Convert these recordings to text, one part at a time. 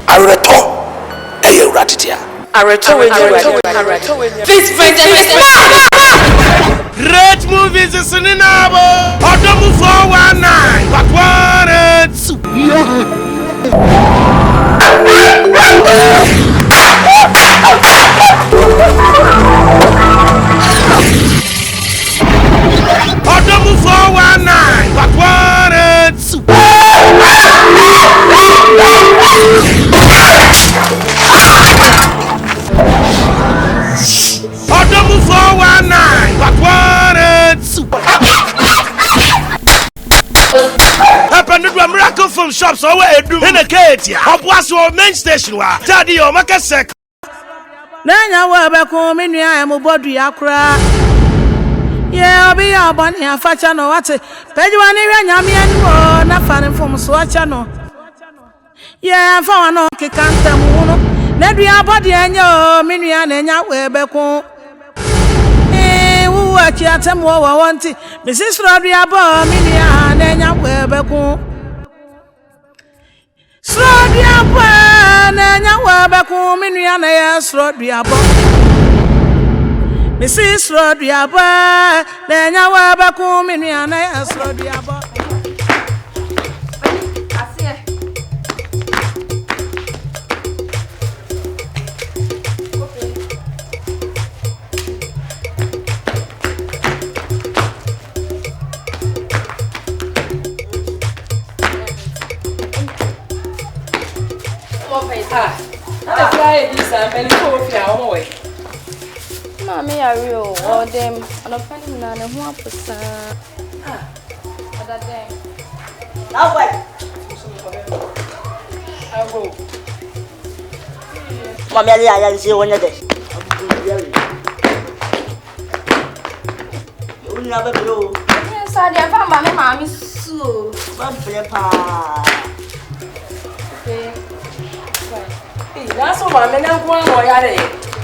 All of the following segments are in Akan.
Areto eye ratitia. Areto when this great movies is in Duabo. ADOM 419 but 1 and 2. ADOM 419 but 1 and 2. ADOM 419 but 1 and 2. Happen to a miracle from shops over a doom in a cage. Up was your main station. Daddy, or make a sec. Nanya wabeko minu ya mubodu ya kura. Yeah, obi ya bani ya facha no wate. Peji wani ya nyami enu na fane fomu suwacha no. Yeah, fa wano kikante muno. Nedu ya body enyo minu ya nenya wabeko. Uwachi atemu wa wanti. Mrs. Rodu ya bo minu ya nenya wabeko. Suro ya bo nenya wabeko minu ya na ya suro ya bo. Mrs. Rodu ya bo nenya wabeko minu ya na ya suro ya bo. Mommy, are real or them on a penny and a 1%. Other day. Now, what? I'll go. Mommy, I see one of this. You never blow. Yes, I found my mammy so. That's all my men are going away.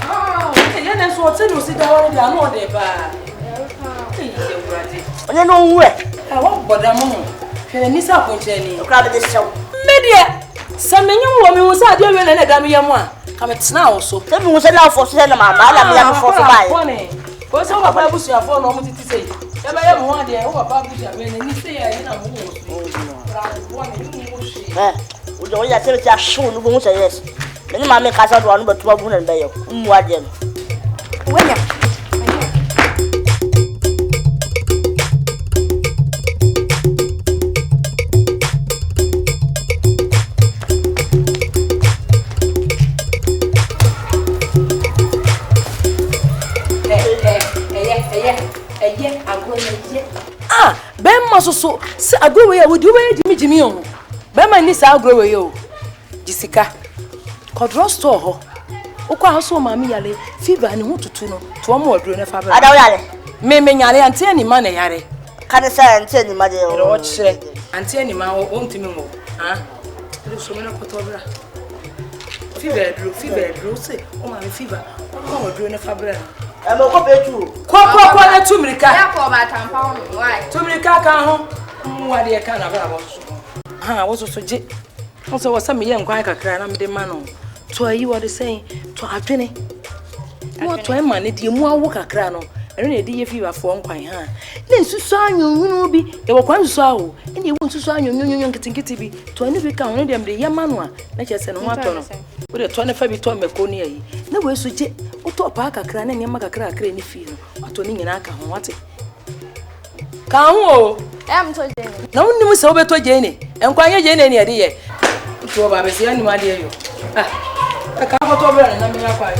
Oh, that's what you sit down and I'm not there. I know where. I won't bother more. Can you stop with Jenny? Grab this show. Media. Some young woman was out there and a damn young one. Come it's now so. Tell me what's allowed for cinema. I'm for buy. What's all about Bush? I follow what to say. If I am one day, over Babush, and you say I am we don't have to tell you, you won't say yes. Then my make us out one but 12 and bail. What then? William. Ah, Ben Maso, I go away. I would do it, Jimmy. Ben, my niece, I'll grow away. Jessica. Kodro store ho. Okwa hoso mami yale fever ni hutu tuno to mo odro na faber. Ada yale. Me nyale ante ani ma na yare. Kan say ante ani ma de o. Ro chire. Ante ani ma o ntimi mo. Ha? Ri so me na kotobra. Fever dro say o ma fever. O ma odro na faber. E mo ko betu. Ko na tumirika. Ya ko ba tampa no why? Tumirika ka ho. Wa de ka na bra bo so. Ha, wo so je. Wo so wasa me ye nkwan kakra na me de ma no. To ayi what they saying to adwene mo to ema ne die mu awo kakra no ere na edi ye fever for nkwan ha na nsusu anyonwunu bi e wo kwan nsusu awo ene ewu nsusu anyonwunu nkitinkiti bi to ani bi ka ho ne dem de yama no a na chese no ho ato no wo de to ne fa bi to meko ne ayi na wo esu je wo to pa kakra na nyema kakra kakra ni fi no ato ni nyina aka ho wate ka ho o Am to Jenny. na wonni mu se wo beto Jenny enkwan ye Jenny ne ede ye to ba be se ani ma de yo ah I can't go over and I'm not quite.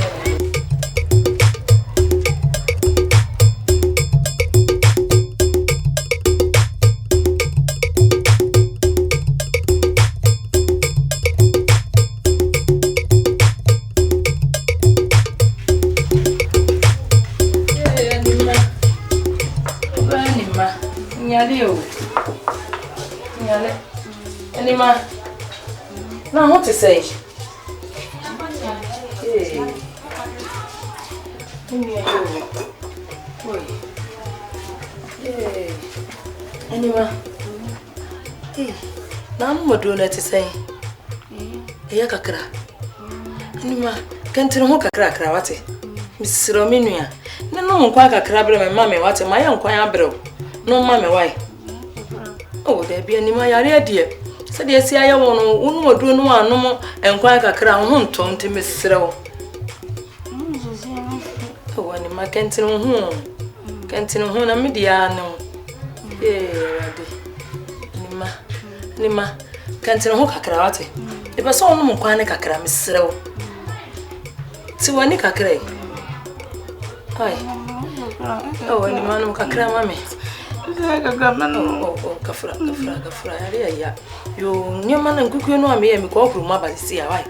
Now, what to say? Anyway, now I'm doing it to say. eya kakra anima kentire ho kakra wate misiro menua ne no nkwa kakra bre me mama wate ma ye nkwan abre no mama wai oh da bia anima yare adie se de sia ye wo no unu odu no anom nkwan kakra ho ntom te misiro oh anima kentire ho na media no ade Nima kantine ho kakra wate e be so onum kwan ne kakra mesrew ti wani kakra ai oh ni manum kakra mame kafra ya yo nyama na nkuku no ame ya me ko okuru ma balisi ya wai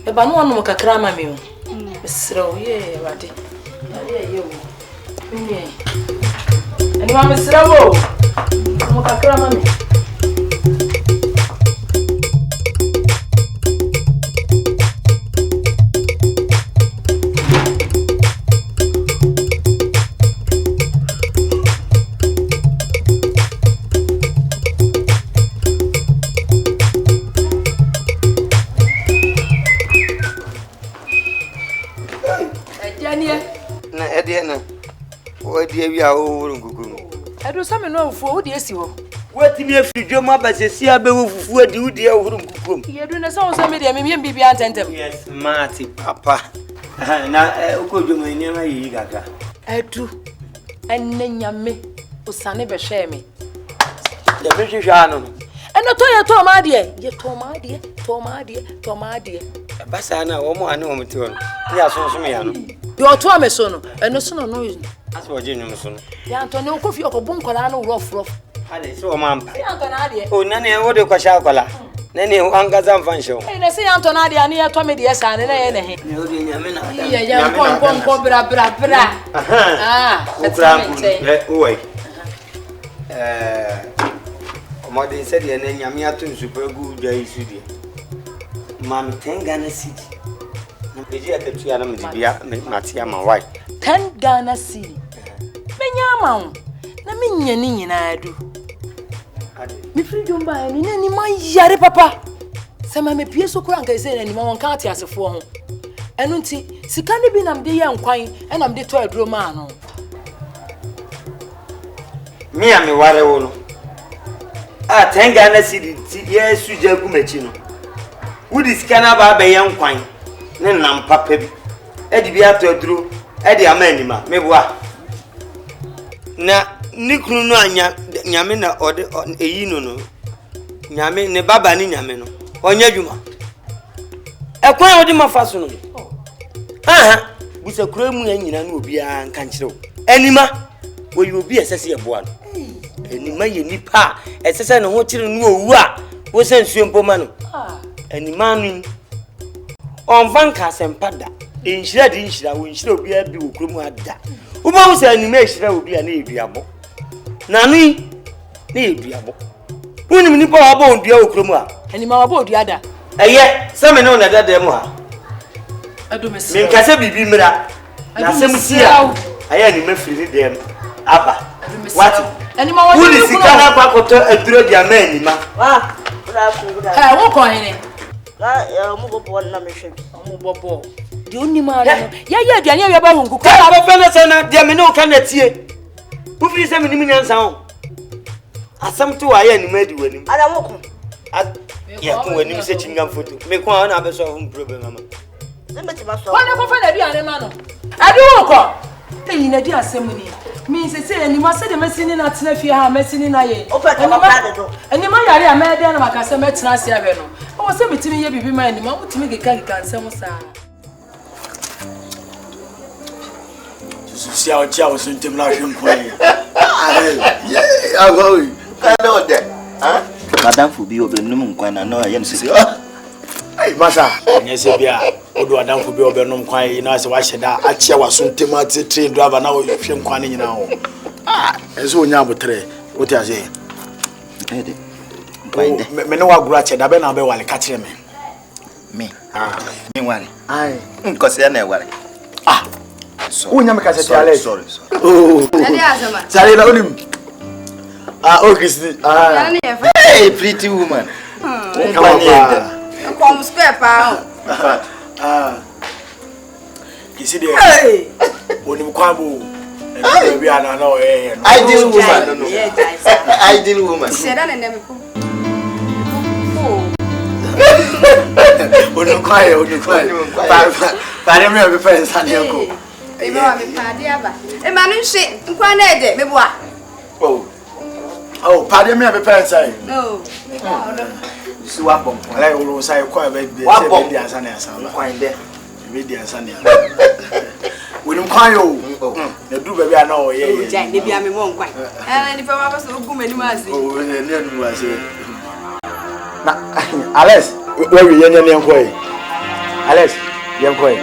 e ba no onum kakra mame o mesrew ye wate ya wo ani mame mesrew mo kakra mame Edo same no fufu wo de esi ho. Watimi afidwo ma basesi abewo fufu adi wo de ahuru nkukom. Yedu ne so so me de me bibi antentem. Yes, smart papa. Na ukodwo ma ni ma yi gaga. Edu enne nyame usane be hwe me. Ya be hwehwa no. Eno to ye to ma de, to ma de. Basa na wo mo ane wo mte won. Ya so me ya no. Yo to me so no. Eno so no use. Aso oje nyum so no. Ya Antonio ko fi okobun kola no rough. Ale so ma mpa. Ya Antonio ade. O nane wo de kwasha kola. Nane angaza mfa nhwe. Eh na se ya Antonio ade ani ye to me de sa ne na ye ne he. Ne o de nyame na. Ya ko bra. Oi. Omode se de ne nyame ato nsupa gu dwa isu de. Mam tenga na sidi. Na beji aketu ya na mdibia matia ma wai. 10 Ghana cedi. Menya ma na menya ni nyina adu. Mi freedom ba ni na ni man yare papa. Se ma me pie so kura nka se na ni ma won ka ate asefo ho. Enu nti sika ne bi na mde ye nkwan e na mde to aduro ma no. Mi a me ware wo no. 10 Ghana cedi ti ye suja gu machi no. Wudi sika na ba be ye nkwan ne nam papa bi. E di bi ato aduro edi amanima meboa na nikru no anya nyame na ode eyi no nyame ne baba ni nyame no onya dwuma ekwan odi mafaso no busa kura mu nyina na obi a nka nkyerɛw anima wo yi obi esese eboa no anima ye nipa esese ne ho kyere no owu a wo sensuo mpoma no anima no onvan ka sempada inshira di inshira wo inshira obi abi wo kromu ada wo ba wo se anime inshira obi a na eduabo na nu na eduabo woni mini pa wa ba ondua wo kromu a Anima wa ba odua da eye se me no na dada mu ha adu me se me nkase bibi mra na se musia aye anime firi dem aba what Anima wa woni sika na kwa koto aduro di amanima Wa, ha wo ko hene ya mu go bo na me hwe. mu bobo di onni ma no ya aduane ya ba hunku ka ba fele se na de me no ka na tie bu firi se me ni nyansa ho asam to aye anima di wani Ada mo ko. Ya kun wani se chingam photo me ko na be so problem mama Se me ti ba so. wona ko fa na aduane ma no adu wo ko eyi na di asem ni mi se anima se de mesini na tena fie ha mesini na ye O fa ka ba de do. anima yare a me de na makase metena ase abe no o se metimi ye bibi ma anima mutimi geka nsem sa Si a chia was ntem na hwe nkwan. Ago. Kana ode. Madam fu bi obenum nkwan na no aye nsisi. Ai masa, nyese bia, odo adamfo bi obenum kwan na se wa hyeda a chia was ntem ate train driver na wo hwe nkwan nyina ho. Enso onya abotre, wo ti ase. Ede. Mpainde. Me no wa gura che da be na be wale ka kire me. Me. Me wale. Ai. Nkosi na wale. Unya me ka se tiale. Sorry. Oh. Ade azama. Sare na onim. Oh Christy. Ya ne ya fa. Hey, pretty woman. Come on. home square pound. You see there. When you come, we are not ideal woman. Ideal woman. Said that and never. When you cry, but I'm your friends and your go. Baby, I'm party ever. A man in shit, Quanade, maybe what? Oh, pardon me, I'm a parent. No. Swap on. I will say quite a bit. What as an answer? Find there. Media Sunday. When you cry, the do baby, I know. Yeah, Maybe I'm won't quite. And if I was so good, was Alice, where we young boy? Alice, young boy.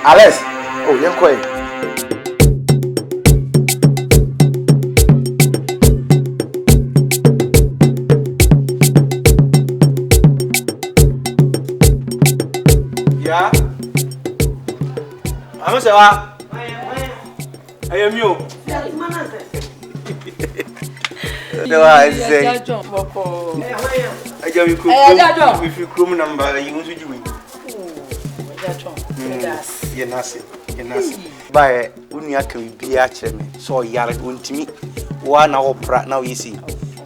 Alice, oh, young boy. Yeah, I'm saying, I am you. No, I say. I got you. If you come number, you want to do it. You're nasty. By Unia can be actually so yard won't me. 1 hour prat now you see.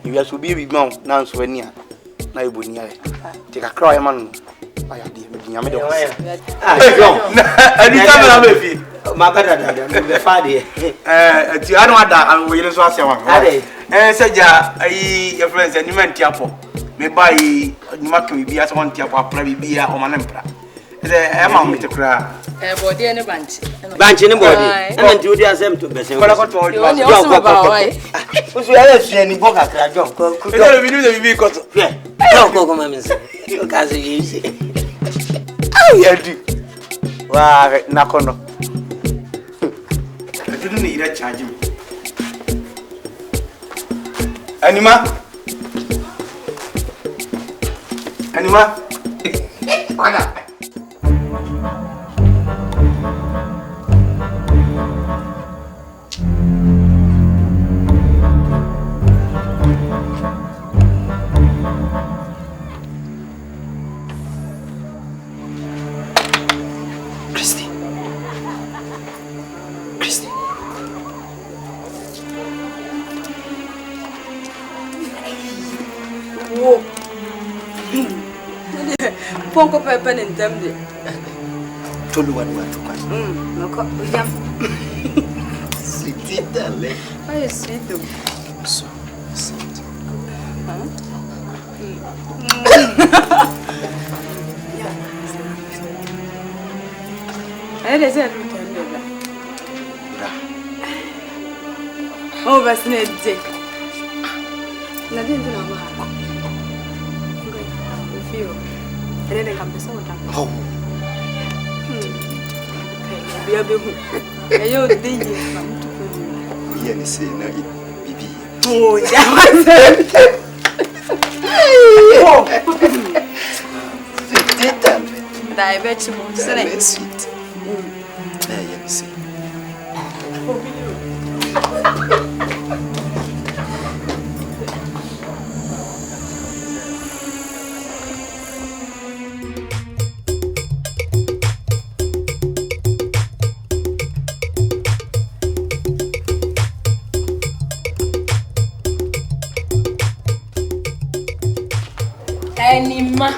You have to be with mount now, so near. Now you would near. Take a cry, man. I am the my better than the father. I don't want that. I'm willing to ask you. Said your friends and you meant Tiapo. May buy you might be as one Tiapo, probably be a woman emperor. I'm on with the cry. A body and a bunch. Bunch anybody. And then do the assembly to Bessie. What I told you was we any book at John. Could you be got? Yeah, no, go, you can't see. I do. Why, Nakono? I didn't need a charge. Anima? Ponko pepper and them. Told you what you want to pass. No, yum. Sweet, darling. I see them. So sweet. I didn't say oh, that's not it. Nothing to know. Feel. I didn't come to someone. Oh. Be a big one. You're the day. Yeah, say no, baby. Oh, that was I bet you won't say it. Sweet. Let me see. Anima.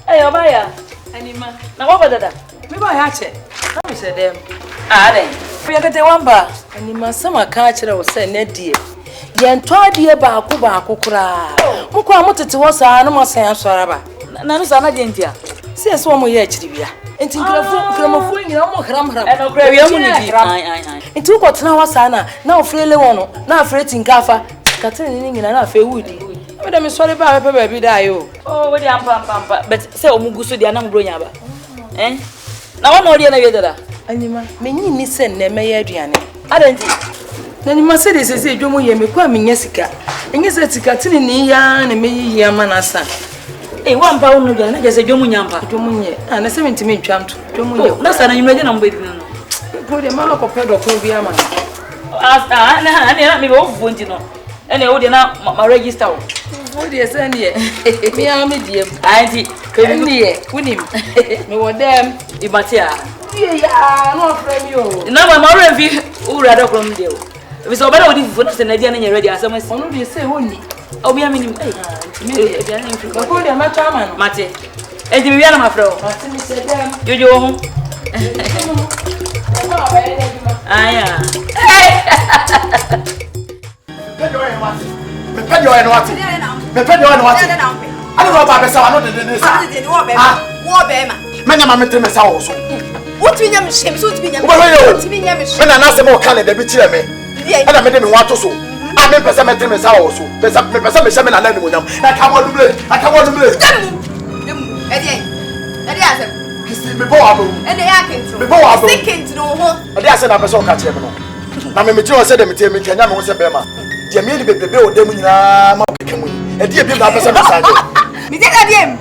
Hey, Obaya. Anima. Now what about that? Me buy hatch it. How is them? Ah, then. We are getting one bar. Anima, some catcher was saying, Ned dear. Yen toy dear Bakuba Kukra. Muko wanted to was an almost saying Saraba. Nanusana Gentia. See us one more yet, Trivia. And think of food, you know, Hamra. And Gravy. It took what now, Sana. Now, Freely one. Now, Fretting Gaffa. Catherine in an affair woody. Madam is sorry about her baby die. Oh, what am pampa, but say Omugusu, the Anam Brunyaba. Eh? Now, one more dinner. Anima, many miss and Nemay Adrian. I don't think. Then you must say this is a Jomo Yemiquam in Jessica. And yes, it's a Catherine Yan and me Yamanasa. A 1 pound again, I guess a Jomunyampa, Jomunya, and a 70 jumped. Jomunya, that's an imagine with you. Put a mark of pedal for Viaman. I me both, you know. And I would not my register. What do you say here? Me am medium. Auntie, come here. Kunim. Me want them. Imatia. Yeah, no friend you. Now my mother and you who rather from there. If it's better with food than Nadia and you're ready as I say. You say only. Oh, be a minimum. Hey, me. Go there, my chairman. Mate. And you are my friend. You go home. Ah, yeah. Me pay you and what? Me pay you and what? I don't know about myself. I know the this. Many of my meetings are also. What we name shame, so to be when I ask them all kind of the bitch me. And I made them want to so. I mean, person meetings are also. There's a person and I learn with them. I come on to play. I come on to play. Before I move, and they are before I thinking to know what they are saying. I saw catch him. Now, me said them to me, can you say, Bema? Jamie, the baby, or them in a and dear people, person. Me take that game.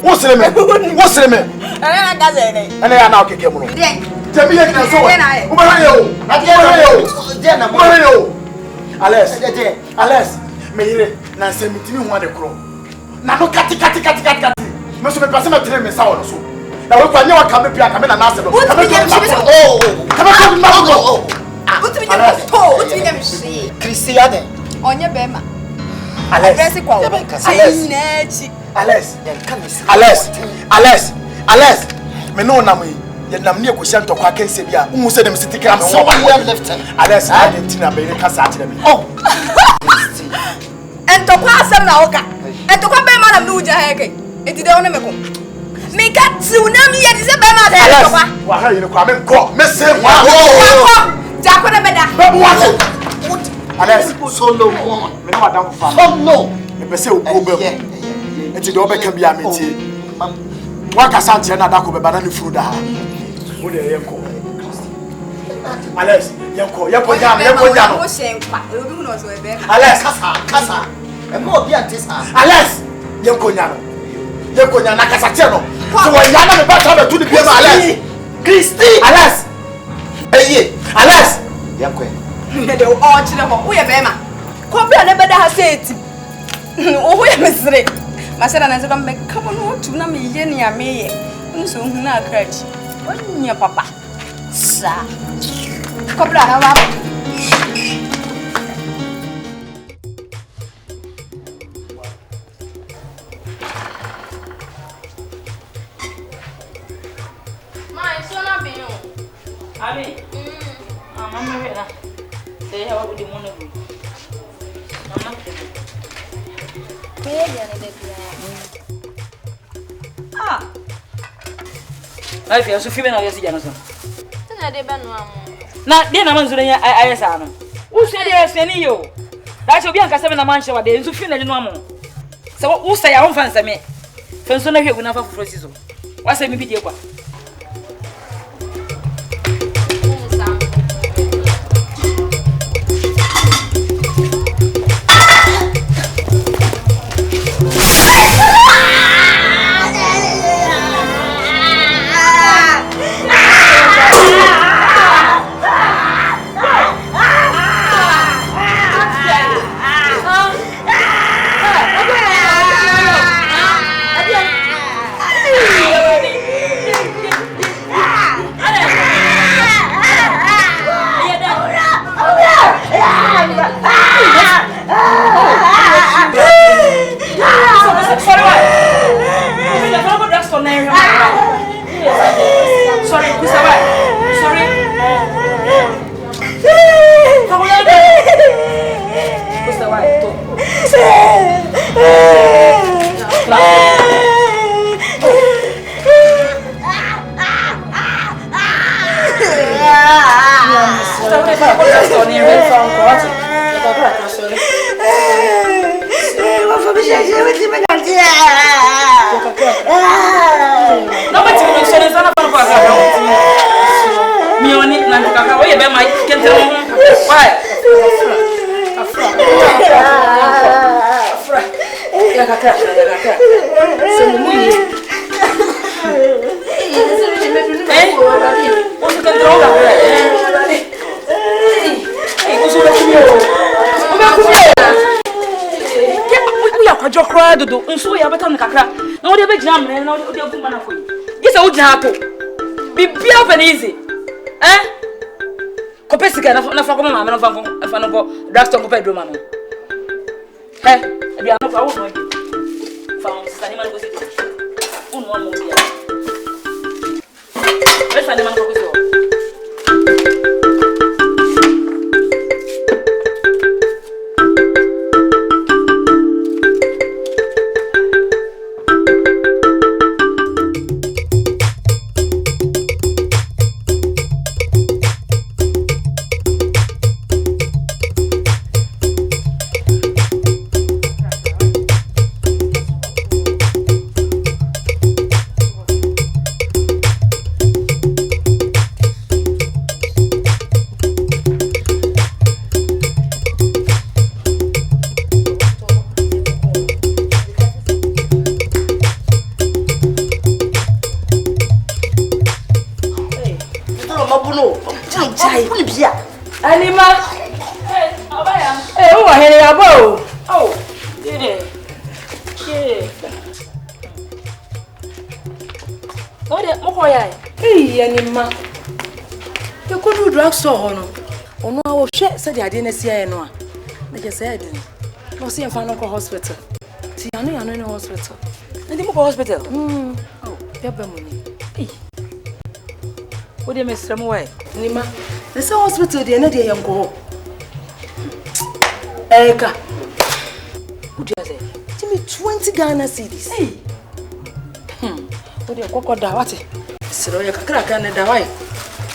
What's the name? What's the name? And I are now kicking him. Jamie, I saw Alice, me, Nancy, me to me one a crow. Now, look at it. Most of the person that tell me so. Now we can never come up here and ask them. What do you Christiane on your bema. Alice, me no na me. Ye nam ne kwosian to kwa kense bia. Umu se dem city cram so Alice, I didn't na be kasa atre me. Oh. And to kwa asem na oka. And to kwa be ma na me uja heke. Enti de wona me ko. Me ka tsunami ye di se be ma de to kwa. Wa ha yi kwa me ko. Me se wa. Ja ko na beda. Be what? Alice, Solomon. Me no adam fa. Oh no. Me be se o go be. Enti de obeka bia me tie. Waka sanche na da ko be bana ni furu da ha. Wo de yenko. Alice, yenko jam. Alice, kasa. E mo bi antisa. Alice, yenko nya na kasa tie no. So when yana me ba ta be tu ni bi ma Alice. Christy. Alice. Eye. Alice. Yenko. Me de o chire ho. Wo ye be ma. Ko bia na beda ha seti. O ho ye mesre. Masera na nzeka me kabo no tu na me ye ni ameye. Nso hu na akrachi. Onya papa. Sa. Ko bra na wa. Abi. Mama wela. Say how would you want to be? Mama. Ah. Ai fia, su fime na yesi jana so. Tena de banu amu. Na de na manzure nya ayesa no. Wo se de eseni yo. Da che obi anka se na manhye wa de su fime na de no amu. Se wo se ya wo fansa me. Fanso na hwegu na fa foforo si so. Wa se mi bi de kwa. kakra dodo nso ya beta no kakra na wo de be gina amene na wo de agu mana ko yi gisa wo gina ato bibia open easy ko pesika na fa ko mama na fa no ko drugstore ko pe do mama ebi ano fa wo no fa on sani man ko si un mo mo ya e fa ni man ko ko so drugstore no ono a wo hwe se de ade na sia no a na je se ade no se en fa no ko hospital ti anu no hospital ndi mo ko hospital ya ba mo ni wo de mesrem wai ni ma the se hospital de na de yan ko eka wo de say ti me 20 Ghana cedis wo de kokko da wate siro ya kakra kan da wai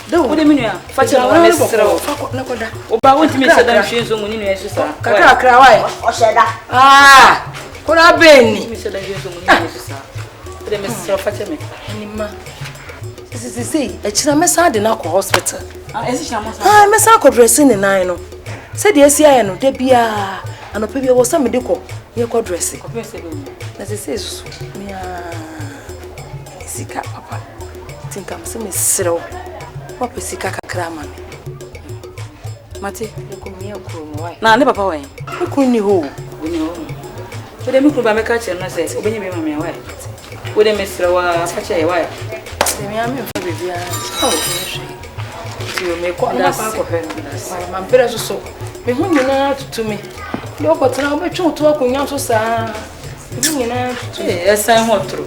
do wo de minua fa che no mesrem fa ko na ko da o ba wonti me sada hwe zo mu ni no yesu sa kakra kakra wai o sheda ko na beni me sada hwe zo mu ni no yesu sa wo de mesrem fa che me ni ma si e chira mesa de na ko hospital esi chama sa mesa ko dressing ni nan no se de esi aye no de bia anope bia wo sa me de ko ye ko dressing ko pese be na se su mia sika papa tinka me se me srew papa sika kakra ma me mate ko mi akro no wai na ne papa wai ko ni ho ni ho wo de mi ko ba me ka che na se obenye me ma me wai wo de me srew fa che wai me am fa bibia tio me ko na pa ko fe ma mpere so me hu nyina tutu me de ko tena o be twu to akonya so saa me nyina tutu esan ho tro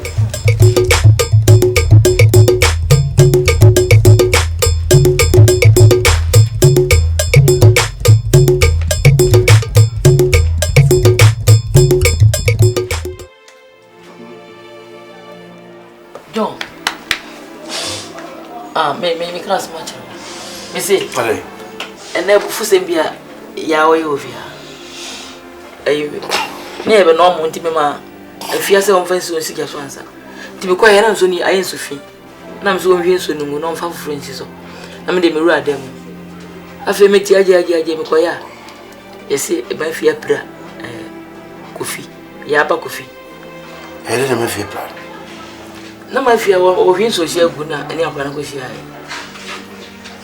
John me class much. Me say. Pare. And na bu fusem bia ya wo yovia. Ayi. Me be no mo ntime ma afia se won fansi won sika so ansa. Tibi kwa ya na nso ni ayen sofi. Na me so won hwe nso no mu no mfa frensi so. Na me de me ru adam. Afi me ti aje me kwa ya. Yesi e ba fia pra kofi. Ya ba kofi. Hele na me fia pra. Na ma fia wo hwe nso hia gu na ene akwa na ko hia.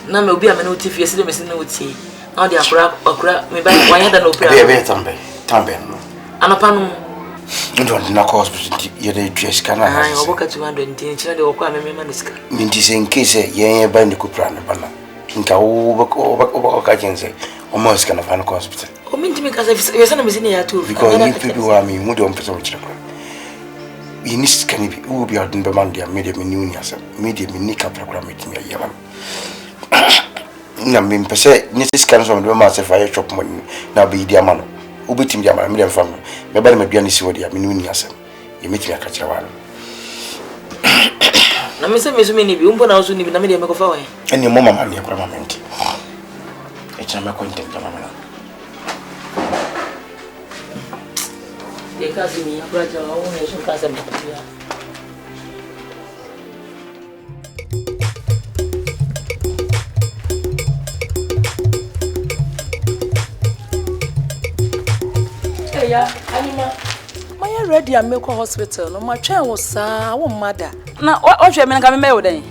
Na me obi amene oti fie se de me se na oti. Na de akura me ba wanya da no pra. Be tambe no. Anapa no. Ndo na ko hospital ye de dress kana. Ah, oboka 200 ntin chira de okwa me ma niska. Minti se nkese ye ba ndi ku pra na bana. Nka wo ka jense. O mo ska na fa na hospital. O minti me ka se ye sana me se ne ya tu. Because you people wa me mu de on pesa wo chira. Inis can be will be out in Bemandia, media Minunia, media Minica program meeting a year. Naming per se, Mrs. Canson, the master fire shop money, now be Diamano, Ubitim Diamond, medium family, maybe my Bianis Wodia, Minunia, you meet me a Cachavan. Now, Mr. Mini, you won't also need a medium of away. And your mamma, my permanent. It's a content, Yamana. Because me, I brought your own nation class and Anima, my ready and make a hospital. No, my chair was one mother. Now, what you mean? Come mail day.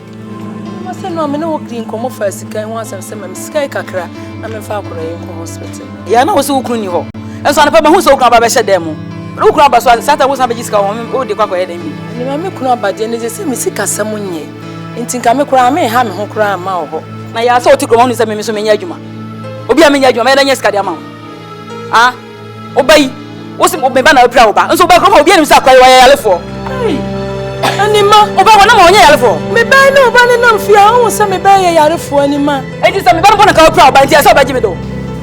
I said, no, I'm no clean come first. Can once and some sky cacra. I'm a falcon hospital. Yeah, no, so couldn't you? As on a papa who's so come by them. Who grab us on Santa was a magical woman, or the quack enemy. You may make no bad, and it's a missika someone ye. In Tinkame crime, ham, who cry, Mao. My assault to go on is a Miss Minajuma. Obia Minajuma, and yes, Cadama. Ah, obey. Wasn't Obama proud, and so back home, be in Saka, why I for. Anima, Obama, no more yellow for. Maybe I know, but I don't fear, I was some bay yellow for any man. And it's a man going to go proud, but yes, I bet you do.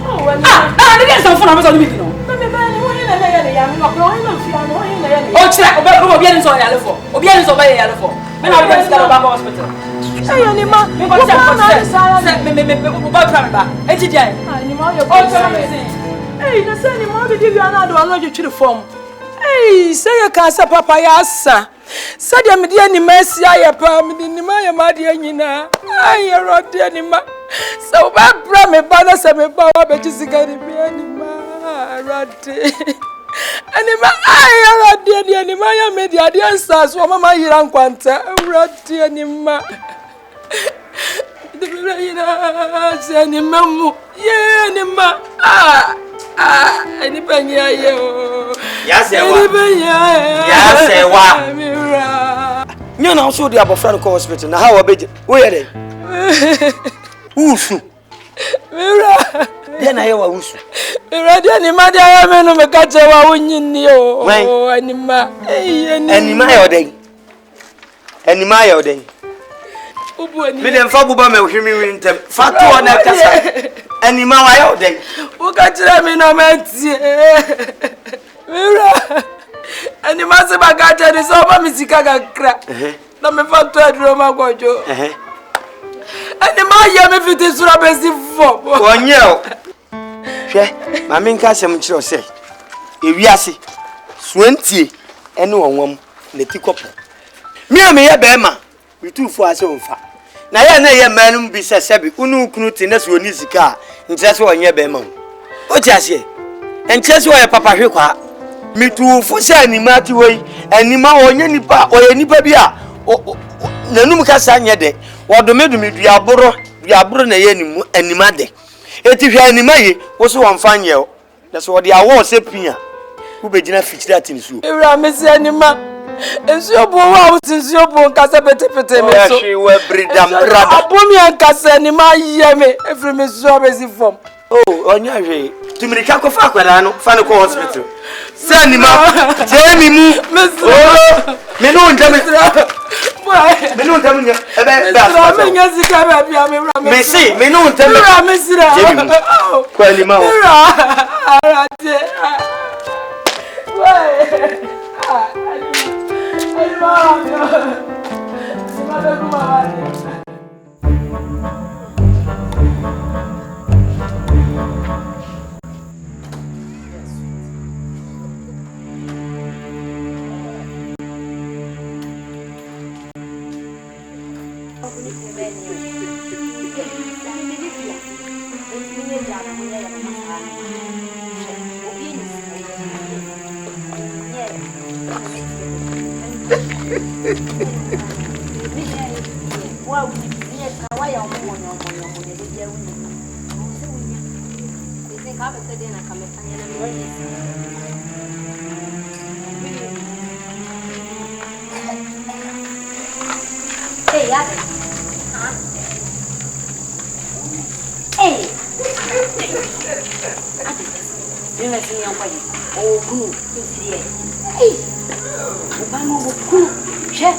Ah, I didn't some fun of us on the video. Oh, check, Obian's on yellow for. Obian's on yellow for. Men are going to go back hospital. Say, Anima, what's hey, the same more to give you another one to the form. Hey, say a casa papa yassa. Said ya media ni mercy ya pam ni maya madia nyina. Ay rod anima. So ba bra me bana se me ba wa be jisiga ni bi anima rod. Anima ay rod anima ya media dia stars wo mama yira nkwanta rod anima. The Virayina send him mamu. Yeah, anima. Anything yo. Yes, you know, so the above hospital. Now, how about where they? Who's Mira? Then I was ready. Any mother, I am no catch a winning you. Any my day. Any my day. Me dem fa buba me hwemi wintem fa to na kasa anima wa yo den wo ka kire me no mantie mira anima se ba ka tede so ba mi sika kakra na me fa to aduro ma gojo anima ya me fiti sura besi fo onye o hwe ma me nka asem kire o se ewiase suantie ene wonwam na tikopo mi a me ye be ma witufo ase onfa na ye manum bi sesebi unu kunu ti na so ni sika ntre se onye be ma o ti ase enche se oye papa hwe kwa mitufo se anima ti woi anima onye nipa oye nipa bi a nanum ka sa nye de wodomedumi duaboro na ye nimu anima de eti hwe anima ye wo so wonfa nye o na so de awo se pia wo begina fikira tin su ewra mesi anima ensuo bo wa utinsuo bo nkasa petepete me so she we bridam brother abomi ankasa ni ma yeme every me so abezi form oh onya hwe tumirika ko fa kwara no fa no ko hospital se ni ma je mi mu oh me no ndam me no ndam nya ebe da me nya zika ba bia me bra me si me no ndam bra me sira je mi ko ni ma arate wai Hey, yeah. Hey. You know, see your body. Oh, good. Hey. Obama will cool. Chef.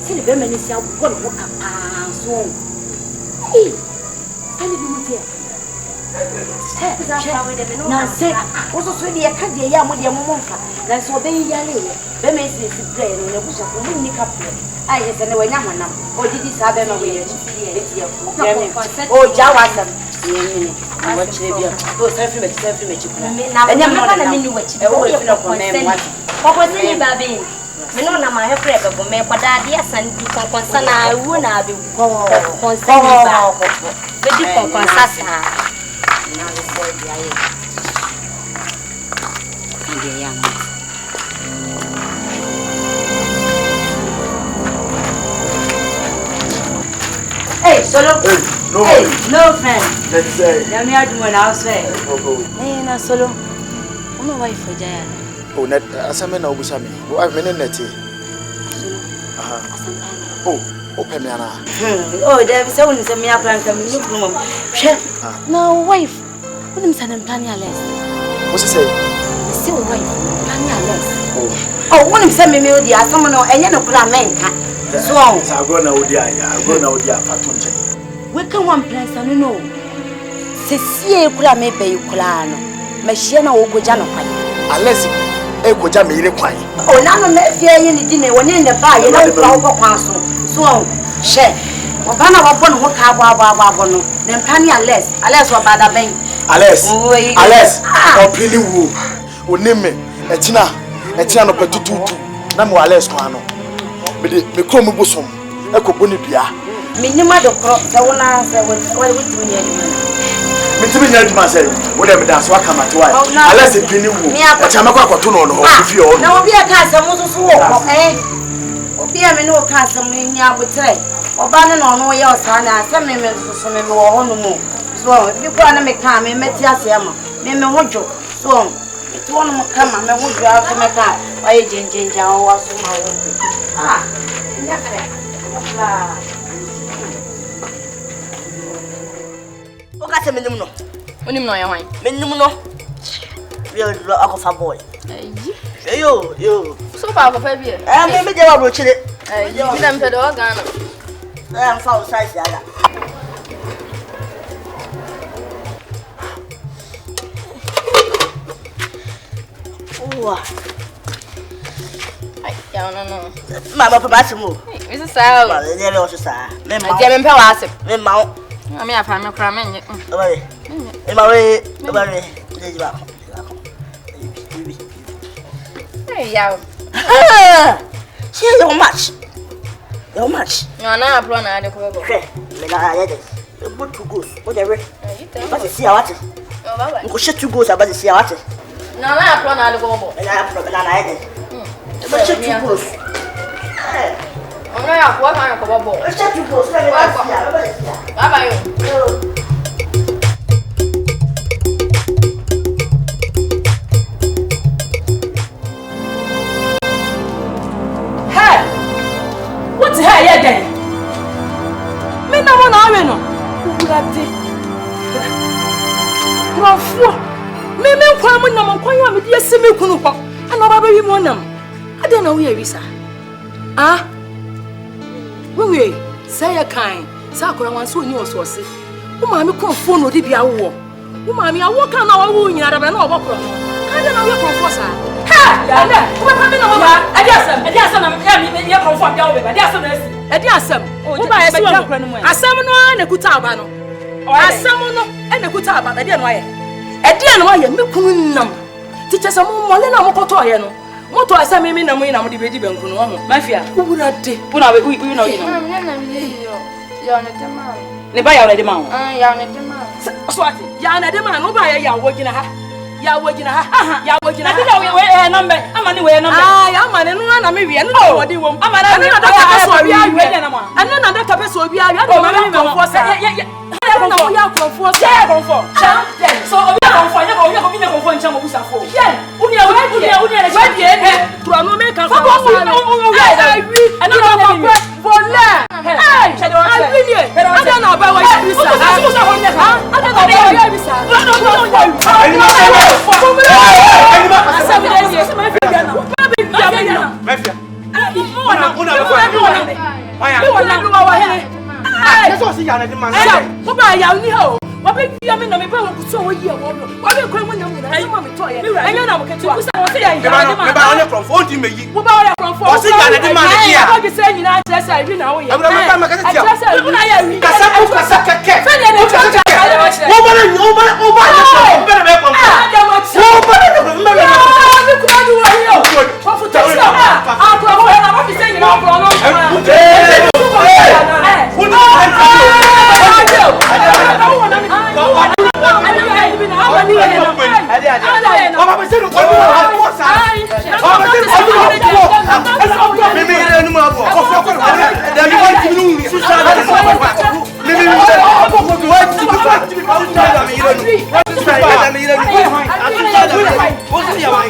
See the women is out. What a walk up. So. Hey. Tell me here. Now say, also so the academy, young with your mom. That's what they yell. They may say it's brain in the bush of the winning couple. I is an away now. Or did this have them away? Oh, Jawasam. What should be? Oh, self-image. And I'm not going to mean what you what was any baby? Me no na my friend go me kwada dia san di konkonsa na wu na be konsa ni ba be di konkonsa sa na le se dia ye ndi ya ma hey solo hey no friend let's say let me adu when I say hey na solo uma wife jaya Oh, net asame na obusa me. Wo ave me net. Aha. Oh, open me ana. Oh, there is someone say me aplan come look no. Hwe. No wife. What am saying plan ya less. What's he say? See wife. Plan ya less. Oh, what am saying me di asam no enye no kula menka. So, I go na odi aya. I go na odi apato nche. we can one place I no. Se sie kula me be kula no. Me hie na wo goja no kwan. Unless e goja me ire kwan. Oh, na no me fie ye ni di ne woni ne ba ye na wo ko kwan so. So, she. Obana wo bon ho ka abo no. Ne mpani unless wo bada ben. Unless opini wu. Onime etina no petututu. Na mo unless kwan no. Me krom bosom ekoboni dua. Minima do kro se wona se we witumi ya di. Mitimi nya adwuma sɛ wo dem da so aka mate wa ala sɛ pini wu acha makwa kwato no ho fie o na obi aka asɛm so so wo obi a me no ka asɛm nya abotre oba ne no no ye osa na asɛm me so me wo ho no mu so bi kwa na me ka me meti asɛm me hodwo so ti wono mo ka ma me hodwo aso me ka wa ye jenjenja wo waso ma wo nya kre Oka se menim no. Onim no yan. Menim no. Real akofa boy. Yo. So pa akofa bi e. Me je wa bro chire. Bi na mpe do Ghana. Am fa size ya. Owa. Ai, ya no. Mama pa ba se mo. Isi sa o. Ma le le o sa. Me ma. Je me mpe wa asem. Me ma. Ami afa me kra me nye. Obare. E ma we, obare. Le ji ba. Hey ya. See how much. How much? No na apro na ade ko bebo. Me na ya de. E put 2 goals. O de re. Ba se sia wate. Oh baba. Nko she 2 goals aba se sia wate. No na apro na ade ko bebo. Na apro na ya de. E ba she 2 goals. Ono ya ko ma ko bebo. E she 2 goals na ba sia, ba sia. Baba yo. What the hell you doing? Me na mo na we no. Kurate. Rofo. Me kwa mo na mo kwan ya me de asemi kunu ho. Ana ba ba wi mo nam. Ade na wo ya wisa. Ah? We say ya kan. Sa akora wan so ni osose. Wo ma me kon phone odi bia wo. Wo ma me awo kan na wo nyina da na obokro. Ade na wo kon sa. Ha! Ya na. Wo pa me na mo ba. Ade asem na me ya kon phone bia wo be. Ade asem na asi. Edi asem. Wo ba yesi wo. Asem no na kuta aba no. Asem no na kuta aba. Edi no aye. Edi no aye me kunu nam. Tiche se mo mole na mo koto aye no. Mo to asem me na mo ina mo de beji banku no ho. Mafia. Wura de. Wura we no you know. Na me yo. Yo na de ma. Ne ba ya na de ma. Ya na de ma. So ati. Ya na de ma no ba ya wo gina ha. Ya wajina ha ya wajina na we number amani we number ya amani no na me we no wodi wom amani na da so bi awie na ma anu na da so bi awie do ma me konfo sa ya na mo ya konfo sa ya konfo so obi konfo ya ko bi na konfo ncha mo busa fo ye uni na tro no me kan fo sa no awi anu na konfo vola hey awi ni ada na ba wa bisa so ho ne ha ada na ba wa bisa no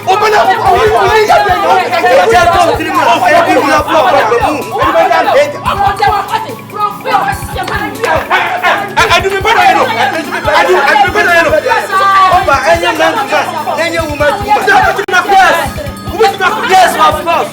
Open Yes, of course.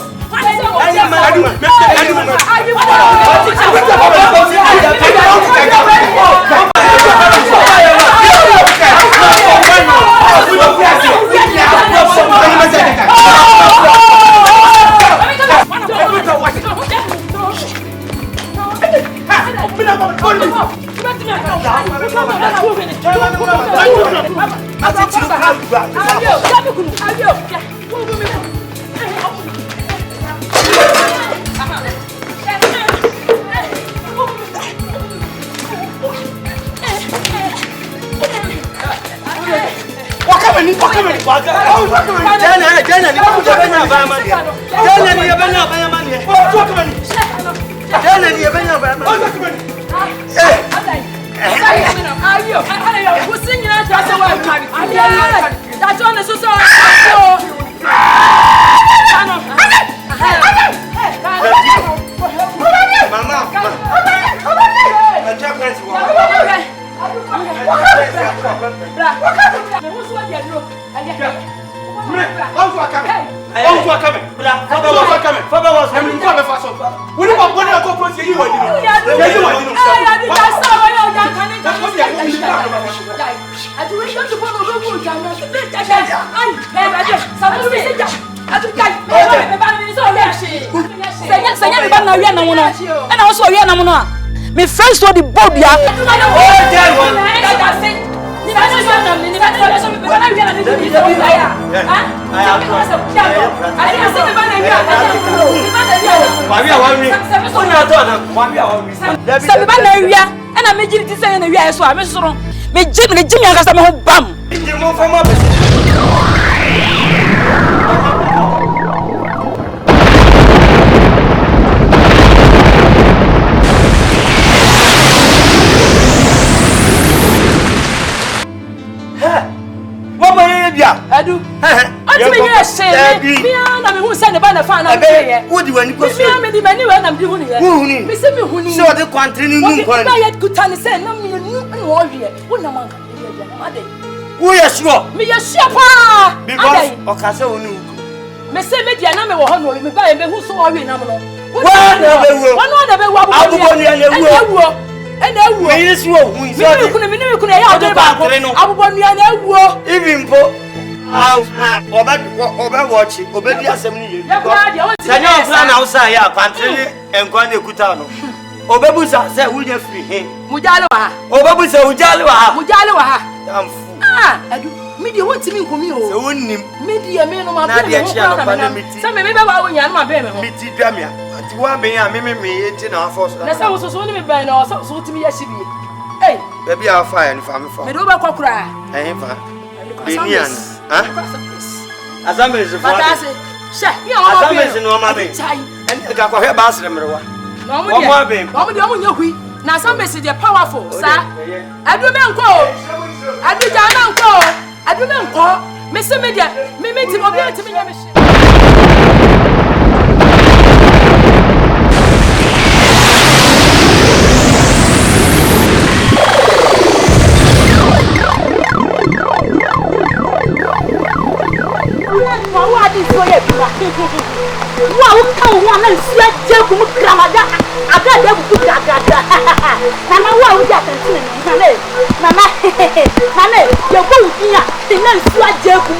My friends told the board, yeah. Adu. Ati me ye shey. Me na me hu say ne ba na fa na me. Wo di wani ko so. Me di mani we na me di hu ne. Me se me hu ni. So the country ni nu kwan. Ba ye kuta say na me nu no hwe. Wo na man ka ma dey. Wo ye sure? Me ye sure pa. Because okase woni wu. Me se me dia na me wo ho no me ba ye me hu so hwe na mo no. Wa na be wo. Wa no na be wo abugo ni ene wo. Ene ewu. Me yi so hu. Me me kunu ya ode ba ko. Abugo ni ene ewu. Even po Oba watch it, Obedi assembly. Sanya plan outside ya country enkwan ekuta no. Obebusa say we dey free he. Mujale wa ha. Obebusa ujale wa ha. Mujale wa ha. Am fu. Adu me dey won timi nkomi o. Se wonnim. Me dey me no ma na dey chia no pa na miti. Se me be ba wo nya no ma be me ho. Miti dwamia. Ati wa me ya me enti na afọ so. Na se wo so ni me ben na so timi ya shibi. Hey. Baby a fire ni fa me fa. Me do ba kwakura. Fa. Benian. Assemblies for that. She, you are assemblies no ma be. And ga kwa he ba asre mrewa. No mo dey. No mo dey o nya hui. Na assemblies dey powerful, sir. Adu me nko o. Adu ja na nko o. Adu me nko. Me se me dey. Me ti obi ati me nya me she. Wow, come on and see a joke. Mama, wow, Mama, you're going here. The name is a joke.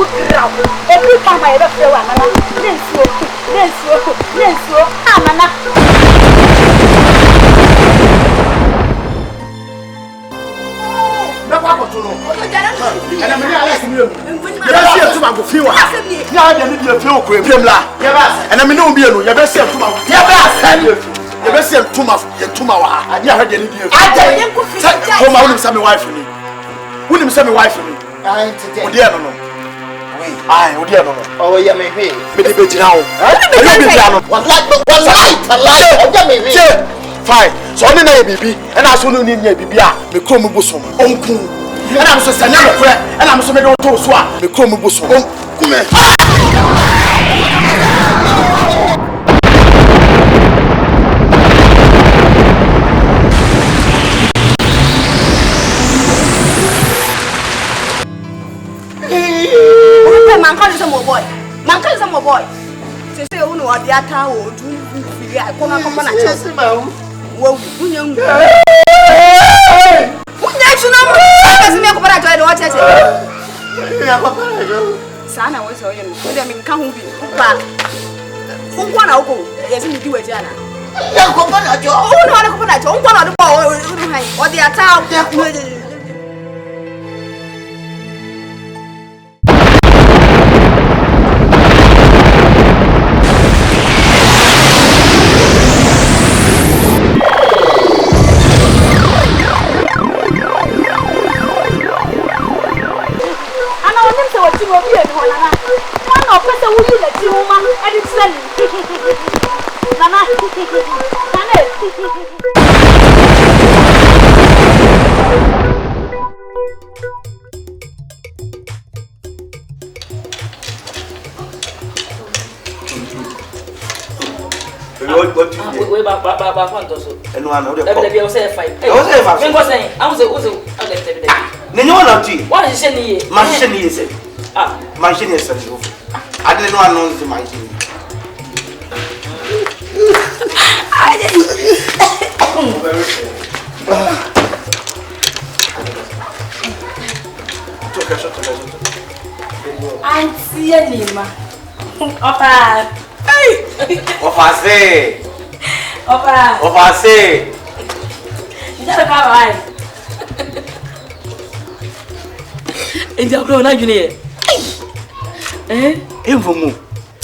Every time I ever feel fine. So only na bibi and aso no ni bibi a me krom busom onku And I'm so saying, and I'm so many to swap. The Chrome was home. Come Man call some boy. Man call some boy. Say you know what the attack will do. I come on a chance. Well, we young. What next number? Doesn't make what I try to watch it. Sana was all you know. Them in can't be back. Who want to go? Yes, you do it, Jana. Oh, no, I don't want to go. What the attack?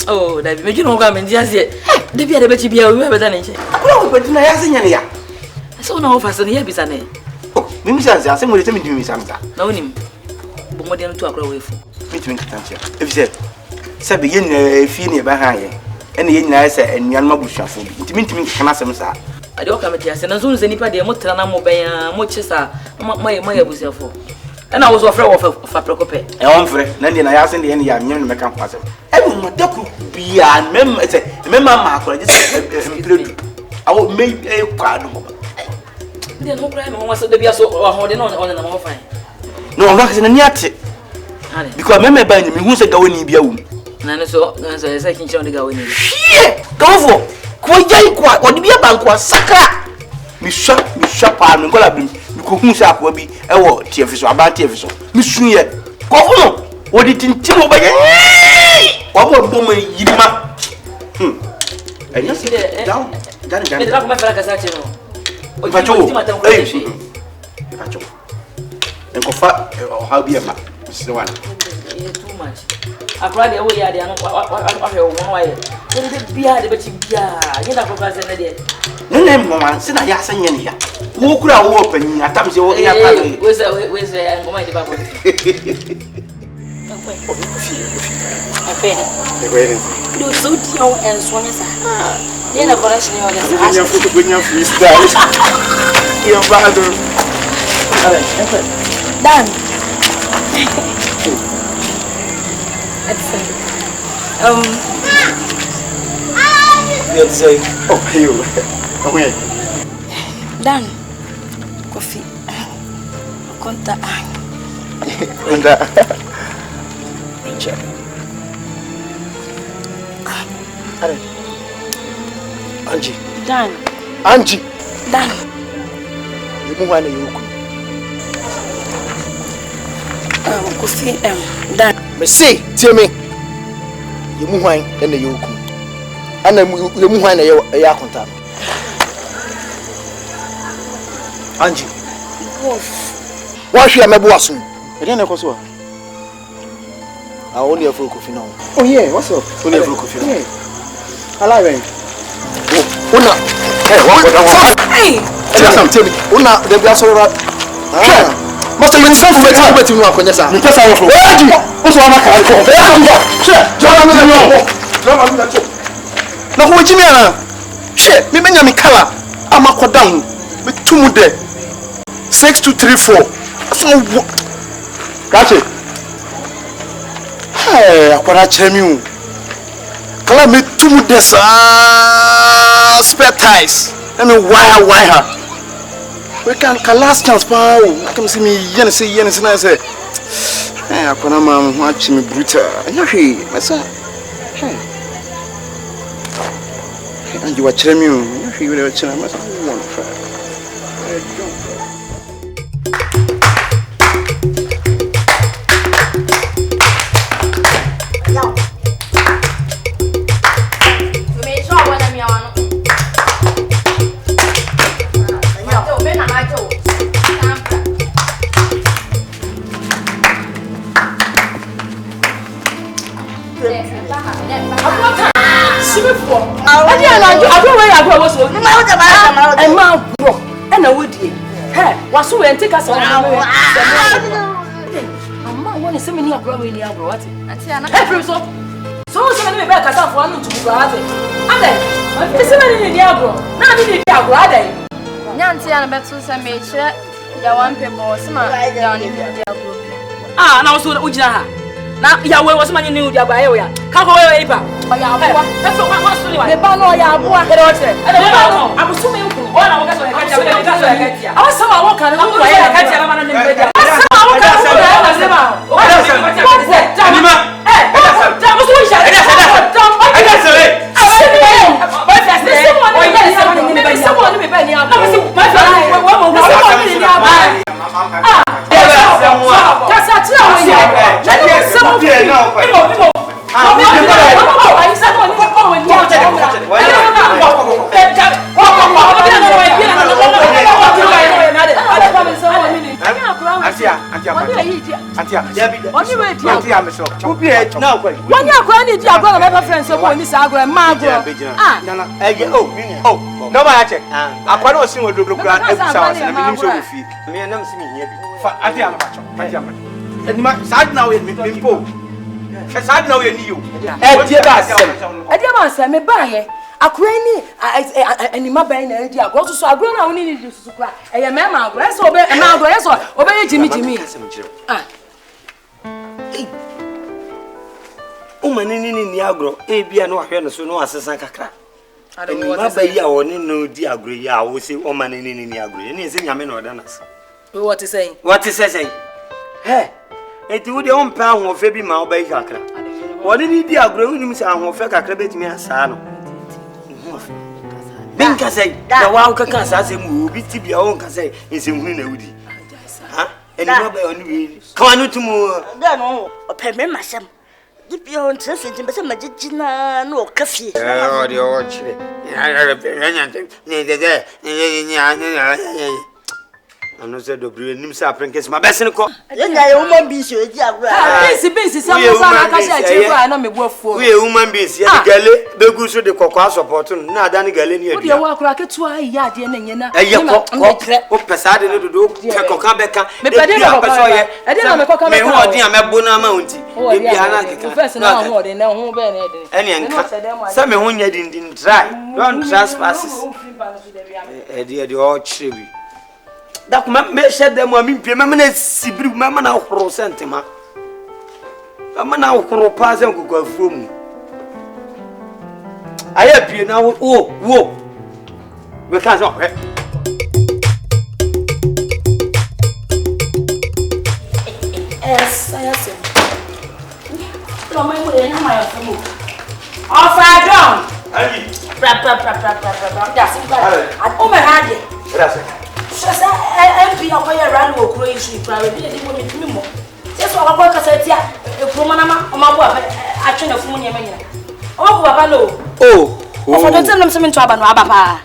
Oh, that be making come and just yet. The beer bet you be a better than it. I put in a yasin. So no fasten here, Bissane. Oh, Mimsas, I think we'll tell me something. No, him. But more than 2 o'clock away from between Catantia. If you said, begin a fee behind, and the nice and young Mabusha for me to me, can I say, sir? I don't come at yes, and as soon as anybody Motana Mobaya, Mochesa, my was there for. And I was afraid of a Procope. I'm free, Nandy, I asked the end young Mecan Passer. Everyone could be a member, Marco. I will make a card. Then no crime was to be so holding on and fine. No, I'm not yet. Because I remember me who said go in Bium. None so, as I can show the go in. Go for quite what be a bank was sacra. Miss Shop, and Golabin. Who shall be a word, Tiffis or about Tiffis. Miss Shuya, go what it in Timo by what woman you ma? And you see that down, done, my Fracasacino. And for how be a man, Mr. One. Too much. I cried away at the one way. Be a bit of you know, because I did. No name, woman, send a yassing in here. Who could I open? I thought you were here. Where's the I'm going to Bible? Do so young and swans. Then a correction of the freestyle. Your father. Done. You'd say, oh, you. Okay. Done. Coffee. Contact. Angie. Dan. Angie. Dan. You move on you. Coffee. Dan. Me say, tell me. You move on and you. And then you move on a contact. Angie. Why should I make boss? I don't know. I only have coffee now. Oh yeah, what's up? Only have coffee now. I like it. Oh, Una. Hey, what? Hey, tell me. Una, they be so right. Ah. Must have been some of the time between you and Konesa. You tell us. What's wrong with you? Sure. No, who Jimmy? Shit, me me color. I'm a down. Me 2 mude. 6234. So Catch it. Hey, akwara chemiu. Kala me tumu desa spare ties. Let me wire her. We can last chance pa. I can see me yen say na say. Hey, akwara mam watch me brutal. Nyahi, masa. Hey. And you watch chemiu. Nyahi we watch na masa. One try. Wasu we take us on. Amma won se meni agro we ni agro what? Every so many be ka sa for anu to go ate. Ade. Se meni ni agro. Na ni ni agro ade. Nyanti ya na betu se me kire ya wan pe bo se ma ya ni di agro. Na so ujina ha. Na ya we wo se mani ni di agro aye we ya. Ka ko we ipa. Ya aboa. Efo wa so ni wa. Me ba no ya aboa. Ede wo kire. Ede ba no. Abusu me nku. Ona wo ka so ya ka tia. Me ka so ya ka tia. Awa sama wo kan wo ya ka tia ma na ni be dia. Sama wo kan wo ya ma se ma. Akwani anima ban na edi agro so agro na woni ni susu kra eye mema agro eso obe ema agro eso obe jimi ni agro e bia no ahwe no so no asesa kakra anima ba yi a woni no di agro yi a wo se o manini ni agro ni se nyame na oda nas what is saying he eti wo de on pa ahofe bi ma oba yi kakra woni ni di agro woni mi se ahofe kakra betimi asa no Binka say, the wow can say, movie tibia on can say, is in Winnie. Ha? And you know, only come on to more. No, a payment, myself. If you're interested in some magician, no coffee. Oh, the old chili. I'm not said the brew and himself and kiss my best in the court. Then I won't be sure. Busy, some I know me work for. We woman beings, Galley, the goose with the cocoa support, not Danny Galley. You walk like a 2 yard and you know, a young Passade to do, Coca Becca, I didn't know Coca Becca, Bona Mounty. Oh, yeah, first and all more than no home. Any some who didn't try, don't trespasses. Dear, the old tribute. That me shed them when me sibri mama na okro sentima mama na okro pass en ko afum aya pie na wo we can so yes I see no me mo na ma ya fun off down ali that's it o me hade that's it Shasa MP akoya rally wo kuro issue private bi dey mo me mo se so akwa kasa tia e kuro manama o ma bo atwe na fumu nyema nyina o ko papa no o for the time se me to aba no aba pa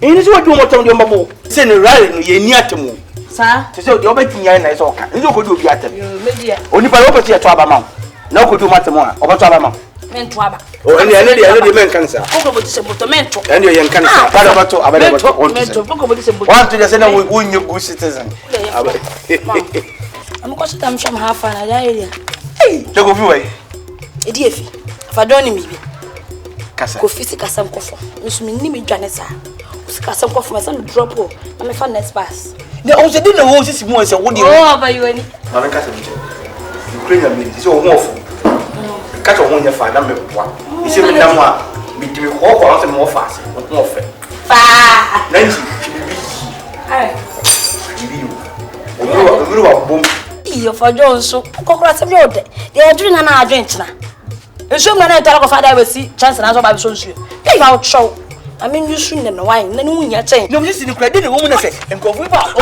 Ini so do mo tom de mbabo se ne rally no ye ni atemu sa se o de obetinya na iso ka nzo ko do obi atem yo media oni pa wo pete to aba ma na ko do matemu a oboto aba ma mento aba o ene de men kansa ko bo se boto mento ene ye kansa ba da bato aba da bato mento ko bo se boto want to just say we won't good citizen am ko shita msham hafa na ya area te go fi wai edi efi fa doni mi bi kasa ko fisi kasa nkofo nso mi ni mi dwane sa kasa nkofo ma sa me drop o na me fa next pass ne o se di na wo sisi mu se wo di o aba yo ani ma kasa mi bring a minute. So, awful. Catch a one your father, me one. You see, me now, me do walk out and more fast, more fair. Nancy, you for Jones, so congrats of your day. They are doing an adventure. And so when I talk of father, will see chance and answer by so soon. Take out show. I mean, you shouldn't know why. Then when you're saying, no, this is the credit, the woman said, and go with us.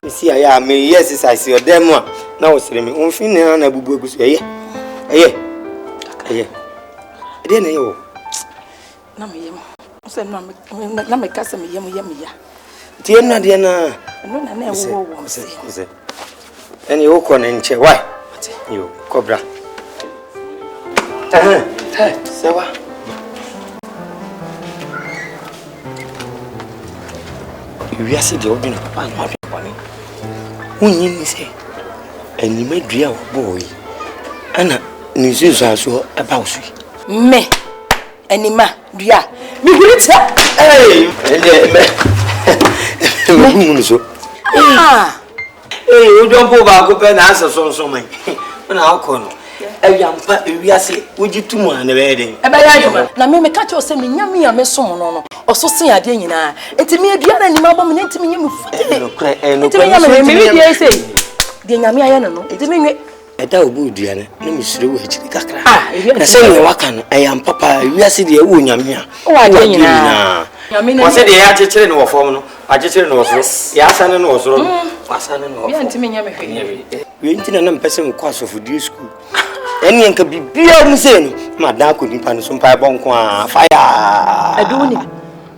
See, I may yes, I see your demo. Now, it's me. On fin and I will go. I didn't know. Na me kasa me yam ya. Diana Diana. No na na wo wo. And you con and che why? You cobra. Sewa. You are the open papa no money. When you say, and you may dear boy. Anna, Nizu so about me. Anima, dear. Me good. Hey, ah. Hey, you don't go back up and answer so many. When I'll call. A young pa, we are say, would you two more in the wedding? Na me catch you say me nyame ya me som no o so sen ade nyina enti me aduana ni mabom ne enti me nyam fu enti me nyame me dia say dia nyame aye no enti me nwe eda obu aduana na me sire wo akiri kakra na se me waka no ayam papa wi ase dia wo nyame a o ade nyina nyame na se dia ya chechere no wo fom no a chechere no wo soro ya asane no wo soro asane no wo wi enti me nyame hwe wi enti na mpese me kwa sofu di school eni enka bibia mu se no ma da ko nipa no so mpa bonko a fire aduni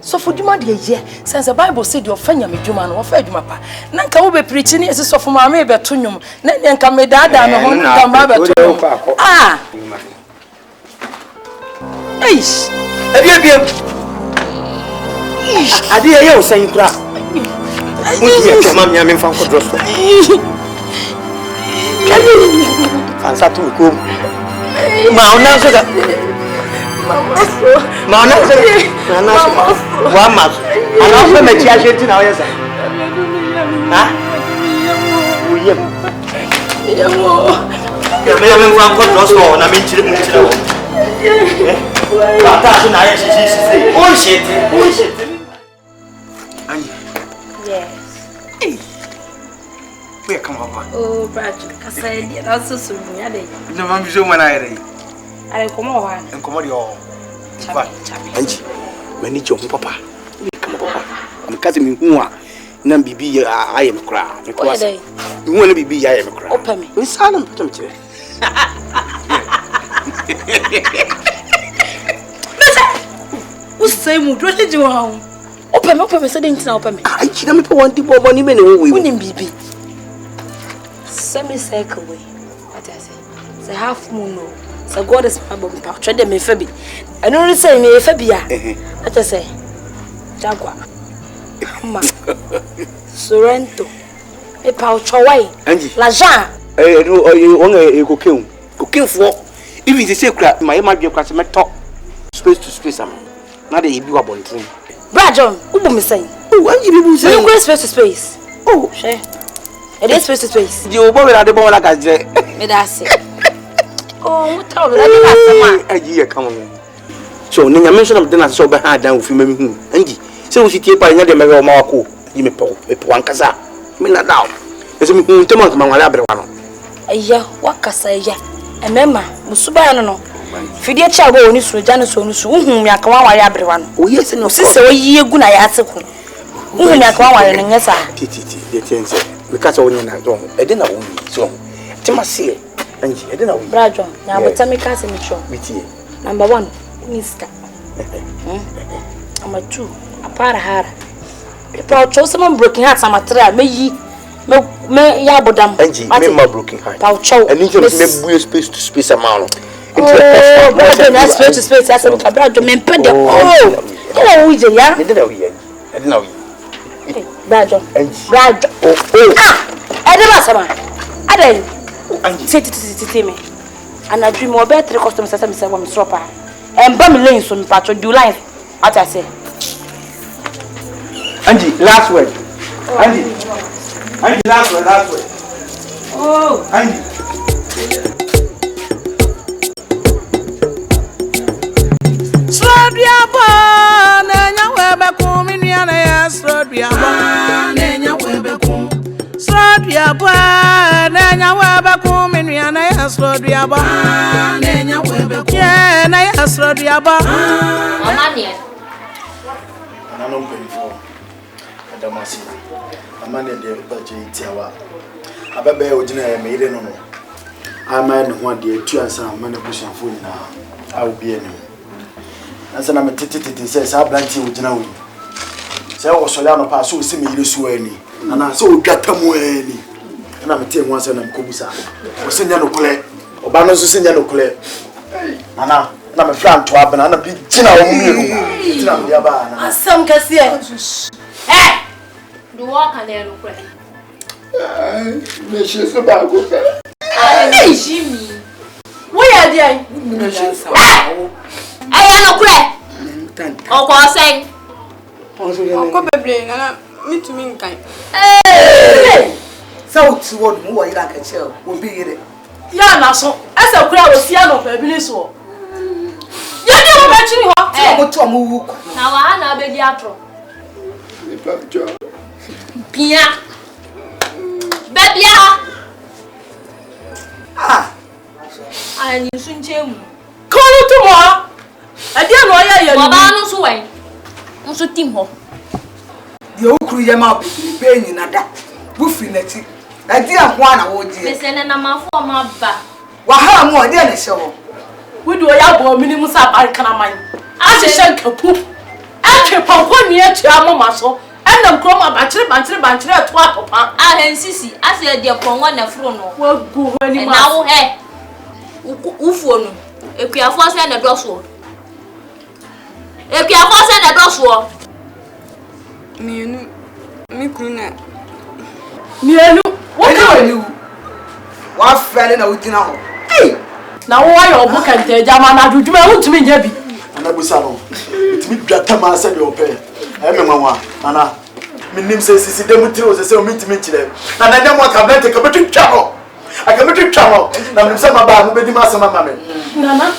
so for duma de ye since the bible said your fanya me duma no fa duma pa na nka wo be preach ni ese so for ma me be to nwum na nka me daada me ho nka ma be to ah eish ebia ade ye o san kura wuti ya mama me fa ko drosto fansa tu ko ma ona so da Mama, Mama, I love the Machiachi now. Yes, oh, Brad, I said, also soon. No, I'm so when I come on and come on your Angie. When it's your papa, come papa. I'm cutting me who are none be I am a crowd. Because you want to be I am a crowd. Open me. We silent. Who's saying mood? What did you want? Open, said in open me. I cheat me for one tip of money, we wouldn't be. Semi-circle way. What I say? The half moon. So God is my bum pouch. Tread them in Fabi. I don't say me, Fabia. What I say? Jaguar. Sorrento. A pouch away. La Jean. You want a cooking for. If it's a secret, my image of customer talk space to space. Not a you are born to. Brajon, who be saying? Oh, what you say? You go space to space. Oh, share. It is space to space. You boy at the ball like I say. Me that's it. Oh, what told you? I hear come on. So, Nina mention of dinner so behind down with me. Angie, so she take by another Mary Marco. You may pop a Puancasa. Me not down. It's a month, my labrano. Aya, what can say? And Memma, Musubano. Fidia Chago, Nisu, Janus, whom Yakawa everyone. Oh, yes, and no sister, ye good I ask whom Yakawa and yes, the things because only I don't. I didn't know so. Timasi, and I didn't know. Brajon, now but tell me, Cousin Mitchell. Number one, Mister. Number two, a parahara. If I chose someone broken hearts, I'm a try, may ye. Me yabodam. Angie, me my broken heart. Paucho. And you just make space to space amount. Oh, brother, that's space to space. That's a brother. Me pend up. Oh, you know we do, yeah. You didn't know yet. I didn't know. Brother, brother. Oh, I never saw man. I didn't. Angie, say me. And I dream more better customers as I'm saying when I'm stropper. And bum lanes from patro do line. What I say. Angie, last word. Angie. Angie, last word. Oh, Angie. Srodiaba, nenya webeku miniana ya srodiaba, nenya webeku. Srodiaba, nenya webeku miniana ya srodiaba, nenya webeku. Yeah, na ya srodiaba. Amania. Ananom penfo. Adamasi. Amane de budget tiawa. Abebe ojina ya meire no no. Ama ne ho de atu ansa amane busanfo nyina. Awo bi enim. Ansa na metititi se sa blanti ojina wo. Se wo so ya no pa so si meire so ani. Ana se odwata mu ani. Na mete ho ansa na mkobusa. O se nya no kole. Oba no so se nya no kole. Ana na me flan to abana na bi gina wo mu yenu. Tina me ya ba na. Asam kase. Hey! Do walk and then look. Me she so ba go fe. Hey, Jimmy. Where are they? I am no crack. Oh, what's saying? Uncle Baby, and me to me kind. Hey! So to what more you like a child will be it. Yeah, so as a crowd was here of a village war. You never mention what to move. Now I have a baby after. Pia. Baby. Ah. And you soon change. Call it tomorrow. I didn't know you. Babano so way. Also team ho. The old crew mouth paying in a that. Buffy netty. I didn't want a word. Listen, and I'm a former back. What more than a show? We do a yabo minimum sap I can mind. As a shank a poop. I keep on 1 year to our muscle. And I'm come up at 3 at 12. I insist. I said, dear, upon one of Frono. Well, go any now, hey. Ufo, if you are forced and a dorsal. If you are forced and a dorsal. Me, Kuna. What are you? What fell in a within now? Now, why your book and tell Jamana do you want to me, Jebby? And I was alone. It's me that time I said your pay. I remember, Anna. My name says, "See, Demetrius is a meet me today." And I don't want to take a bit of trouble. I can make trouble. Now, I'm some about maybe my son, mamma. Nana,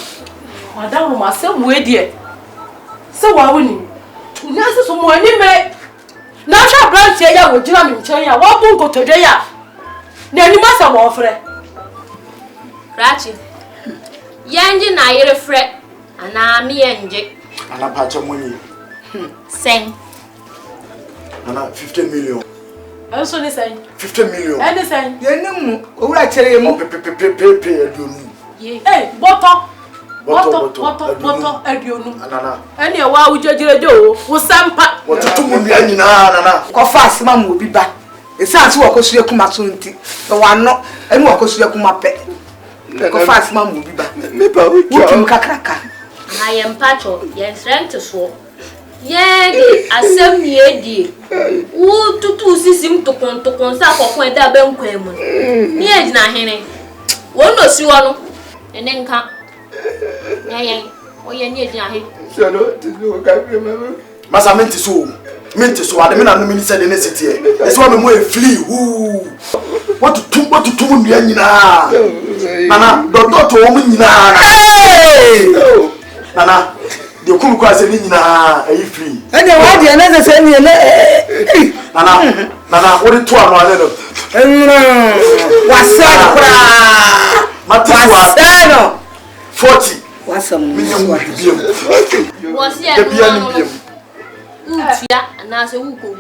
Madame, myself, wait, dear. So, why wouldn't you? Nurses from one name. Now, that branch here would jam in China. What won't go today? Then you must have offered. Ratchet. Yangy, I hear a fret. And I'm me and Jake. And I patch of money. Sing. And 50 million. Also, the same. 50 million. And the same. You know, who I tell you, Pay. Hey, bottom. Boto aduonu. Nana. Ene e wa wujejrejo wo sampa. Wotutu mu nua nyina nana. Ko fast ma mu obi ba. Esanse wo kosu ekuma so nti. E wano ene wo kosu ekuma pe. Ko fast ma mu obi ba. Me ba wo twa kakraka. I am pacho, ye strength so. Ye di asem ye di. Wo tutu sisim tokon sa kokon da ba nkwan mu. Ni e gina hene. Wo no si wo no. Ene nka. Yen. O ye ni e gina he. So no, tu ka fi mama. Masa menti so ade me na no mi se de ne sitie. E so me mo e flee hu. What to tu mu nua nyina. Nana, do to wo mu nyina. Nana, de kum kwa se ni nyina ayi free. Ene wa de na se ni ne. Nana, wo de to anu ale no. Wasa kura. Matwa 40. Wasa mu. Wasi ya no. Utia na se wuko.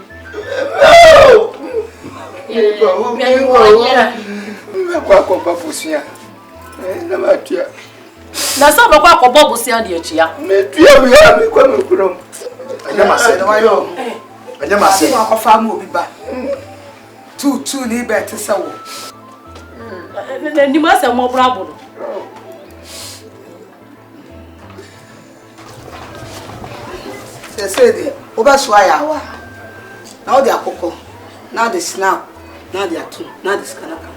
Kwa papusia. Na matia. Na so kwa bobo si ade atua. Me tua bi ha me kwa me kurom. Anya mase na wayo. Anya mase. Wa ko fa mu obi ba. Tu ni be te se wo. Ni ma se mo brabo no. Se de oba so aya wa. Na o de akoko. Na de snap. Na de atu. Na de skanaka.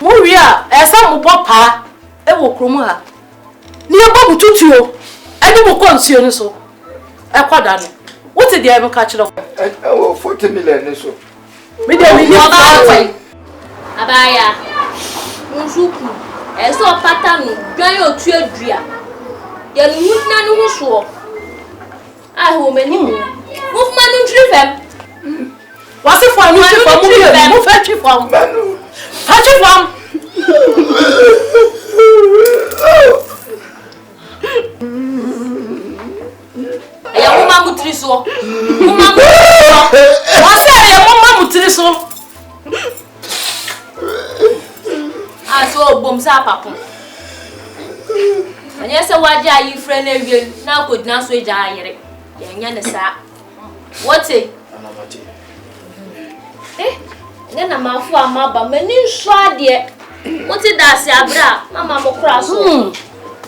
Mo wi a esa mo bo pa e wo kromu ha. Ni e bo bututu o. Eni mo konsuo ni so. E kwada no. What did you ka kire ko? Oh 40 million ni so. Me de mi ni abaya. Nsuku. Esa opata no dwan otu adua. Ye no huna no ho so. Ah wo mani mu. Mo fuma no ntrifem. Wasi fo anu ti fo mu fa twi fo. Fa twi fo. Ya mama mutiri so. Mama wasi ya mama mutiri so. Ah so bom sa papo. Anya se waje ayi frɛ na wie na kodina so eja ayere. Ya nya ne sa. Wote? Na mafu amaba mani nso ade. Wote da se abra mama mo kra so.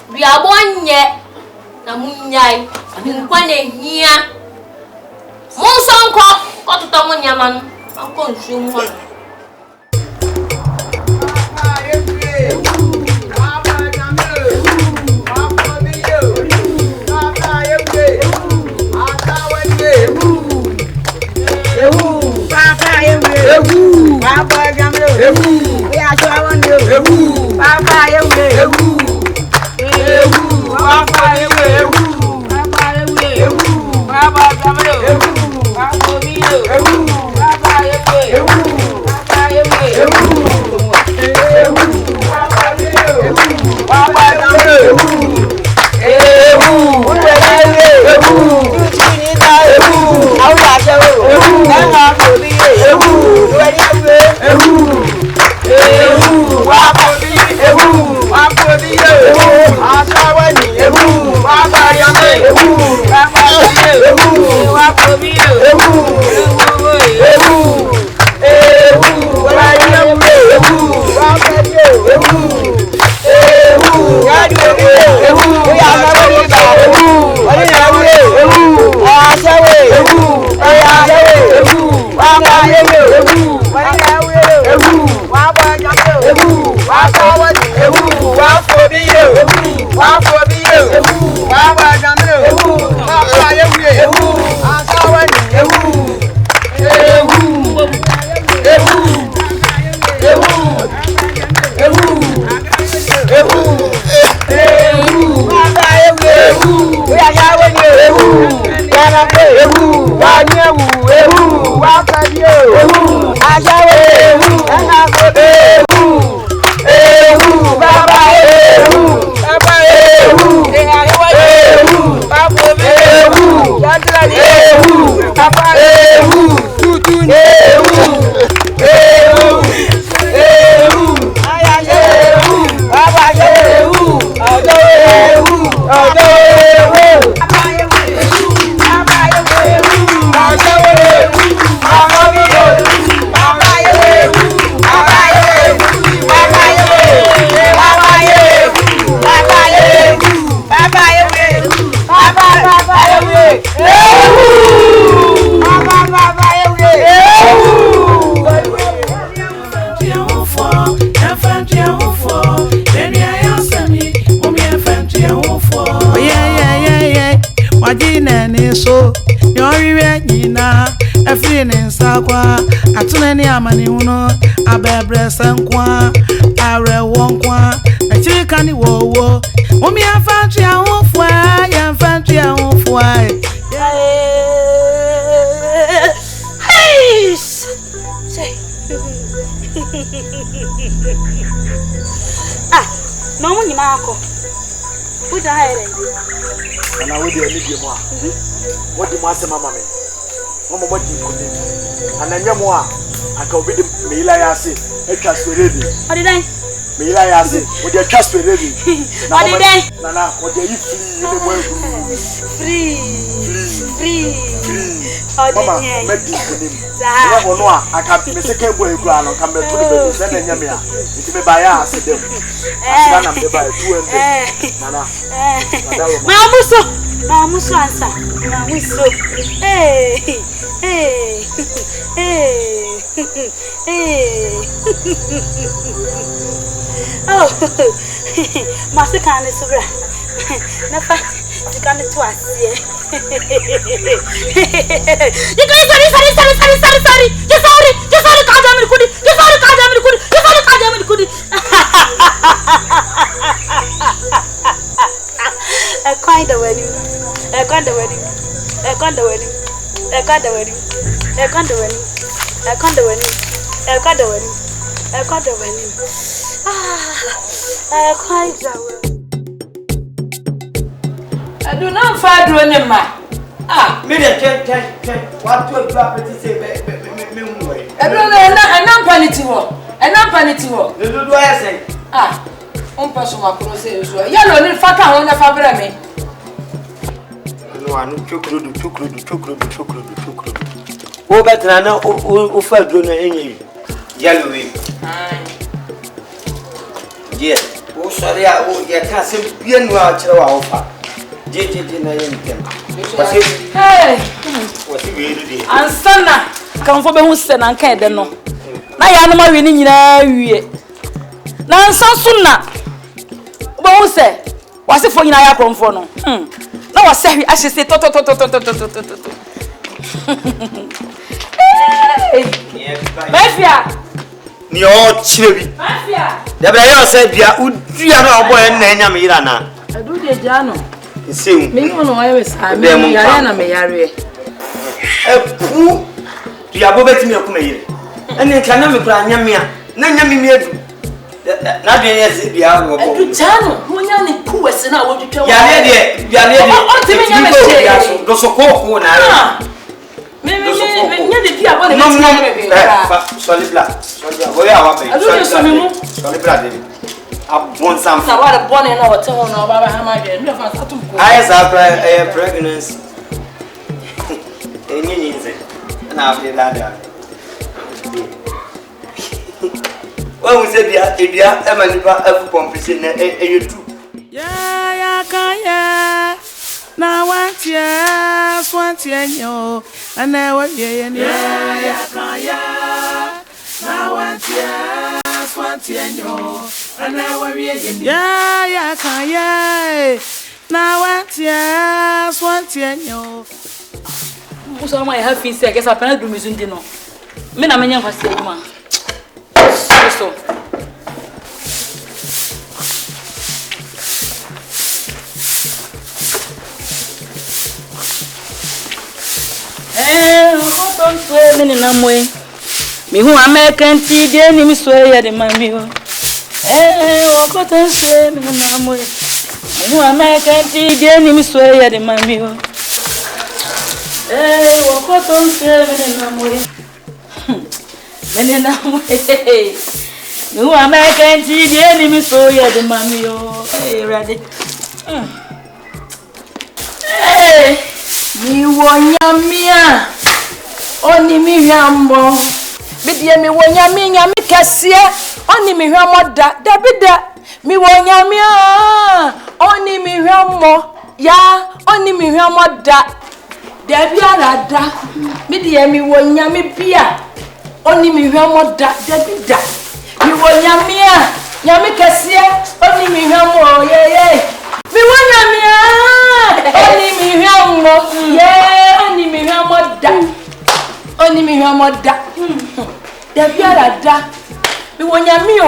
Duabo nye na munyai. Nkwa na hia. Mo sonko kototo mo nyama no. Akọ nsuo mu ho. Papa Gamro, we are showing you. Papa, wajine ni so yoriwe nyina efiri ni nsakwa atune ni amani huno abebre sankwa are wonkwa achirika ni wowo omi afantri ahofwa ya afantri ahofwa hey say no nyina akọ uda haire na we dey need mo a what the master mama me mo mo di ko ni ananya mo a aka obi de meila ya se etwa speredi odidan meila ya se o de etwa speredi odidan na o de yi free mama me di ko ni na ono a aka me se ka bo egura no ka me to de be se na nya me a nti me ba ya ase dem asira na me ba 200 nana Mamuso ansa. Mamuso. Hey. Oh. Masika ne sobra. Na fa dikane to asie. You guys sorry. You sorry ka jamir kudi. I kind of wedding. I do not find you anymore. Me the check. What to property say me way. I don't panity wo. The do I say? Person makuro say so. Yellow ni faka ho na fabra me. No anu chokrodu. O betra na o fa dro na enye. Yellow we. Yeah. O sorry o ye ka se bia nu a kire wa ofa. Je na ye ntem. Wasi we dey. Ansana kan fo be hu se na kan de no. Na ya no ma we ni nyina wie. Na ansa sunna. Bo say wasi fo nyina ya kromfo no na wasi ahwe ahye say to mafia ni o chire bi mafia da bra yo say bia udua na obo en na enya me yira na adu de ja no nseun me no wa we sa me yare na me yare epu bia bo betimi akuma yire ene ka na me kura anya me a na anya me edu na de yes bia wo bo adu ja no wonya ni kuwese na wo twetwa ya le de o timi nya me che do so ko na me nya de bia bo ne solid black solid wo ya wa be solid black de abon sam na wa de bone na wo te ho na baba ha ma de no fa satum ko eyes are pregnancy enyi nze na after that wa we say dia e manipa afu pompisi na eyetu ya kaya na wantia swantia nyo ana wa ye ni ya kaya na wantia swantia nyo ana wa ye ni ya kaya na wantia swantia nyo muso ma ha fi se ke sa pana du mizundi no me na menya kwase aduma so oton so me na moe mi hu American ti de ni mi so ya de mami o oton so me na moe mi hu American ti de ni mi so ya de mami o oton so me na moe menena moe mi hu American ti de ni mi so ya de mami o ready mi wonyamia oni mi hwambo bidie mi wonyamia nyami kese oni mi hwamo da bida mi wonyamia oni mi hwamo ya oni mi hwamo da bia da bidie mi wonyami bia oni mi hwamo da bida mi wonyamia nyami kese oni mi hwamo ye mi wonyamia oni mi hwamo Yeah, only me your mother. Only me your mother. The Biada. Me want ya me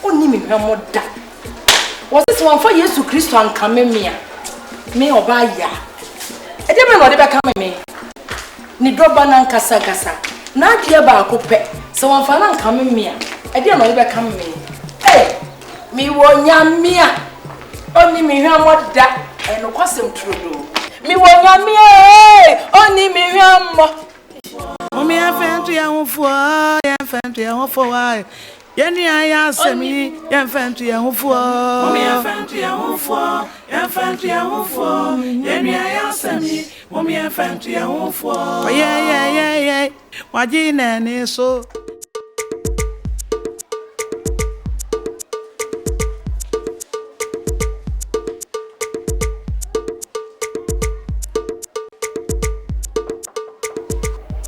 only me your mother. Was this one for Jesus Christ and come me? Me obaya. E dey me no dey come me. Ni droba na nkasa kasa. Na dia ba akopɛ. So one for na come me. E dey no dey come me. Eh, me wonya me a. Only me your mother. E no kwasem true. Me wonya me eh. Only me your mother. Mommy afentu ya hufo, ya afentu ya hufo wai. Yeni ya semi, ya afentu ya hufo. Mommy afentu ya hufo, ya afentu ya hufo. Yeni ya semi, mommy afentu ya hufo. Oh yeah. Wajina ne so.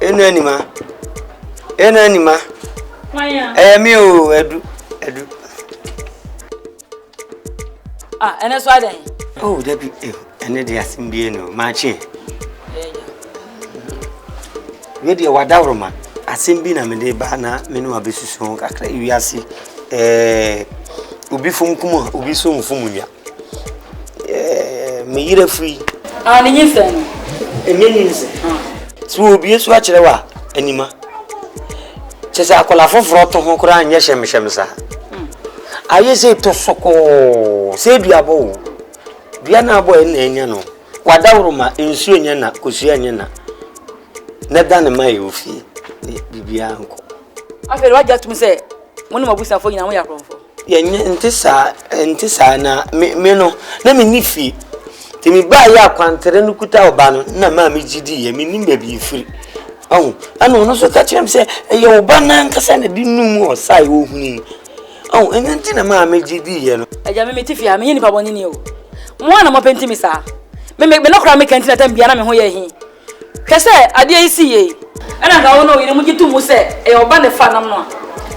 Eno anima. Wanya. Me o edu. Ene so adan. Oh, Debbie, ene de asimbie no, machi. We de wadawroma. Asimbi na me de ba na me no abesusu kakra iwiase. Obi fom kuma, obi so mfom nya. Me yire free. Ni nyinsa no. Enye nyinsa. So obi esu a kire wa anima. Chese akola foforo to ho kura anye hyemhyem sa. Aye se to soko, se duabo. Bia na abo en enya no. Wadawroma ensu enya na, kosu enya na. Na da na mai ofi. Bibia anko. Afere wa jatum se, mo no mabusa fo nyina mo yakromfo. Yenye ntisa na me no na me nifi. Ti mi ba ya kwantere no kuta oba no na ma me gidi ye me nimba bi firi. Oh, ano no so ka kyerem se ye oba na nkasa na di numu osai wo huni. Oh, enyanti na ma me gidi ye no. Aja me tifi a me nyini pa boni ni o. Mo na mo penti mi sa. Me no kra me kanti na tam bia na me ho ye hi. Kese ade isi ye. Ana ga wono yire mu gitu mu se e oba ne fa nam no.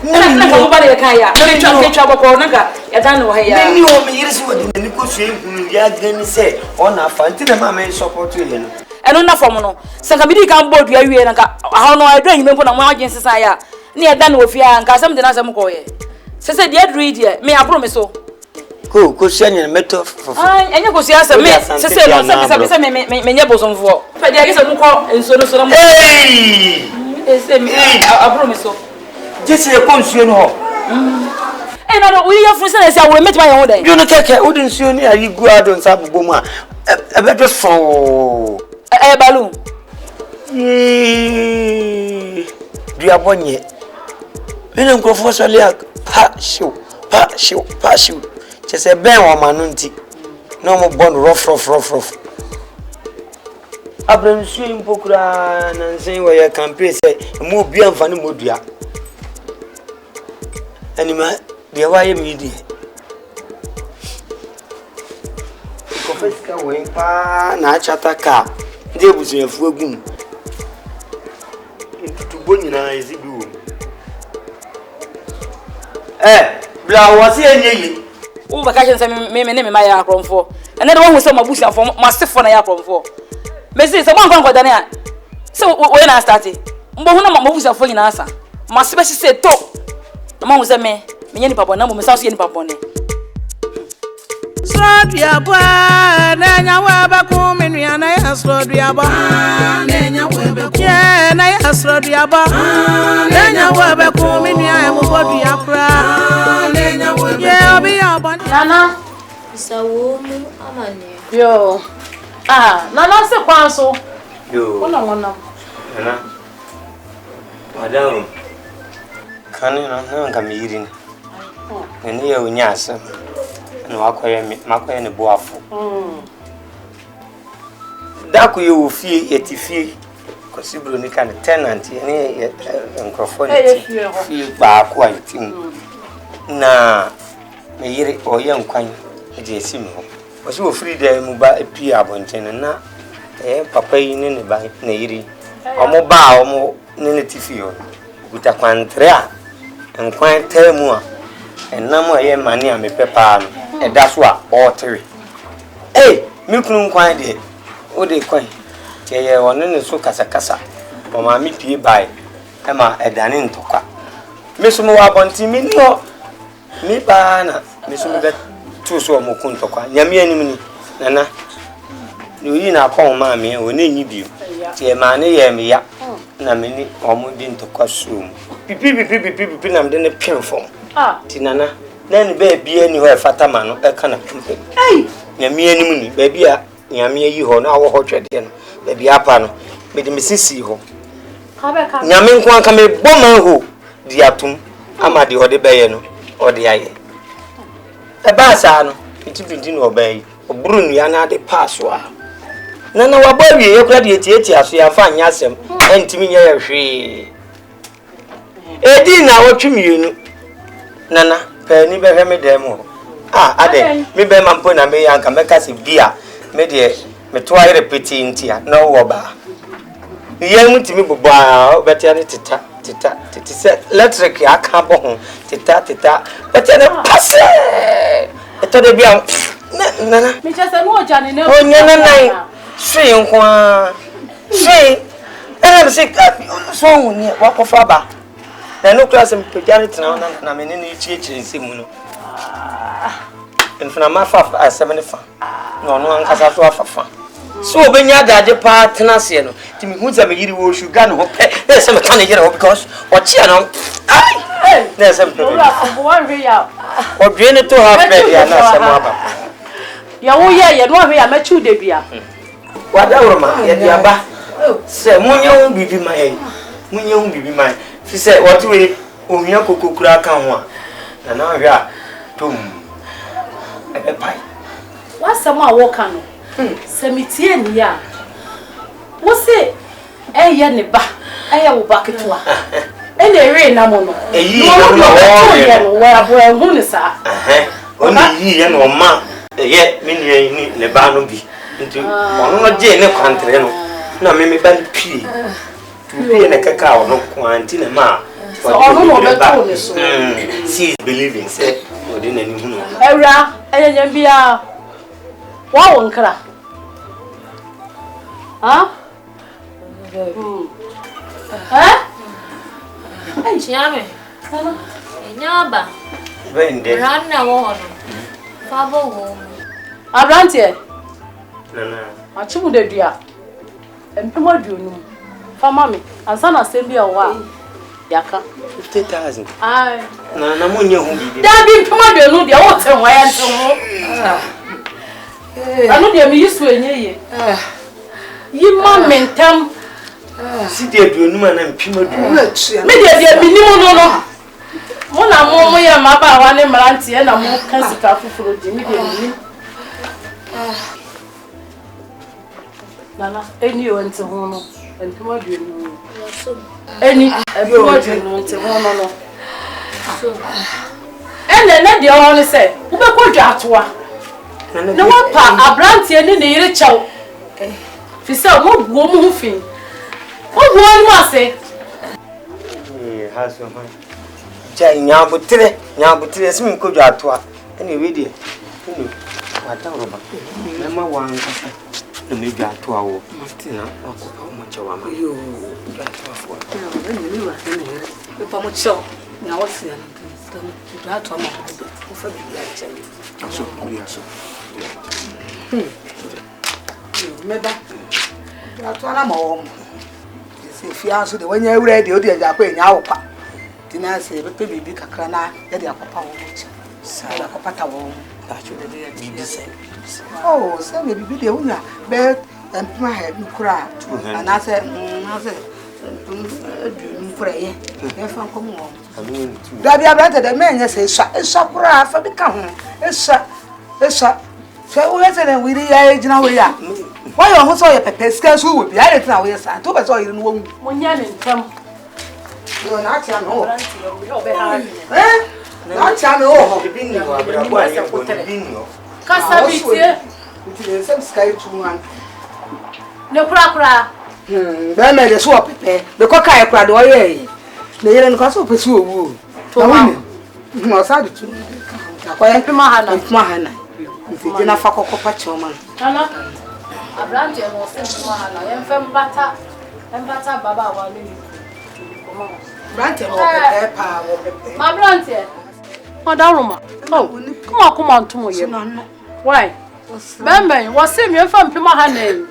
Na ka oba de kan ya. Me twa boko na ga ya dan no ha ya. Me ni o me yire si wodi ni ko so ehunu ya gani se ona fa nti na ma me support ye no. Eno na fom no. Se ka bidi kan bodu awie na ka ha no edo nyime mpo na mo agyen sesa ya. Ne ya dan no ofia nka asem de na asem ko ye. Se de read ye me abro me so. Ko shanya meto fofo. Enye ko sia se me se no se me nye bosomfo. Fa de agese mu ko enso no so no. Ese me abro me so. Jesi e ko nsuo no ho. No, we are friends and say we met my own day. You no keke, we didn't see any you go out on sabu ma. E be just so. Balloon. Duabo nye. Me no nkrofo so le pa show. Just ben o manu nti. No mo bon rough. Abram su impokura na nsen we campaign say mo obi amfani mo dua. Anima dia waye mi di. Confeska we pa na chata ka. Ndi ebusu yafu agum. Ntutu bonyina ezibi wo. Bla wasi enye. Wo ba ka kyense me ma ya akromfo. Ene de wo hu se mabusu afo masefo na ya akromfo. Mesi se mo nkon dane a. Se we na start. Mbo hu na mabusu afo nyina asa. Masebe se to. Mama hu se me nyeni papa na mo me sa so yeni papa ne. Duabo na nya wa ba ku me nua na ya Duabo na nya wa ba ku ye na ya Duabo na nya wa ba ku me nua e mo bodu ya kra na nya wa ye obi ya bon Nana isawo mu amane Yo nana se kwanso Yo wona Nana Madam Kani na nga mi yiri ni ya unyasa no akoye ne boafo Daku ye ofie yetifie kosibro ni kan tenant ne nkrofo ne fie ba ko ayitim na me yire oye nkwan je esim ho osi wo free day mu ba epia abonten na papa yi ne ba ne yiri omo ba omo ne tifio guta kwantre a nkwan temu a enam aye mane a me pepa no eda so a otere mi kunu nkwan de o de kwan tie ye wonu ne so kasa kasa mama mi pie bai e ma edane ntokwa mesumu wa bonti mi no mi ba na mesumu be tu so mo kun ntokwa nyame anim ni nana ni yi na kon ma me o na nyi bio tie ma ne ye me ya na me ni omo di ntokwa so pipi na me de ne pemfom ti nana na ni ba bia ni ho e fatama no e kana pempe nyame anim ni ba bia nyame yi ho na wo ho twede no ba bia pa no me de mesisi ho nyame nko aka me boma ho di atum ama de ode beye no ode aye e ba sa no itibindi no obayi oburu nu ya na de pass wa nana wa ba wie ye kura de etieti aso ya fa anya asem entimi nya ya hwe edi na wotwemienu nana pe ni be hwe me dem ho ade me be mampo na me ya nka me kase bia me de me to aye repeat ntia na wo ba ye mutimi bobaa betia ne tita se electric aka bo ho tita betia ne passe eto de bia nana me chese no oja ne o nyana nai swi nkwa swi ena se so woni wa kofa ba na no class me pejare tena na me ne ne chiechire nsemu no enfuna ma fa 7 fa no no ankasa so afafa so obenya daje pa tena se no timi hunza me yiri wo sugar no pe na se me tane yiri because ochi no ai na se me pe o dwe ne to ha pe ya na se mo aba ya wo ye no hwe ya machu de bia wada uroma ye dia ba se munye hu bibi mai fi se what we ohia kokokura kan ho a na hwe a tom e pai wasama wo kan no semitie ni ya wo se eye ne ba eye wo ba ketwa ene ere na mo no eyi no wo abo ehun ni sa oni yi ye no ma eye meni ni ne ba no bi nti ono no je ne kwantre no na me ba ni pie tu pie ne kaka ono kwanti ne ma so ono no be to ne so she is believing say odi na ni hunu ewra eye nyam bia wa wonkra Ai chame. Nyaba. Vende. Ranna wo. Fabo wo. Abrantie. Nana. Achimu de dua. Empemo aduonu. Fa mami, ansa na sembi owa. Yaka 50,000. Ai. Na munye hu bibi. Da bi empemo aduonu de wo ten wa ya ten ho. Anu de mi yisu enyeye. Yi ma mentam. Si de aduonu ma na mpimo aduonu. Me de minimu no. Mo na mo ye ma ba wa ne mrantie na mo kan sika fufuro di mi de mini. Nana, eni o nti ho no. Empimo aduonu. Eni empimo aduonu nti ho no. So. Ene de o ne se, wo be ko dwa atoa. Na wa pa abrantie ni ne yire chaw. Fi se mo buo mu hu fin. O buo ni ma se. Haso man. Ja nyabutre simi ko dwa atoa. Ene we de. Ene wata roba. Na ma wan kasa. Na me dwa atoa wo. Martina akopa mo chawa ma. Yo, dwa atoa fo. Ene ni wa ne yire. Be pa mo chaw. Na wa se na. Dwa atoa ma. Ko fa bi ya chaw. So, kuriya so. Meba. Atwana mawo. Se fia so de wanya awura de odi aja kwa nya awopa. Tina se bepe bibi kakra na ya de akopa wo chi. Sa ya akopa ta wo. Ta chu de bibi se. Oh, se me bibi de unya be empima he nkura. Ana se nkura ye. E fa nkomo wo. Da bia brate de menye se esa kura fa bi ka ho. Esa so we say na we dey agina we ya why you hu so ye pepe sika so we bi I dey na we sa to be so yire no wo Mo nya ne ntam. yo na tia no Na cha me o bibi ni wa bra kwa ye ko bibi ni o. Kasa bitie. Bitie sem sky tu man. Ne kura. Be me de so pepe. Be ko kai kura de o ye. Na yire no ka so pe so owu. Na woni. Mo sa de tu. Akoya Empima hana. Nti na fa kokko pa choma. Nana. Abrante no se mahala. Yemfem bata. Empata baba wa ni. Abrante no pepe. Ma Abrante. Odaruma. Oh, come on to me. Why? Bemben, was same you from Pima Hane.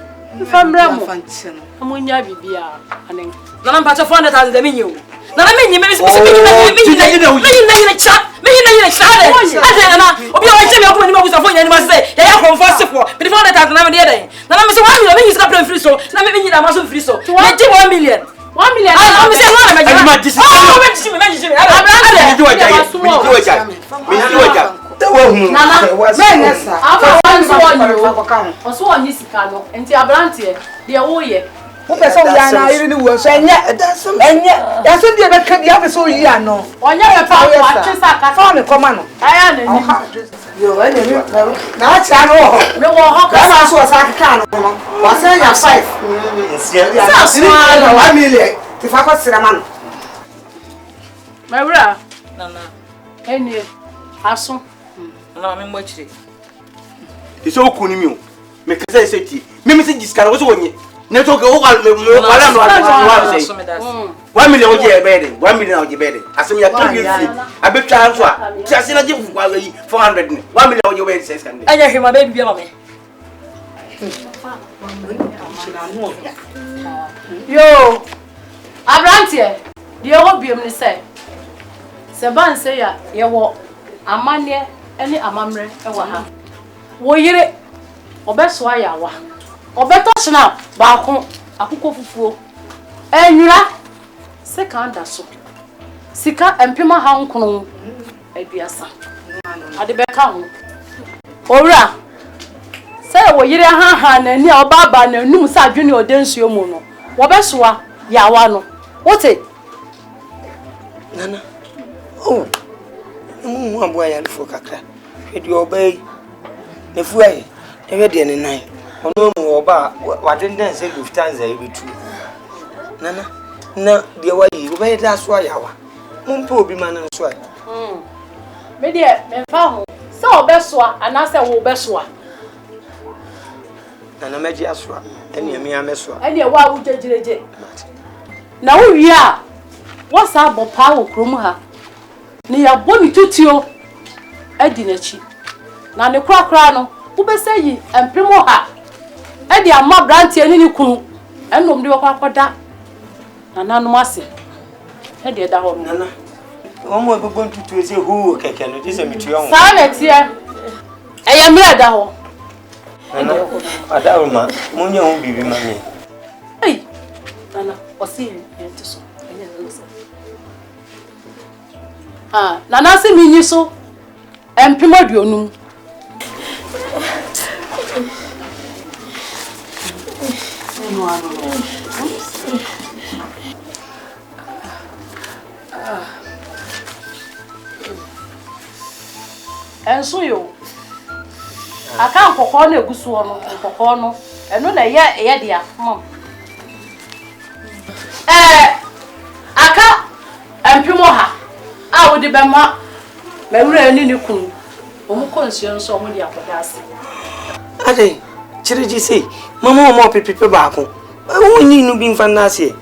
From Ramo. Amunya bibia. Anen. Nana mpacho 400,000 de minyu. Nana minyu me so me obi o nche me okuma ni mabusa fo nya ni ma say ya ya confess for me 400,000 na me dey den. Nana me say 1 million me use ka plan free so. Na me nyina ma so free so. Me 1 million. 1 million. I me say no na me jima. Nana, menesa. Aba wanzo wanyo. Oso wanyi sika no. Enti Abrante de wo ye. Wo pese wo ya na iri ni wo so enye. Ya so de be ka dia pese wo yi ano. Onya ye pa wo atwesa ka fa me koma no. Aya na ni. Yo, ene mi na acha no ho. Me wo ho ka na so sa ka no no. Wa se ya 5. Sa so 1 million. Ti fa ko sira man. Mawura. Nana. Eni aso. Na me mo chire. Iso okuni mi o. Me kasa eseti. Me se jiska no so wonye. Ne to ko wala no say. 1 million oje ebede. 1 million oje ebede. Asem ya to you see. Abetwa nso a. Ti ase na je fu kwa yi 400 ne. 1 million oje ebede 600. Anya hima baby bia me. Yo. Abrante. Die ho biem ne say. Se ban say ya ye wo amane ene amamre e wa ha. Wo yire obeso ayawa. Obeto china ba ko akukọ fufuo. Enwura sika anda so. Sika empema ha nkono aduasa. Ade beka ho. Owura say wo yire ha na ni obaba na num sa adwene odensuo mu no. Wo beso yawa no. Wote Nana. Oh. Mu abo ya lufo kakra. Hwedi obey. Ne fuai. E hwedi ne nan. Ono mu oba wadenden se Lufthansa e betu. Nana. Na de wayi obey da so ayawa. Mumpa obi ma na so ay. Me de me fa ho. Se obeso ana se wo obeso. Nana meji aso. Ene me ameso. Ene wa wo jejereje. Na wo wi a wo sa bo pa wo krom ha. Ni ya boni tutio edi nachi na ne krakra no wo be say yi empremo ha edi ama Abrante ani ni kunu enom de wakwakoda na nanu ase edi eda ho Nana wo mo gbogbo tutio se hu keke no je se mitio ho sa na tie eya mi eda ho Nana adawma munye ho bibi ma me ei Nana osi enti so enya no so Nana si mi nyi so empimo duonum enso yo aka nkokọ na egusuo no nkokọ no eno na ye dia mom aka empimo ha a wo de bema mewura ni kunu omu konsuo nso omu de akoda ase ade chiriji sei mama o mo pepepe baako woni nu bi mfa na ase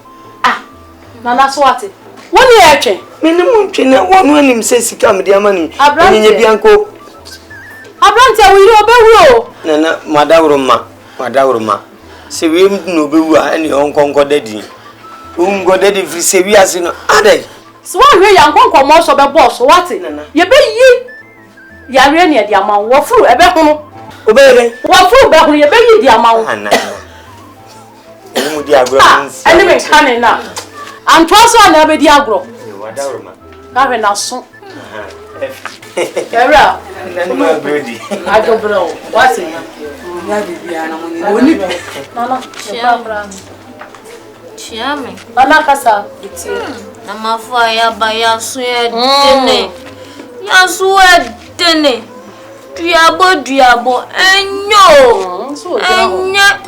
Nana so ate woni etwe me ne mo ntwe na wonu anim se sika me de amani enye bianko Abrante wo yire obewu o Nana madawroma se wi no obewu a ene onkonko dadi dadi fi se wi ase no ade so wa hwe yankonko mo so be boss wate ye be yi ya re ne de ama wo furu ebe hunu obere wo furu be hunu ye be yi de ama wo ene mu di agro nsi ene me kane na anto so na be di agro madawroma ka hwe na so era nani ma brodi adobro wate Ya bibia na moni oni Nana Chiame. Nana kasa bitie Na mafua ya ba ya so dene. Ya so dene. Duabo enyo. Enya.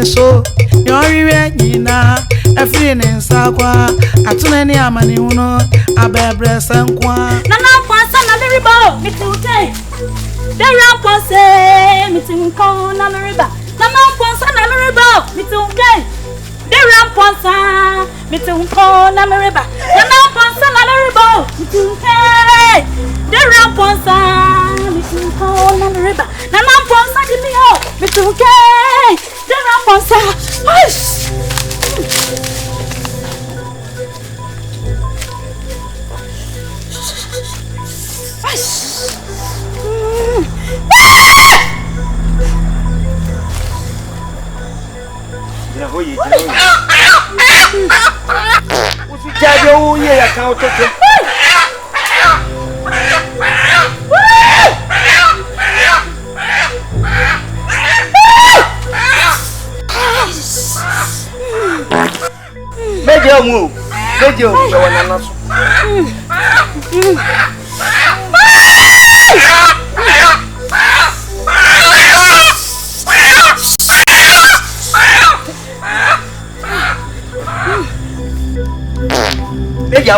So yori nyina afri ne nsakwa atunani amani uno abebre sankwa nana kwansa na meriba mitute dera kwanse mitinko na meriba nana kwansa na meriba mitute dera kwansa mitinko na meriba nana kwansa na meriba mitute dera kwansa mitinko na meriba nana kwansa dimio mitute dera kwansa hush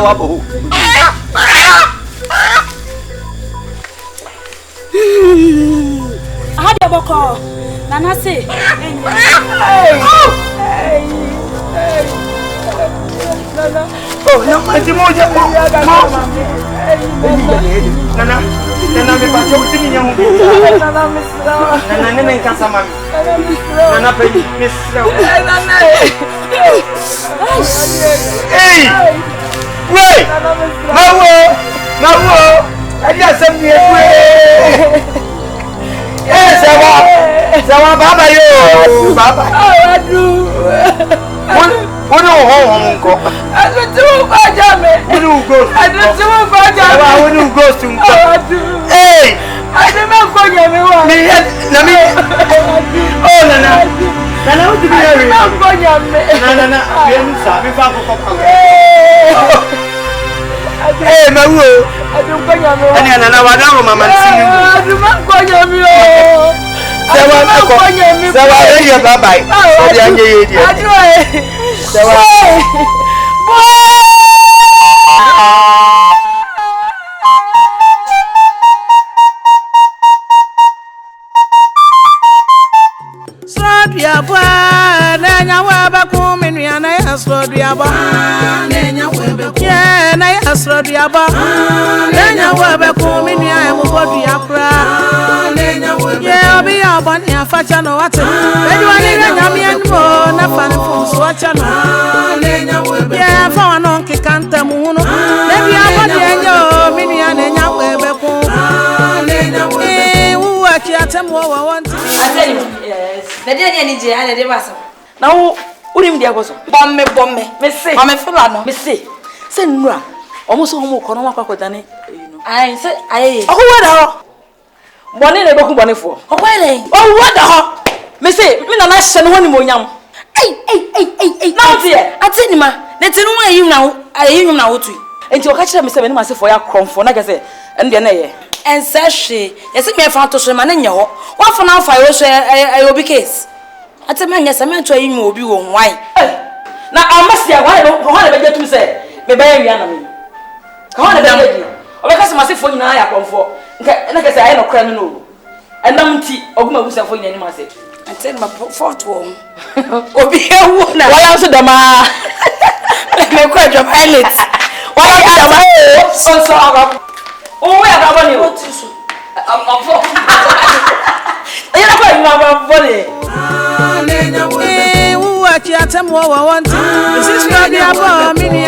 Duabo. Hadi boko. Nana say. Oh, no, moja. Nana, me pacho timi nyamu. Nana, nene kasa mami. Nana pe misra. Nana. Hey! Wait! Mawo! Aja samni ekwe. Sawa baba yo. Baba. Adu. Wono ho nko. Adu tu bajame. Wono go. Adu tu bajame. Wa wono go sunko. Adu. Hey! Adu ma ko nyame wa. Mi na mi. Oh nana. Nana o ti bi yare. Ma ko nyame. Nana. Bien sa mi fa ko ko. Eh, mawo. Adu ko nyame wa. Ani nana wa da mama nsini. Adu ma ko nyame o. bye bye. Diabo, nenya weba kuminu ya na yasro diabo. Nenya weba kuminu na yasro diabo. Nenya weba kuminu ya mubodu ya kura. Nenya weba ye obi ya bani ya facha no wate. Bedu wani nenya mienmo na fani fumsu wacha no. Nenya weba ye fa wano nkikanta muhuno. Nebi ya bani enyo minu ya nenya weba kuminu. Nenya weba uwa kiatemu wa wanti. Ateni yes. Nadie ni je ane de basa. Na wo urim dia goso. Bomme. Me se. Ma me fula no. Me se. Se nura. Omo so homo kono makwa kodane. Ai se ai. Oho wada ho. Boni na beku boni fo. Okwele. Oho wada ho. Me se me na hye no honi monyam. Ai. Na tie. Ateni ma. Na tinu ayim na wotu. Enti o ka kire me se me ni ma se fo ya kromfo na ke se ende na ye. Ensehwe yesi me fa to so ma na nye ho wa fa na fa yo so e obi case atema nya se me to yi obi wo nwan na amasia wa ho na be jetum se me ba wi ana me ka ho na be jeji obi ka se ma se fo nyina ya konfo na ke se ayi no kra no enam nti oguma busa fo nyina ni ma se aten ma fort wo obi ewu na wala so dama me kwa job pilot wala dama so aba oh, we are going to go. You're not going to go. Eh, who are you? Tell me what I want. This is not the above me.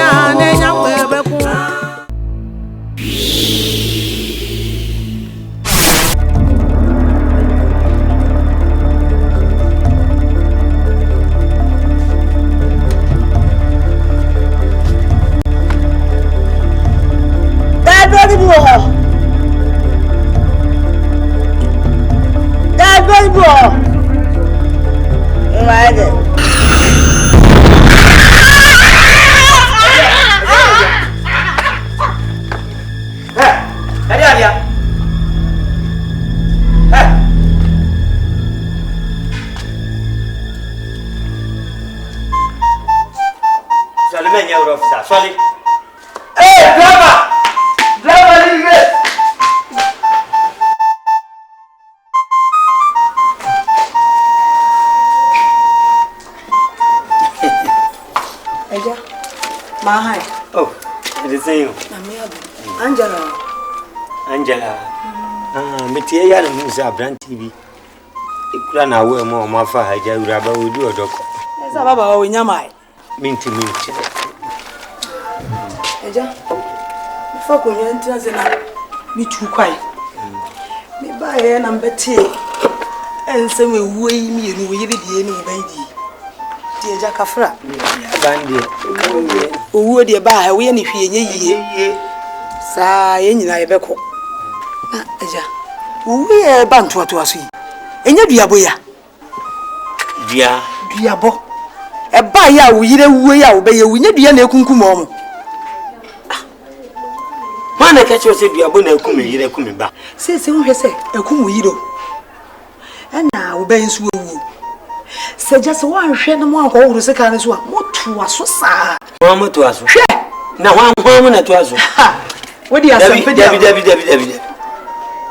Sorry. Hey, driver! Driver, leave it! Eja, mahai. Oh, it is you. Angela. Metie ya na musa brand TV. Ikura na we mo ma fa haja uraba odi odoko. Esa baba o nyamai. Minti. Eja. Before ko yen tina ze na mi tu kwai. Mi ba ye na mbete. Ense me wuo yi mi enu wo yiri die ni wo bai di. Ti eja kafra. Bande. Owuo de ba ha wo ye ni hwie nye yie. Sa ye nyina ye beko. Na eja. Owuo ye ba ntoato aso yi. Enye duabo ya. Duabo. E ba ya wo yire wuo ya wo be ye wo nye dua na ekunkum omo. Mana kacho se duabo na ekum yire kum ba. Se wo hwese ekum wo yiro. Ena wo be nsu owu. Se jase wo anhwe na mo anko woro se kan so a motu aso saa. Wo motu aso. Hwe. Na ho mo na to aso. Wo di asampe di. David.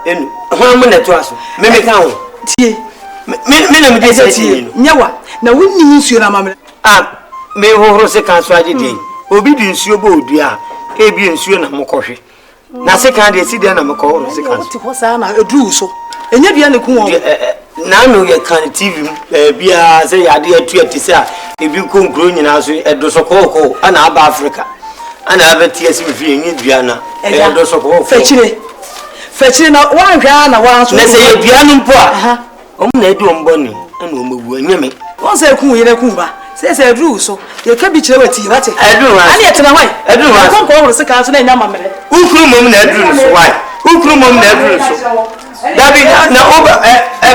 Enu. Ho mo na to aso. Me kan ho. Tie. Me na me de se tie. Nyawa. Na wonni nsuo na mamre. Me ho se kan so agede. Obi di nsuo bo odua. Ebi nsuo na mokohwe. Na se kan de si de na mokohwe se kan. Ti ko saa na edu so. Enye bia ne ku won. Na no ye kan TV bia se ya de atu ati se a ebi konkro nyina so edo so kokko ana aba Africa. Ana aba TS fi enye bia na edo so kokko. Fechire na wan hwa na wan so. Na se ye bia no mpo a. Om na edu omboni ana omawu anyame. Won se ku yire ku ba. Se edu so. Ye ka bi kire wati wate. Edu wa. Ani etena hwan? Edu wa. Kon ko woro se kan so na nya mamre. Ukru mom na edu so why? Ukru mom na edu so. David na oba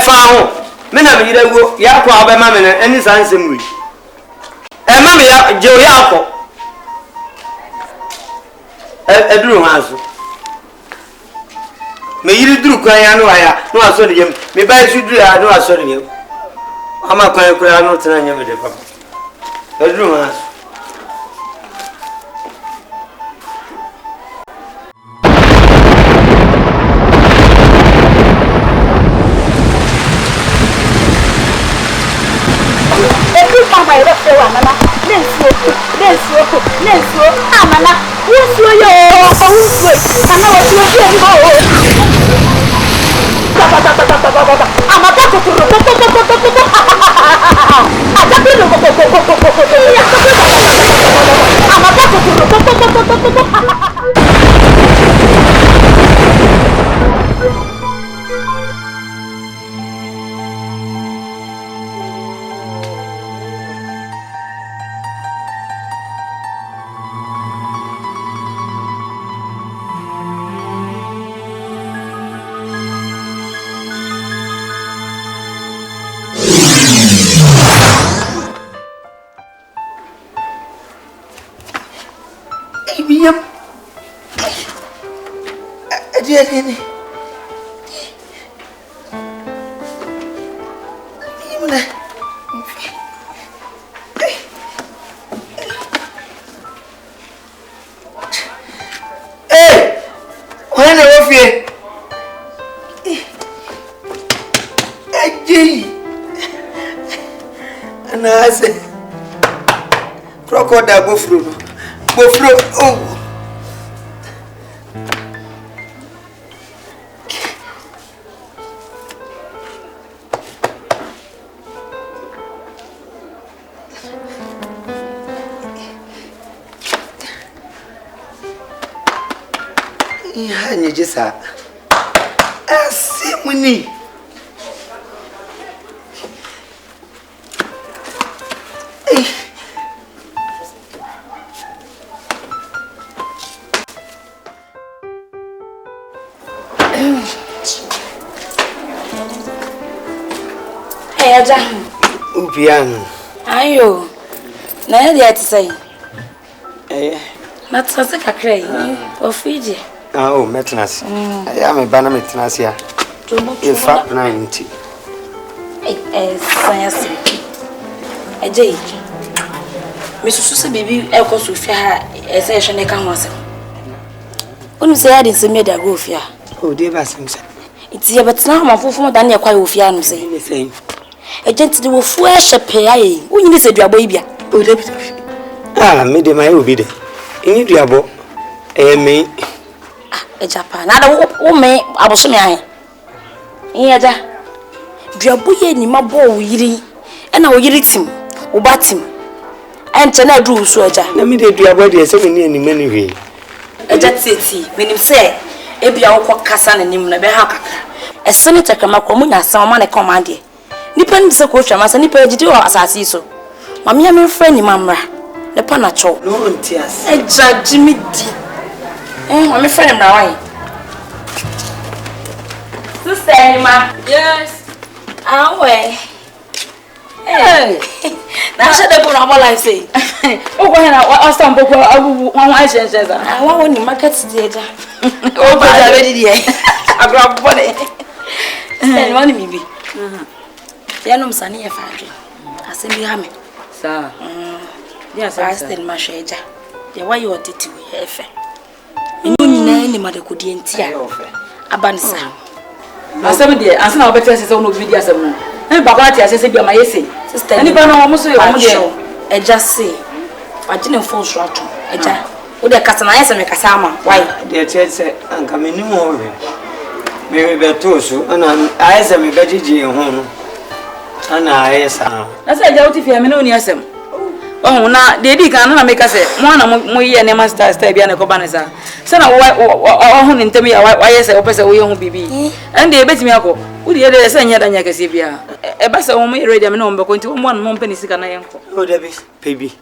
fa ho. Me na me yire go ya ko aba ma me na eni sansem wi. Ma me ya je o ya ko. Edu ho aso. Me yiri duru kwan ya no aya no aso ne yem me ba su duru ya no aso ne yem ama kwan kura no tena nyem de papa eduru ma Mama, you don't say what, Mama. Let's go. Ah, Mama, who's your Mama, what's your I'm a crocodile bofro oh ya nyejisa asimuni Aja. Upiano. Ayo. Na yadi atisai. Na tsase kakra yi. Ofije. Oh, metnas. Ya me bana metnas ya. Ifa 90. Science. Eje. Me susu se bibi ekoso fia ha ese ehwe ne ka ho asem. Onu se yadi se me da go fia. Oh, dey ba sem se. Iti ye betna ma fofo da na kwa yo fia no se. Agent de wo fu e shepe aye unyini se duabo ibia o de me de mai obi de ini duabo me Japan na da wo me aboso me aye iya duabo ye ni mabo wo yiri e na wo yiri tim wo batim ente na du so aja na me de duabo de se me ni anima ni hwe aja teti menim se ebia wo kasa na nim na be ha kakra esene tekama ko munya asam ma na command nipa ni se ko hwa ma se nipa gidi o asase so mama ya me friend ni mamra ne pa na cho no ntias eja jimi di mama friend mra wan sister ni ma yes awe na sha de bo na mo life say o go he na o stand bo ko awu wan wan shense za wa woni market di eja o ba da be di e agro bo de sen woni mi bi ya no msani ya faje asembi ha me sa ya sa astel ma sheja ya wa yo titi we efe enu nyina ni ma de kodie ntia abanisa asem de asena obeti asese ono bi di asem no e baba ti asese bi ma yese sister ani ba no mo so yo mo de eja se agine fo so ato eja wo de kasa na yese me kasa ama why de chese anka meni mo we me be to so ana ayese me gajiji ho no ana ayesa na se ja uti fi me no ni asem oh na de di kan na make say mo na mo ye ne master style bia na ko banesa se na wo ho ni ntem ya wa yese wo pese wo ye ho bibi and de betimi akọ wo de ye se nya da nya kase bia e ba se wo mo ready me no mbeko nti wo mo no mpani sika na ye nko o de bi baby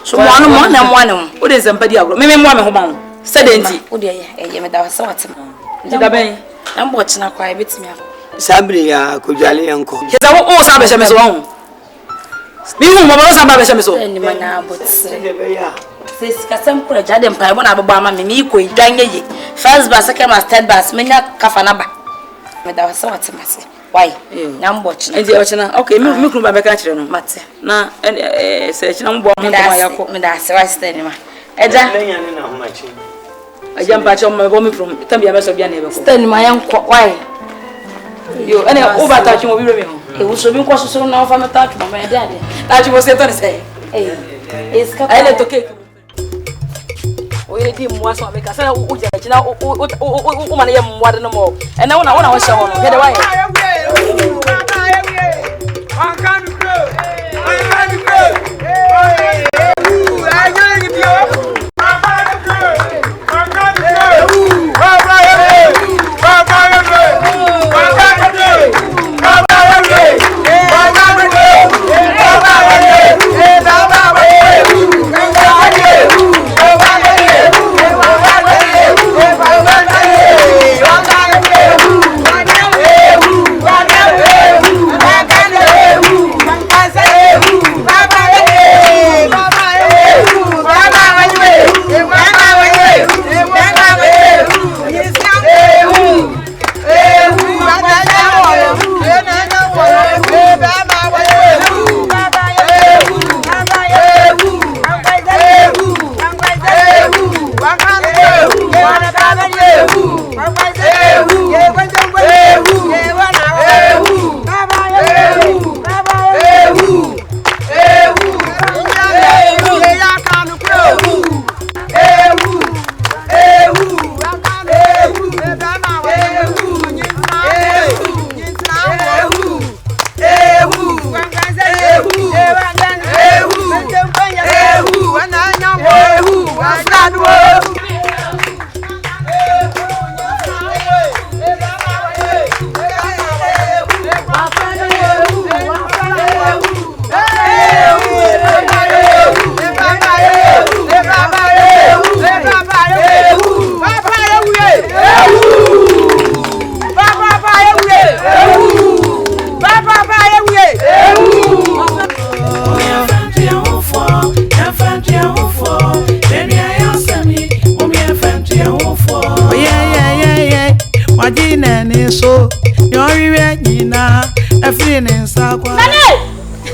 so mo na wo de zampa di agro me mo me ho ban se de nti wo de ye me da wasa watem nti da ben na mbo china kwa e betimi akọ sabri ya ko jale yanko keza wo sa be se me so ho mi hu mo ba sa ba be se me so ni mana botse de be ya Says Casam Courage, I didn't buy one of Obama, me, Danye. First bus, second bus, third bus, Mena Cafanaba. Without so what's a why? I'm watching. And the ocean, okay, move from my country, Matt. Now, and such no bomb, and that's right, Stanima. I jump at your woman from Tambia of your neighbor. Stand my uncle, why? You any over touch will be real. It was so cautious now from a touch from my daddy. That you was set to say. It's I let the cake. We did more so because I would now woman more no more. And now I was showing get away. I can't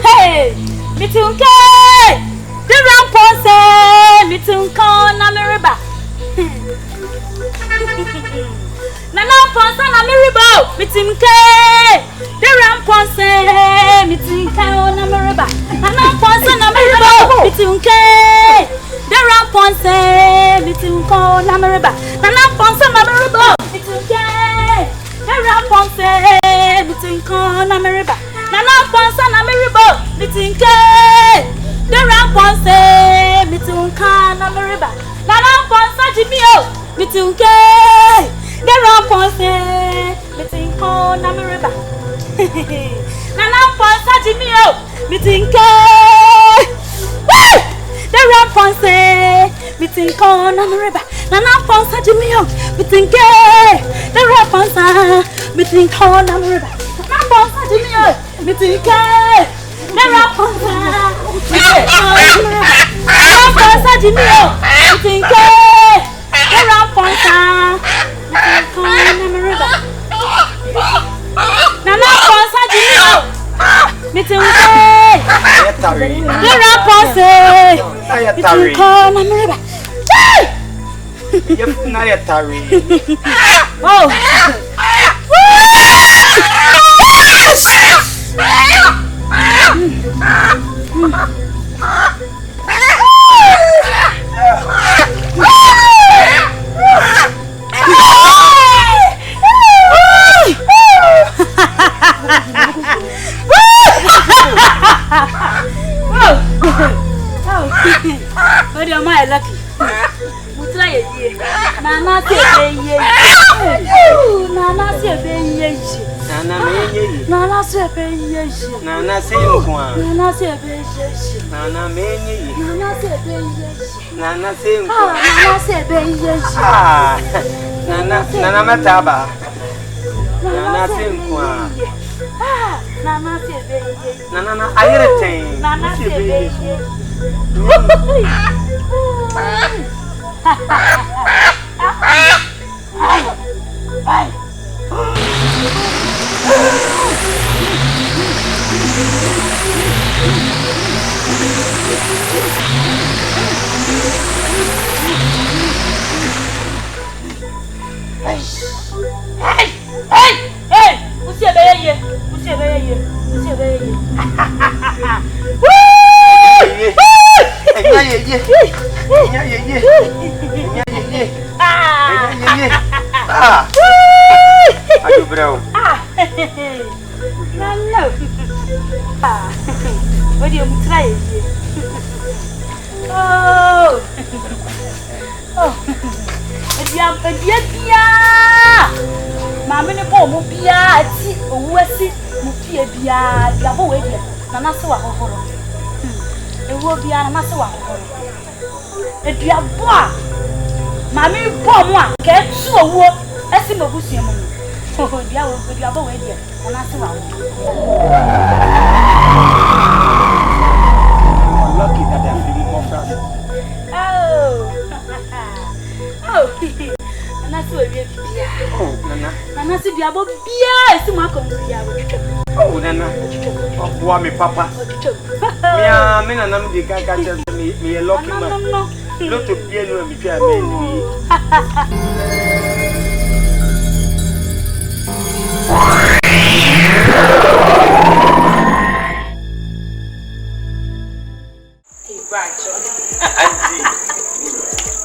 Hey, Mitunke, the rampose, Mitunko, Namiriba. Nana Ponsa, Namiribo, Mitunke, the rampose, Mitunka, Namiriba. Nana Ponsa, Namiribo, Mitunke, the rampose, Mitunko, Namiriba. Nana Ponsa, Namiribo, Mitunke, the rampose, Mitunko, Namiriba. Nana Ponsa Namiribo, Mitinke, the Ramponse, Mitunka Namiriba. Nana Ponsa Jimio, Mitunke, the Ramponse, Mitinko Namiriba. Nana Ponsa Jimio, Mitinke, the Ramponse, Mitinko Namiriba. Nana Ponsa Jimio, Mitinke, the Ramponsa, Mitinko Namiriba. Nana Ponsa Jimio. Mitinke, never Ponsa, Ponsa Jimio, Mitinke, never Ponsa, Nana Ponsa Jimio, Mitinke, never Ponsa, Mitinke, Oh. But you're my lucky. Nana What do you try? Oh, Mamma, ne bo mo bia ati owuasi mo pie bia diabo we dia na na se wa hohoro ewo bia na na se wa hohoro ediabo a mami bo mo a ke tu owuo esi mo busua mo oh diabo we dia na na se wa lucky that I'm feeling more fast. Nana so we bia. Oh, Nana. Nana si bia bo bia esi mo akon bia bo twetwe. Oh, Nana. Obo me papa. Me Nana me dey ka tell me lucky man. No. No to bia no me twa me ni.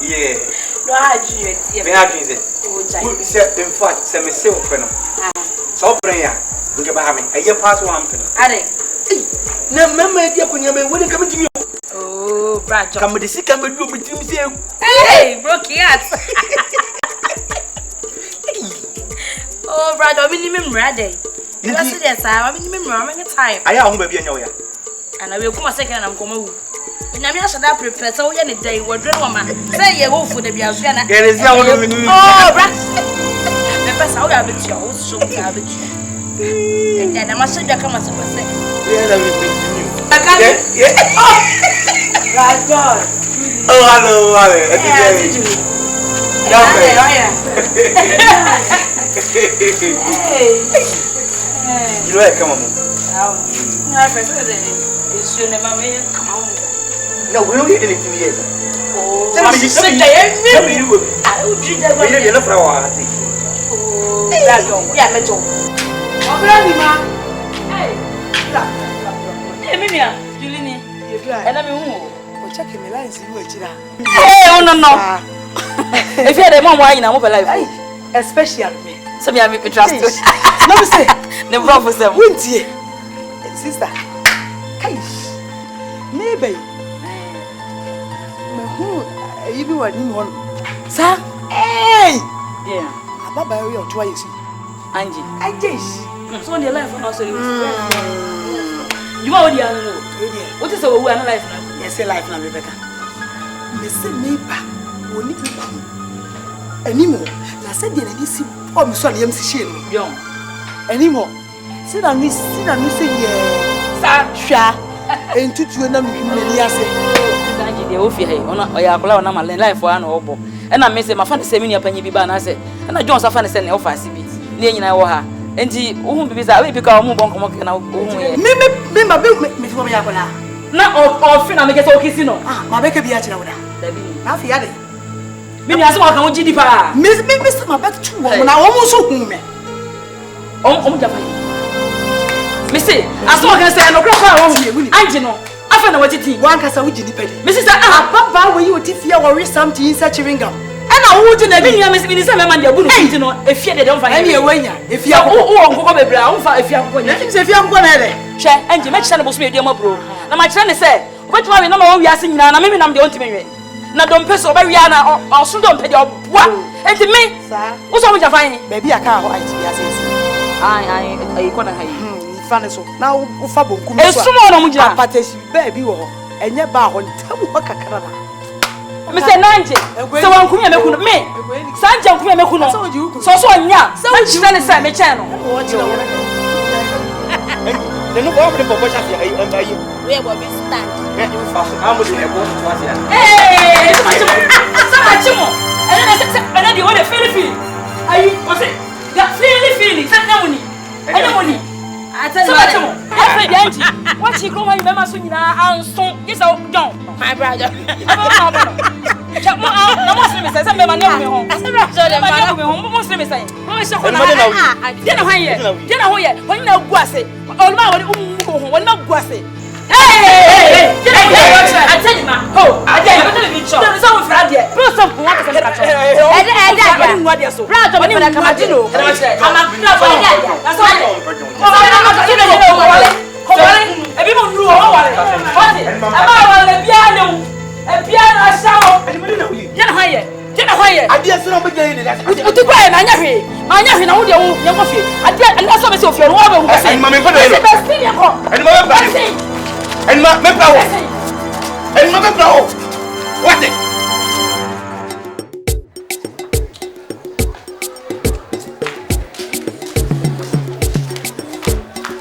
Yeah. No, I dream it. Me have been said. In fact, say me say open. So prayer. We get behind me. I hear pass one pen. Are. Na mama dia kunya me when come to me. Oh, Brad. Come the sick come do with him say. Hey, broke it. Oh, Brad, I mean him ready. You are serious, I mean him running time. I am baby anya. And I will come a second and I'm coming. Na me asha da prepare so ye ne dai wodre no ma say ye wo fu da bia so na there is ya wo me ni oh bra me pesa wo ya betu wo so ka betu e da ma se da kama se pese yeah that we yeah oh right god oh hello wale you like come on na pesa de isu ne ma me come on. No, we don't get anything yet. Oh, tell me you will. I will drink that. We don't get flower. Oh, yeah, me too. Hey, Mimia, Julie, and I'm who? Check me lines, you will. Hey, oh, no. If you had a mom, why in a mobile life? Especially me. Some young people trust you. No, say, the professor, won't you? Sister, maybe. You be what you want, sir. Hey, yeah. I'm about to twice. Angie, I just so on your life and also you are the animal. What is our way of life now? Yes, a life now, Rebecca. Miss Neighbor, will need to come anymore. I said, you need to oh, Miss Sonny, I'm seeing young anymore. Sit down, Miss, say, yeah, sir, and to you and I'm the office on a clown on my life for an oboe. And I miss him, I found the same in your penny ban. I said, and I don't find the same offer. Near I her. And she won't be bizarre because I'm going to now. Me for me. Not all fin, I make it all kissing. Ah, my baby be at now. Now, Fiade. Many as well can GD. Miss my back to woman. I almost so me. Oh, Missy, I saw her say, no crap, I don't know. I found what it is. One cassa with Jimmy Penny. Mrs. Papa, when you would if you were something in such a ring up. And I wouldn't have been Miss Minister man, you wouldn't know if you don't find any way. If you are go brown, if you are going to share and you make Shanabos medium bro. Now, my friend said, what do I know we are singing now? Maybe I'm the ultimate. Now, don't piss over Rihanna or soon don't pay your what? And to me, what's all you find? Maybe I can't write I couldn't have. Now, Fabo, come baby, and your bar on Tamuaka. Mr. Nancy, so I'm coming to me. Sanja, come here, so yeah, so which man is my channel. no go for the proportion here. We are going to stand. I'm going to go to Asia. Hey, Samachimo. And then you want to feel. Are you what's it? That feeling. Send no money. Money. I tell you. What you go when you remember soon and so this out down. My brother. No Muslim says I'm never home. Muslim is saying. When you know Guase, all my when not Guase. Hey! I tell you, man. Oh, I tell you, there is some fraud here. Bro, some what is that? I didn't want you so. Proud of me, I'm a Dino. I'm not for that. That's all. I'm not going to go. Everyone knew all it. What is it? I'm a piano. A piano shower. I didn't know beginning. What the way, I never hear. I never know your coffee. I did, and that's what I feel. And Mammy, what is it? And Mammy. And my power. And my power. What it?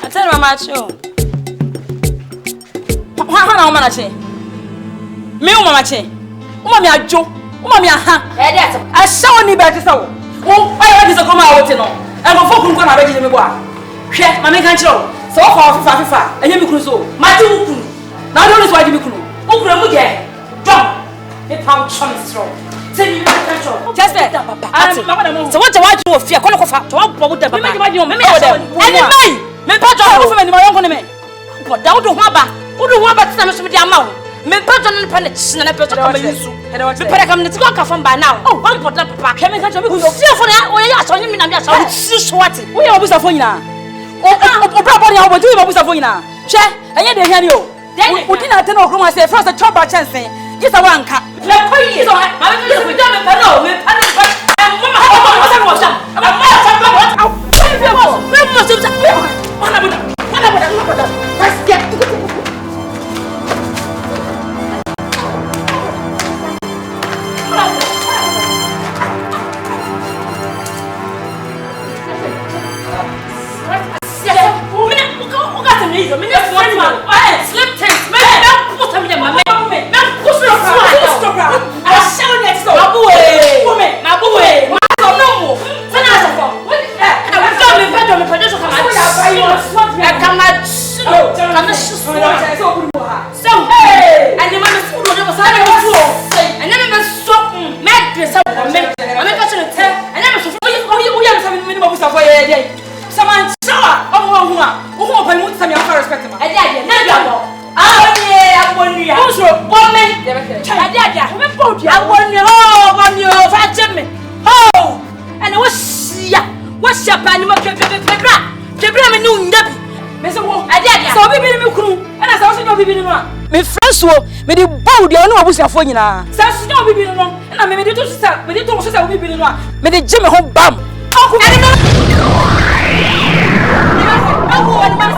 I tell you, Mama, show. How much? Me, Mama, Mama, I joke. Mama, I saw me better so. Oh, I want to come out to know. I'm a folk who come out of the bois. Share, Mamma can't show. So far, and you cruise. My two. Now don't why you could. Uncle again. Jump. The pound chum is strong. Tell you just that. So what do I do if you're going to what the baby? My own name. But down to Waba. Who do want but some of the amount? Me person and penance and a person come use. But I come to go from by now. Oh, one put up a pack. Having got to be for that. Oh, yes, I mean, I'm just what we always have for you now. Oh, probably I will do what we have for you now. Check, and yet they hear you. We didn't know who I say first a trouble chance. Yes, I want cut. Let me so I will done a fellow. Me the bow the no abusa fo nyina sa so bibi no na me de to sa me de to so sa bibi no me de jeme ho bam aku me no aku wani ba sa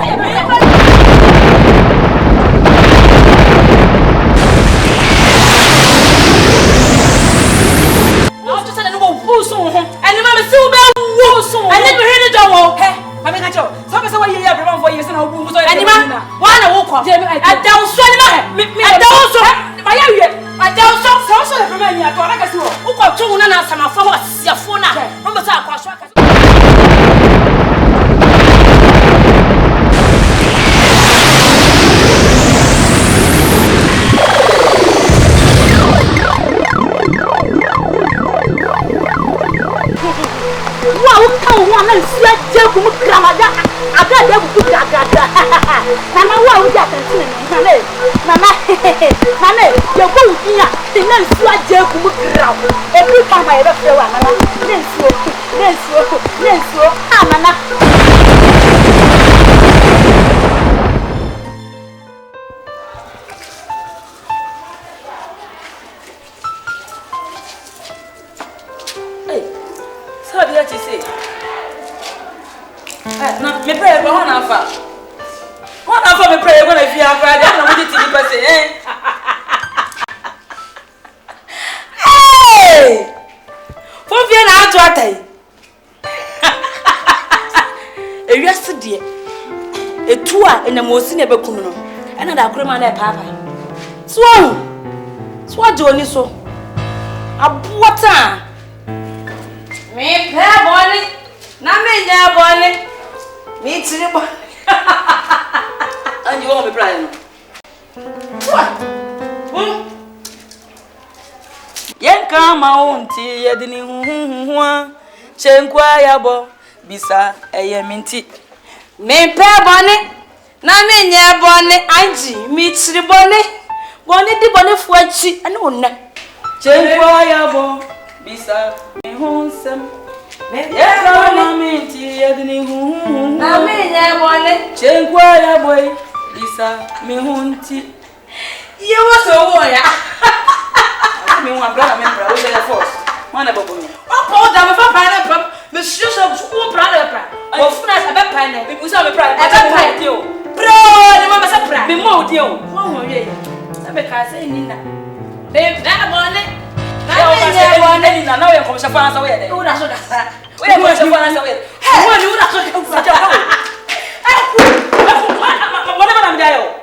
no to sa no wo so ho ani ma me si wo ba wo so ani me hene do wo he ma me ka cho so be sa wa ye ya bre ma fo ye se na wo bu so ani ma wa na wo ko adaw so ani ma adaw so ma ya wie adaw so le bre ma ni ato na ka si wo ko tu na na sama fo ho sia fo na no be sa kwa so aka na sia je ku mu kramada aga de ku aga mama wa u ja tanti na mama ye ko u dia ti na sia je ku mu kram e bi pa ma ye be fe wa mama nensuo ah mama sabe ya ti say na me pray go on afa me pray go na fi afa dia na mo ti ti pese fo fi Sua and the most in a becuno, and another crema and papa. Swan, Johnny so. A water. Me pair bonnet, Nammy there bonnet. Me to the boy. And you won't be crying. Yanka my own tea, I didn't Chenquaya bo, Bisa, a minty. Me pair bonnet, Nammy near bonnet, Angie, meets the bonnet. Bonnet the bonnet for a cheat and one. Chenquaya bo, Bisa, me home some. Yanka minty, I didn't Nammy near bonnet, Chenquaya boy, Bisa, me home tea. You was a warrior. I mean, one brother member was there first. One about me. Oh, damn, if I find Monsieur Shop's own brother. Oh, France, a bad pine. People saw me pride. I got pine, you. Bro, the mama surprise. Be more, dear. One more day. I make her say, Nina. Babe, that bonnet. Now you're coming to France away. Who does that? We are going to France away. Hey, what do you want to whatever I'm there.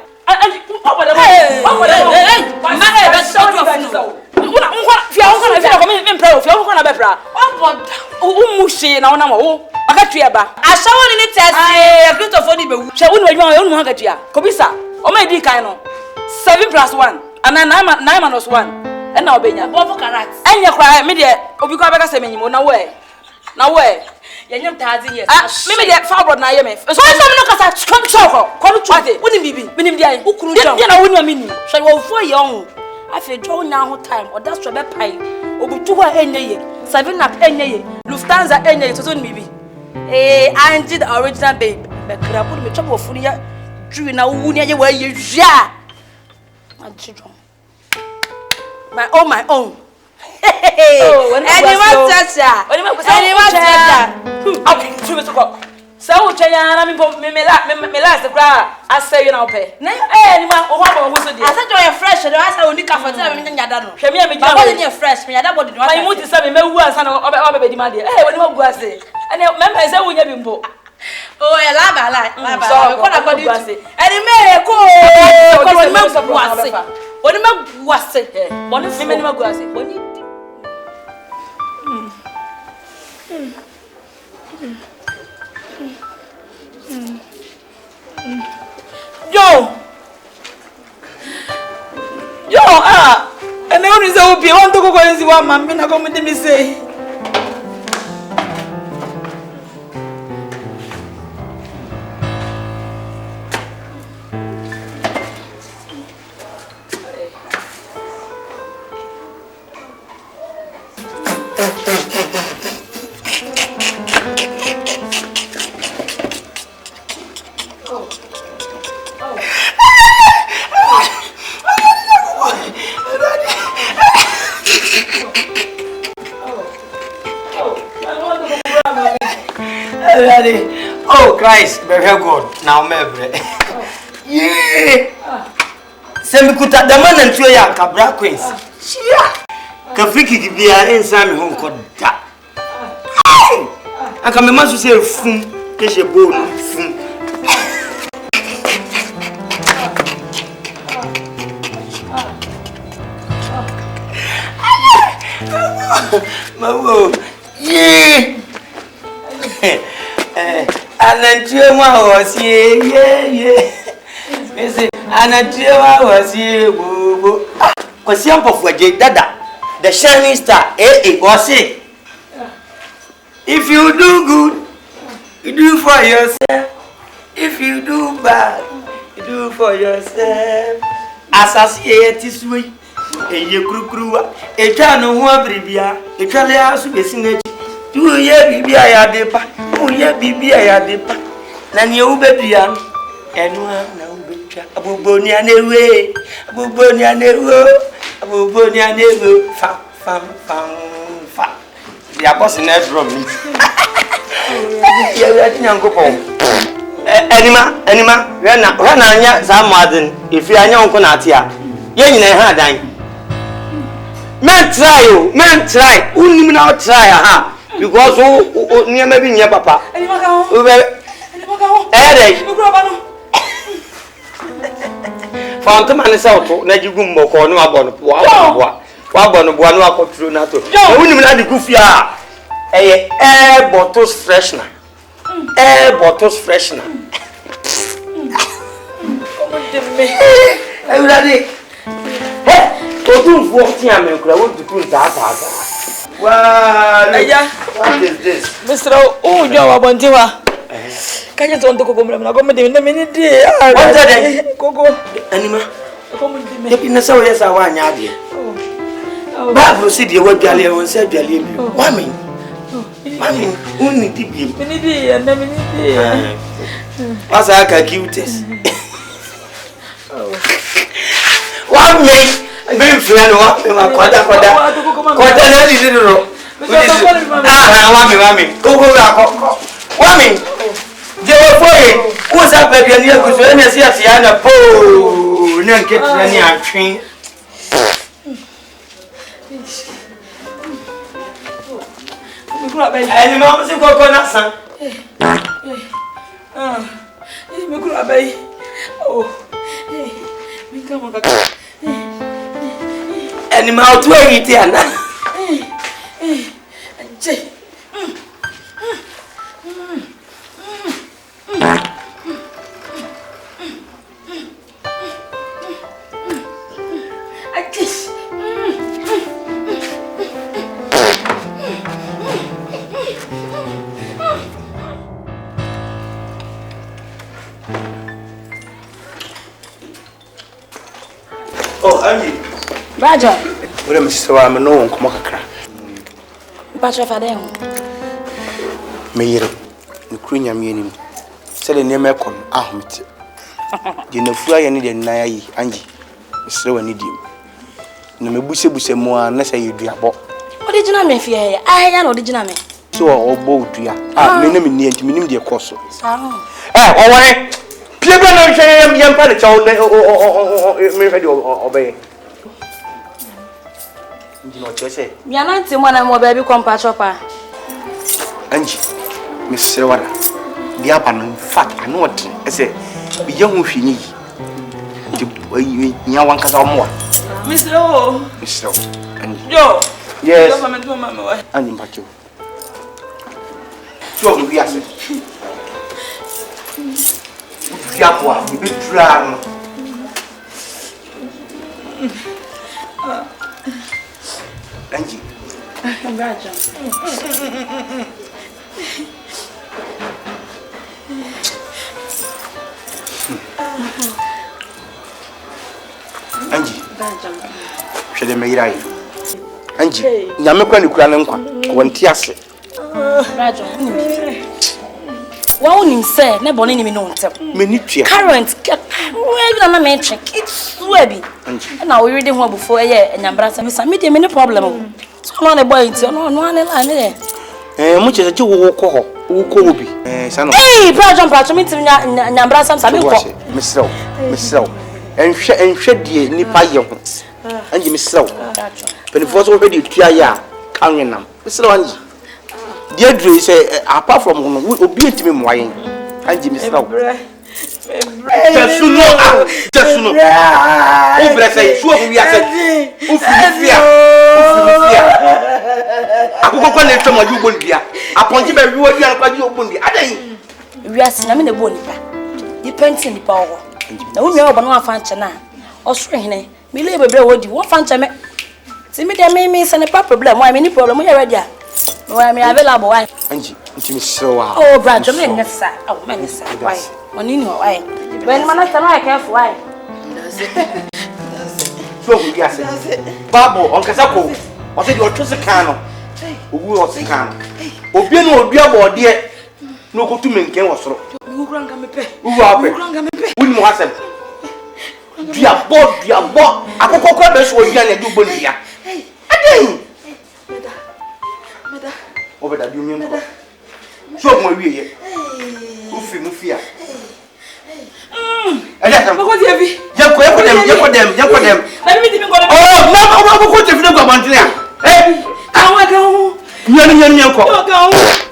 Yanyam tazi yes. Maybe that far na yeme. So some no kasa come choko. Come chwate. Woni bibi. Minim dia. Ukuru jam. Dia na woni amini. So wo fo ye on. Afi draw na ho time. O da so be pai. Obutu ho enye ye. 7 up enye ye. Lufthansa enye ye. So bibi. Angie the original babe. Be krabu me chopo funi ya. Dwi na wuni ye wa ye hwa. Angie drum. My own. Oh, anyone touch that? Anyone touch that? Okay, true to go. So, Chayana, me last the crowd. I say you know, pay. Anyone who said, I said you're fresh, and I said, only come for telling me that I don't know. You're fresh, me. I don't want to do my mood is something. Maybe once I know about baby, my dear. Hey, when you go, I say, and remember, I said, we have been both. Oh, I like. So, what I got you say? And it may go. What am I was saying? One of the men go, I say, Yo, and then is a be on to go and see what mamma na come to me say. Oh Christ, very good. Now mebre. Yeah. Semikuta the man and two ya kabra queens. Chia. Kafiki kibia ensami hon koda. Aka me maso say fun, keshe bonu fun. Mawo. Yeah. Anantiwa was yeah. Anantiwa was bo. Kwasiam for dada. The shining star. Was it? If you do good, you do for yourself. If you do bad, you do for yourself. Associate this way. Ye kruwa. E tano ho bribia. E twale asu besine. Tu ye bibia ya depa. Uye bibia ya depa. Na ni ubedua enwa na ubetwa. Abuboni anewe. Abuboni anewo. Abuboni anewo. Fa. Ya boss na drum. Ya nyankopon. Anima. Wana anya za madin. Ifi anya onko na atia. Ye nyina ha dan. Men try. Unim na try ha. Because near maybe near papa. Wan come and say to na jigu mboko no abono wa abono boa no akotru na to. E wuni mi na de kufia. Air bottles freshener. Air bottles freshener. Everybody. Hey, go to work here me kura wo dukun ta. Wow, what is this? Mr. Oh, you are Bontiwa. Can you turn to Coco? I'm going to minute. What's that? Coco. Anima. You so yes, I want you. Bible said you were jolly and said jolly. Whammy. Only deep. Minute and a minute. What's our cutest? What me? Very friend, what me, quarter. Wami. Go. Wami. Jewe foi. Usa baby ani akuso ene si asiana po. Ne nketira ni atwe. Mikura baby. Ani ma se koko na san. Mikura baby. Oh. Mikama kaka. Ani ma otu eyiti ana. Oh, Angie. Raja. What am I saying? I'm no one come back. Pacha fade ho. Me yere. Ne krunya me anim. Se de neme kon ahomte. De na fu aye ne de nan ayi Angie. Mesre wani dim. Na me buse mu a na say Duabo. Original me fie ya. Ya na original me. So obo dua. Me na me ni enti me nim de koso. Sa ho. Owore. Pie bra na hwe yam pa de chawo me hwe de obey. No chese. Mi ananti mo na mo baby kompa chopa. Angie, Miss Sewara. Dia ba no fat anu ot. Ese bi je hu hwini. Ti nya wan kasa mo. Miss Ro. Miss Ro. Angie. Yo. Yes. Yo mama wa. Angie mpacho. So we ase. Dia kwa bi tra no. Angie. Raja. Angie. Shede meyirai. Angie, nyame kwa ni kura ne nkwa. Wonti ase. Raja. Wa onim se ne bone ni me no ntem. Me ni tua. Current. We na me check. It's swebi. Na we read ho abufo eye nyambra se me dey me problem. So no na boy nti no ane la ne. Mu chese che wo ko ho. Wo ko obi. Sano. Hey, Pacho me tim nyambra sam me ko. Mesrew. Enhwe die nipa ye ho. Angie mesrew. Penifo so hwedi tua ya kanwenam. Mesrew Angie. Dear Dre say apart from obi etimi moyen. Angie mesrew. Jesuno. O bless you we are Ufia. Akoko kwa na twama ju bondia. Aponje be wi odi anpa ju bondia. Adan. Wi ase na me na bo nipa. Di penti nipa owo. Na wo mi obo na afa nche na. Osoro hene. Me le bebre wodi. Wo fa nche me. Ti me de me se ne pa problem. Why me ni problem? You ready? Why me available why? Angie, ntimi sewa. Oh, brother, me nessa. Oh, me nessa. Why? Oni ni why? When man stand right careful why? So we gas it. Babo, on kasako. O se di o twese kan no. Ogu o se kan. Obi no obi abode e. No ko tu menken wo soro. Me kura nga me pe. Uwu ape. Wuni mo hasem. Duabo. Akoko kwa be so obi an e du bonia. Adin. Meda. Obeda bi mi nko. So mo wi ye. Mufia. Bako Devi. Yakodem. Let me think go. Oh, na ko te fi go bantia. Kawo. Nyani ko.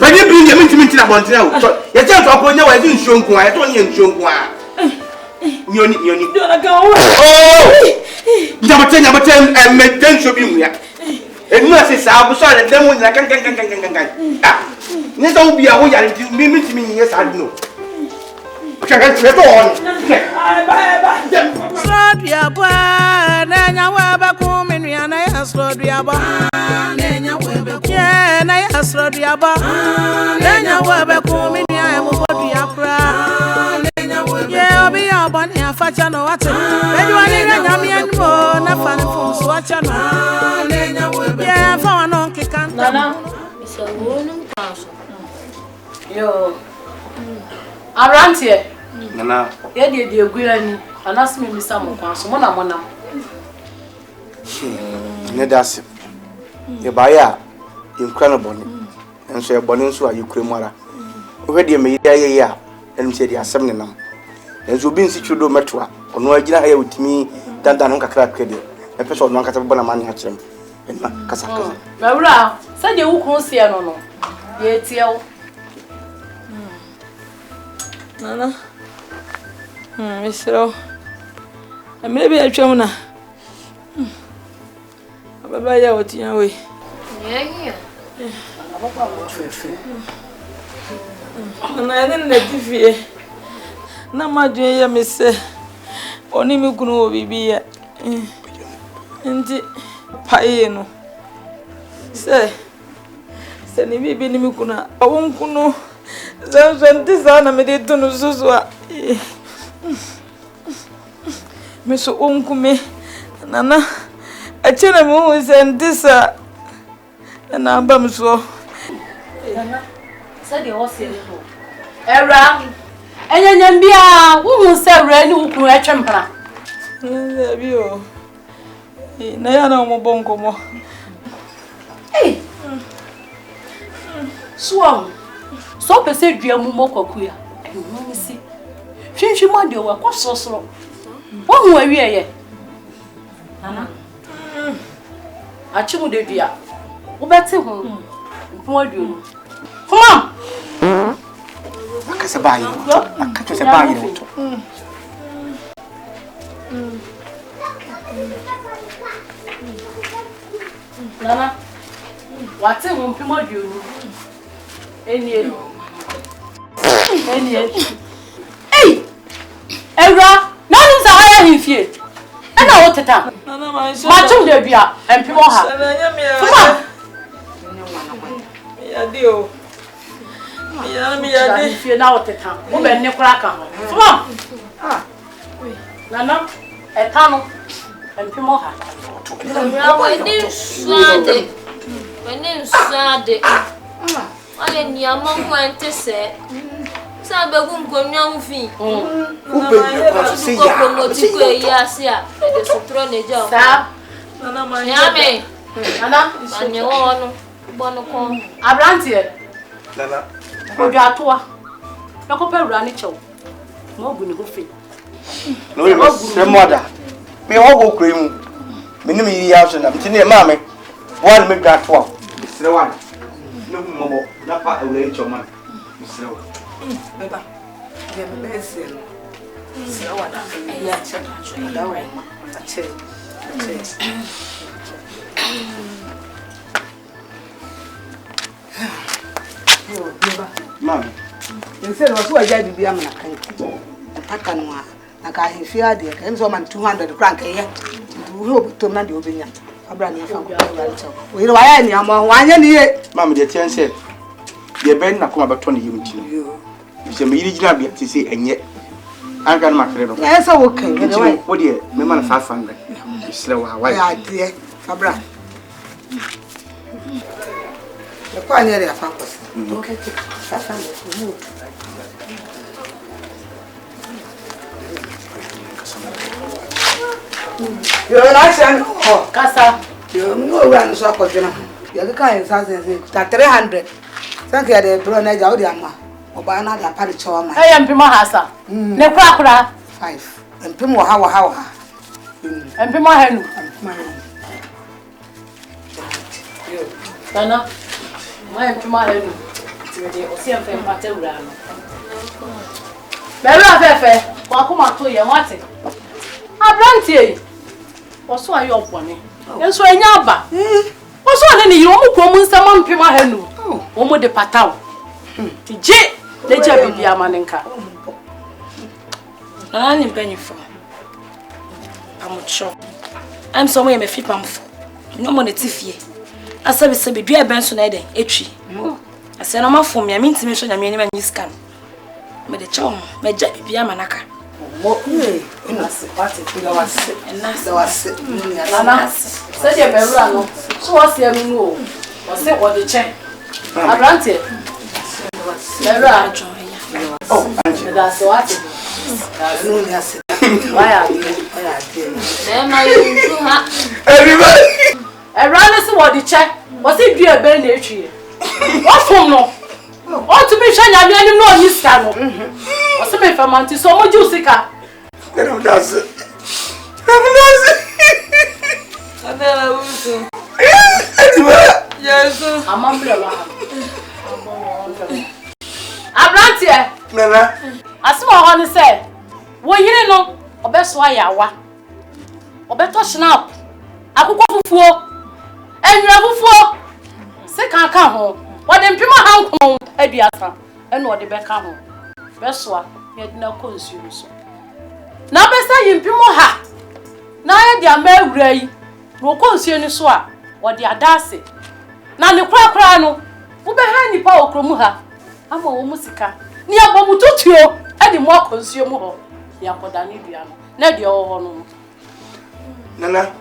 Bani bi nye minti na bantia o. Ye je to ko nya wa di nshonku a, ye to nye nshonku a. Nyoni. go. Oh! Nyamaten, me show be here. And no say I was sorry, them when I can. Ah, this will be a way I me, yes, I know. Slodia boy, Nanya Waba Cominiana, Slodia Ba, Nanya Weba, yeah, Naya Slodia Ba, Nanya Waba Cominia, Modia Cra, yeah, be our bunny, a fachano, what? Then you are Yamian, not funny for Swachano, yeah, for an uncle can't. It's a woman council. Yo, around here. Nana, Yeah, the Guiani, and ask me, Mr. Monquanso, Mona. Nedasi. Your buyer, incredible, and so your bonus are you cremora. Already a media, and said, you are summoning them. And so being situated metra, or no idea here with me, that I don't crack credit. A person non catable money at them. And Casaka. Mara, said you won't see a no. Yet, Nana. Mr. And maybe a chona. Baba, ya what you way. Yeah. And I didn't let you fear. No, my dear, Miss. Only me could be here. And Payeno. Say, send me be Nimukuna. I won't know. This Anna made it to Nuzua. Miss Uncume, Nana, a channel is and this, and I'm bumso. Said you was here. Era, and then be a woman said, Red, who could a chamber. Nayana Mobonco. Hey, Swam. So per se dear Mumoko queer. You see. She might do what so slow. One way we are yet. Nana. I chill the dear. What better home? What do you? Come on. I can't buy you. I can't buy you. Nana, what's a woman promote you? Any. Hey! Era! None is a higher in fear. And I want to tell. My children, there be and people have. Yadio. Yammy, if you're now at the town. Woman, Nicolaka. Come on. Nana, a tunnel and people have. My name's Sade. I am your mom went to say. Sabagum Gonyam fee. Who promote yes, yeah, the Sotrone job. Nana, my yammy. Nana, and your own Bonacom. Abrantia. Nana, Rogatua. No compare Ranicho. No good goofy. No, mother. Me all go cream. Minimum house and I'm telling mammy. One make that 12. It's the one. No more. Not part of the your man. Mr. Beba, get a best. So what? Yeah, Mom, you said, was what I did be a man. I can't. I can't fear the Enzoman 200 franc a year. We hope to man the opinion. A brand new family. We know I am one year. Mamma, the 10 said, the bed not come about 20 units. It's a medium to say, and yet I got my friend. Yes, okay. What dear, my man 500. Slow, why, dear, Fabra. The pioneer of Focus. Okay, 500. You're an oh, Casa. You know, run so for dinner. You're the kind of something that 300. Thank you, the Brunei Jaudiama. Or by another party charm. I am Pimahasa. No cracker. 5. And Pimo, how. And Pimahan. Dana, I am Pimahan. See, I'm from Paterano. Very fair. Wakuma to ye wate. Abrantie. Oso aye opone. Enso enya aba. Oso ane ni yo mu krom nsama mpema hanu. Wo mu de pataw. Ti je leja bibia manenka. Nani mpenyifo. Amucho. I'm somewhere me fipamfo. No mo netifie. Asabe sebe dua benso na eden etwi. Ase na mafo me ntimi so nyame ni ma scan. Me de chaw me ja bibia manaka. Mo enase pati kula wase. Enase wase. Nana. Se je bewura no. So wase anu o. Wase ode che. Abrantie. Bewura. Oh, Angie. That's what. No ni ase. Why are you? Everybody. Everyone is what the check. Was it you a bear nature? What from no? What to be shy? I mean, no, you scan. What's the matter, man? So much you sick. That's it. Yes, I'm umbrella. I'm not here. Nana. As my honey said, well, you know, or best why I wa. Or better snap. I could go for and you have for second come home. What them people hang home, Ediasa, and what the back home. Best one, you had no consume so. Now, best I you people ha. Now, they are married, no consume so. What they are dancing. Now, the crack no, who behind the power cromuha. I'm a musica. Near Bomututio, and the more consume her. Yakodani Diana, Ned your Nana,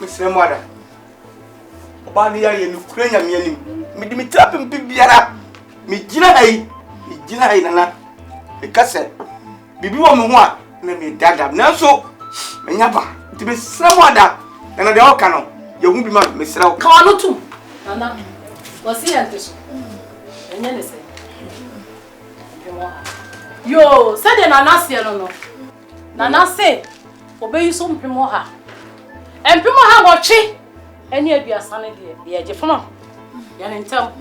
Miss Ramada. Obania in Ukraine, me trap and Bibiara. Me Jina, Nana. The cassette. Bibi woman, let me dad. Now so, Menyaba, to be someone that, and the Okano, you won't be my Miss Rao. Carlo too. Nana, was he at this? And then they say, yo, said the Nana no. Nana say, obey some Pimoha. And Pimoha watching, and here be a sunny dear, the edge of no. Yan in town.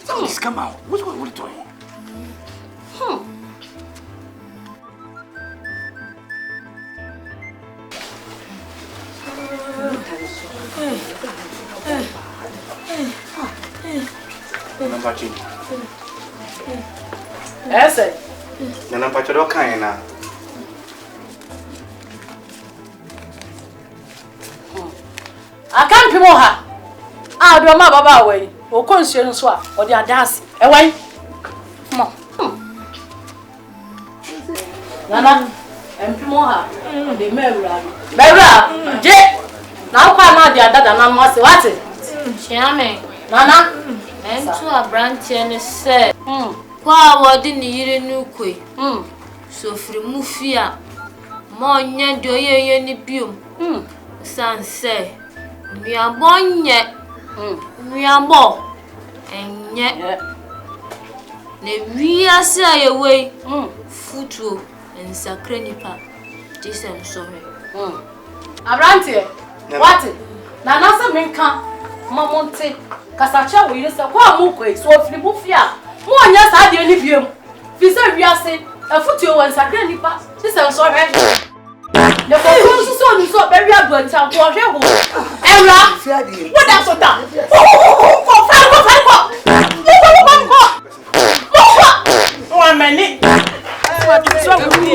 Somebody's come out. What's going on? Ese. Nana Pacho Kaina. I can't be more. I do my baba way. Or conscience swap or the dance. Away. Come on. Nana, and Pimoha. The Mera. Jet. Now come out the other than I must watch it. Chiame. Nana. And to a branch and said, Qua didn't hear a new quay. So free Mufia. More yan do ye any beam. San say, we are born yet. We are more. And yet, we are say away. Futu and Sacrenipa. This I'm sorry. Abrantie, what it? Nana Minka, Mamonte, Casacha, we use a Quamuque, so if you move here. More yes, I didn't leave you. Visa, we are saying a futu and Sacrenipa. This I'm sorry. The proposal is so very good. What that's what that? One minute. What's wrong with me?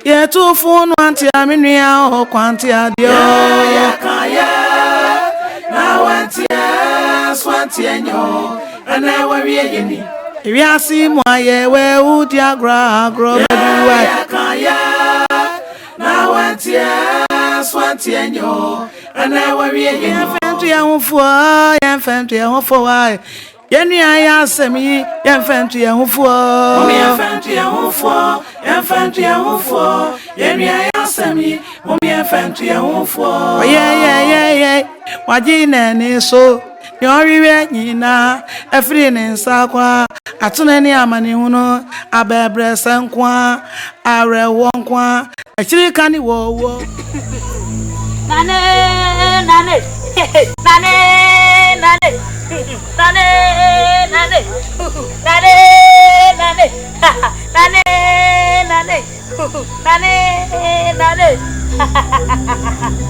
Yeah, two phone wanti aminia o kwanti adio. Na wanti enyo ana wawie yeni. Iwi asi mo aye we udi agra beduwa. Na wanti enyo ana wawie yeni. Yemfentu ya hufo wai. Yeni aya semi yemfentu ya hufo. Yemfentu ya hufo. Yeni aya semi yemfentu ya hufo. Yeah. Wajine ni so. Nyoriwe nyina efri ni nsakwa atune ni amani huno abebre senkwa arewo nkwa achirika ni wowo nane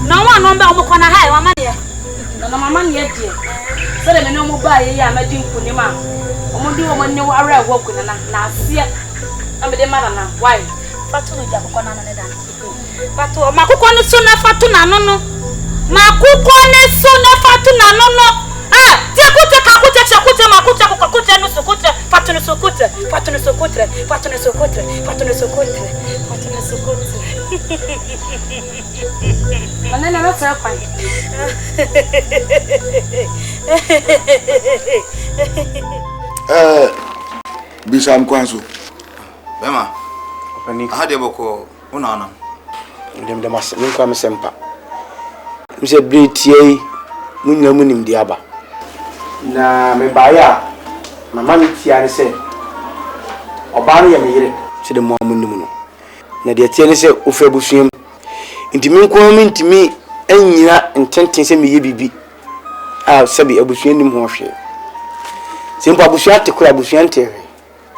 no one number omukona hai wa mania na mama ni edie so le me no mu ba ye ya madi nkuni ma omudi wo mani wo ara wo kuna na asia na me de mara na why fatu no ja kokona na ne dan fatu makukọ ni so na fatu na no no makukọ ni so na fatu na no no ah ti akute kakute chakute makuta kokute no sokute fatu no sokute Manana na tsaya kwai. Bisam kwanso. Bema. Opani. Hade boko unaona. Ndem demas min kwa mesempa. Mse bretie munya munim diaba. Na me baya mama mi tia ne se oba no ye me yire se de mo amunim no. Na de tie ne se ofa busuam. Ntimi nko mi ntimi anyina ntenten se me ye bibi. Ah sabi abusuam nim ho hwe. Simpa abusuam te kura abusuam te.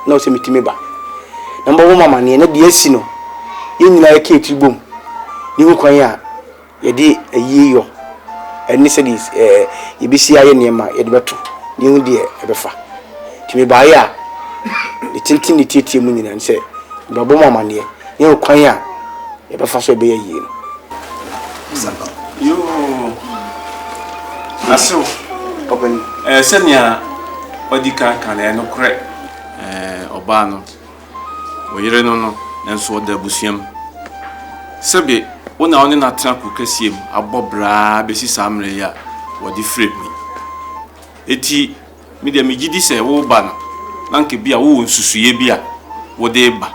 Na o se mitimi ba. Na mbo mama ne na de asi no. Ye nyina ye ke tibom. Ni hu kwan ya ye de ayiyo. Eni se dis ye bisi aye niema ye de beto. Ni hu de e befa. Timi ba ya de tintin ni tietie mu nyina nse. Mbo mama ne ye hu kwan ya ye befa so be ye yi no. Yo aso Open senia odika kana no kre oba no oyire no enso da busuam sebe wona oni na tra ku kasiem abobra besi samre ya wodi frame eti media megidi se wo ba no nanke bia wo nsusuye bia wodi ba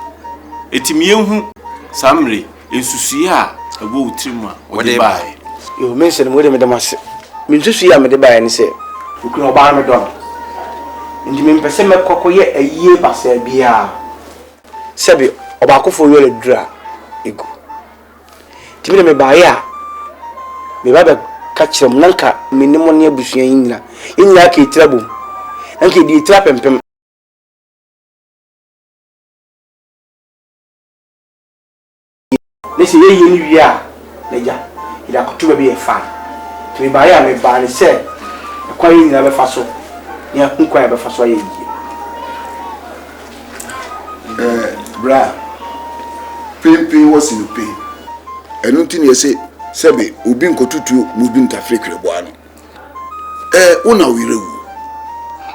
eti mienhu samre ensusuye a abo utrimu a wodi ba yo mention mo de me damase min susuye a me de ba ni se ukuro ba me don ndi me pese me kokoye ayie basa bia sebe oba kofo yo le dura ego timi me ba ya me ba ba kachirem nanka minimo ne abusuan yina yina ka itrabo nanka di itra pempem lesi ye ni wia leja ida kutuba bi e fa timi ba ya me ba ni se kwa yina be fa so ya nkwa ya be fa so ye yi bra pain was in pain enu tin ye say sebe obi nkotutu mu bi ntafrekre bo ano una wirewu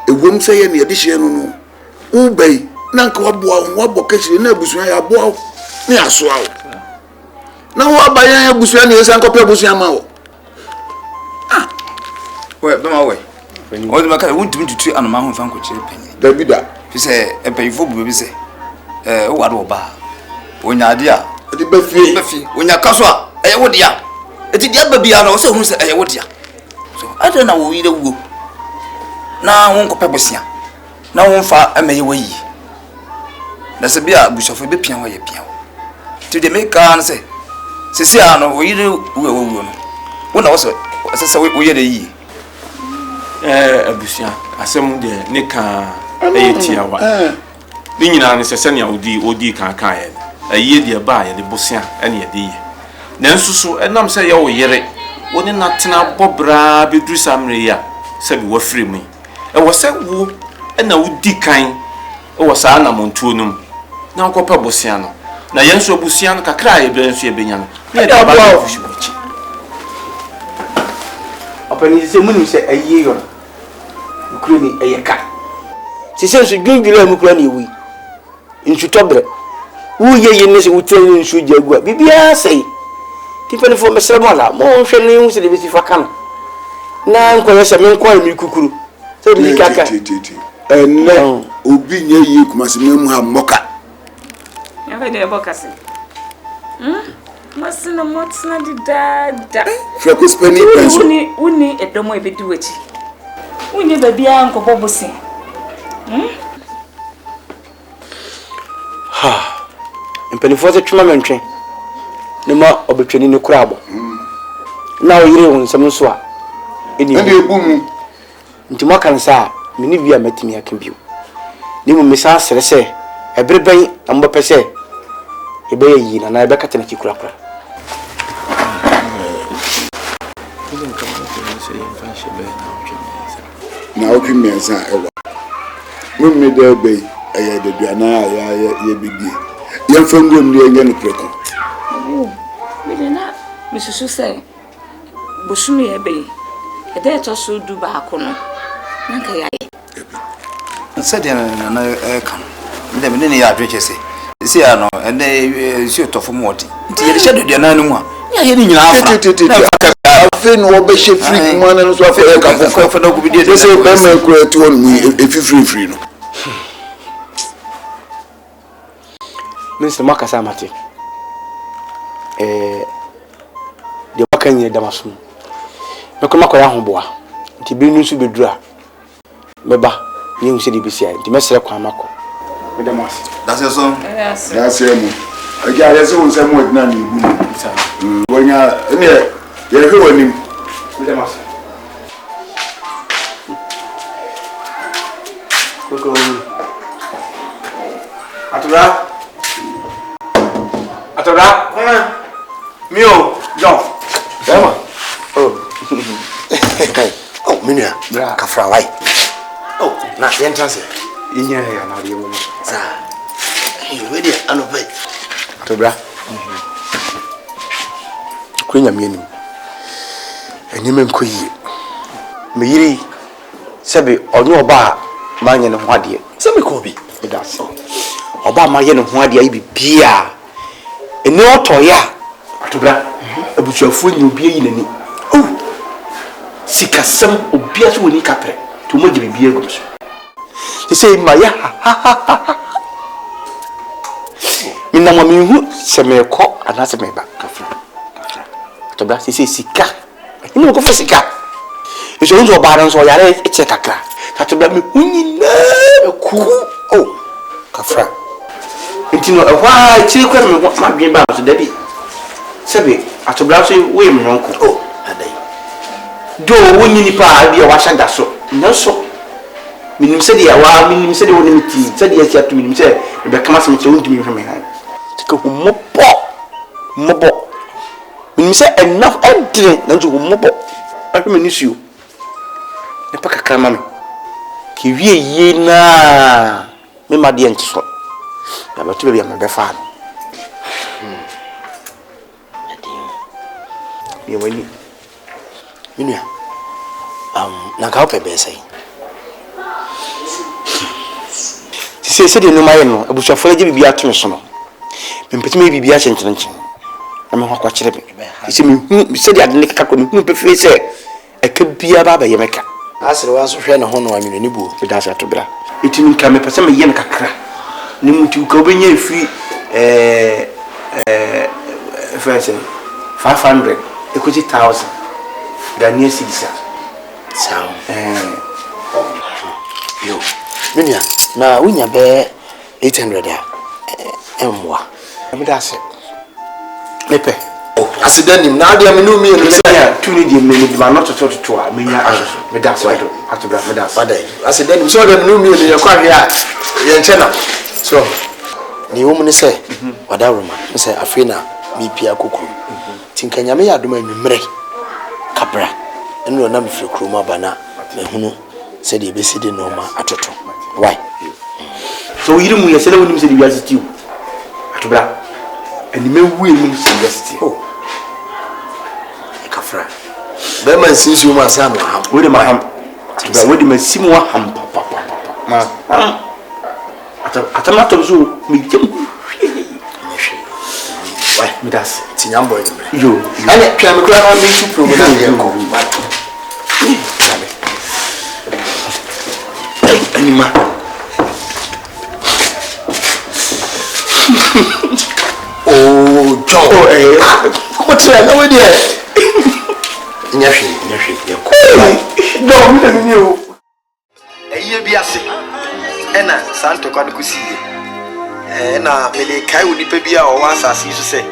ewom say ye ne ye de hye no no ubei na nka wabo kachire na abusuan ya bo ne aso awo na wo abayan abusuan ne yesan kope abusuan ma wo ah we be ma we o de maka wuntumi tutu anoma ho fa nkochire penye Davida fi se epayifo bu bi se wo wade oba onya ade a de befi onya kaso a eye wodia eti dia ba bia na wo se hu se eye wodia so ade na wo yire wo na won ko pebosia na won fa amaye wayi na se bia busofo be pia wo ye pia wo ti de make kan se sisi ano wo yire wo no wona wo se wo yire yi abusia asem de ne ka eyetia wa ni nyina ne se ne odi kan kan ye aye de ba ye de bosia ene ye de ye nanso so enam se ye wo yire woni na tena bobra bedru samre ya se bi wafiri mu e wo se wo na wodi kan e wo sa na montuo num na ko pa bosia no na yenso bosia no kakra ye be nso ye benya no na de ba ba fushi wuchi apani se muni se aye yo ukuru ni ayeka se senso gungire mu kura ni wi nsu tobre wo ye ne se wutere nsu jagua bibia sei tipene fo mesere mola mo hwe ne hu se de besi fa kan na nkoye se me nkoye mi kukuru se de kaka enne obi nye yi kuma se me mu ha moka ya fa de boka se masina motsina di dada fwe ko speni penso uni edomo ebedi wachi uni babia nkobo bosi mpeni fo se twuma mentwen ne ma obetweni ne kura abo na o yire won sam so a eni ebu mu ntimo kan sa me ni bia matimi aka bio ni mu mesa sere se ebreben ambo pese ebe yi na ebe kata na kikura kura na o twi mensa ewa mu me de be aya de duana ya bidi yan fango ndi enye no preko Milena, Mrs. Say, Bushumi Abbey, a day to so do back on. Nanka, said na come. The many addresses. See, I know, and they shoot off from what. Until you said the animal. Yeah, you I feel no be free man and so for no good. They say, Bama create one me if you free no. Mr. Marcus Amati. De wakanye damaso mekoma kwa hoboa nti bi nsu bedura meba ni hu se de bisia nti mesere kwa mako medamas that's so that's him aga ya se won se mo dina ni ibu wonya ne ye hwe wani medamas koko atura Mio, John. Dama. Oh. Oh, minia. Kafra wai. Oh, na entrance. Inya ya na de wo. Sa. We dey anope. To bra. Kunya mienu. Enyeme nkoyi. Me yiri sebe onye oba ma nye ne ho ade. Sebe ko bi. That's all. Oba ma ye ne ho ade ayi bibia. Eni otoya. Atubra. Abusuafo nyi obi yi nani. Oh. Sikasam obi aso woni kapre. To mo gibe bibia gum so. They say maya. Mina mo mihu se me ko anase me ba kafra. Atubra say sika. Eni mo ko fa sika. Eso nzo ba ran so yare eche kakra. Atubra me hunyi na ku. Oh. Kafra. Intino ehwa chiri kwa me ma dwen ba so dabi. Sebe atobra so we mronko oh adai do wonyi ni pa bia wa shaga so nanso minim se dia wa minim se de woni miti se dia tia to minim se be kama se miti wondimi hweme ha tika mobo minim se enough ending nanso mobo ahwe ni suo ne pa kakra ma me ki wie ye na me ma de ntiso ya ba to be me be fa no wani minia na ka ope be sai se de no maye no abusuafo na je bibia to so no mempeti me bibia chenchen na me ho kwa kire be se me se de ade ne kaka ko me hu pefe se eka bia ba ba ye meka asere wa so hwe ne ho no amino ni bu da sa to bra etimi nka me pese me ye ne kakra ni mutu ka obenya efiri fese 500 equity 1000 Ghanaian cedis Sound. Yo, Minia, now we have 800 M1. I mean, that's it. Mepe. I said, then now they are me and say, 2 minutes, but not to talk to I mean, that's why I have to grab me that. I said, then so the new me in your car here, Yenchena. So, the woman say, whatever, I say, Afina, me Pia Kuku. Tinkanya me aduma nwumre kapra eno na me firi kroma bana me hunu se de be sidi no ma atoto why so yiri mu yesele wonim se de biasiti o atobra ani me wu emu se biasiti oh kafra be man sinsu ma sa no ham we de ma ham atobra we de ma simu wa ham papa ma atamato so me jem why me das tinyambo yo ale twa me kura na me tu program na ko anima oh John ko tira na we there nyashi ya ko no me na ni o eye biase ena santo kwado kusiye na mele kai woni pa bia o wan asase so se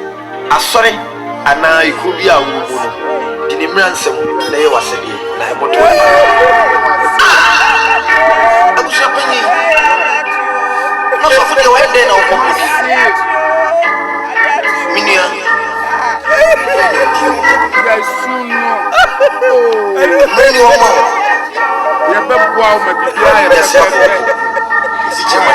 asore ana iku bia wo mu no dini mransem na ye wasebe na e moto abusa panyi no so fude wa ende na o minia meni o ma ya bebo a o ma bibia ya si chama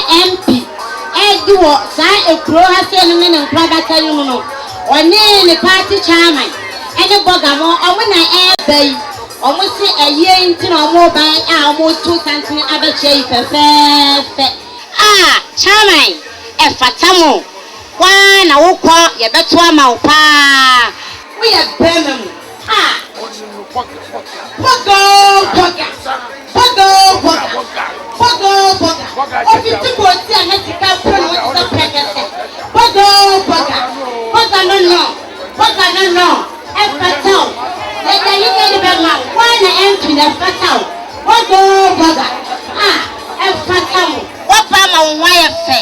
MP Edwo sa ekro ha se no ne nkra bata yum no one ne party chairman ene bogamo omo na ebai omo se aye nti na omo ban a omo 2 cm abache ifefe chairman e fatamo kwa na wokọ ye beto ama wo pa wo ye bemem Ofisi bosi anatika prono what's up prekese. Boga no. Efatao. Ega yike ni bema. Wana empty na efatao. Boga. Efatao. Wapa ma waya fe.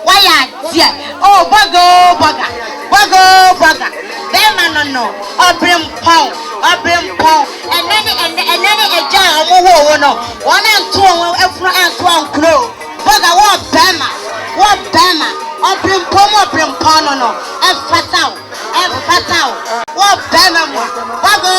Waya dia. Oh boga. Bema no. Obrim pon. And then eja omo wo no. Wana nto efro anto ankro. Boga wo bema. Obrim pon no. Efatao. Wo bema mo. Boga.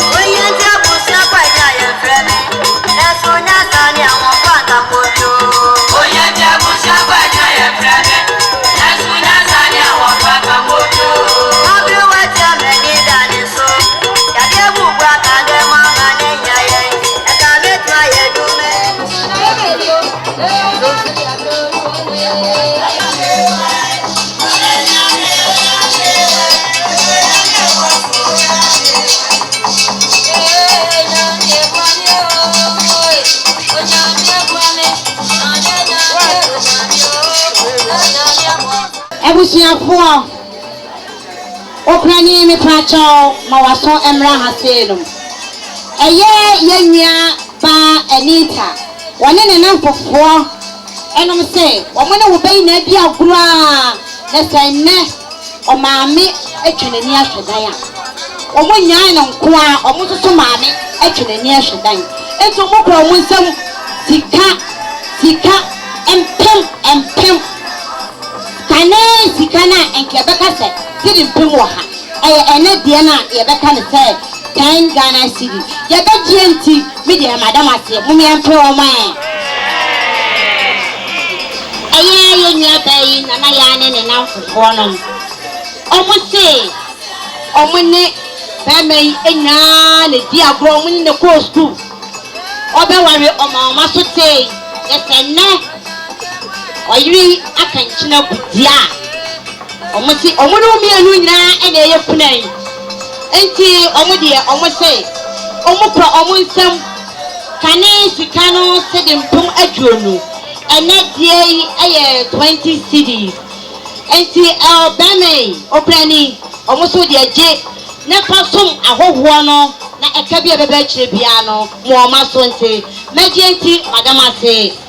Oh, yeah. Ebusiafoɔ Okrani mi pacho mawaso emra haseno eye yenya ba Anita wone ne namfofo enom se womone wo bai na bia agura na senne o maame atwenani ahwedan a omonyaa no nko a omososo maame atwenani ahwedan ento mokro mo nsam sika empem kane sikana enkebeka se sidi mpem wo ha ene de na yebeka ne se 10 Ghana cedi yebe GNT media madam ase mummy empe wo man eye nya bai na ya ne na fofo no omusi omune bamei enya ne di agro omune ne ko school obeware omama so tei yesenne oyiri akanchina budia omusi omunu mienu nyina ene ye kunan enti omudie omuse omukro omunsam kane sikano sedempum adwonu ene die aye 20 cedis enti bamei oprani omuso de age ne pasum ahoho no na eka bia bebe kire bia no mo ma so enti meji madam ase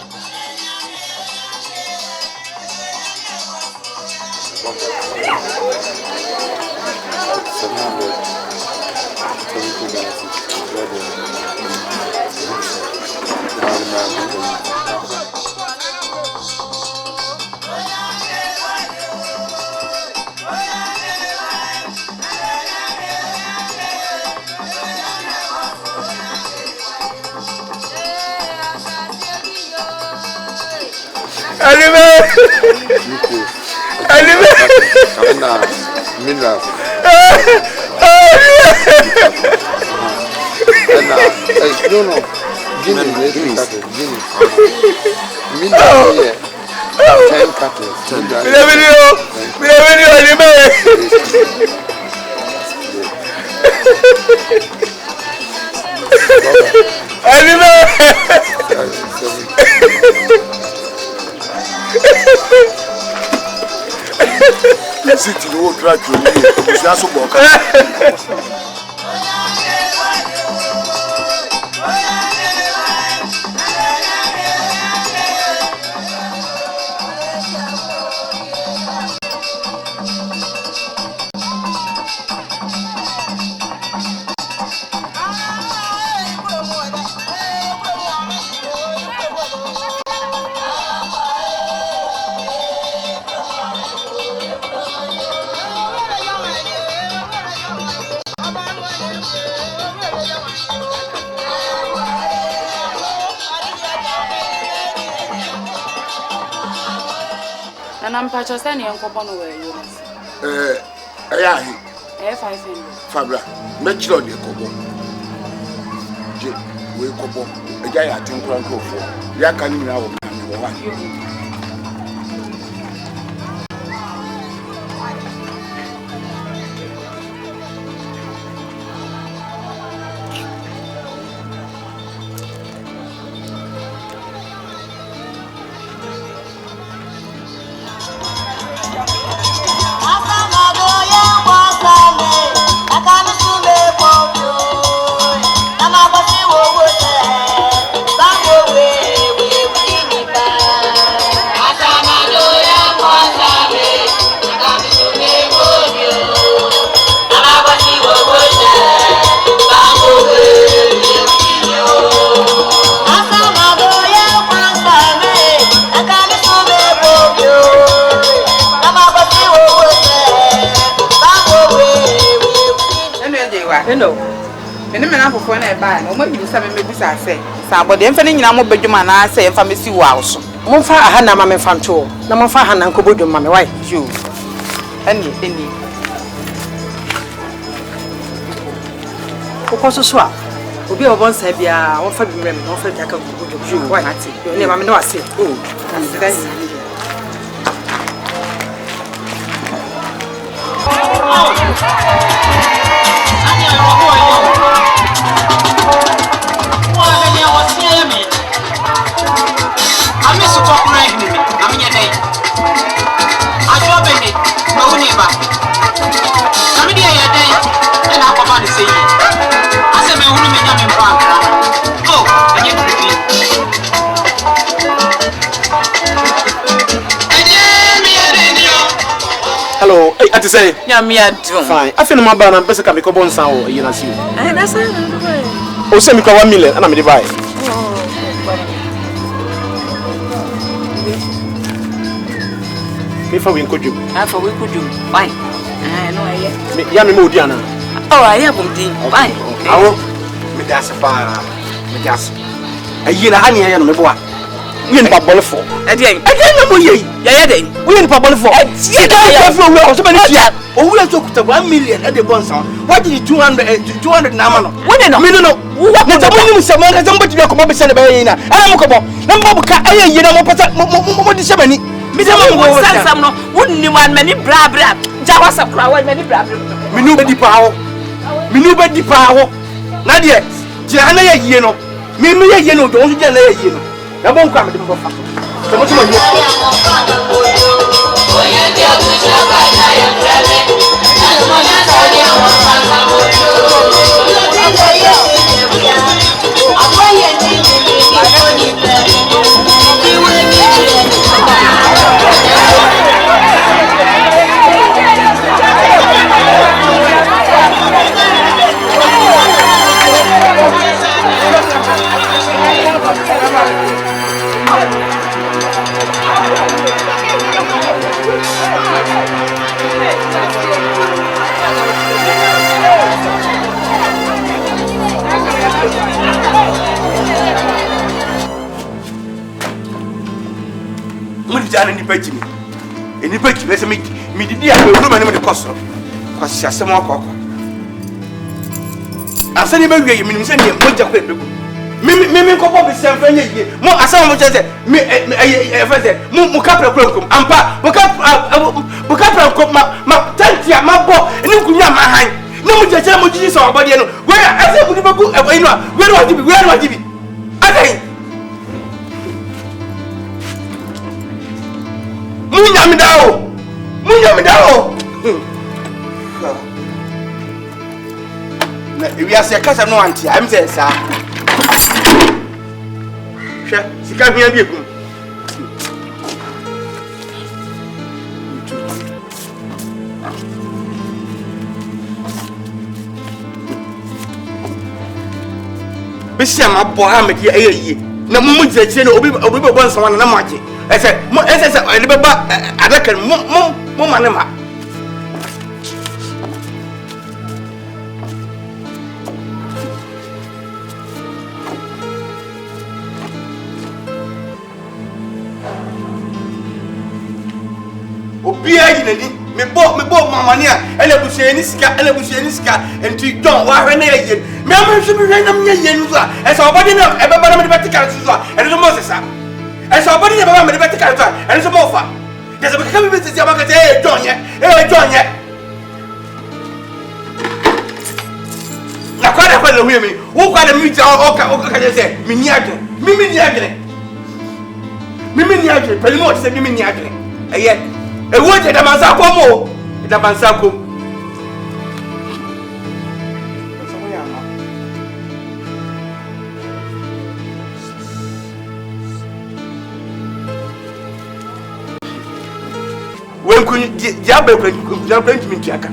City no track you need to so boka I'm purchasing a coupon away. Ayahi. 500. Fabra, make sure you go. We go. A guy at 10 francs for. Ya can now. Hello. for na ba no mo bi sa me bisa say sa bode mfa ni nyina mo bedwuma na say mfa mesi wa so mo fa aha na ma me fa nto na mo fa aha na nko bodwum ma me why you ani ko so a obi a obon sa bia wo fa bi mrem wo fa bi aka nko bodwum why ati ne ma me no ase oh Hello, hey, ati say. Yeah, me adum. Fine. I feel my ba na pese ka me ko bon san o you na see. That's it. O say me ko 1 million na me dey buy. Me for we nkodum. For we could do. Fine. No, Me ya me mo di ana. Oh, I have been. Fine. Awo. Me das pa. Me das. Ayi na hani ya no me bo a. We ni pa ball for. Again na mo yi. Yeah, then. We ni pa ball for. Yeah, yeah. For we o so many tia. O we so kuta 1 million e dey bon san. What did 200 na ma no? We no. Me no. Na tabo ni musama ka zamba ti ko ba be se na ba yi na. Ana mo ko bo. Na mo ka ayi yi na mo pata mo di se bani. Me say mo go sam no. Wonni man mani bra bra. Ja WhatsApp kra wa mani bra bra. Me no be di pa ho. Me no be di pa ho. Na de ti ana ya yi no. Me ya yi no do so je na ya yi no. Na bon kwa me de mo fa. So mo ti mo yi. Jana ni pejimi eni pejimi se mi didi a wuru mane me de koso kwasi asem akoko asani be wiye mi se ni moja kwa beku mi ko bo be se mfa nye mo asam mo chese mi fese mu kapra kronkom ampa mo kapra ko ma tantia ma bo eni kunya ma han na mo jeje mo jiji so obode no we ase bu ni beku eno a we ro wajibi akai Munya mi dao. Na we ase kasa no anti am say sa. Hwe sika hia bi egum. Bisi am abo ha me de ayeye. Na mu jire no obi be bon so wana na mo age. Ese ele beba adaka mo mane ma obi ayi nani me bo mamane a ele busheni sika enti don wa hwe na ye me am hwe me na me ye nu so a ese obodi na e beba na me betika so a ele so mo sesa ese obodi na beba me betika so a ele so mo fa there's a become business about it John yet na kwa na wi mi wo kwa na mi ja o ka say mi ni agre peli mo say mi ni agre eye e wo je da mansa ko mo da mansa ko diabe kwanti mintiaka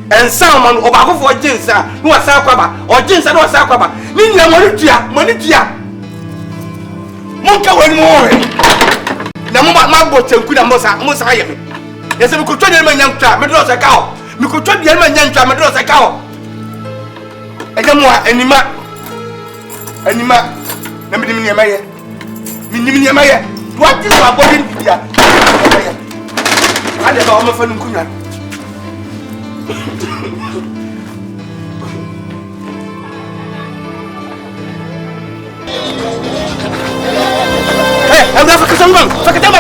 ensa man obakofo jinsa no wasa kwaba o jinsa no wasa kwaba ni nya monitua monka wani mo he na mo ma bo tanku na mo sa yeme yese mi kotwa de ma nyankwa me do sa ka ho mi kotwa de ma nyankwa me do sa ka ho Ejamwa anima na me nim niamaye what is your body bia ade ba o ma fa nkunya I'm going to fuck someone. Fuck them.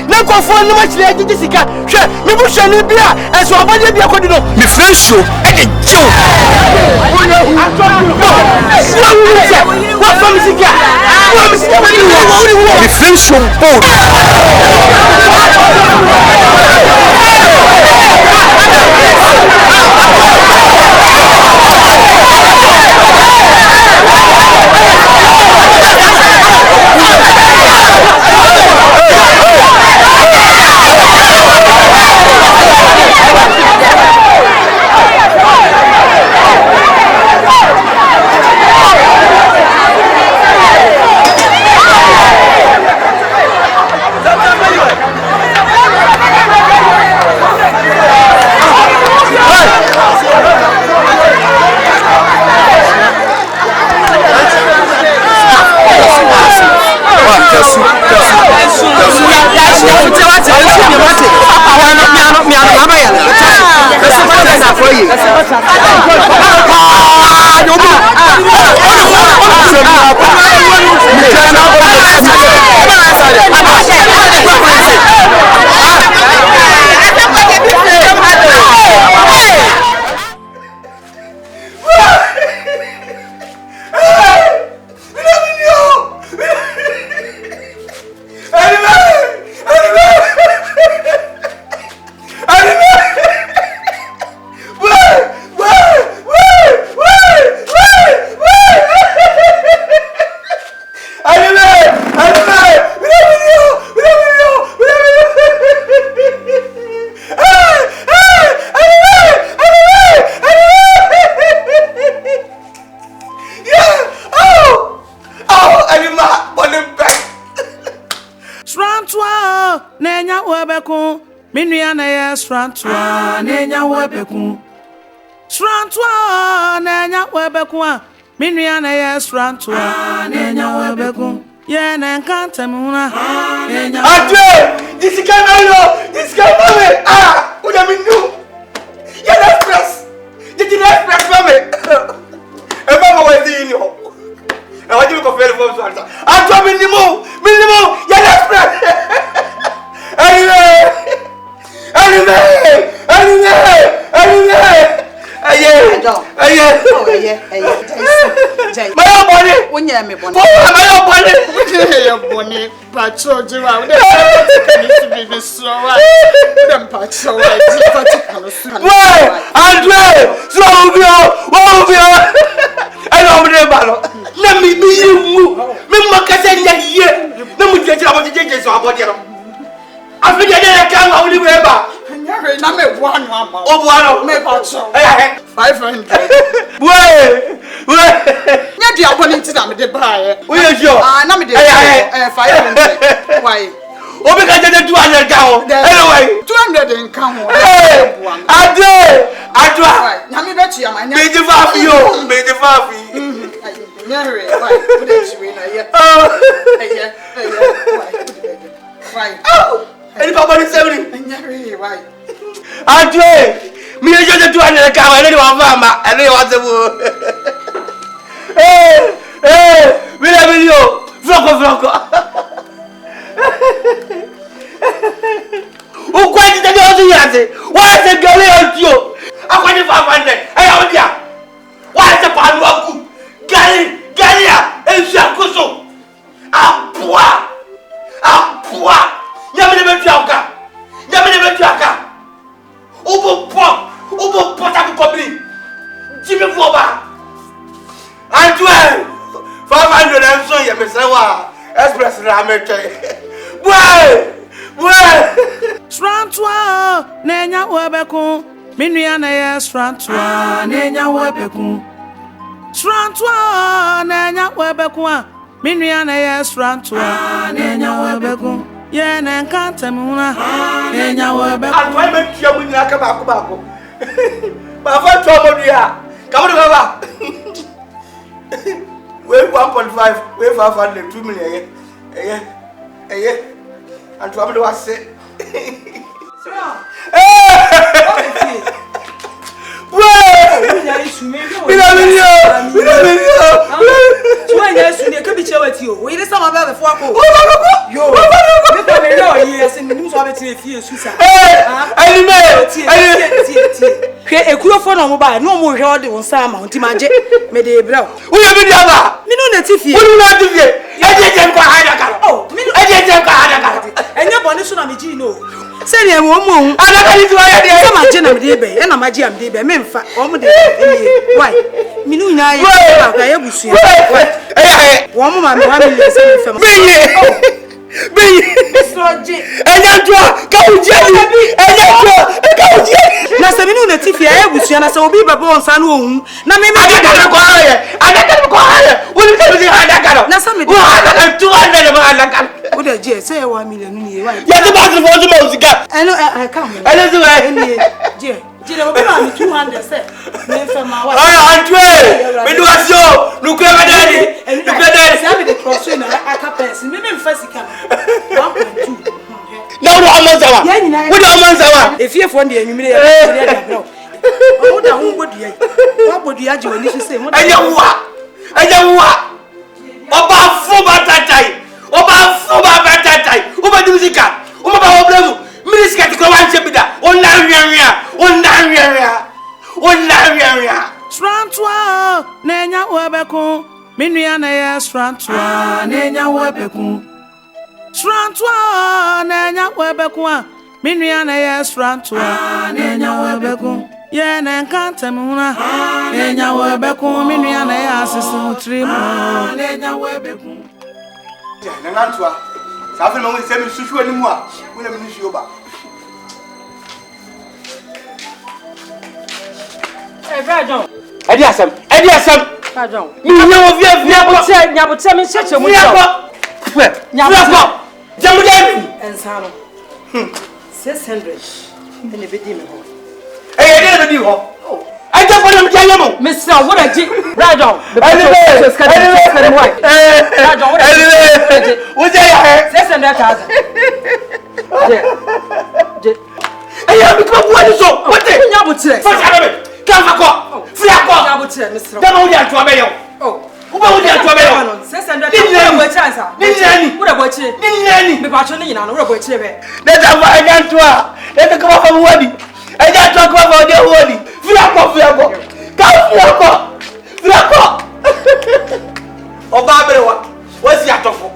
Na go for no much like Jessica. She me bush ni bia and so abode bia ko di no. Me friend show e dey joke. What from Jessica? Me friend show both. Srantua nenya webeku Srantua nenya webeku minua na ye Srantua nenya webeku ye na nkanta muna nenya Adwe this can mame una minu ye express mame e ba mo we ni ho e wa ji ko fele fo so anta Adwe minimo ye express Na me buanu ama. O buanu me pacho. 500. Nya dia boni nti na me de bae. We sure. Na me de 500. Why? Obi ka je 200 ka ho. Anyway, 200 nka ho. Adwa. Na me betu ya manya. Me de fafi yo. Nyare, why? Put it we na ye. Why? Oh. Any papa ni seven. Nyare, why? Adwe, me je 200 ka ho, any wa mama, any wa zebu. We la video. Floko. O kwani de ozu yase. Why is the girl here? Akwani 500. Aya odia. Why is the panu aku? Galia, ensu akoso. Apua. Nyame de betu aka. Obo pota ko kobri. Jimi foba. Adwe. 500 and so ye me say wa express na me try. Boy. Srantua nenya webeku minua na ye srantua nenya webeku Srantua nenya webeku minua na ye srantua nenya webeku ye na nkanta muna nenya webeku Anwa me tua mu nyina ka baako ba fa tua mo dua ka mo baba we 1.5 we 500 2 million eye Antoine de wase. Say you woman. I don't know why they are jena mdebe. Na maji am debe. Me mfa. Omo de. Why? Minu nya ye ba ya busu. Eh. Wo mo ma me wa me lese me fam. Beye. Soje. Enya twa ka uji ani. Enya twa ka uji. Na se minu na tifi ya busu na se obi baba onsa na ohun. Na me me adaka ko aye. Adaka ko aye. Wo ni se bi adaka. Na se me. Wo adaka 200 ba adaka. What the J say 1 million ni why? Ya the back for the music. I come. I don't do any J. J no be 200 say. Me for my wife. Ah, Andre. Me do asio. No kwe daddy. No kwe daddy. Say me the cross na aka person. Me first sika. 1.2. Na wo amanzawa. Wo do amanzawa. Efie fo de anwumire ya ya bro. Wo da hu bodua. Wo bodua je wani so say. Anya wa. Oba fo batatai. Oba fuba batatai oba dimzika oba ba oblemu minister ti ko wan chebida onanwia Srantua nenya webeku minua na ye srantua nenya webeku Srantua nenya webeku minua na ye srantua nenya webeku ye na nkanta muna nenya webeku minua na ye asisu trimu nenya webeku Nangantua, Safi Mamma said, Sushu anymore. We never miss you back. Hey, Rajon. Ediasam. Rajon. You know, if you have never tell me such a way. Nyabo. Jamudem. And Sano. 600. And the video. Hey, I didn't do it. I just want to tell you, Mr. What I did, Rajon. What's that? 600,000. I have become what is so. What the hell would say? Come, free up. Come on, to Abayo. Oh, who would you to Abayo? 600,000. What chance? What about you? The Bachoni and Robert. Let us buy again to her. Let her come up from wedding. I just talk about their wedding. Obaberewa, what's yatofo?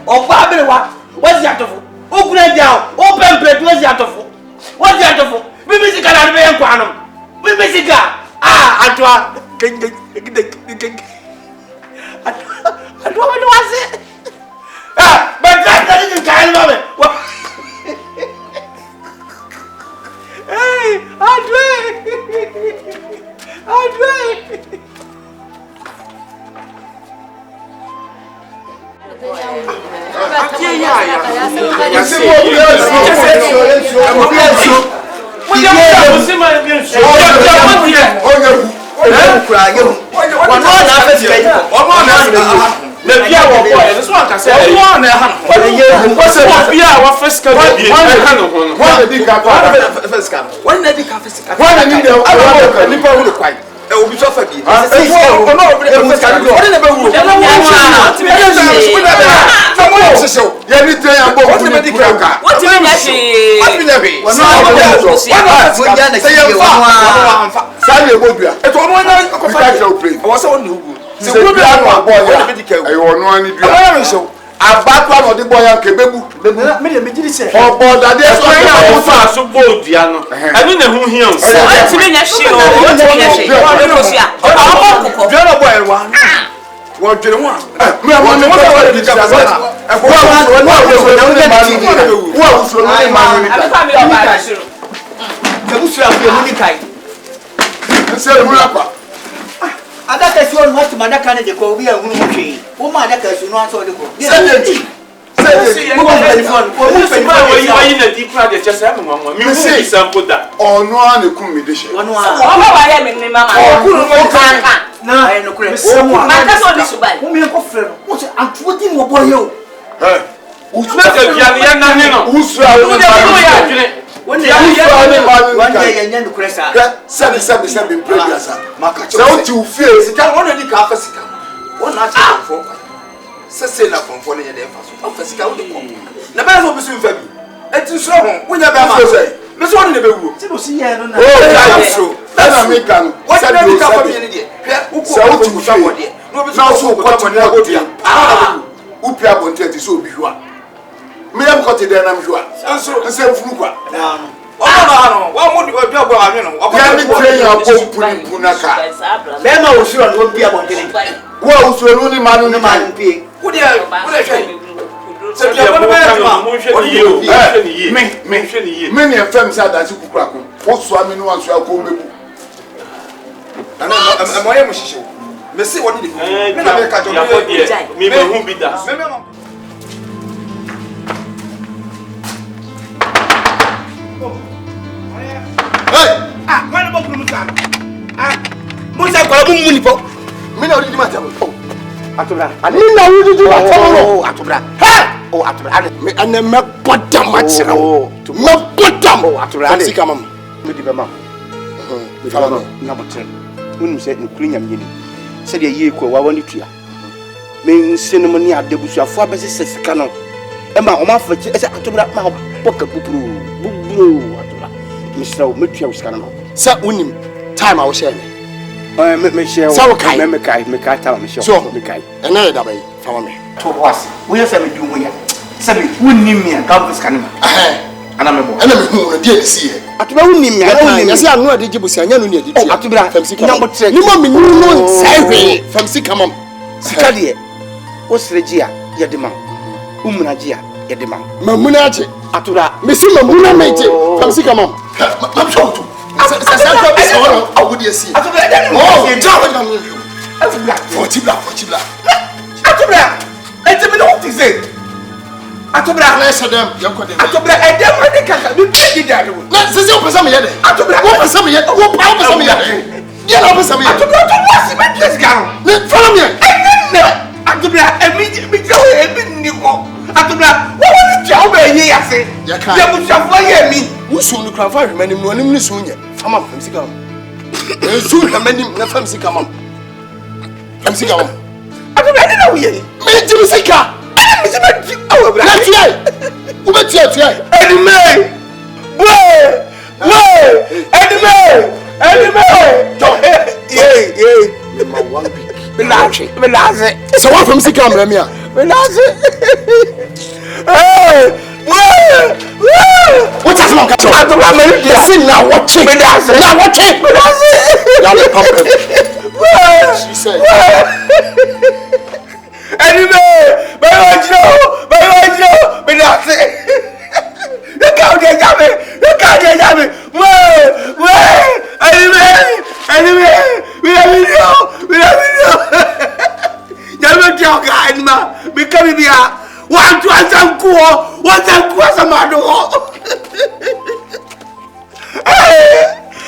Obaberewa, what's yatofo? Open down, open plate, what's yatofo? What's yatofo? Bibisika na be enkwano. Bibisika. Ah, atwa. Atwa what was it? Ah, but that didn't kind of it. Hey, Andre. Obi so fa bi Abakwa no de boya kebebu me de megiri se obo dade so ya fa so bodua no anu na hu hia o ti me nya hye o ti me nya hye o no sia o kokko bia no boy wa wo dwere ho a me mo ne mo de Time I was sharing. Michelle, Mekai, tell Michelle. So, and I dabei, follow me. To us, we have some doing here. Send me, who need me and come to scan him. And I'm a boy. And I'm a dear see. At the only me, I say, I'm not a Jibusi, and you need to to black from Number 3. You want me no say from Sikamam. Scadia. What's Regia, Yadima? Umunagia, Yadima. Mamunaji, Atura, Missy Mamuna mate from Sikamam. I'm sure to. I would see. Oh, come on, MC come. Soon come in, MC come on. MC come on. I don't know yet. Me to Sika. Oh, that's right. What's your try? Enemy. Whoa, enemy. Yeah. One week. Relax. So what from Sika, Ramia? Relax. What is wrong? I don't have any listen now. Watch it. Now watch it. She said. Anyway, look out there, Jamie. Look out there, Jamie. Anyway, we have Jamie, talk, Anima. Become here. One to some cool, one some cool, some other.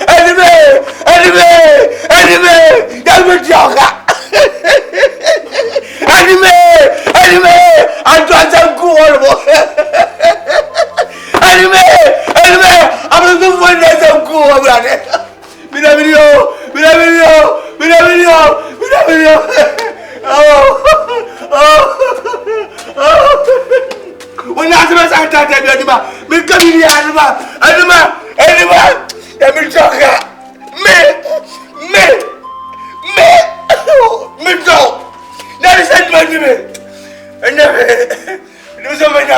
Anyway, that's what you're anyway, I'm trying to cool. Anyway, I'm looking for some cool, brother. When I was at that, we come in here, anima, let me talk. Me talk. That is it, Benjamin. And do something.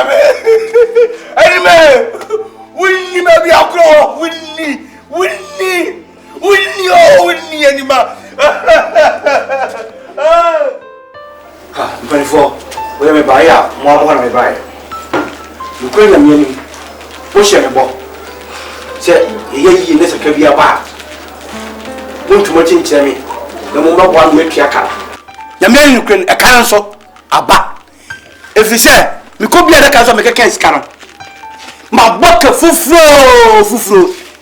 Anyway, we may be a crow, Winnie, anima. 24. We may buy up, Mamma. me buy. You call me push your ball. Say, ye, let's a cabia bar. Don't too much in me. The moment one week, Yaka. The man you can a council a bat. If you say, we could be at the council make a case cannon. My buck a full.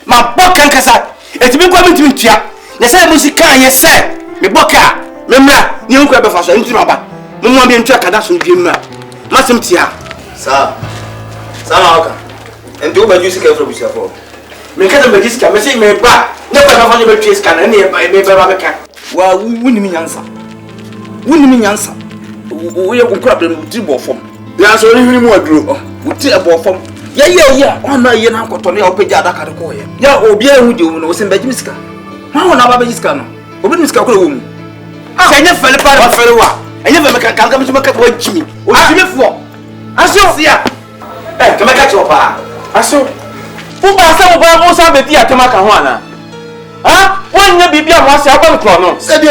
My buck and cassa. It's been coming to me, Tia. The same music can you say? Me boka, memra, you grab a fast into rubber. No one being track that's with him. Massim Tia. Sir, Salaka. And do my music for yourself. Make a magic can say me back. Never have any chase can any by me Babaca. Well, we wouldn't mean answer. Wouldn't mean answer. We have a problem with Duabo form. There's only more group with Duabo form. Yeah. On my year now, Tony or Pejada Caracoya. Yeah, or beer with you, no, St. Bajimiska. How on our Bajiscano? Obiniska room. I never fell apart of Ferroa. I never come to make a way to me. Or Jimmy for. I saw, yeah. Come back to your bar. I saw. Who are some of our most of the dear Tamakawana? Ah, one may be a master of Chrono, said the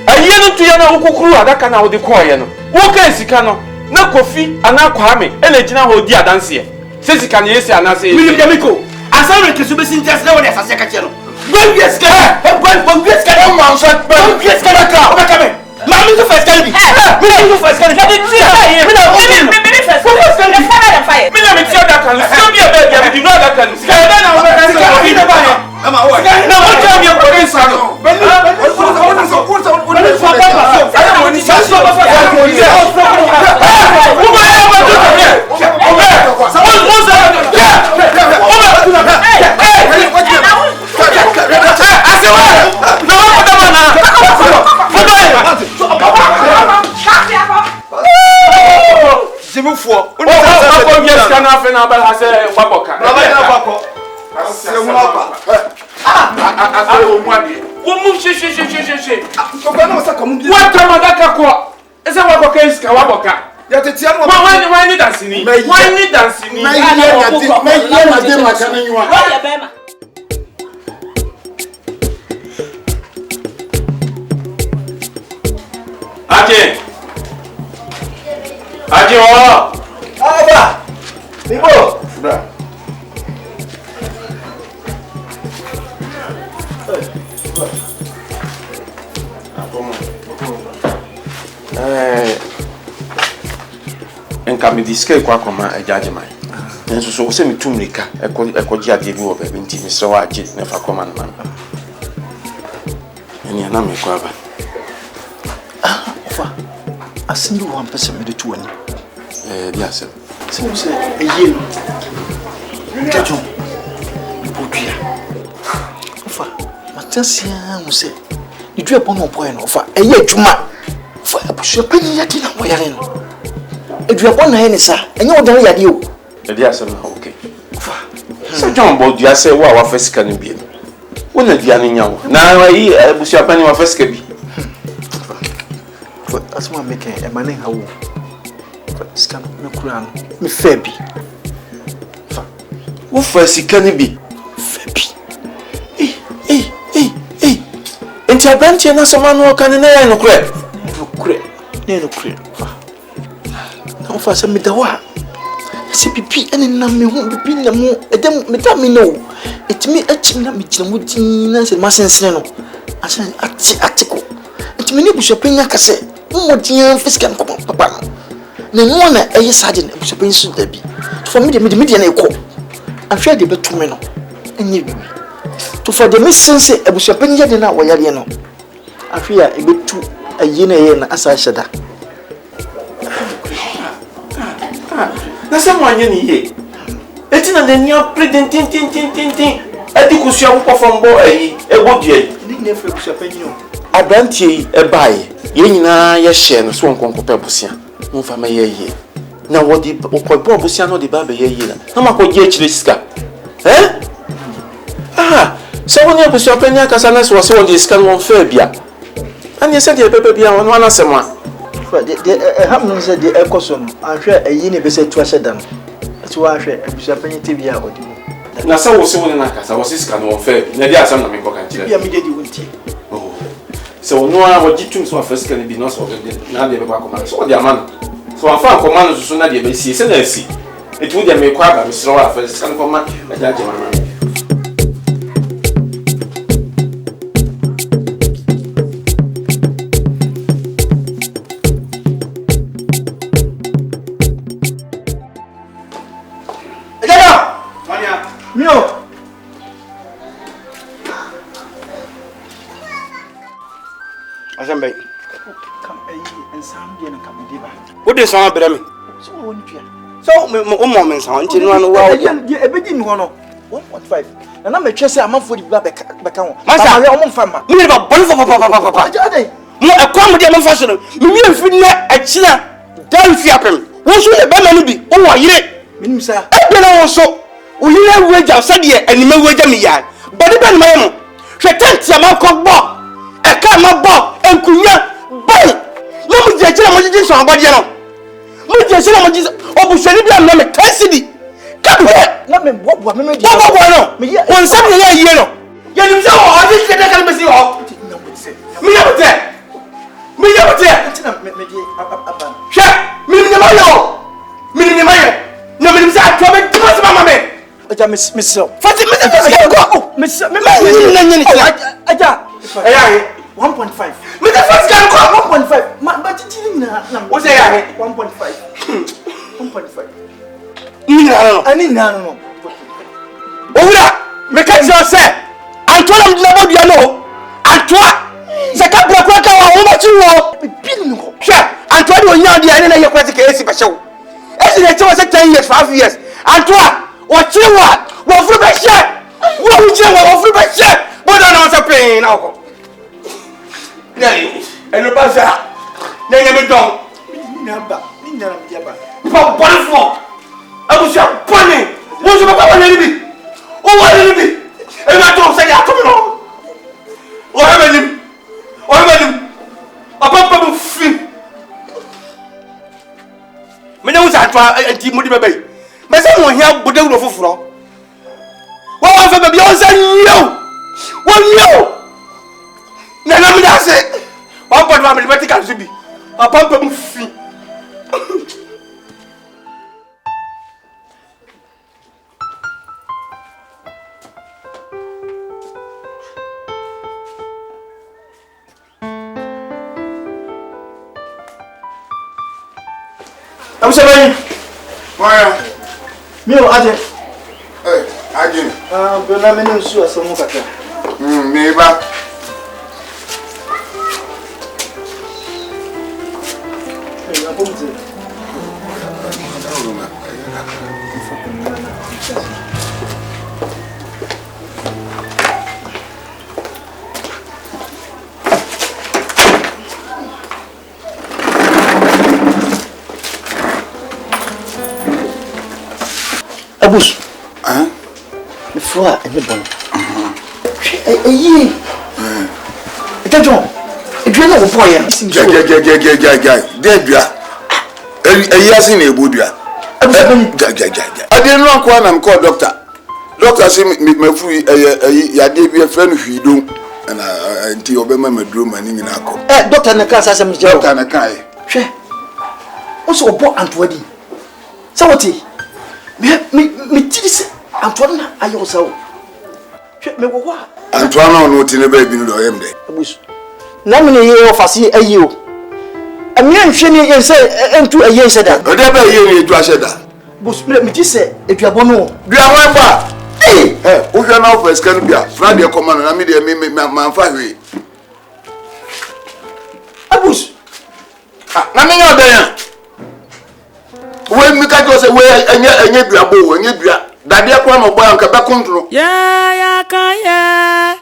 a year to Yana Ukuru, that can now declare. Walk as you cannot. No coffee and now Kwame, and a general dear dancer. Says he can yes and I say, William Yamiko. I saw it to be seen just now as a secretary. Don't get scared. Don't get scared. Don't get scared. Come in. Mammy to first tell me. Me to first tell me. Disque kwa koma ejajema enso so se mitumrika ekoji ade bi wo bebe nti misre wa age na fa koma na eni ana me kwa ba fa asindu wa mpese me de tuani dia se eyi kejo otua fa matasia mu se idu epon no point no fa eye adwuma fa abusu pani yade na wo yare no Duabo na henisa enye odan yade o edi asem na okay so John bo dia say wa fasika no bi wona dia no nya wo na yi abusia pani wa fasika bi asma make e mane ha wo fasika no me kura no me fa bi wo fasika no bi fa bi enti abantie na so manu kan na ya no kure Fa se me dawa se pipi ene na me hu pipi na mu edem me ta me no etimi achim na me gina mu din na se masensene no asan atiko etimi ne bushopenya kase mo din fisika ko papa no na no na eye sergeant bushopenya su da bi for me de na eko ahwe de betu me no enye bi to for the sense bushopenya de na wo yare no ahwe a ebetu ayi na ye na asa hyeda na someone ni ye etina na nya predentin edi kusua wo fombo ayi egodie ni na fe kusua panyo abrantie e bae ye nyina ye hye no so nkonkope bosia mo fa ma ye na wodi okọbọ bosia no de ba be ye na makogie chire sika so woni kusua panya kasa na so se wodi sika no fa bia ani se de bebe bia wono anasema de hamno se de ekoso no ahwe ayi ne be se tu ahyedan ati wa ahwe abusua panyi tebia odi na sa wo se woni na kasa wo se sika no fa na de asam na me kokan chire bia me de wonti so no a wo jitum so afesika ne bi no so de na de be ba koma so de aman So afa command so na de be sie se na si. It would me kwa ba me sro wa fa se kan command e da je mama. Asambe. Come and some bien come diva. What is on brem? So won't you? So moments on chin one wow. A bit in 1.5. And I'm a chess a month for the back account. Master, I'm on farmer. Me about one for papa. More a comedy fashion. Me and Finna a china. Don't fiapem. What should a bad be? Oh, I hear. Minister, I don't know so. We never wage outside here and you may wage me yard. But the bad man. She can't see my cock bar. A camera bar and Kuya. Bye. No, we just somebody. We just oh, Shelby, I'm not a Cassidy. Come here. Let me what me one Sunday yellow. You know, I just get a see all. Me up there. Me up there. Shut me, Mayo. No, Miss I trouble too much, Mamma. Miss So. Miss 1.5. But the first guy got 1.5. But what's that? 1.5. 1.5. I need no. Oh, make it say. I told him never be alone. I told the couple of cracker how much you want. Sure. I told you now the idea your question is special. As it was 10 years, 5 years. I told what you want. What for my share? What would you want for my share? But I don't want to pay now. And the bazaar. Then you don't. For one for. I was your bunny. What's your papa enemy? Oh, what enemy? And I don't say that to me. Or him. A papa free. Menos I try and Timothy baby. My son won't hear but they will for. What for the Beyonce? You. No, that's it. One point one millimeter can be a pump of free. I'm sorry. Why? Me or Ajay? Hey, Ajay. But I'm not sure some more. Neighbor. Abus. The floor and the bone. John. If you know boy, Dead, a year in a wood. I didn't know one I'm called doctor. Doctor say me free a day a friend who you do and until Obama my room and in a doctor and the class as a doctor and a guy. Also a boy and wedding. So what me tis Antoine, I also. Me what? Antoine no tin baby no him there. Abus. Na me ye ofasi ayi o. Ami anhwe ne say entu ayi said that. O dey ba ye ne etu ahye da. Bus me ti say eduabo no. Duabo ba. O hwe na offer scan bia. Fra de command na me de me manfa hwe. Abus. Na me nyo dan. When me catch say we enye duabo enye dua. Dade kwa no boy anka be kontro. Ya kaya.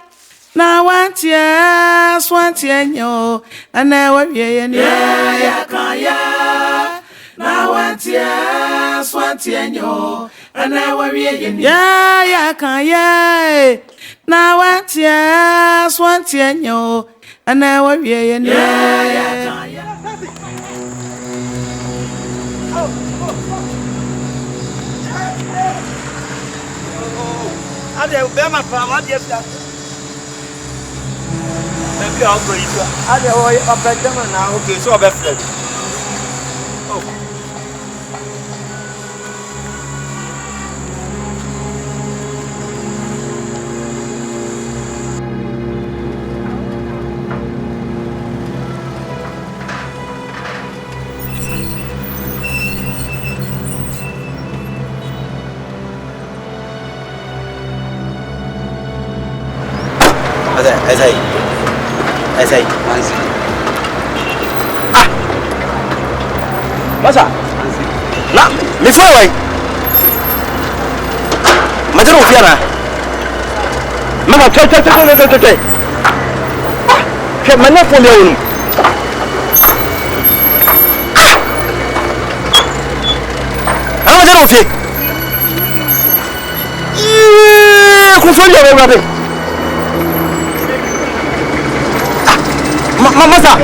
Na wantia swantia nyo ana wawie ne ya kaya na wantia swantia nyo ana wawie ne ya kaya na wantia swantia nyo ana wawie ne ya kaya. Ade be ma fama ade fia. Maybe I'll go. I don't know if I'm now. Okay, so I'm a friend. Oh. Asai. Ah. Masa. Na, me foi wai. Madero fiara. Mama toi. Que mana fo me wonu. Ah, madero fi. Confond le rabe. Masa.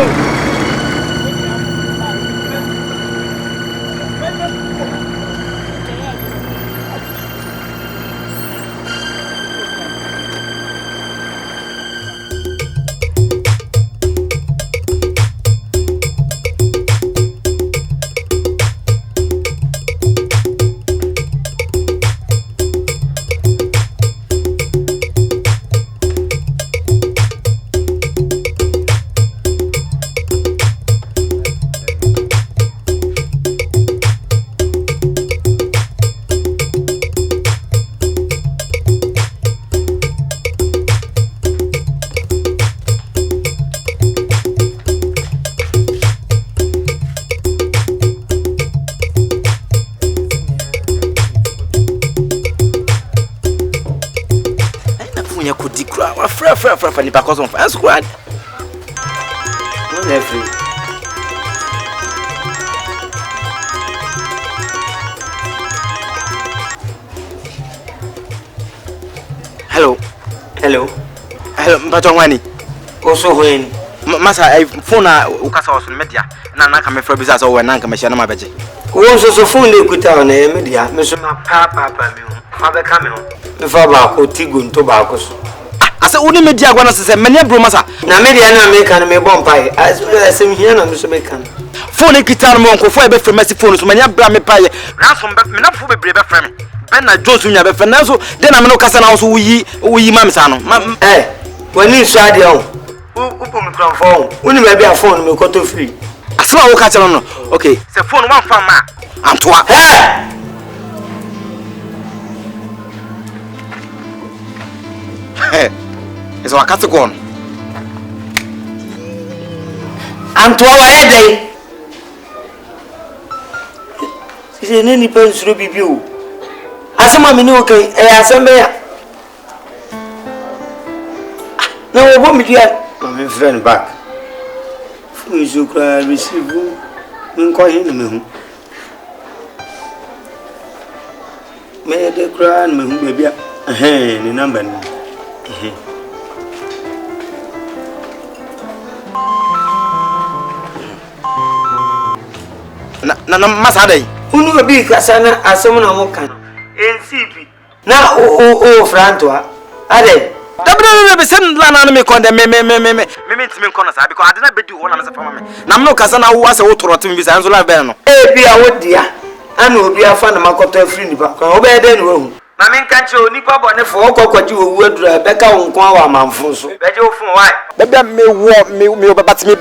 Fra ni pa cause on fa squad. No free. Hello. Mpacho nwani. Oso hoeni. Masa phone ukasa oso media. Na ka me fra bisa so we na ka me hia na mabeje. Wo so phone le kuta na e media. Me so ma pa me ho. Fa be ka me ho. Me fa ba ko tigo nto ba ko so. Asa uni media gwana sese menya bro masa na media na me kan me bomb pai asem hia na me so me kan phone kitan mo nkofo e be fremasi phone so menya bra me pai ransom be me na fo bebre be frem ben na Jones nya be frem na so de na me no kasa na so wuyi mamsa no wani so ade o upo me kran phone uni me bia phone me ko to free asema wo ka chelo no okay se phone wan fa ma antoa Is our category. Antoa ede. Sisi neni pen Suro bibiu. Asema me ni okay, asema ya. Na wo bo me dia. My friend back. Fu iso kra receive. Nko hin me hu. Me de kra me hu bebia. Ni number ni. Na masa dai unu obi kasa na asem na mo kan NCP na o frantoa ade dabra be sen la na me konde me ntimi kono sa because ade na bedi ho na me sefa me na me kasa na wo ase wo torotem bi sa nso la be no bia wo dia ana obi afa na makoto afri nipa kan wo be de no hu na me nka che onipa bone fo okokwaji owu adura be ka wo nko awa manfo so be je wo fun why be me wo me obabat me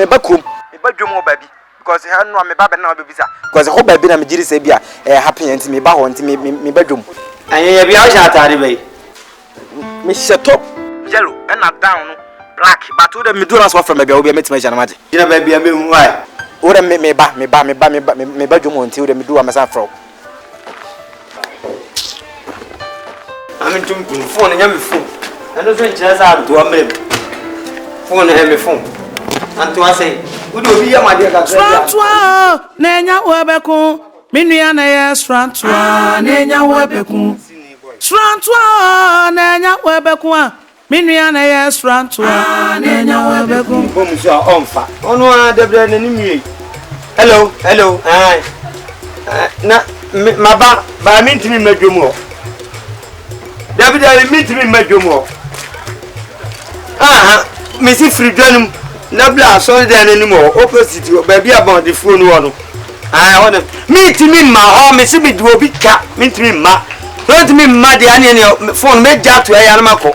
bakrom me badwom obabi because he no me ba be na obibisa because ho ba bi na me jiri se bia happy enti me ba ho enti me badwom anya bia o sha atare be me top yellow and not down black but to the midura so from me bia obi metima jana maje jina ba bia me hu why o de me badwom enti o de midura me sa fro ami tum phone nya me phone ano so nchira sa anto amrem phone he me phone anto ase udo obi ya made ka Srantua nenya webeku minua na ye srantua nenya webeku Srantua nenya webeku minua na ye srantua nenya webeku bomuso onfa ono a debre na nimie hello hi na maba ba mintimi madwomu David mintimi madwomu mesi freedom na bla so de animo opposite baby about the phone one wona mintimi ma ho mesi bi do bi ka mintimi ma don't me mad any phone me ja to ya na mako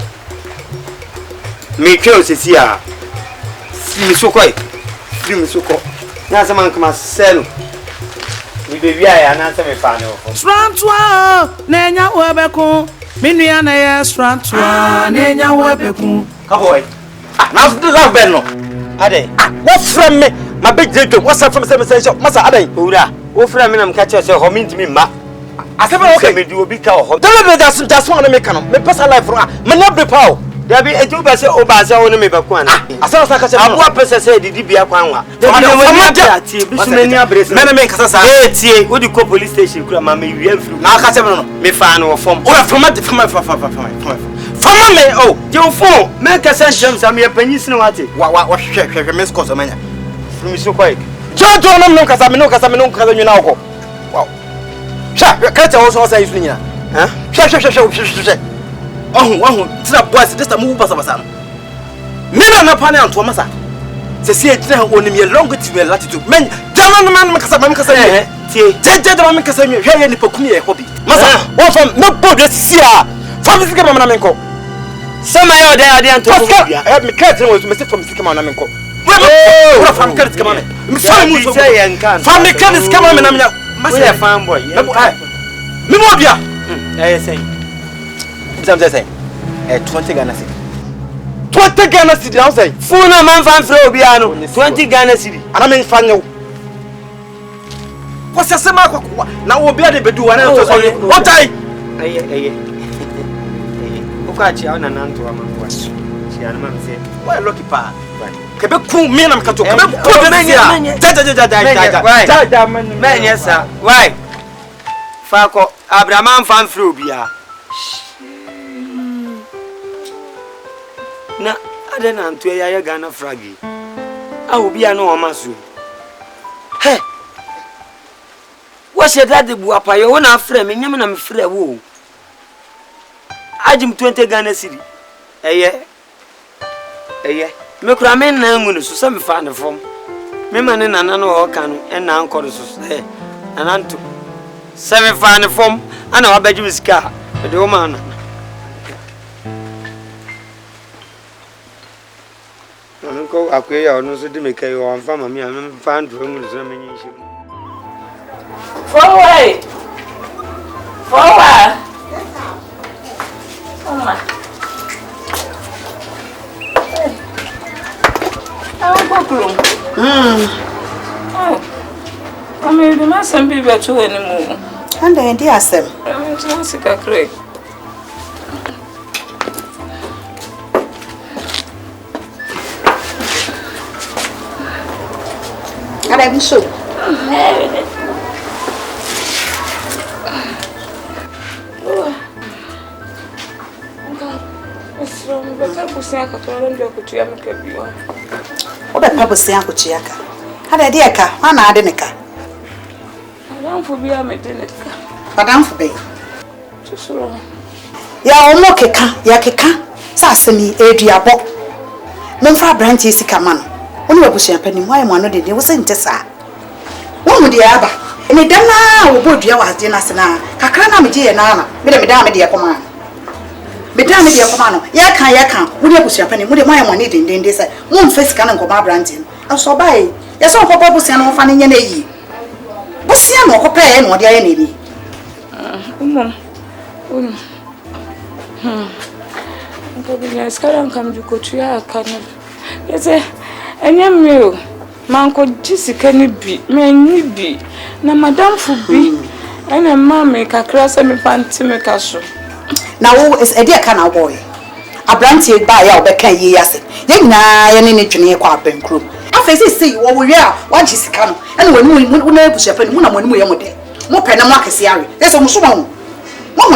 me twa osisi a mi sokoi mi soko na se man kama selo mi be wi aya na se me fa no Srantua nenya webeku Minua na yes frantua nenya webeku. Kaboy. Now the love benno. Ade. What from me? My big day what's up from 7 masa ade. Owura. Wo fra me na me catch say ho me ntimi ma. Asebe okay me di obi ka ho. Tell me that's one me can. Me personal life from me na be pow. There be eju ba say o ba say woni me be ko ana. Asebe sa ka say abo pese say didi bia kwanwa. Tie bisumani abrese. Me na me kasa sa. Tie wo di ko police station kura ma me wi amfiri. Na ka say no me fa no form. O from Fama me oh, you phone. Make a sense am me panyin no ate. Wa hwehwe me score so manya. From so quick. Jojo no kasa me no kasa nwina wo. Wow. Sha, ka ta wo so say isu nyina. Ha? Hwehwe. Oh, tira boys this time move basa no. Me na pa na anto masa. Se se tira ho onim ye longitude latitude. Men, jama no man me kasa ye. Tie. Jeje me kasa hwe ye nipa kumi ye hobby. Masa, wo fam no bodo sisia. Family kama na menko. Sama yo dey ade anto ko bia. Me kati no me se family kama na menko. Wo family kati kama me. Me so mu so. Family kati kama me na me. Masa fan boy. Me mo bia. Say. Some say 20 Ghana cedi. 20 Ghana cedi now say. Funa man fan fro bia no. 20 Ghana cedi. Ana me fan yo. Ko se ma kwa na wo bia de bedu wa na so so. What time? Aye. Ukachi ana nanto amangwa. Chi ana mamse. Why lucky pa? Kebe ku me na mkato. Kebe ku menye. Ja. Menye sa. Why? Fako Abraham fan fro bia. Na adena antu ya Ghana fragi. A obi anu o maso. He. Wo she that bu apayo wo na afre me nyam na me frɛ wo. Ajim 20 Ghana cedi. Eye. Me kura me na ngu no so me fa ne fom. Me ma ne nana no o ka no en na anko so so. Ananto. Se me fa ne fom ana wa bagi misika. De wo ma na. Anko akwe ya no so de me kai o anfa ma me am fa ndro ngu so me nyi shi. Forward. Oma. Ame de ma sambi beto enimu. Anda ndi asem. Ame tsi ka kre. Ada biso. Obe pabo se akotua ka. Ada de ka, ana ade ne ka. Adamfo bia me de ne ka. Adamfo be. Suro. Ya omo keka, ya keka. Sa asemi eduabo. Memfa branch sika ma no. Oni wabusua panim, why mo ano de wo se ntesa. Wo mu de aba. Ene dana wo bodua wa ade na se na. Kakra na me je ye na na. Me de ye koma. Bedam de yakoma no ya kan wo de abusia pani wo de moya mo ne dendende sai mo mfesi kan nkoma brantin aso bai ya so papa busia no fa ne nya na yi busia no ko pe no de aye na ni Nko bi ya skara nkam ju ko tuya aka no yete enya mmeo manko jisika ni bi menyi bi na madam fu bi ena mama kakra se me panti me kaso na wo is edi aka na boy abrantie ba ya obeka yi ase ye nyina ye ne ne twene kwa abenkro afesi sei wo wo ya wa jisika no ena wanu na ebusia pani mu na manu ye mo de mo pe na mo akese are yeso mo so mo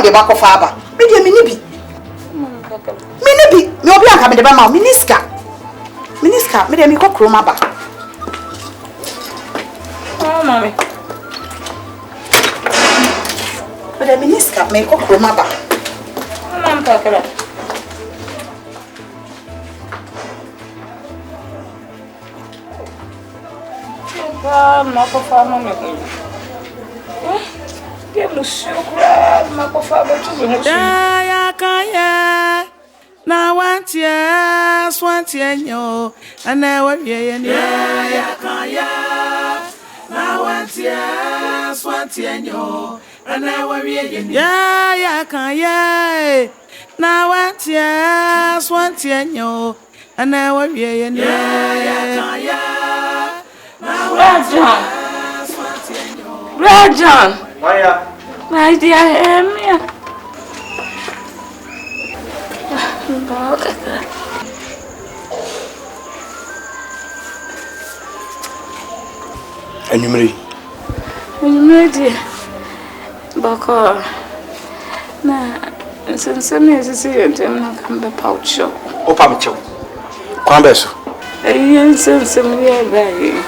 de ba ko fa aba me de me ni bi me obi aka me de ba ma miniska me de me ko kroma ba mami me de miniska me ko kroma ba Mam kakra. Makofa mama ko. Ke musukura makofa betu musu. Ya kaya na wantie nyo ana wawie ni ya kaya na wantie nyo Yeah, can yeah. Now what yes, want you and I will be in Rajan, Maya, my dear, Anumri. Anumri, Baka. Na, since I see you, then come the pouch. O Pamicho. Quambeso. A year since some year by.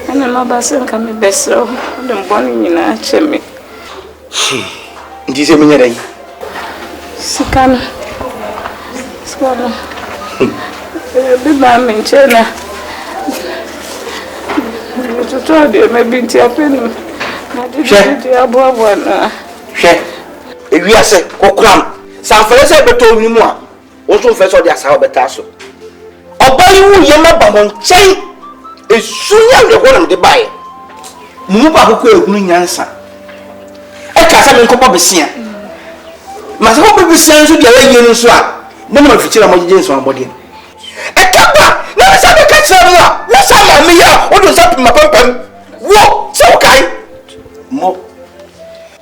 And my basin can be best so. The morning in a chimney. This is a minute. Sikan. Swallow. Be my maintainer. To tell you, maybe it's a penny. I did it above one. Share. If you are say, Cockram, some fellows have told me more. Also, first of the Asao Betasso. Obey you, Yama Bamon chain is soon the one of the buy. Muba who could answer. I can't come up with Sia. Must hope we send to the way you swap. No more future of my body. A kappa, never said the catch of what's I am what was up in my pump? Whoa, so kind. More.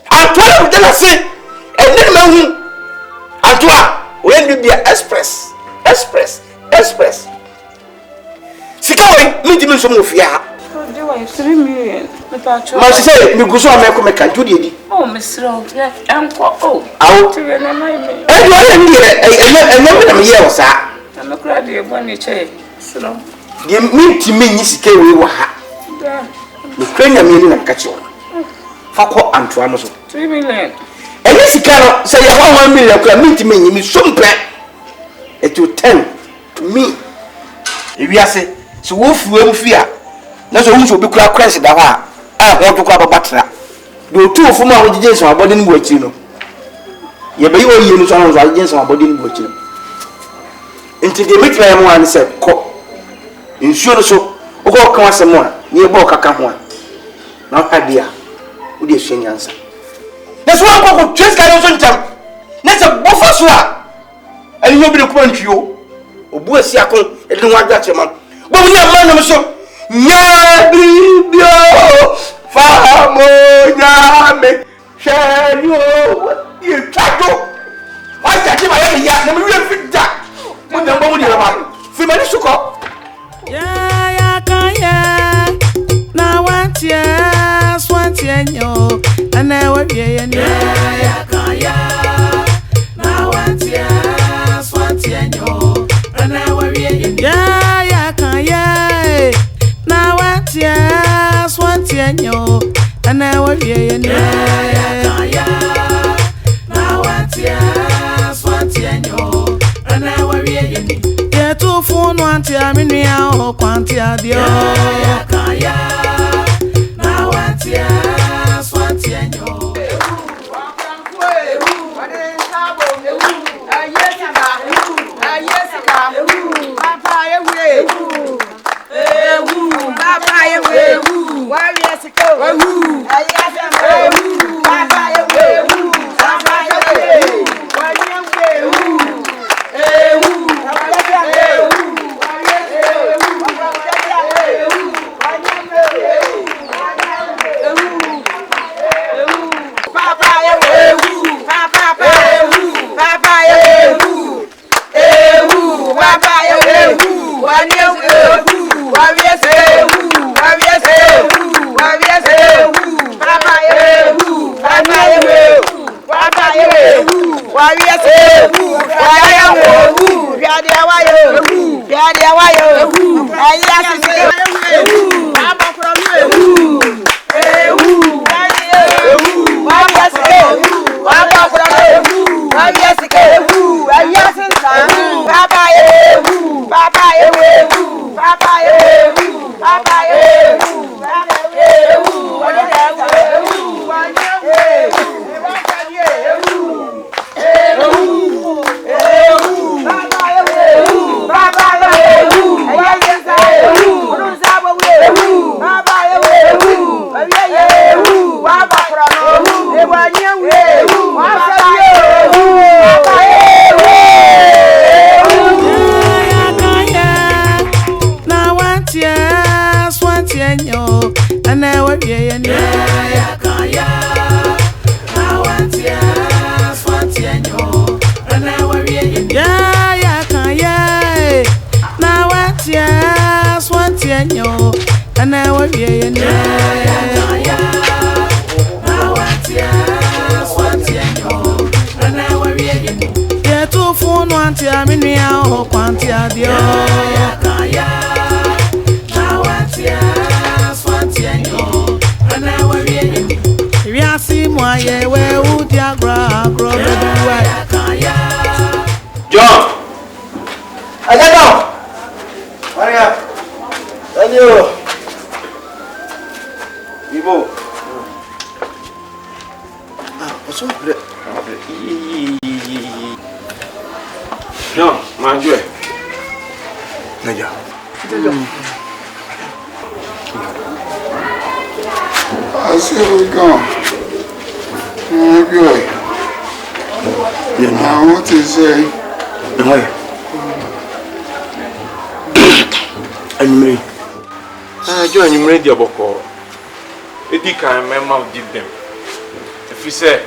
I'm 12 of them, I say, and then man, I do when you be express. Sikawe, me dimi so mo fia. Oh, do I 3 million? Ma say, me go so am make kan judi. Oh, Mr. Uncle, oh, out to remain me. I do me here was I'm a crowd of one chair. So, the meat to me is sike we wa ha. Me kwenya me na catch you. Fa ko Antoine so. 3 million. And this cannot say 1 million kwa meat me so mpe. It will 10 to me. If you say so wo fia na so hu so bi kura crash da ha ho to kwa babatra do two of ma wo gije so abode ni buachi no ye be yo yi ni so no so gije so abode ni buachi no enti de meet na mo an se ko insuo no so wo ko kan asem a ni e bo kaka ho a na adia wo de hwe nyansa na so ko twes ka yo so ntam na se bofo so a ani no bi de ko ntwio obu asi akon e de wa gba chema bo ni amana mo so Nyabibio famo nyame sherio ye tato aja ti ma ya na me wi fida mo na mo ni ma fi ma ni suko ya kan ya na wantia swantia nyo ana wa wie ya kan ya na wantia swantia nyo ana wa wie ya kan ya yeah, swantia nyo, and I will be in ya. Now what, yeah, swantia nyo, and I will be in ya. Two phone wantia, minia, or quantia, dear. Now what, yeah, swantia nyo. phone want ya me o kwantia dio ya kaya na watia swantia nyo ana wawie we asi mo aye we udi agra ya kaya John Ajado Maria Daniel Ibo what's up there? No, manjue. Naja. I said we gone. Good. I want to say. Anyway. John, you ready about call? Edi kan mema did them. If you say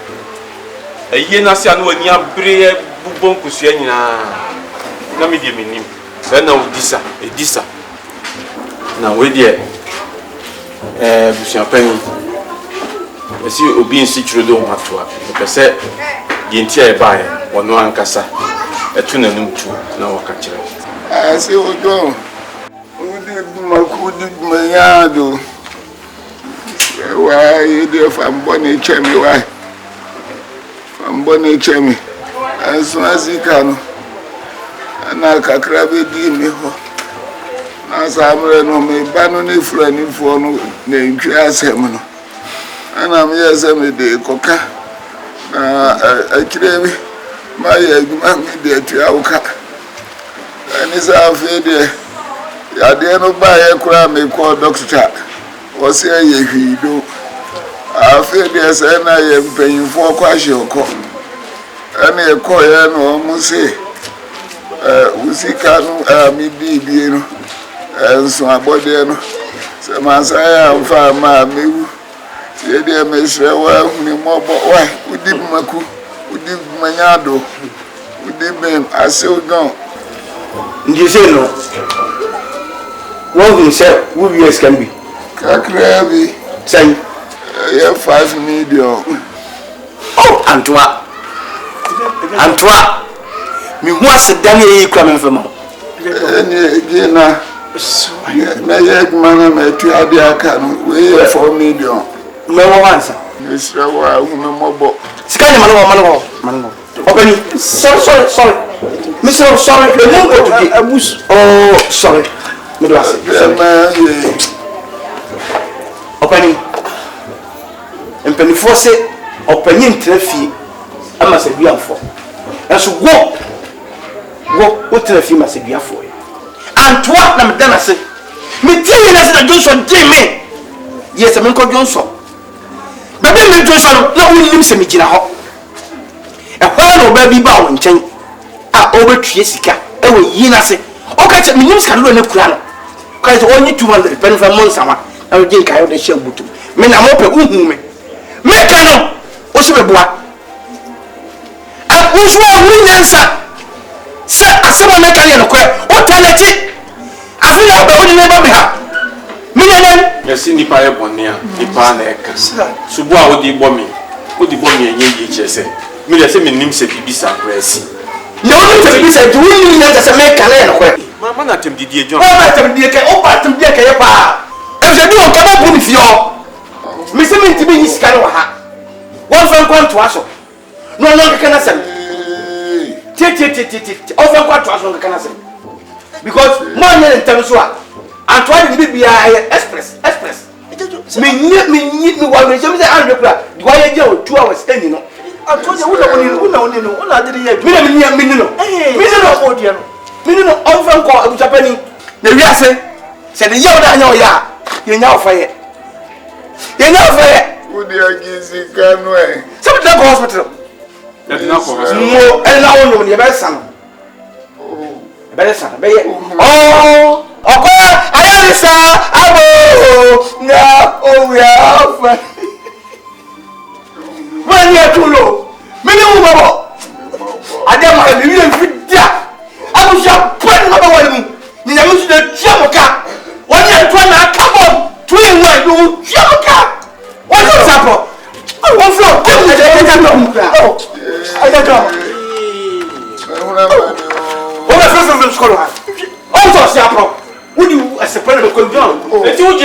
a year na se anu ani abre bubon kusua nyina na me die menim. Say na odisa, edisa. Na we die busua pan. Esi obi nsi churodo matoa. Pe se die ntia e bae wono ankasa. Etu nanum tu na waka kire. I say we go. Makudi mayado. Why you there from Bonnie Chemi? Why? From Bonnie Chemi. As soon as you can. And I can grab it in me. As I'm running, me banning friend for no name, Kiasemano. And I'm here, some day, Coca. I crave my media to Auka. And it's our failure. I didn't buy a crime, they call Doctor. Was here, you do. I feel there's an I am paying for question. And a coin almost say, we see can me be, and so I bought them. So, I am far, my maybe. You dear Miss Rawa, me more, but why? We did Maku, we did Manado, we did them. I still gone. You say no? What we say, who years can be? Kakrabi. Say, 5 million. Oh, Antoine. Me wants a Daniel coming from home. Again, my young man, my 2 idea can weigh 4 million. No answer. Miss Rawa, who no more. Scan Mano. Open. Sorry. Mr. Sorry, the number of the oh, sorry. Opening and penny force opening traffic. I must be on for. And so walk what traffic must be for you. And what I'm done, I say, material as a Johnson Jimmy. Yes, I'm called Johnson. But then Johnson, no one lives in Mijina Hop. A while baby bow and chain. I over Triesica. Oh, Yina say, okay, me news can run a crown. Because only 200 pennies a month. I will think I have the shell boot. Men I'm open. Make a no. What's your boy? I was one answer. Sir, I saw a mechanic. What can I take? I feel like I would never be happy. Yes, in the fire bonnia, the paneka. Subwa would the bombing. Would the bombing and ye say? Me, I say, me name said, be some press. No, you said, do you know that I make a land? Mamma, not him, dear John. Oh, I'm dear, oh, dear, as I do, come up with you. Mr. Minty be his kind of hat. One from one to us. No longer can I say. Over one to us, no can I say. Because more than Tamsua. And try to be express. Me need me one. Some say I'm the plan. Do I get 2 hours standing? I told you, who I did yet. Minino, over call a Japanese. The Yasser said the Yoda, no, ya. You know fire. You know fire. Would you give Ganway? Some of the hospital. That's enough for us. No, and now on your best son. Better son, oh, I understand. I will. No, we are. When you are too low, minimum. I don't want to be there. I was your friend. You never see the Jamaica. When you are trying to come on, 2 in 1, you Jamaica. What's the example? One floor. I don't know. from school. Also, see, would you as a friend of Conjon? Let you do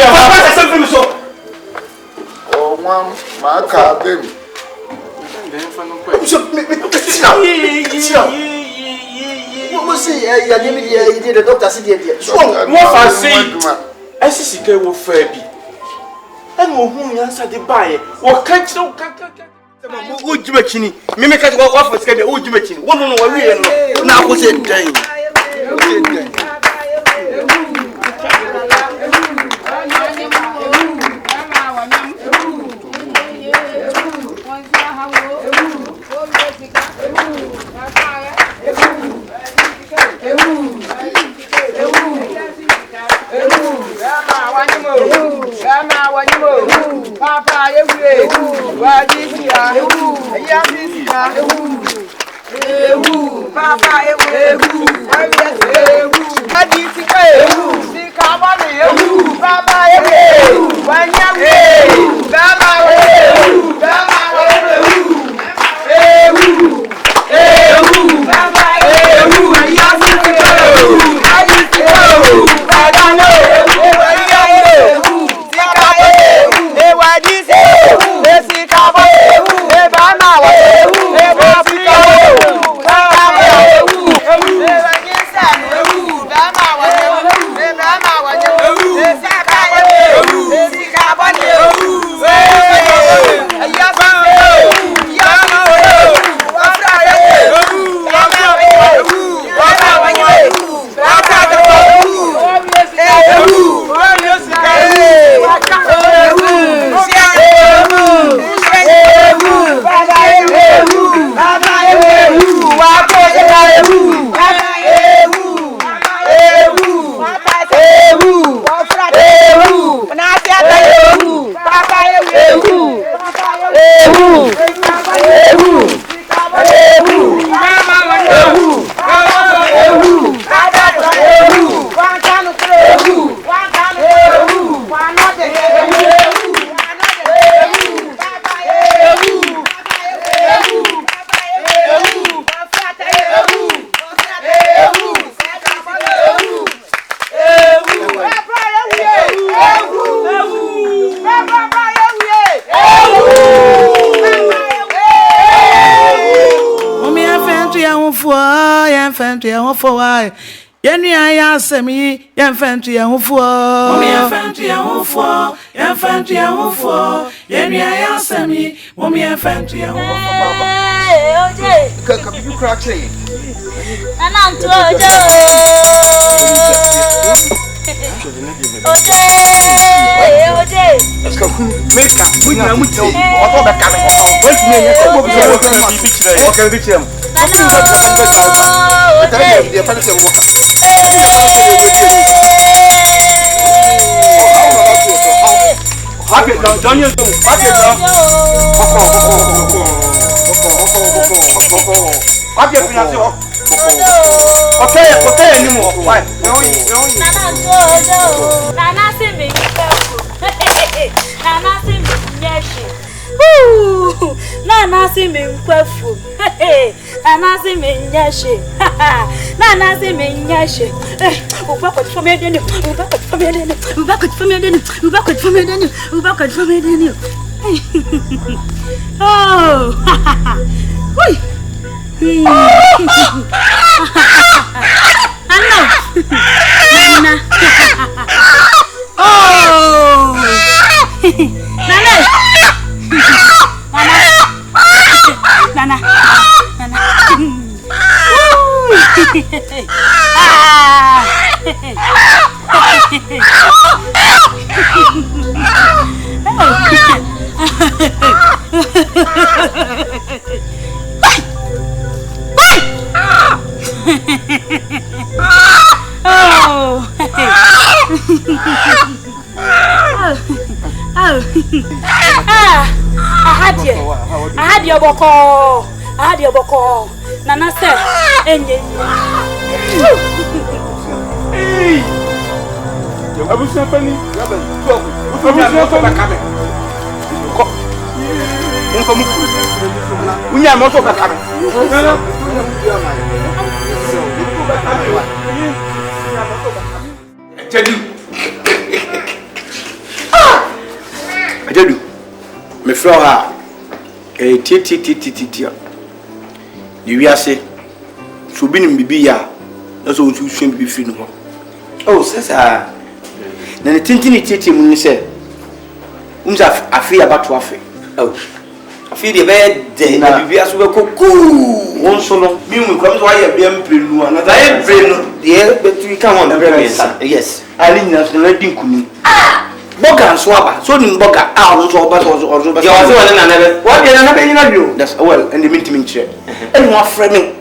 something so. Oh, one, my car, baby. What was it? You did the doctor said, what I say, I see she will Fabi. And who answered the buyer? What can't you? Would you make any? Mimic what offers can you make any? One on one, now was it day? Papa, for why. Yenny, I ask me, young fancy, and for mommy, a fancy, and for young fancy, and for Yenny, I ask me, mommy, a fancy, and for you cracking. And I'm to Nana see me kwafu. Nana see me nyashi. Nana see me nyashi. Uba kwa for me deni. Uba kwa for me deni. Uba kwa for me deni. Uba kwa for me deni. Uba kwa for me deni. Oh. Hui. Hello. Nana. Oh. Nana. Nana. I had your boko. Nana said, hey, I was happening. We are not ha ti ni wiase so bi nim bibi ya na so nsu hwem bibi fi no ho oh sasa na ne tintini titi mu ni se umza afi abato afi oh afi de be de na bibi aso be koku won so no mi mu kwam so aye bia mprenu ana da e brenu de betu kan won brenu yes ali nyina so na dinkuni boga so aba so ni boga a on so oba so ba yo so wala na be what de na be nyina bio that's well and the mintiming chair and one framing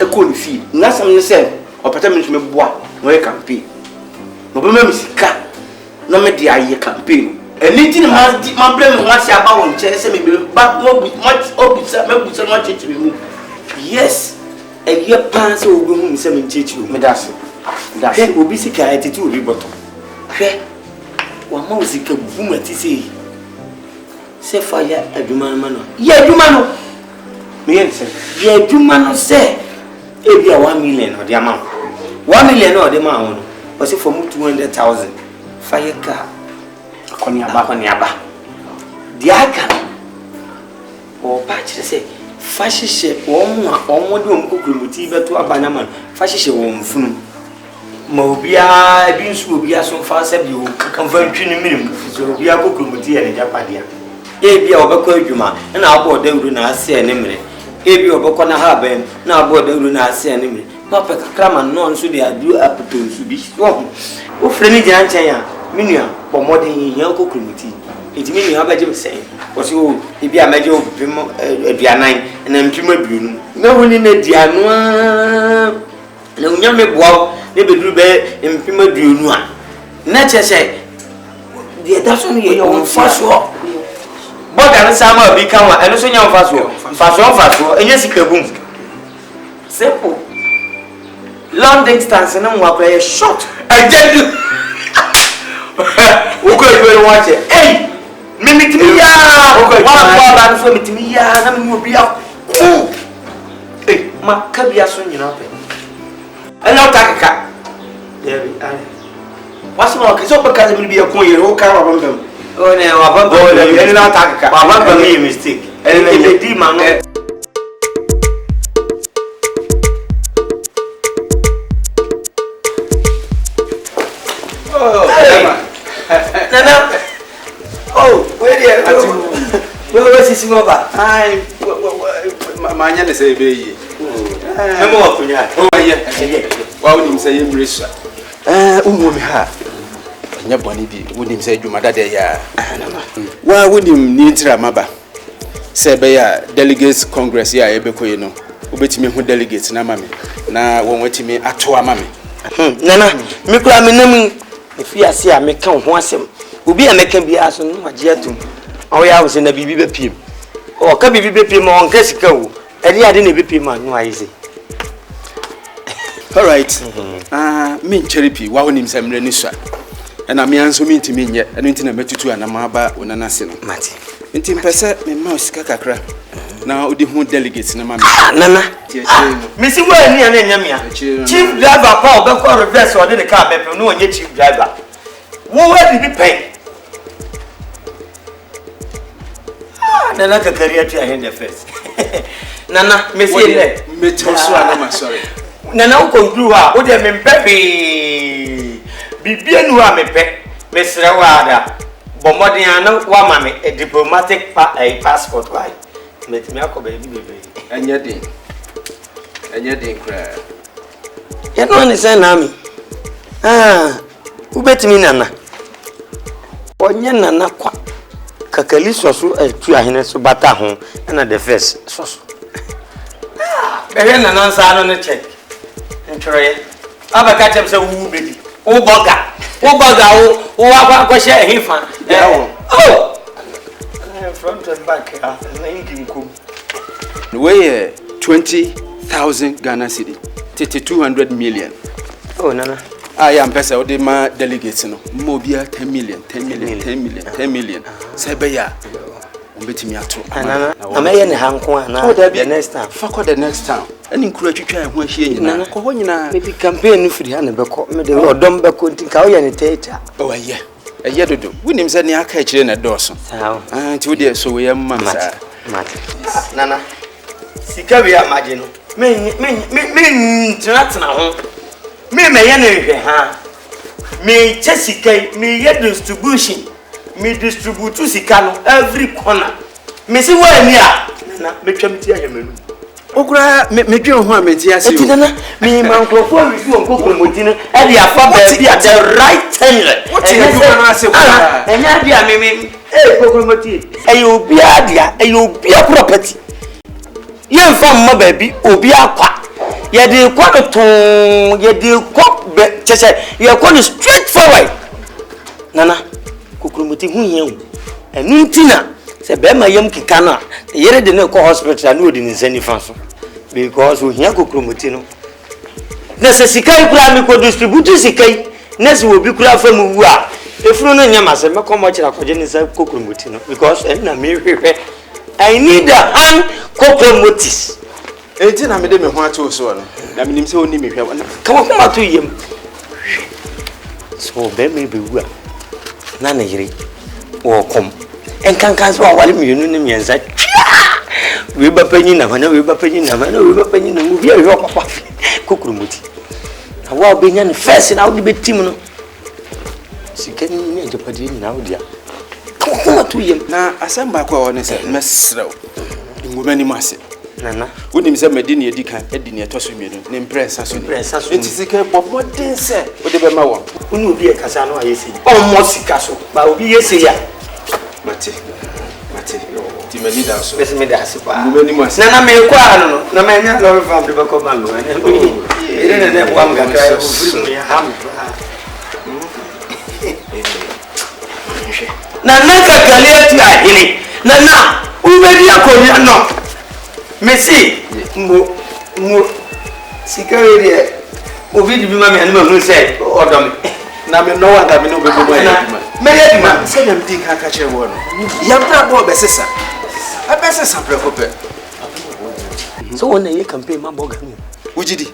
e ko ni fi na sam ni se opata mi me boa no e campaign no be me sika na me de aye campaign anything ma blame ma si aba won che se me be ba mo obisa me busa no chechi me mu yes e ye pan se obi hu mi se me chechi me that's obi sika etiti obi bottom hwe wa ma usika buma ti se fire aduma no ye aduma no me yen se ye aduma no se e bia 1 million o de amount 1 million o de ma won o se for 200,000 fire car koni aba dia aka o pa kire se fashishe o mu a o mo de o mkokromuti beto abanya man fashishe wo mfunu ma obia bi nsu obia so fa se bi o kakanfa ntwi ni minim so obia kokromuti ya ne japadia e bia obekọ adwuma na abo dawuru na ase ne mire e bia obekọ na ha ben na abo dawuru na ase ne mire pa pe kakrama no nso de adu apoto nsu bi o frɛ ni gyan nkyɛn a minua bɔ mɔden yan kokromuti enti minua ba gye sɛn o se o e bia magye o pem aduanan na mpem aduonu na woni na diano a na unya me boa ne beduru be mpem aduonu a na kyese de da so no ye on faso boga na sama bi kan wa eno so nya on faso enye sikabum simple long distance na mo akwa short agyedu uko ibe wache eh mitimi ya wa ba no so mitimi ya na mi obi ya eh makabia so nyina pe ela takaka debi ai wasi ma keso pe kaze bi yakun yere o ka wa bambam o ne wa bambam o ne eni na takaka wa bambam mi mistake eni le di ma no nana oh where there we sisi mo ba ai ma nya ne se be yi emo wa kunya o ye wa woni se ye mresa umu mi ha nya boni bi woni se adwuma dade ya wa woni ni tira maba se be ya delegates congress ya e be koyi no obetimi hu delegates na mame na won watimi ato amame nana mi kura mi nam efi ase a me kan ho asem obi a me kan bia so no agye atum o ya wo se na bibi be piem o ka bibi be piem on ka sika wo eri ade na be piem anu ayize all right me ncheripi wa wonim samre ni swa na me anso me ntimi nye eno ntina metutu anama aba onana se no mate nti mpese me ma sika kakra na odi hu delegates na ma nana me si wa ni ana nyamia chief driver pa obekọ reverse odi ne car bepe no onye chief driver wo wa bibi pen nana kakari atu ahen the first nana me si le me toso anama sorry nana wo kontru ha wo de me mpepe bibie nu ha mepe me sere wa ada bomodin ana wa ma me diplomatic passport why met me akoba bi bebe anya den kra ya no ni say na mi ubetimi nana onye nana kwa kakali soso atu ahene so bata ho na the first soso nana nsa no ne check ntwere abaka tem say wu bedi wo boga wo akwa hye ehifa oh front and back na ingin kom we 20,000 Ghana cedi 200 million oh nana ya mpesa odi ma delegates no mo bia 10 million say be ya ombetimi ato nana amaye ne hanko ana the next time for the next time ani nkuru atwitwa ho ahie nyina ko ho nyina maybe campaign no free ha ne beko me de odom beko ntin ka wo ye ne teta oh ye Yedo, when him said, I catch in a dozen. And 2 days so we are mamma. Nana, Sikaria Magino. Me, Tratna. Me, me, Jessica, me, yet distribution. Me distribute to Sicano every corner. Missy, where me are? Make them tear him. Okra, make your home, Metias. Me, my uncle, with you on Cocomotina, and the father be at the right time. What you do? And I mean, Cocomoti, and you'll be and you'll be a property. You're from my baby, or be a quack. Yet the quack tone, yet the quack, you're going straightforward. Nana, Cocomoti, who and Nintina. Se bema yam kikana yere de ne ko hospital no de nsani fanso because we hia kokromoti no na se sikai kura mi ko distribute sikai na se obi kura fa mu wu a efuru no nyama se me ko mo kira koje ni se kokromoti no because na me hwehwe I need a hand kokromotis enti na me de me ho ato so no na me nim se oni me hwe kama kuma to yem so bema be wu a na na yire wo kom en kan so wale mienu ne mienza we ba panyi na hana we ba panyi na hana we ba panyi na mu bia we papa kokromoti na wa obenya ne first na wo be team no sikani ni ajapadi ni na wo dia kuma to yem na asamba kwa wona se mesrew ngoma ni mase nana woni mi se medini edika edini etoso mienu ne impress aso enti sika bobodin se wo de be ma wo unu obi e kasa no ayesi o mo sika so ba obi yesi ya Mate. Ti me leader so. Bese me da sipa. Ngube ni mwasi. Na me kwa no. Na me nya love fam de bako bango. Ene ne kwa mga kra yo firi me ham. Na ka kale ti ahini. Na ubedi akonya no. Messi mo sikare de obi di bi ma me anima hu se odom. Na me no wanda me no be bobo ya. Meye ma se dem di ka ka che wo no ya bra bo be sesa abesesa pre ko pe so wona ye campaign ma boga no ujidi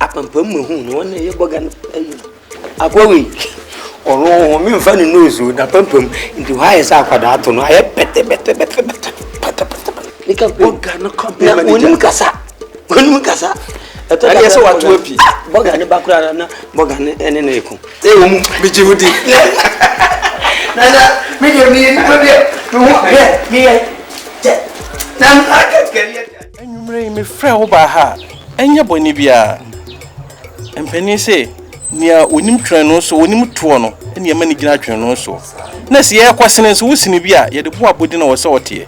apampam mu hu no wona ye boga no akwawi oro mi mfa ni nozo na pampam nti ha ye sa akwada ato no aye pete nika boga no campaign ma ni kasa ali so watu api boga ni bakura na boga ni ene na eku mu bijimudi Nana, me Enyumre me frɛ wo ba ha. Enye boni bia. Empani se nia onim twen no so onim to no. Enia ma ni gina twen no so. Na se ye kwasene so wusini bia ye de bo abodi na wo se wote.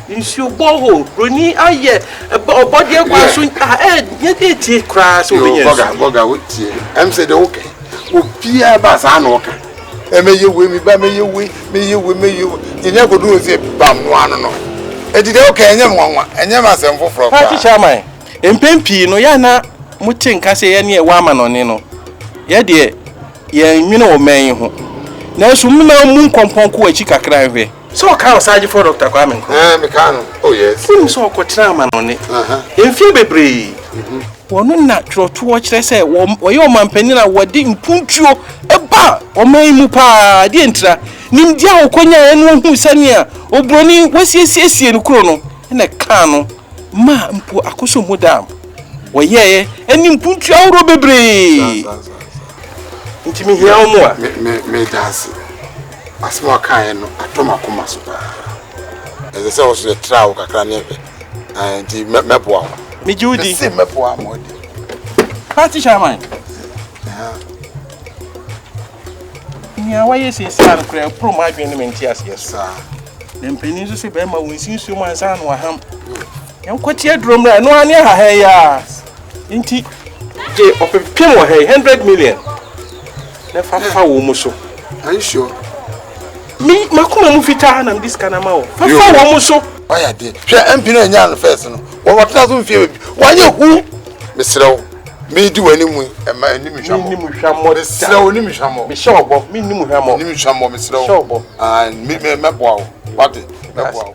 Nsuo boho roni aye obodi akwa so ye de tie kra so obenye. Boga wotie. Em se de okay. Obia ba sa na oka. Emeye we mi ba meye we nyenya godu ose bam no ano no edide oka enye nwanwa enye masem foforo pa ti chairman empempi no ya na mutin kase ye ne wa ma no ne no ye de ye nwene o man ho na so mu na mu nkompon ko achi kakra hwe so ka o saje for Dr. Kwame nko me ka no oh yes so ko tra ma no ne emfie bebre wono na troto wo kire se wo ye o mampani na wodi mpuntuo eba o man mu pa de ntra nimdia wo konya enu hu sania obroni wasiesie no kro no na ka no ma mpu akoso mu dam wo ye eni mpuntuo awro bebre ntimi hia o mo a me dance asmo kan no atoma koma so eze se wo so tra wo kakra ne nti meboa mi judi se meboa modi party chairman nya wa yesi san kra pro ma adwen ne menti ase yes nempeni so se be ma wonsin so man san no aham yan kwati adrom na no ane ha ya nti je opepem wo 100 million na fa wo mu so are you sure mi makoma mu fita na this kana ma wo fa wo mu so oya de hwe MP na nya no first no wo watna so mfie wanye hu mesrew me di wani mu ema anim hwamo ni mu hwamo mesrew ni mu hwamo me shobo mi ni mu hwamo ni mu hwamo mesrew shobo me meboa wo what meboa wo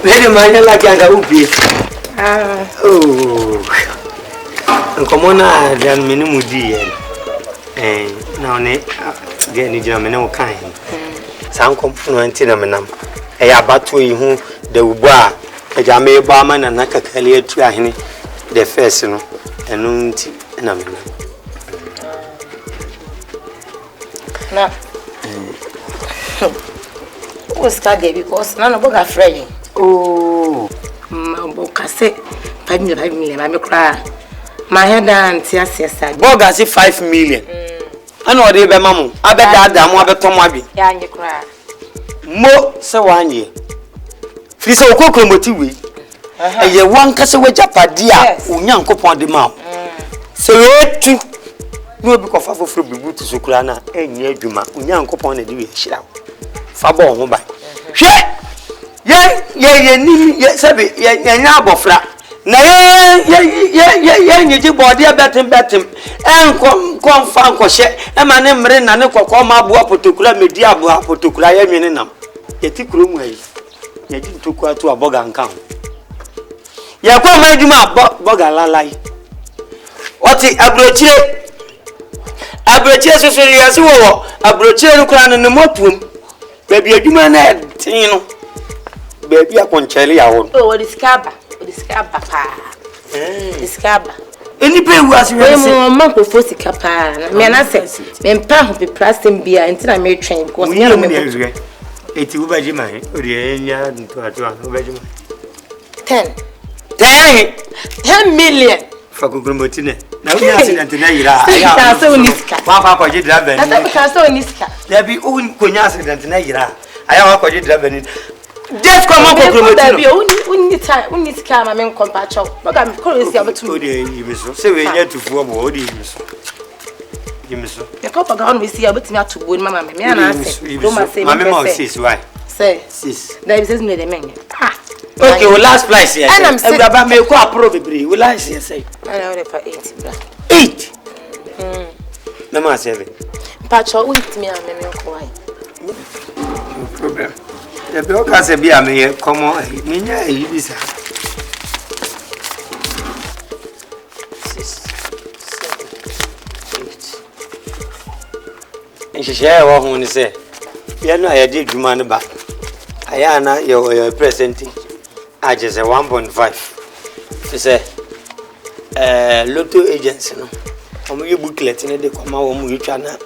Very man like I go be. Oh. Nkomona dan minimum di na one de ni jina mena kan san kompono anti na menam ya bato yi hu da ubu a eja me ba ma na kakale atu ahene the first no enu nti na menam na what's that because na no boga frey oh mambo kase 5 million ma me kra my head and yes boga si 5 million ana ode be mamu abeda adamu abetom abi ya nye kra mo se wanye fi se okokro moti we eye wan kase we japade a onyankopon de ma se wetu no bi kofa foforo bibu ti sokura na enye adwuma onyankopon na de we hira fa bo ho ba hwe ye ni ye sabe ye nya abofra na ye nyeji body betem enkom fa nkɔhye e ma ne mmere na ne kokɔ ma aboa potokura medi aboa potokura ye nwene nam ye ti kuro mu ayi ye ji ntoku atu aboga nka ho ye kwa ma adwuma aboga lalai oti abrochire soso ye se wo abrochire no kura no ne motuom baby adwuma na tin no baby akonchele ya wo oh diskaba pa diskaba eni pe wu asire se mo ma ko fosi kapa na me na se me mpa ho pe plastic bia enti na me train because me na me eti u baji mai o de nya nto atu an u baji mai 10 million fa ko gromotine na u accident na yira ya ta so niska wa ko je driver ni ta so niska ya bi o ko nya accident na yira aya wa ko je driver ni just come on gromotine unni ska ma men compacho baga me ko esi abetu o de yimiso se we nya tufu obo o de yimiso me ko baga on we si abetu atu bo ni mama me ana ase do ma say mama ma sis why say sis da bi says me de men okay we last price here e baba me ko apro bebre we last here say ana ore pa 8 bra 8 mama 7 pacho wait me am me ko why no problem e be o ka se bi am here komo me nya e bisa 6 7 8 enhye wo hu ni se ya no ya di dwuma ne ba aya na your presenting ajese 1.5 say lotto agency no omo ye booklet ne de koma wo mu yitwa na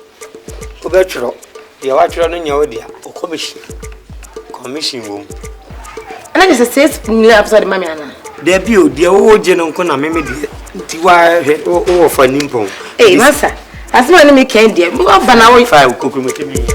obetwro ye watwro no nya odia o commission wo ana je say 6 million episode mami ana de bi o de wo je no nko na meme de ti wa o fa nimpo masa asima ni me kan de mo fa na wo fa kokromete mi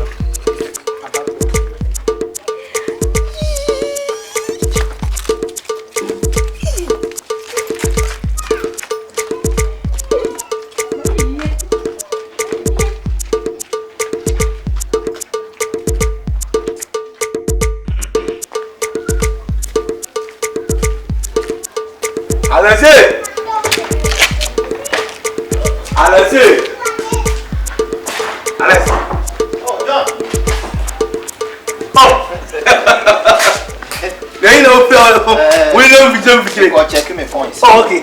Alex. Oh, John. Oh. They know we don't be checking my points. Oh, okay.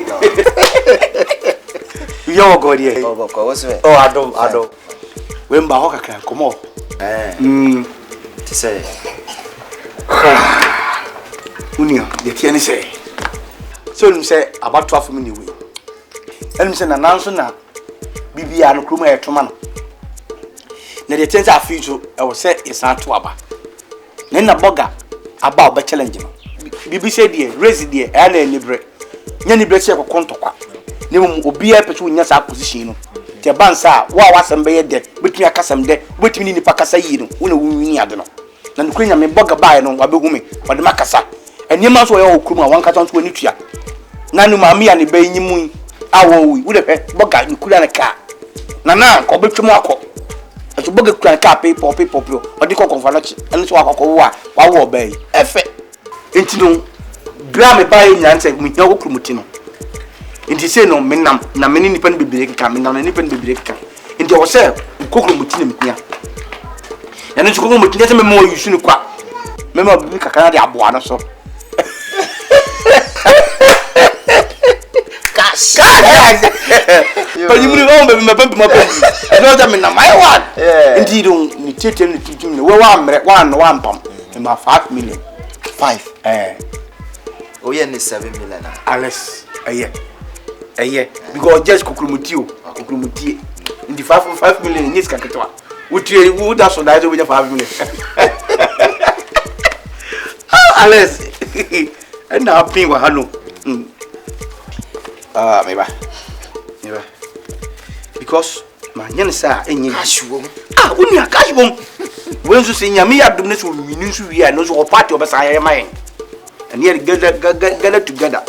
Yo go there. Oh, what's it? Oh, Adom. We mba hoka kan komo. Ti say. Unio, the tiani say. So you say about 12 minutes away. And say na nanso na bibia no kroma etoma no. Na the things I feel so I will say it's not to aba. Na boga aba oba challenge no. Bibi say there, raise there, and any bre. Nya ni bre say ko kontokwa. Ne mu obi a petu nya sa position no. Te bansa wa wasem be ye de, betumi akasam de, betumi ni pakasa yi no. Wo na wunwini ade no. Na nkrenya me boga bae no wabegu me, wade makasa. Enima so ye okroma wankata nso ani tua. Na nu ma me ya ne be nyimu awo wo de pe boga nkura na ka. Na ko betwemu akọ. Aso boga kura ka people odi ko konfalachi eni so akọ wo a wa wo bai efe enti no bra me bai nyanse mi nya ko krumuti no enti se no menam na meni nipa ne bebere ka menam na nipa ne bebere ka enti o se ko krumuti ne mia ya no ko krumuti ne se me mo yusu ne kwa me mo bibi kakana de aboa no so But you remember my pump, my one. Indeed, you take him to do one pump in my 5 million. 5. Oh, yeah, 7 million. Alice, a year. Because just Kukrumuti, in the 5 million in this capital. Would you would also die with 5 million? Alice, and now paying what hello. Maybe. Because my young sir, any cash room. When you are cash room, when you see me, I do this will mean we are no party of us. I am mine. And yet get it together.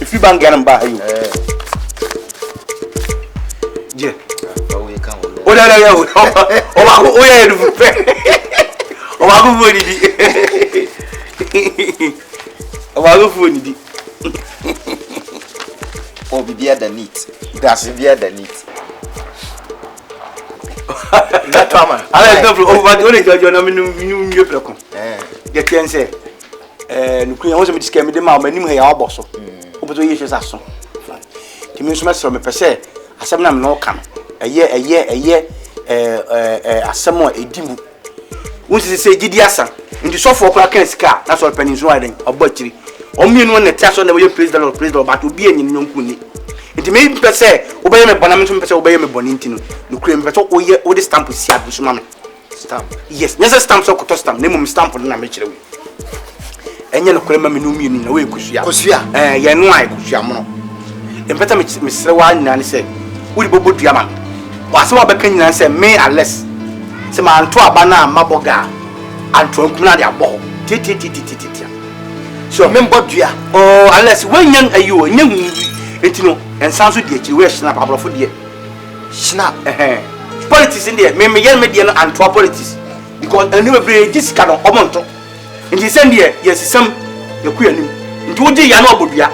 If you bang get them by you, yeah. Oh, be the neat. That's be the neat. That man. I don't know over the only judge on a new platform. Get can say, Nuclear also scare me the mouth, and you may have boss. Over 2 years as so. To me, so much from a per se, as some no come. A year, as someone a dim. Once they say Gidiasa, in the soft for Crackens car, that's all pennies riding, or butchery. Or me one that tells on the way praise the Lord, but to be in young Kuni. It may be per se, obey me bonamento, per se obey me bonintino, no cream, but all year, all the stamp is sad with mamma. Stamp. Yes, there's a stamp so cotton stamp, name stamp on the amateur. And yellow cream, no meaning away, Kusia, ya no, I Kusiamo. And better Mr. Wine, and said, would Bobo Diamond. Was what became and said, may I less. Some Antoa Bana, Maboga, and Troncunadia Bo. So, remember, dear, oh, unless when young are you, young, and sounds with you, snap up for dear. Snap, politics in there, maybe young median and 12 politics. Because I never bring this kind of omonto. And he send here, yes, some your queen. Into what you know, Budia.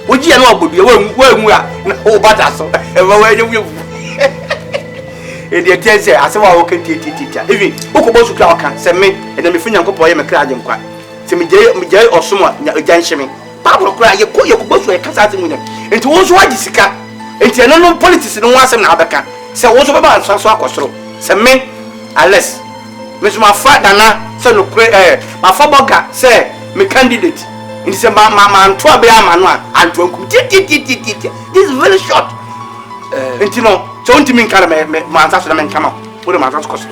What you know, Budia, where we are, oh, but that's all. And the attention, I saw our walking teacher. Even Okobosu can send me, and then we finish up for him a crowd and quack. To me, Jay or someone, a gentleman. Pablo cry, you call your Kobosu a casting with him. And to also what is cat. And to no politics in one some Abacan. So also about some swakostro. Some men, unless Miss my father, son of my father, say, my candidate. In December, Mamma and Twabia Manua and Twunkum. This is very short. And you know. Don't you mean my answer to come up? What am I cost?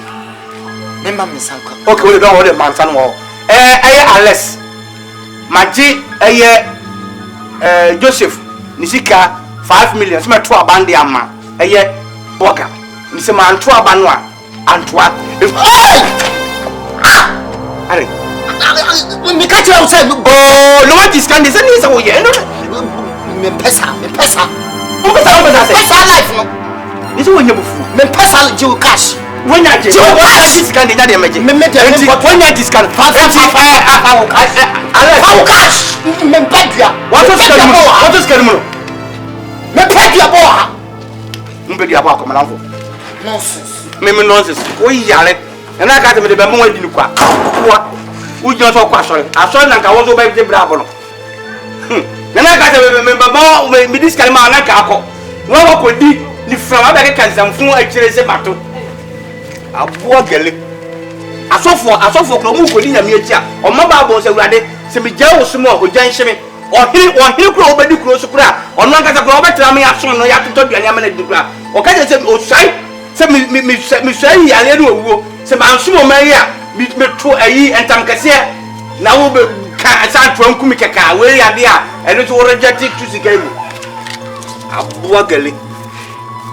Remember, Miss Uncle. Okay, we don't want a man's wall. Unless my G, Joseph, Nisika, 5 million, some 2 bandi amma, a year, Boga, Nisama and 2 banwa, and 2. When we catch you outside, oh, no one is candy, and he's away. Pesa. Life, no. This is when you men personal Joe cash. When I do this kind of imagine. When I discount cash. Men pedia. What is Kermo? Men pedia boa. Mbedia boa come along. Nonsense. Meme nonsense. We yale. And I got me the bamboo in the quack. What? We just talk sorry. I saw like I was over the bravo. Then I got a member more with this kind of man like alcohol. What could be? Ni from America can fun actually say mato aboa gele asofo kro mu kodi nyame atia o maba bo se urade se me gya wo sumo o gyan hye me o hiri kro obedi kro so kra ono nkata kro obetra me aso no ya toto duane amana di kra o ka je se o sai se me sai ya le no owuo se ma nsomo man ya me to ayi entam kase na wo be ka sa tro nkumi keka we ya de a eno to reject to sigaibu aboa gele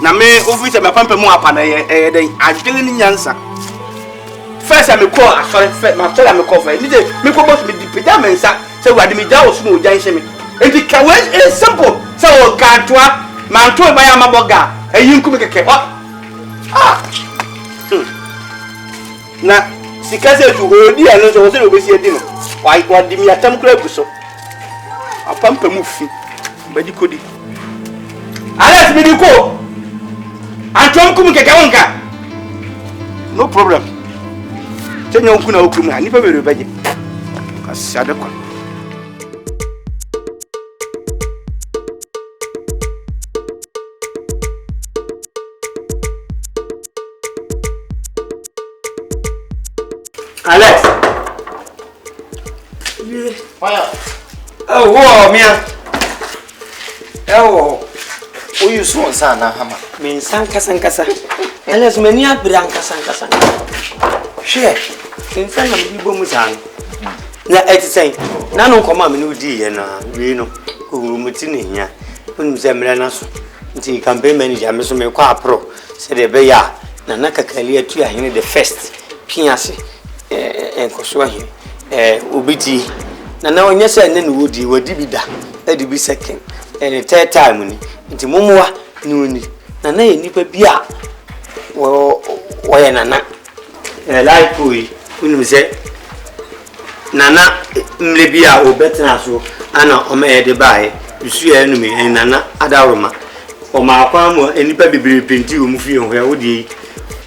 na me office me pampa mu apa na den adwene ni nyansa first me call asore first ma sorry me call first ni de me ko boss me dipita mensa se wade me ja osumo ojan hye me enti ka we is simple se o ka toa ma to ba ya maboga ayin ku me keke na sikase ju odi anu so se obesi edi no wa di mi atam kura guso apampa mu fi badi kodi Alex me di ko Antom kum keke wonka. No problem. Tenya ukuna ukuma ni pa bere baje. Kasade kwa. Alex. Fire. Oh, wow, mia. Oh. Oyu so sana hama. Me sankasa. Alex meni abira nkasa. Hwe. Insa na mbibo mu san. Na etisen. Na no nkoma me no di ye na we no. Owurumuti ne hia. Onu se mre na so. Nti campaign manager me so me kwa pro. Se de be ya na nakakali atu ahene the first. Piase. Enkoso ahene. Obiti. Na onye se ne no wodi bi da. Edi bi second. And third time ni. Nti mumwa ni oni. Na ye nipa bi a wo ye nana. Like we unu se nana mle a obetina so ana o me de bae bisu ya enu me nana adaroma o ma akwa mo enipa bibire penti o mu fie ho ya wodi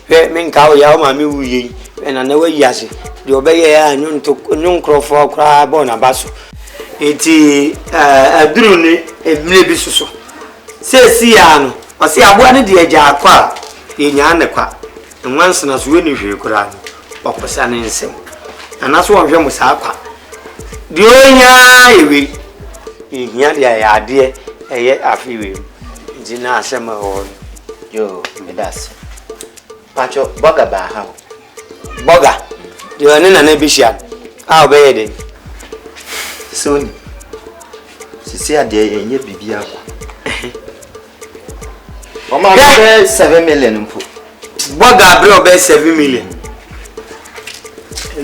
he me nka o ya o ma me wuye nana wa yase de obeye ya nyun krofo kra bo na baso eti aduru ni emle bi suso se si ya no o se aboa ne de agya akwa ye nya ne kwa nwanse na so we ni hwe kra okosa ne nsem anaso wonhwe mo sa akwa de onya ewe ihia de ya ade eye afiwe nti na asema ho Yo, medas. Pacho boga ba ha. Boga de oni na na bishia a obeye de Soni. Sisi ade enye bibia kwa. Oma be 7 million mpo. Boga bro be 7 million.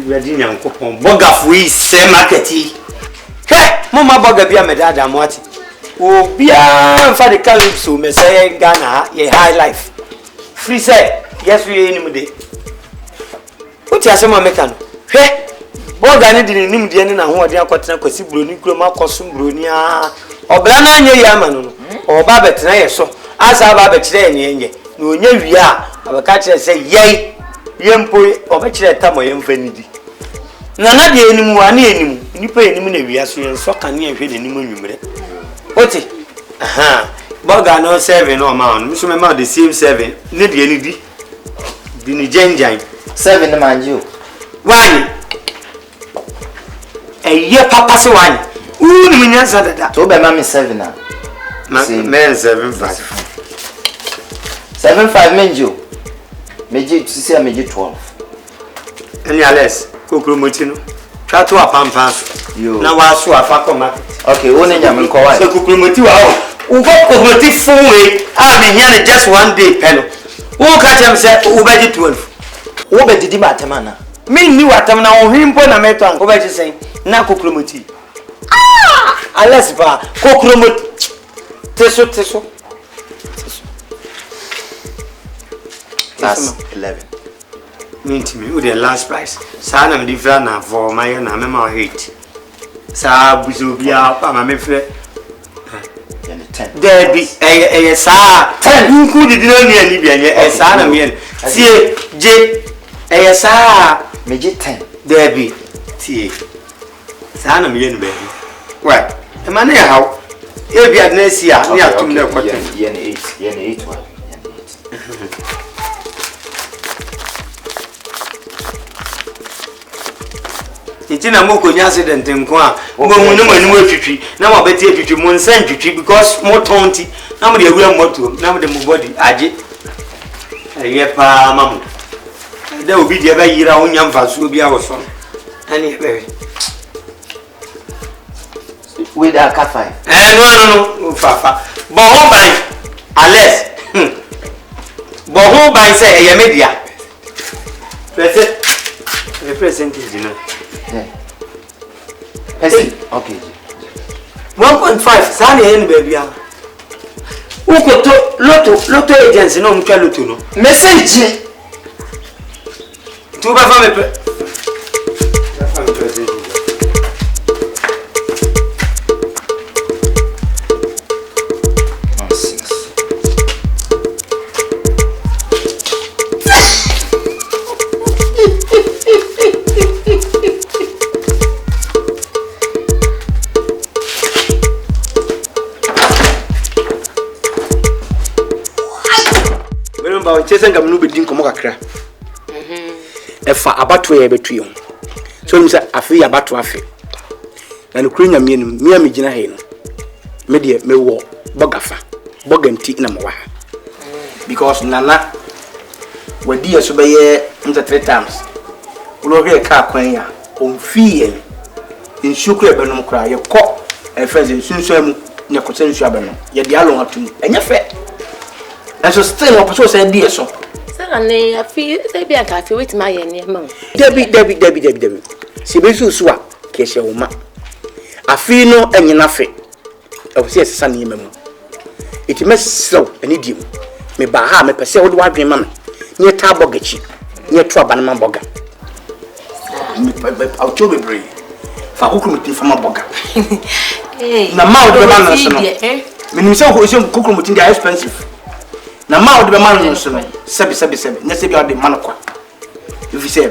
Ready nyankopon boga fui se marketi. He, mama boga bia medada mwati. O bia mfa de calypso me say Ghana ye high life. Free say, yes we any day. Uti asema meka no. He, boga ne di nim de ne na ho ode akotena kwasi broni kuro akosum broni a. Obra na anye ya ma no. Oba betena ye so. Asa ba betire ne enye. Na onye wi a abeka kire say yei. Yempo obekire tamo yemfanidi. Nana de enimu ani enimu. Nipa enimu na wi aso yen so kan ne ehwe de enimu nwumre. Oti. Aha. Boga no 7 no ma on. So me ma the same 7. Ne de enidi. Di ni jenjan. 7 na manju. Wani. Eye papa se wani. Uni munyanza dada. To be ma me 7 na. Ma men 7.5. 7.5 menjo. Meji sisi a meji 12. Any ales kokromoti no. Twa to apampa so. Na wa so afa market. Okay, one nyam nko wa. So kokromoti wa o. Ugo kokromoti fuwe a me hia just one day pelo. Wo ka tem se wo beji 12. Wo be didi matema na. Me ni watam na wo himpo na meto an ko beji sen na kokromoti. Ah! Ales ba kokromoti. Teso. That's 11. Mean me with the last price. Sana me different na for my na me ma hate. Sa buso bia pa ma me fre. 10. There be sa 10. Nku di no ni ani bia ye sa na me. Tie je sa meje 10. There be tie. Sa na me ye no be. Well, e ma na ya how. E bia na sia ni atum na kwata. Ye na 8 one. Itina moko nya accident nko a mo mu no manu atwitwi na mo beti atwitwi mo nsan twitwi because mo tonti na mo de awura moto na mo de mo body age aye pa mamu da obi de ba yira wonya mfaso obi awoso ani ebe we da ka 5 no fafa bo ho ban ales bo ho ban say eye media representative dinner. Okay. 1.5 sani hen baby ah. Uko to loto agency no mtwa loto no. Message. Tu ba fa me pe. kwa chese ngam no bedin komo kakra efa abato ye betuye so misa afi abato afi na no kunya me nim me amigina he no me de me wo bogafa boganti na mo wa because nana wadi yeso be ye 3 times ulo he ka kwan ya on fiye inshuku e benom kra ye ko e friends nsunsu mu ne ko sensu abenom ye de alon atum enye fe enso still opportunity say die so ne afi say bia ka afi wait my yen ma debi si be su a ke hye wo ma afi no enyina fe e wo se sesa ne yema mu iti mesew ani dim me ba ha me pese wo de wadwen ma me ne ta bogachi ne to aban ma boga me au to be brave fa kokuru mutin fa ma boga na ma wo de ma no so no me nim se kokuru mutin dey expensive na ma wo de ma no so no sebi nya sebi o de ma no kwa if you say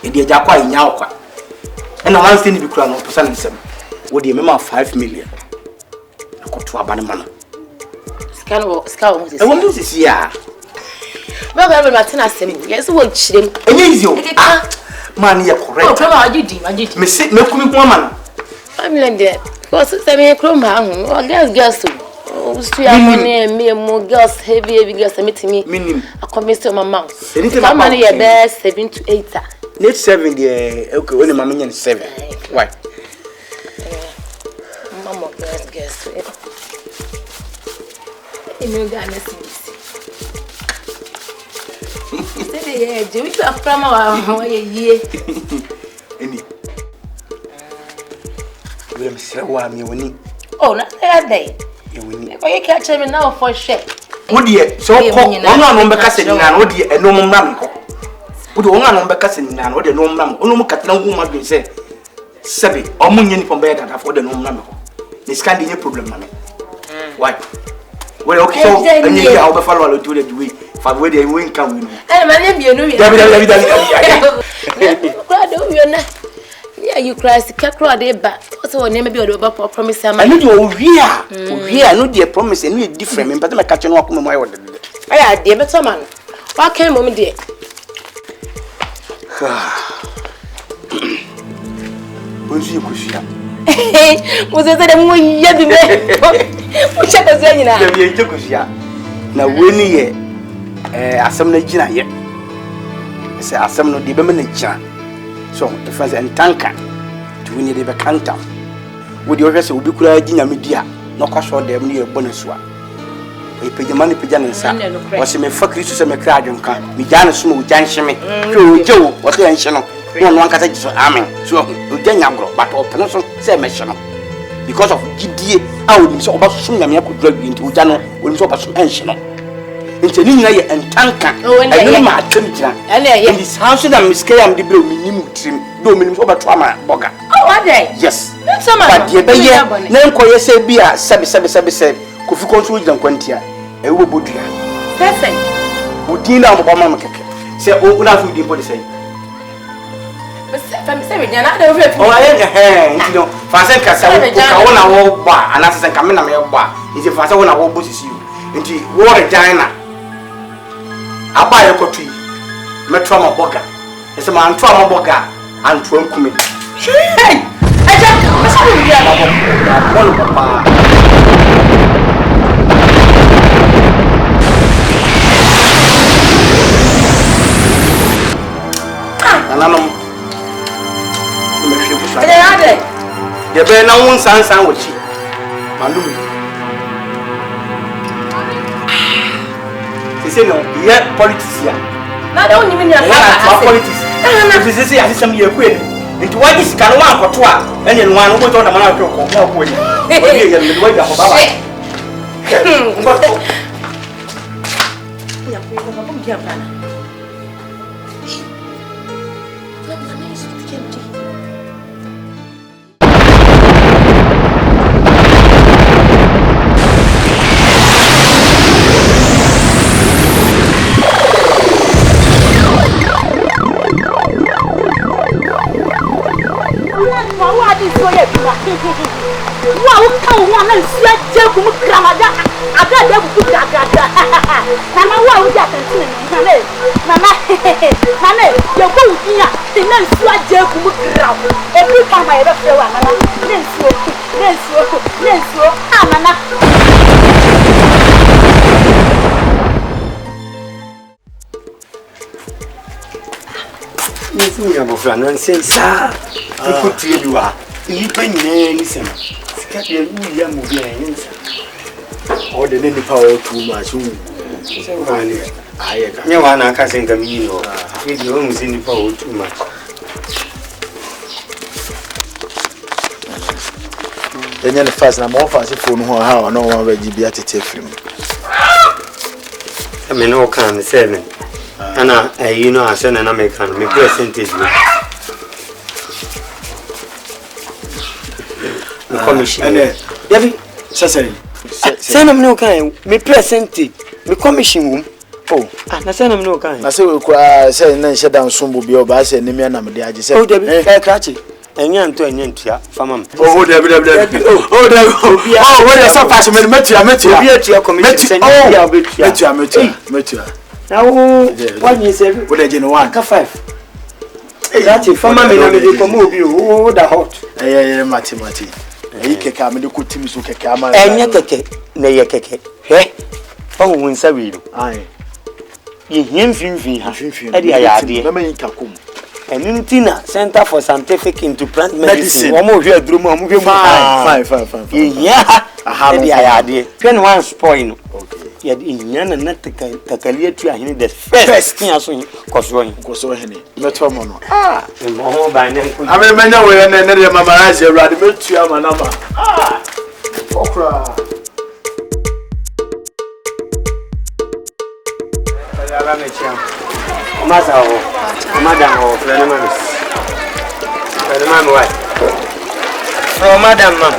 e de ja kwa nya kwa and one thing be kura no person dey sebi wo de me ma 5 million na ko to aban ma no ska wo mo e wo mo sisi ya ba ba Martina sem yes wo chirem enye izio man ya correct oh kama ajidi me se me kumi ko man family there because say me kro ma hu o girls so ya money me mo girls heavy girls meet me minim akomise my mouth anything about money ya be 7 to 8 net 7 there okay when mama nya 7 why mama girls emi ga na sisi say yeah je we to aframa wa ye eni we am sira wa mi woni oh na day yewini ko ye catch me now for share wodi so ko ono no be kase ni na wodi eno mo mram ko wodi ono no be kase ni na wodi eno mram ono mo katna ngu ma dwen se sebe o mo nyeni pon be dada for wodi eno mram ko ni skandi ye problem na me why we okay so any ya obe follow lo to the way fa wodi e win kan win eh man ye bienu wi dabi ko do wi na yeah you cry kakro de ba so ne me bi o promise am ani do wi a no de promise no different me pata me catch no akoma mo ayo de aya de better man wa kan mo me de bonzi kushia mo se de mo ye bi me mo chaka zo nyina de ye je kushia na weni ye asem na gina ye se asem no de be me na gina so the first and tanker to win the counter with the rest will be called Ginya Media, no cost for them near Bonasua. A pajamani pajansa was a fuck to some crowd and come. Mijana Sumo, Jan Shimmy, Joe, what the ancient one can say, Amen. So, Ujanagro, but all Penoso, say Meshano. Because of GDA, I would so about soon I could drag you into Jano when so much mention. Into Nina and Tanka, I know my temperature, and in this house, I'm miscarrying the blue minimum trim, dominant over trauma, Boga. Oh, are they? Yes. But dear, name call say beer, sabi said, Kofi control than Quentia, a wobudia. Perfect. Udina Obama say, oh, enough with the body say. From saying, you're not over. Oh, I ain't a hand, you know, Fasenka, I want to walk bar, and as I come in a mail bar, is if I want to walk bushes you into water diner. I buy a coffee, Metroma Boga. It's a man trauma Boga and Trump. Hey! I just one papa. The bear now one sandwich. Malum. He said no, yeah, politics here. Not only mean politics. This is a system you're queen. Into what is Kalawan for 12 and then one who put on the man to come with What is Wow, come on, and sweat Jacob Kramada. I got them to that. Mama, wow, that Mama, Mama, you're going here. The men sweat Jacob Kram. Every time I ever feel Mama, let's go, Mama. Nisi ya bofra na nsensa. Ikuti eduwa. Ipa nyine ni sem. Sikati ewu ya mu bia yensa. O de ne nipa o too much. Wani ayeka. Nya wana aka senga mi no. Idi o musi nipa o too much. Enye ne fast na mo fast phone ho ha no wa ba gibi atete film. Me no kan 7. Ana you know I said na make kan me percentage. Commission. Yabi sasari. Say na me no kan me percentage. Me commission wom. Oh, na say na me no kan. Na say we kwa say na nhyɛ da nsombo bi o ba say ne me na me de age say. Oh, David. Krachi. Enya ntua fama. Oh, David. Oh, David. Oh, where is that pass me metia. Obi atua commission. Metia. Now, what you say? What the gen 1 ka 5. Krachi fama me na me de komo obi o da hot. Mati. Keke me de kutim so keke ama. Enya keke na ye keke. He. Fawo wonsa wi no. Ai. Ye hiem finfin ha. E de ayade. Na me nkakom. Enintina Center for Scientific into Plant Medicine. Omo hwe aduro mu omo hwe mu. Fine. Yeah. Aha. E de ayade. Pen one spoil no. Okay. Ye de nya na takali atu ahene the first thing aso koso hene. Meto mo no. Mo ho ba ne ko. Ame menya we na ne de mamaraje awrade metu ama na ma. Okra. Ala me chia. Masa ho. Madam ho, friend man. Friend man why? So madam man.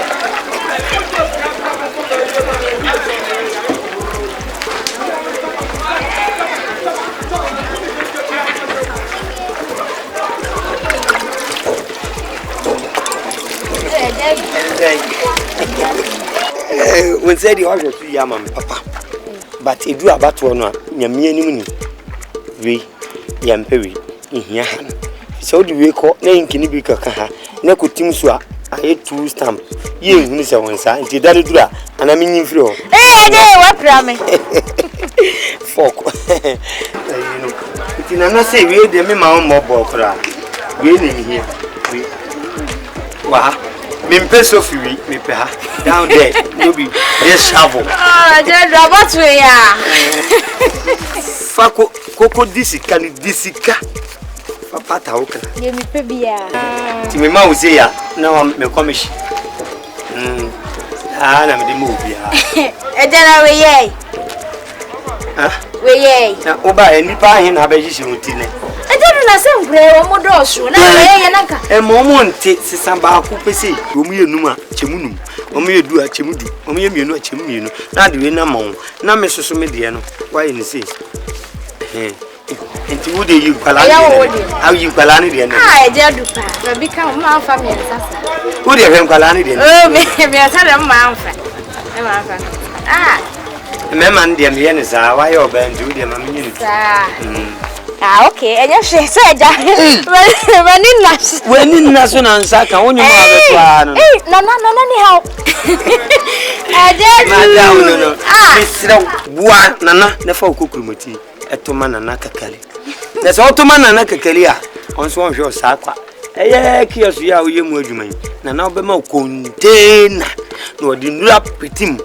When said the order to your mama, papa. But if you are about to honor, Yammy and we Yampery in here. So do we call name can be Kaka? Neku Timsua, I ate 2 stamp. You, Mr. Wansa, and Daddy Dura, and I mean, you flow. Eh, what ramen? Folk. You know, it is not say we had my own mobile cry. Really here. Wah. Mimpeso fiwi mipeha down there no be yes shovel je robot we ya fa koko disika fa pata oka ye mipe bia ti me ma uze ya na me commission na me de mo bia na we ye we ye na oba enipa hin na ba jisi mutine na se ngre o modoso na ye naka mo nte sisamba ku pese o mu yenum a chemunum o mu yedu a chemudu o mu yemienu a chemumienu na de we na mo na me soso me de no why ni say enti wo de yi kwala ni yi kwala ni de no e je dupa na bi ka ma fa me sasa wo de hwe kwala ni de no me sa de ma amfa e ma amfa me man de me ye ni sa why o ba ndu de ma me ni okay. I just said that. When in national saka, when you are no, Madam, Nana, never cookumati, a tomana nakakali. There's automana nakakalia on some of your saka. A kios ya we mojuman, Nana Bemo container, no, the rap with him,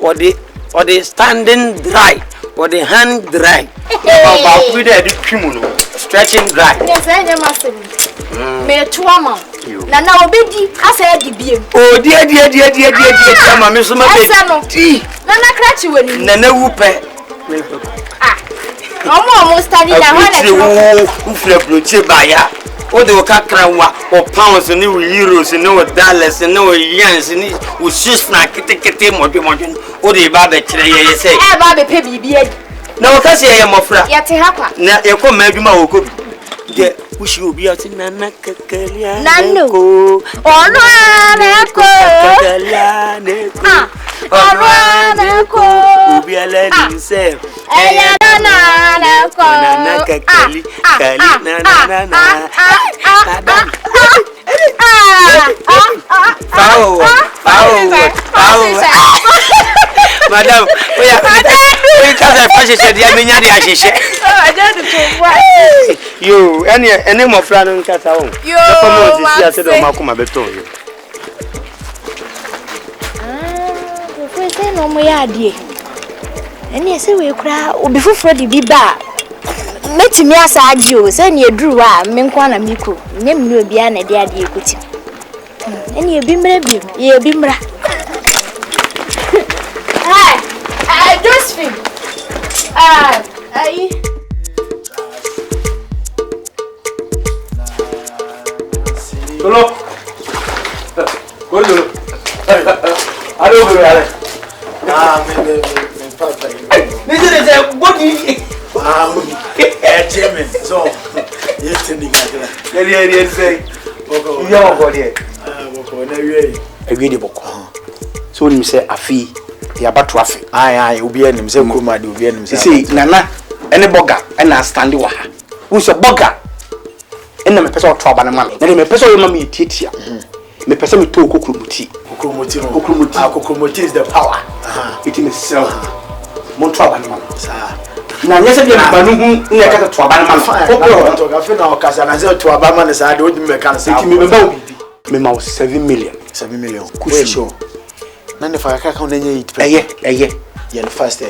or the standing dry. Or the hand dry. About with a kimono, stretching dry. Yes, I am master. May a twama. Nana obedi, I said the beam. Oh, dear, Mamma, Miss Mamma. Nana cratch you when Nana whoopet. Almost studied a who flip by ya. Or the Wakakra or pounds and new euros and no dollars and no yens and it was just like a more demon. Or the Babette, say, Baby, baby, no, because I am a friend. Yet, Hapa. Now, you come, Maduma, who could. de wish you be out in nana kakalia Nanu. Neko. Neko. Ubi ala himself. Neko. Nana kakali kali na. Madam, we can't fashion said ya menya dia hihye. I don't know why. You, any more plan on kata on. Yo, I said o makoma beton you. We say no mo ya die. Eni say we kura obi fufuro di bi ba. Metimi asa agye o say na eduru a me nkwa na mikro. Nyem ni obi a na de ade ekuti. Eni ebi mra bi, ye ebi mra. Hey, Josephine. Solo. Go Solo. I don't go there. Me papa. Listen, say what you Chairman. So, yes, and the say. You have got here. I read the book. So, you say, Afi. Ya batu afi ai obi enim se kuma de obi enim se see nana ene boga ena stand wa ha wo so boga ena me pese o to aba na mama na me pese o mama yetiatia me pese me to kokrumuti kokrumuti is the power it is self mo to aba na mama sa na nyese de ba no hu ne ka to aba na mama to ga fe na okasa na se to aba ma sa de o me kan sa me ba obi me ma 7 million we sure na ne fa ka ka onye yit eye ye no fast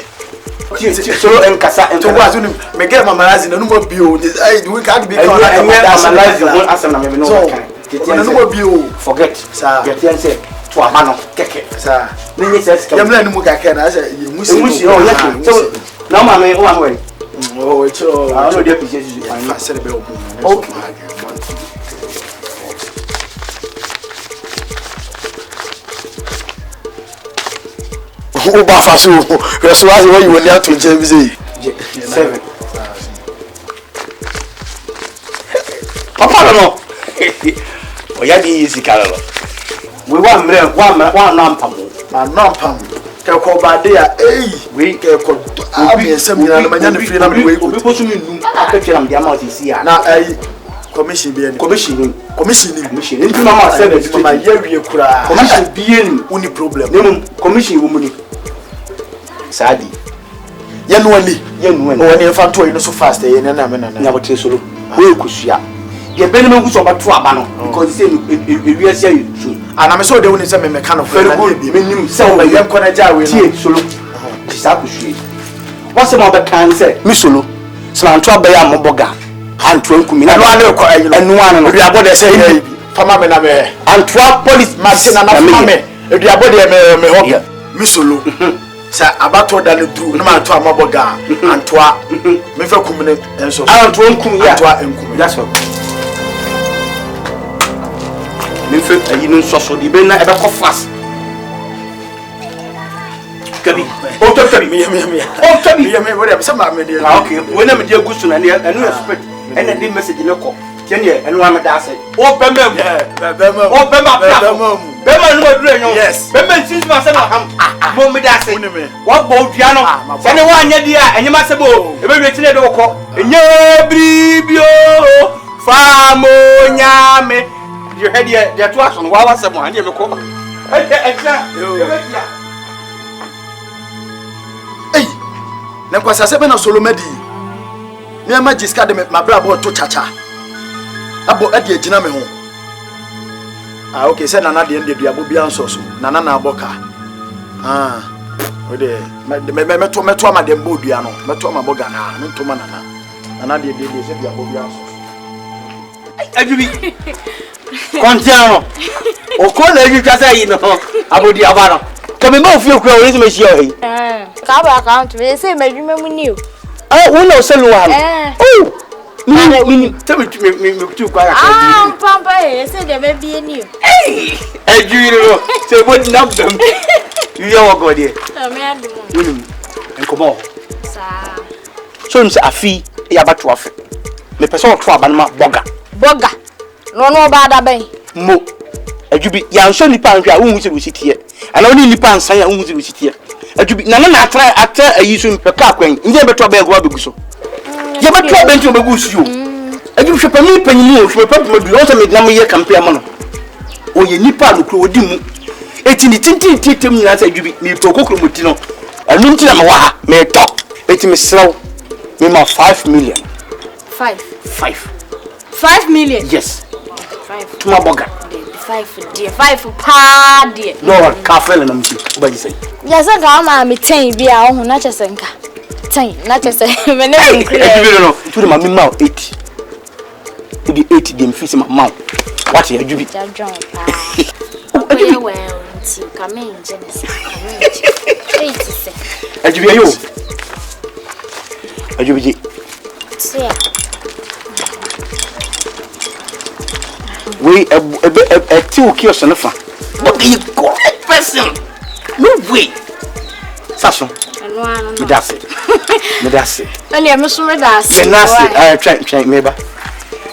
so en kasa en to wa so me get mamalazi na no mo bio we can't be called mamalazi won asem na me no kan na no mo bio forget sa get yan say to aba no keke sa ni ni say ska yamla ni mu ka ka na say musi o yake so na ma me o ma we oh cho I no dey appreciate you I said be okay Uba fasu resuwazi wo yiwo ni ato nche bi sei 7 papa no o ya di easy kala lo we wa mre wa na mpam ke ko ba de a we ke ko abi ensem nyina na manya ne firi na me we obi ko so mi num akatwera me ama osisi a na commission bi ni commission ni mama say be mama yewie kura commission bi ni uni problem nem commission wo mu ni sadi ye no ani woni fa to yi so fast ye na me na na botre solo we kusua ye be ni me kuso ba to aba no because say ewi asia you so ana me so de woni say me meka no very good me nim say o ye ko na ja we no solo sa kusua what's about the cancer me solo so anto aba ya mo boga anto nkumi na no ane ko ayi enu ane no biabo de say ye fama me na me anto police machine na fama me biabo de me ho me solo sa abato da le du na ma to amaboga antoa me fa kumne enso anto nkum ya antoa enkum that's all me fa ayi no so di be na e be ko fast kabi o to kabi me o kabi me wo de se ma me de okay we na me de gusu na ne enu expect ena di message ne ko tiene enu am da say o bemem o bemem bema no dure enyo bema since ma say na ham mo me da say wa bo dua no se ne wa anya di a enyema se bo e be we tine de ko enye bribio fa mo nyame you head there to action wa se mo anya me ko na kwasa se be na solomadi me ma jiska de ma bra bo to chacha abo ade agina me ho okay se nana de ende duabo bia nso so nana na aboka ode me to ma de mbo dua no me to ma boga na me to ma nana de se duabo bia nso ajubi kontiano o ko na ju twasa yi no abodi abaro kame ma ofie kura wori se me hia ohi ka ba account we say medwuma mu ni o wo na o selu wa oh mini tell me tu kwa ka pampa say de be bi ni o ajubi no se bo na bam you wa god here me adu mo enkomo sa so nse afi ya batu afi me person to abanma boga no ba da ben mo adwubi ya nso nipa anhwa wo se wositie ana oni nipa ansan ya wo se wositie adwubi na na atra ayi so mpeka akwan nje beto ba egwa beguso ye beto ba nti obegusu yo adwubi hwe pani panyimu hwe papa madu o se me nam ye campaign mo no o ye nipa no kro odi mu eti ni tintin titem nyina sa adwubi me to kokro muti no anu nti na me wa me to eti me sraw me ma 5 million 5 million yes 5 tuma boga 5 pa dear no kafele na mti ubaji sai yasa ga ma me 10 bi a ho na chesenka 10 na chese me ne nkre no tu ma mi ma 8 udi 8 dem fisi ma ma what ya jubi jajon pa oye we nti kame njenese kame 8 se ajubi ayo ajubi ji sia we a two kills on the fan. But you correct person. No way. Sasso. That's it. That's it. And you must read that. I try maybe.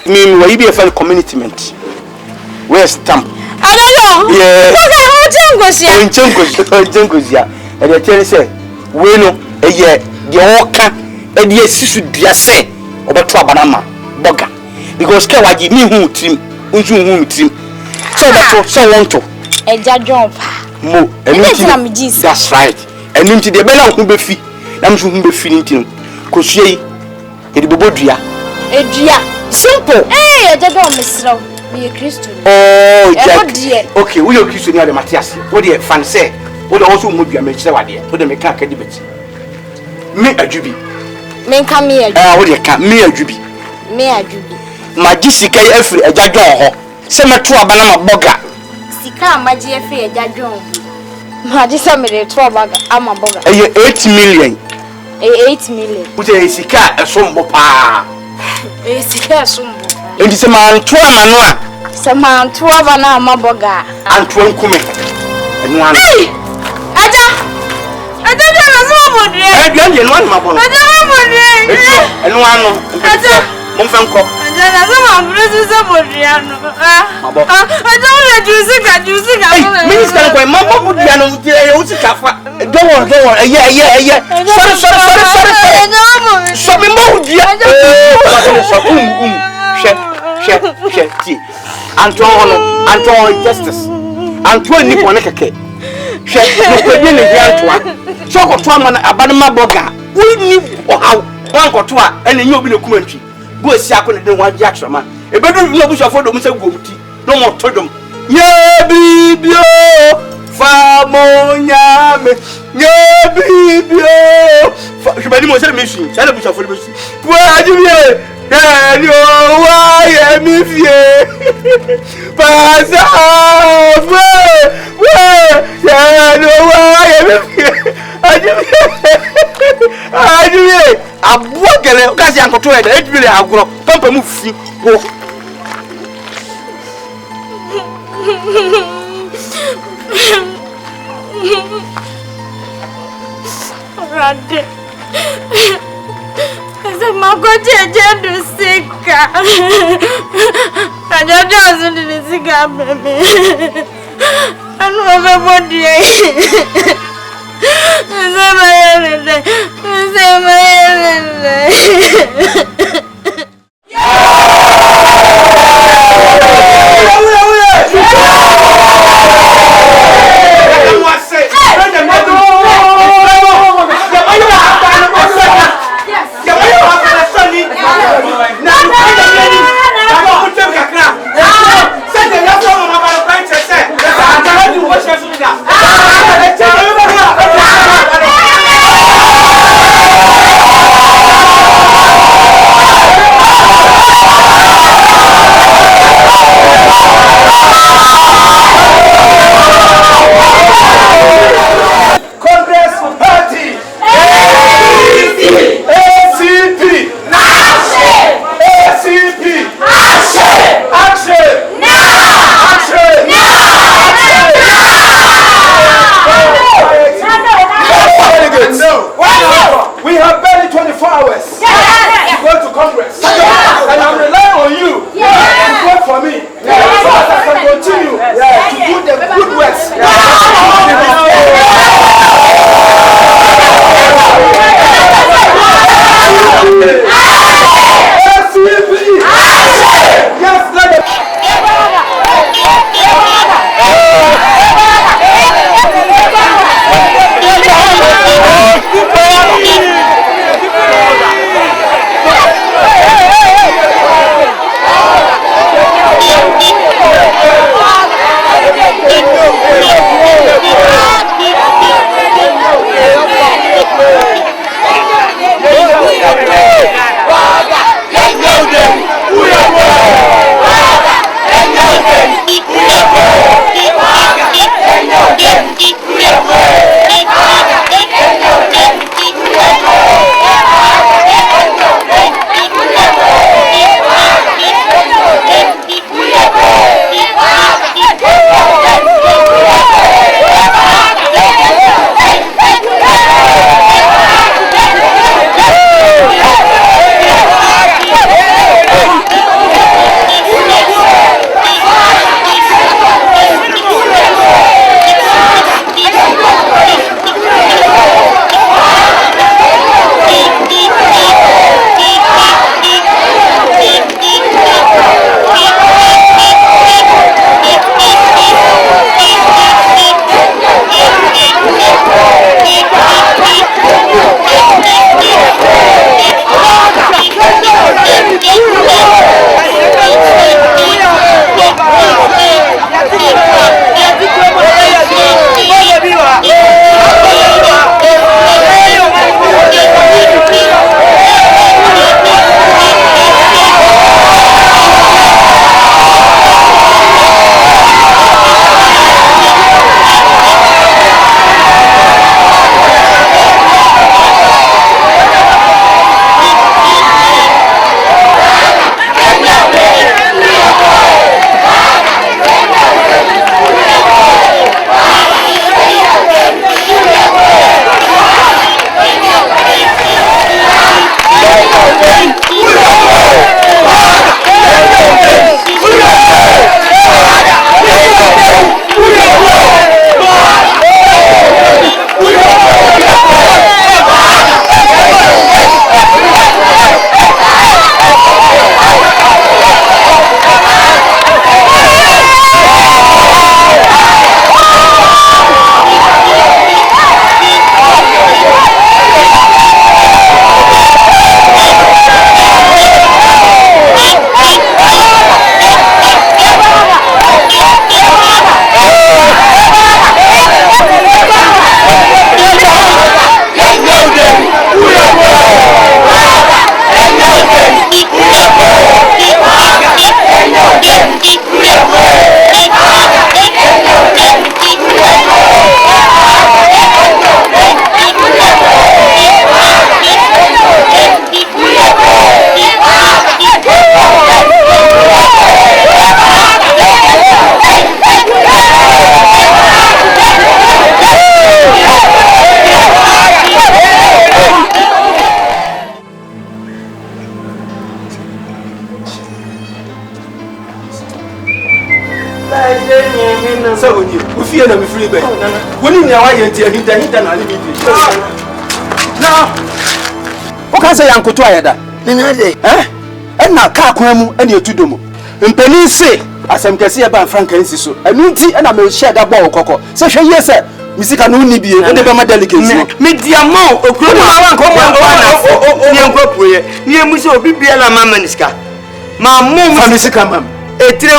Me will be a fellow community ment. Where's stamp? I don't know. Yeah. Chungos. And I tell you say, we know a year the oka and the sisu dia say about Trabanama Boga. Because Kawaji me who team. So want to a jump mo that's right and into the bella who be free I'm soon be feeling to Koshi it be bodria simple a jump Mr. Be a Christian. Oh dear okay we are Christian near the Matthias what do you fancy what also would be a match what the mechanic debate me a jubi me come here what you can me a jubi Majisika every a jajon se me to abana ma boga sika maji every a jajon majisa me de to abaga ama boga 8 million 8 million uje sika esombo pa sika esombo endi se man to amano a se man to abana ama boga anto nkume enu an aja de na so bodre de enu an ma bono aja ma bodre enu an aja mon fanko na so ma brese se bodriano I don't juicy minister ko ma bodriano e o sika fa don't worry yeah sorry so me mo dia she ti Antoine justice Antoine ni ko ne keke she ko bi ne Antoine so ko to amana abanama boga we ni how wan ko to a ene nyi obi ne kumantwi go si akone de wan ji atrama e bedu no bu shofo do mu se gomti no mo todom ye bibio fa monya me ye bibio je bani mo se me shi ça le bu shofo le shi wa adibie ni o wa ye mi fie pasa we ya no wa ye mi fie adibie abuo gele kasi ankoto e da edwire agoro pampa mu fi wo Rade ese makoje do sika ajojo so di sika bebe anu be body tie na me free be woni nya wa ye tie hinta na ni bi na o ka say yankoto ayeda nina de na ka kwan mu ene etudo mu mpani se asem kese e ba frankansi so enu nti na me share da ball kokko se hwe ye se misika no ni bie ende be ma delicacy me diamo okuro ma wan ko wan ni enko puye ni emu se obi bia la mama niska ma mum misika mam etire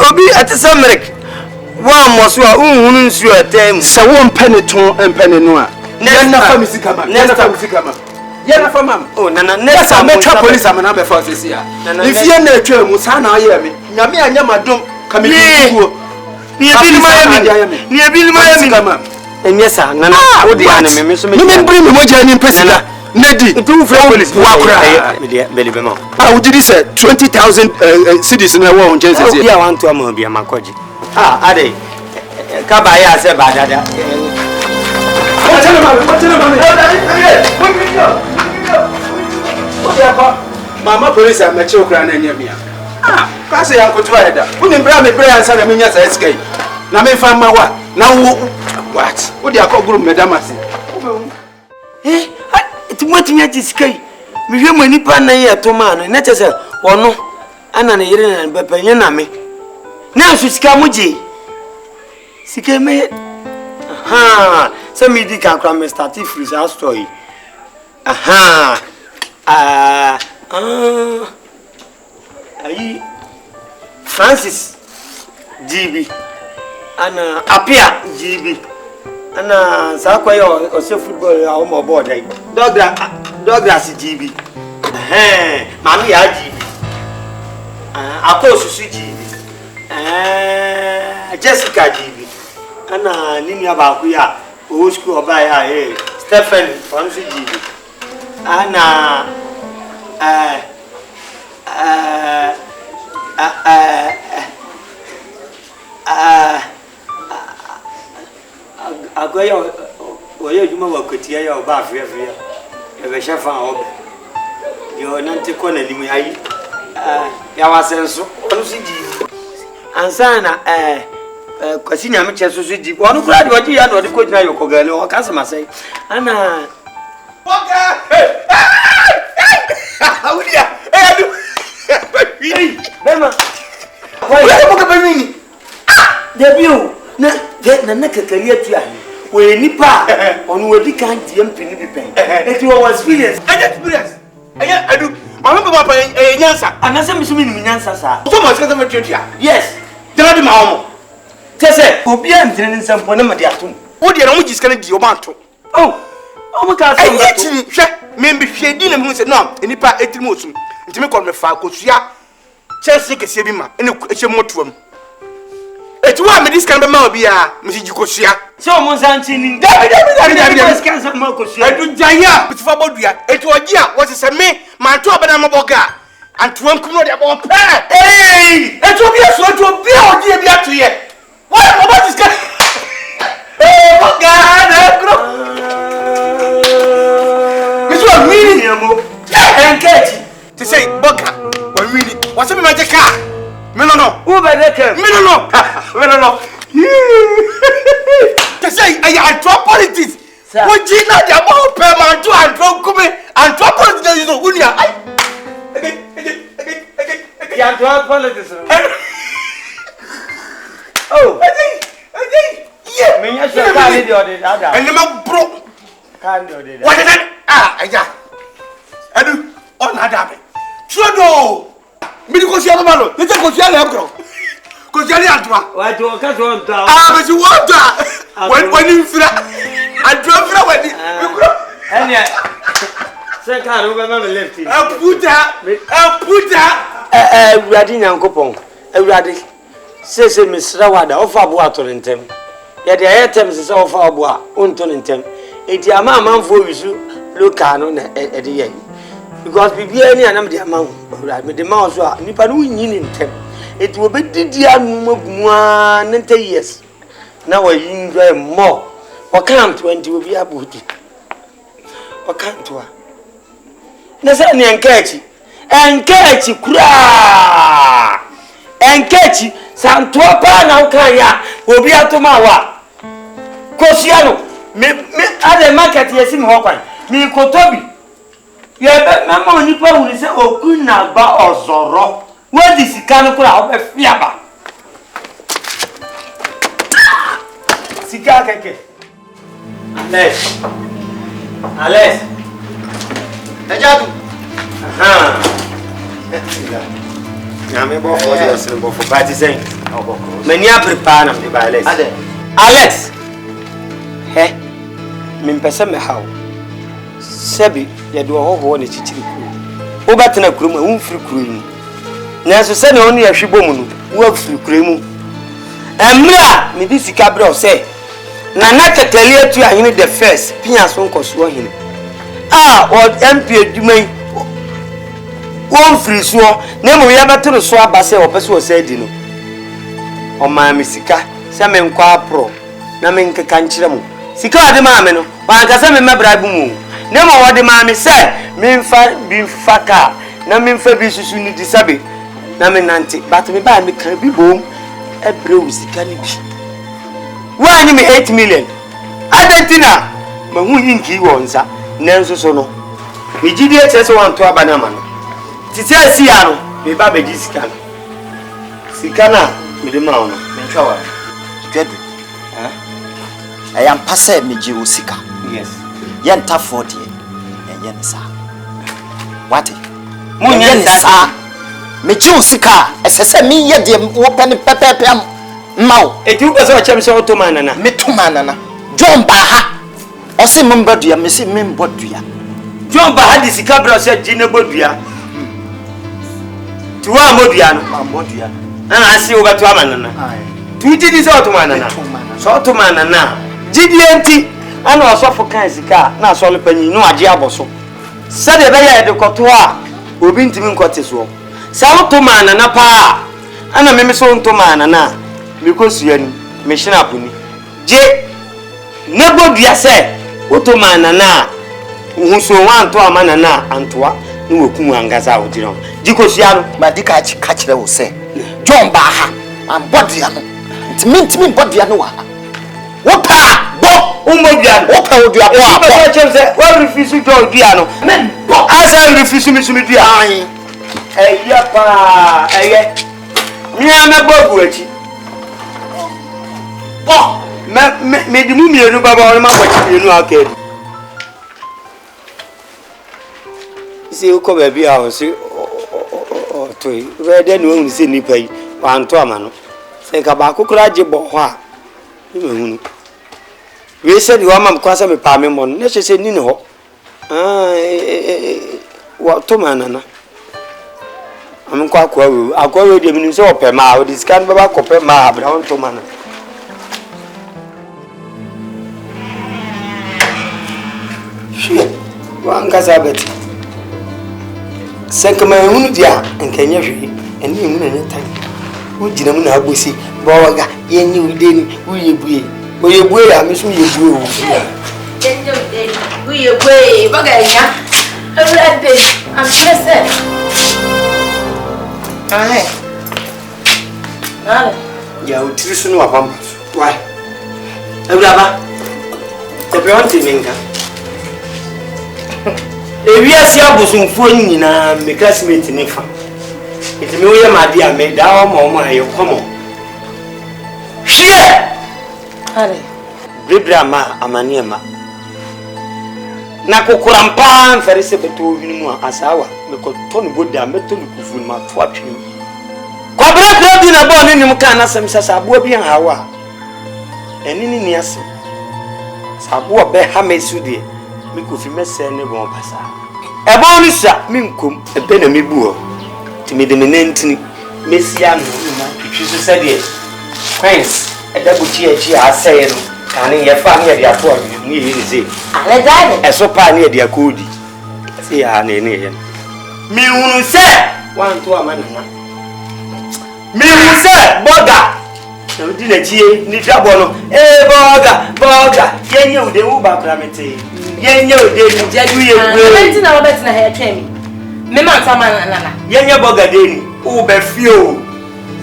obi atesa merek wa moso a unhunu nsu atem se wo mpane ton empane no a na fa misika mam na fa misika mam yana fa mam oh nana next me twa police amana be fa sisi a ifie na etwa mu sa na aye me nyame anya madom kamekuo ni ebi Miami kama enyesa nana odi ane me so me bring me moja ni pesida nedi tu free police wakura beli be ma udi say 20,000 cities na wo nche sisi ya want to am bia makoji ade ka ba ya se ba dada mama police amache okra na nyamia ka se yankoto ayeda uni mbra me bra ansa na menya sa SK na me fa ma wa na wo what odi akoguru medamasi ti motimi atiskai mi hwe mani pa na ye to ma no na chese ono ana na yire na bepenye na me na su sika muji sika me so mi di ka kra me start free sa story ayi Francis GB ana apia GB ana sakwa yo ose football ya o mo board ai Douglas GB mami ya GB akosusu GB Jessica GB ana nini abaku ya o school oba ya Stephen Francis GB ana agoya oye juma wakotia ya oba afia ebe shefa obe yo nanti kona limu ayi ya wasenso onu siji ansana kwasi nyame cheso siji onu kura de oji ya no de ko jina yoko gale o kasa masai ana boga awudia adu bema why boga bemini debut na kakaria tu ani we nipa onu wodi kan die mpini bi pen it was experience anya adu mama baba pa nyansa anase misumi ni nyansa sa so mo sekata matwetwa yes dara ma homo tese obi antene ni sampo na made atom wodi na mo giska na di o banto o ka so ngati hwe me mbi hwe di na mo se no nipa etiri osum ntimi kon me fa kosua chese kese bi ma ene ehye motuam etuwa me diskan be ma obi a me ji kosua se o mo santi ni diskan sa ma kosua edu jaya bitifa bodua etu oji a wo se me ma to abana mo boga antuam kum no de bo pe etu obi aso etu obi a oji e bi atoye why mo ba diskan boga na gro me so wini ni mo engage to say boga wa wini wa se me magic car me no who be there me no to say I draw politics wo jina dia mo pe man to and draw kume and draw politics you know unia ya draw politics oh yeah me nya sure ka ni ode ada and ma bro ka ni ode what is that aja adu on ada be trodo mi di ko sia ba lo ni te ko sia le abro ko sia le atwa wa jo ka so nta me si wota when you fira adwa fira wadi anya se ka ro ba me left puta uradi nyankopon uradi se misra wada ofa bo atore ntem ye de ayetem se ofa bo a onto ntem eti ama amanfo wisu loka no na ede ye because bibia ni anam de amanfo uradi me de ma so a nipa no nyini ntem eti obedidi anu magumua 90 years na wa enjoy more o can't 20 obi abuti o can't wa na sa ni enkechi kura enkechi santo pa na ukan ya obi atoma wa kosiano me ade market yesi me hokwan me kotobi ye be mama onipa huni se okuna gba ozoro wadi sika no kura obefia ba sika keke Alex Ejadu aha Nyame bo for the sin bo for party saying many a prepare na me ba Alex he me mpese me hawo sebi ye do hoho na chichiri ku wo batena kurom a umfiri kurom na so se na onu ya hwebo mu no wo afiri kurom emra me di sika bre o se na teteli atu ahene the first pia so nkoso ahene o MP adwuman won firi so na mo ya betoro so abase opese o se di no o ma me sika se me nkwa apro na me nkeka nkyere mo sika ade ma me no wa nka se me mebra bu mu na mo wode ma me se me mfa bi faka na me mfa bi susu ni disabe na me nante but me ba me kan bi bom ebre o sika ni bi wani me 8 million adentina mahu yinki wonsa nanso so no ejidi echese wanto abana ma no titi asia no me ba beji sika no sika na me de ma ono me ntwa wa twedu ayam pase meji o sika yes yenta 40 yen sa wati mo yen sa meji o sika esese mi ye de wo pene pepepe am mau etu ko so chem so to manana metumanana John Baha ose mbodua mesi mbodua John Baha di sika bro se jine bodua tuwa modua no mbodua asi obetu amanana tuti di so to manana so to manana GDNT ana osofo kan sika na asole panyin no age aboso se de be ya de koto a obi ntimi nkote so sa to manana pa ana meme so to manana because yani meshina apuni je nebodua se otomanana uhuso wanto amanana antoa ni woku angaza odiro jikosua no madika ka kire wo se John Baha ambodua no ntimi mbodua no wa wo pa bo umodua wo pa odua bo a chem se wa refuse do odua no men bo asa refuse mi sumi dua ai eya pa eye mi amegbogu achi oh me di mu mienu baba o ma kwachi mienu akedi isi uko baby a o si o toy we de no hu si nipa yi wanto amano se ka ba kokora je bo ho a ni me hunu we se di wa mam kwasa me pa me mo ne se ni ne ho wa to manana am kwa akwa we de mi so ope ma o diskan baba kope ma abra on to manana wanga zabeti senkama hunu dia nkanya hwe eni mu na nyata wo gina mu na agosi bawaga yenyi udeni uyebue oyebue ya misu yebue wo yenyi udeni uyebue baga ya awrade am stressed ya utiri sunu wa pamba why awraba tebe onti minga ewiase abosomfo nyina me classmate ne fa etime wo ye made a me da o mo ayo komo hie ale bibra ma amane ma na kokora mpa mfere se beto hwini mu asawa me ko to no boda me to no kufu ma to atwini ko bra bra bi na bo ne nim ka na sam sasa abo bi hawa enini ni ase sabo be ha mesu de mi ko fi mese ne bon pasa e bon ni sa mi nkom e be na mi bu ho ti mi de me nantini mesia no na twitwi so se de queens e da bu chi achi aseye no kane ye fa ne de ato ni yi ni se ale dade e so pa ne de akodi se ya ne ne ye mi hunu se wan to amanana mi hunu se boga na udi na chie ni twabo no boga yenye ude u ba kramete yenye ude ni jadu ye gwe enti na robert na he twemi me ma ntama nana yenye boga de ni u be fio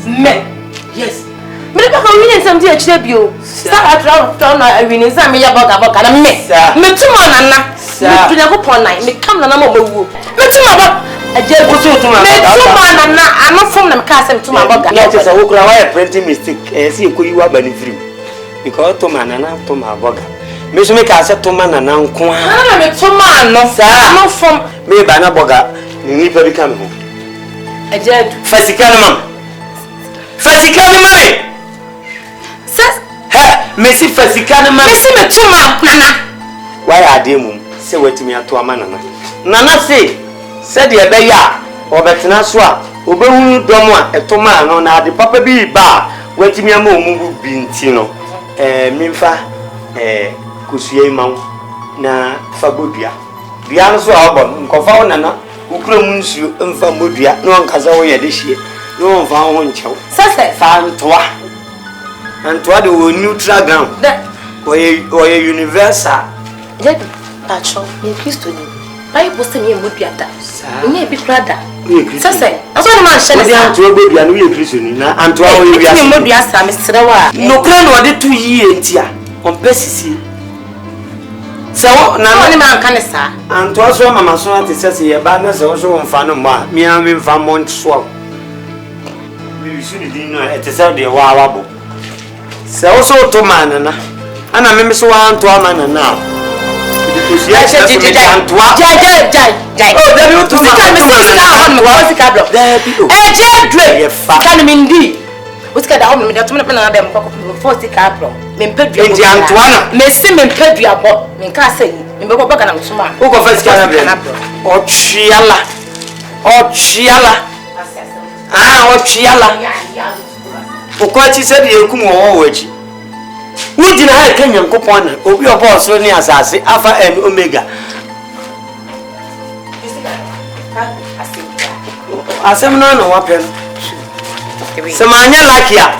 me yes Me ba ka win nsam ti a chire bio. Sa atra na win nsam me ya boga na me tuma nana. Me tunya ko pon nine me kam nana ma mawu. Me tuma ba aje ko so tuma. Me tuma nana ano fom na me ka se tuma boga. Ya che sa wo kura wa printing mistake si ko yi wa ba ni free. Because tuma nana tuma boga. Me so me ka se tuma nana nko a. Na me tuma no sa ano fom me ba na boga ni pa bi kam ho. Aje fasikana mam. Fasikana mame. Sas Messi fasikana mame. Messi me tuma nana. Why ademu se wetimi ato ama nana. Nana se de be ya obetena so a obehunu dom a etoma no na ade papa bi ba wetimi ama omu bi nti no mimfa kusuye mawo na fabodua bia no so abon nkofa wo nana ukura mu nsuo mfa modua no nkasa wo ye de hie no mfa ho nchew sase fa ntoa de wo neutral ground oye universal jebi pacho ni Kristo ni Bible say me modua da ni bi krada sase aso ni man hye ne antoa bodua no ye Kristo ni na antoa wo ye wiase ni modua sa me serewa no kra no de 2 years ntia on pesisi so na ni man kan sa antoa so mama so ate sese ye ba na so so mfa no ma mi a mi mfa mont so mi su ni din no ete se de wa wabo se o so to manana ana me so wa antoa manana jai oh there you to me on me was kablo dre kan me ndi uska da on me da to me na dem ko force kablo me mpedua ndi antoana me si me mpedua bo me ka say me be ko baga na suma o ko first kana be ochiala ochiala o ko ti se de ekum wo wachi wujina ha Kenya nkopon na obi obo so ni asase alpha and omega asem no wapen semanya lakia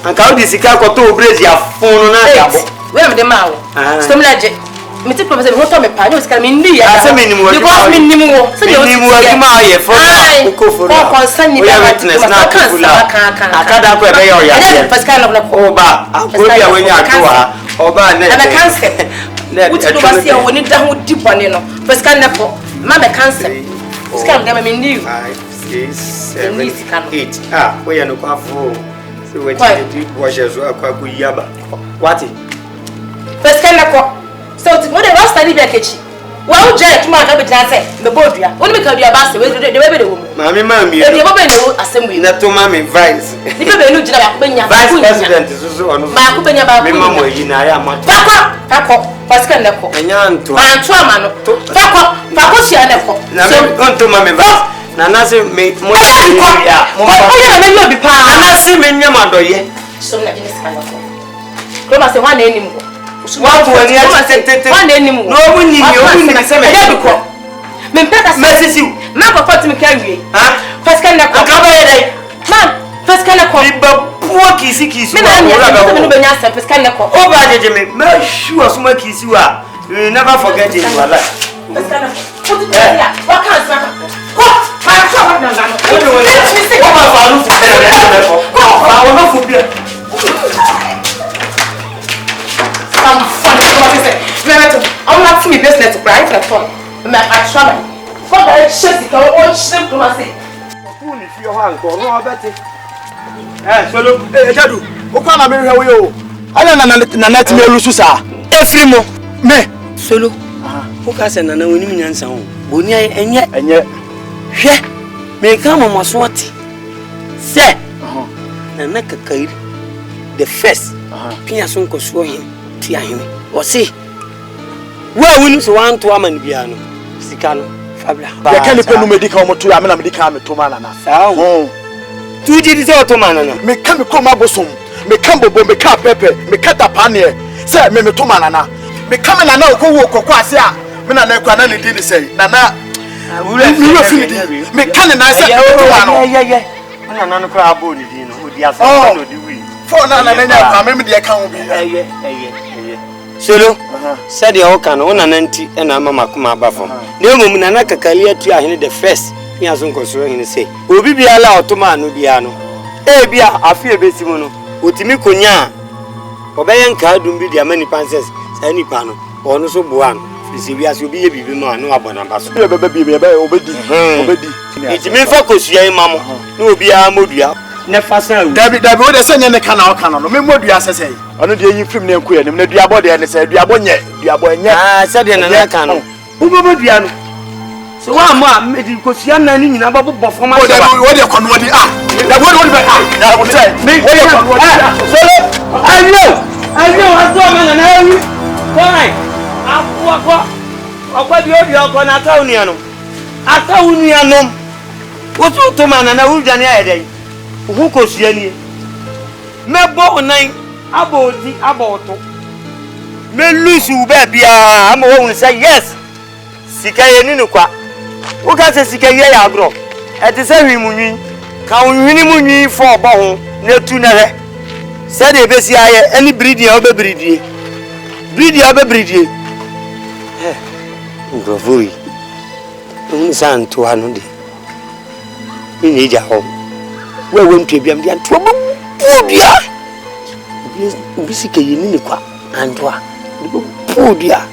anka odi sika ko to obrezi afunu na yabo we am de mawo stomlaje me ti professor mo to me pa ni sika me ndi ya asem ni mu because me ni mu se de ni mu aduma ye fo ko fo ko concern ni ba witness na kula akada ko ebe yo ya o ba akobi a wenya atoa oba na na cancer wuti do ba se woni da ho di bone no pesika ne ko ma me cancer sika me me ndi 7 8 we ya no kwa fo se we ti bo jesu akwa ko yaba wati pesika ne ko so ti mo de wa study be kechi wa o je tuma ka be janse me bodua oni me ka dua ba se we de we be de wo mami mami e de bo be no assembly na to mami vice ni be no jira ba ko benya vice president susu onu ba ko benya ba ko me mamo yi na ya ma Fako, pasika ne ko. Enyanto. Anto amano. Fako sia ne ko. Na me onto mami vice. Na na se me mo ya. Mo ya na yo bi pa. Na se me nyama doye. So na jini sika ko. Ko ma se wa na enim ko. Wa ko ni a tete. Wa na enim. No mu ni se me. Ya bi ko. Me mpeka me sisi. Ma ko fati me ka wie. Ha? Pasika ne ko. Aka ba ye dai. Man, pasika ne ko. Iba puo kisi me na ya me no benya sa pasika ne ko. O ba jeje me. Me sure so ma kisi wa. You never forget it in your life. Pasika ne ko. Wa kan sa ka. Ko, ma so wa na na. O ma fa lu fu ne ko. Ba wo no fu bia. Some fun what is it? I'm not for me business to cry for fun. I try. For the shit go on shit to my say. Who ni fi o ha nko no obeti. Solo jadu. O kwa na me hwe wo yo. Ana na net me lusu sa. Efri mo. Me. Solo. O ka se na na woni mi nyansa ho. Boni enye. Hwe. Me ka mama so ati. Se. Na na kakari. The first. Pia so nko so hin. Ti ahene. O se. Wa woni so wan to aman bia no. Sika no. Fabla. Ya kele pe no medical mo to ya me na medical me to mana na. Sao. Tu ji di se o to mana na. Me ka me koma bosom. Me ka bobo me ka pepe. Me ka tapane. Se me to mana na. Me ka me na na okwo wo kokko ase a. Me na na kwa na le di ni sei. Na na. We feel it. Me ka na se to mana. Yeah. Na na no kra abo ni di no. Odi asa no di wi. For na nya kwa me de ka wo bi. Solo. Said you can on an anti and a mama come up from. No woman and I can to him the first. He has uncle so he say. Will be allowed to man Nubiano. Eh, be a fear Bessimono. otimi konya obeyen ka dum bi dia mani panses sa nipa no ono so boa no fisi wi ase obi ye bibi no anu abona baso ye bebe bi be obedi itimi fa kosua imamo na obi a modua ne fasa dabi wo de senye ne kana o kana no me modua sese ono de yi film ne nko ye ne na duabo de ne se duabo nye se de na ka no wo modua no so wa mo a me kosua na ni nyina babo foma wo de kono wo de da wo be da wo say me wo de kono wo de solo ayo aso ma na wi why akwa bi obi akwa na ata unia no wo to ma na urjani ayedai wo kosua ni mebo onan abodi aboto me lusu ba bia ama wo say yes sika ye ni kwa wo ka se sika ye ya agro e te se hwi munwi ka onhwini munwi fo obo ho na tu na he se de besi aye any breeding obebridie Grovoi. Santo ano de. Ni ja ho. We won twa biam dia to budia. Obi sika yini ni kwa antoa. Budia.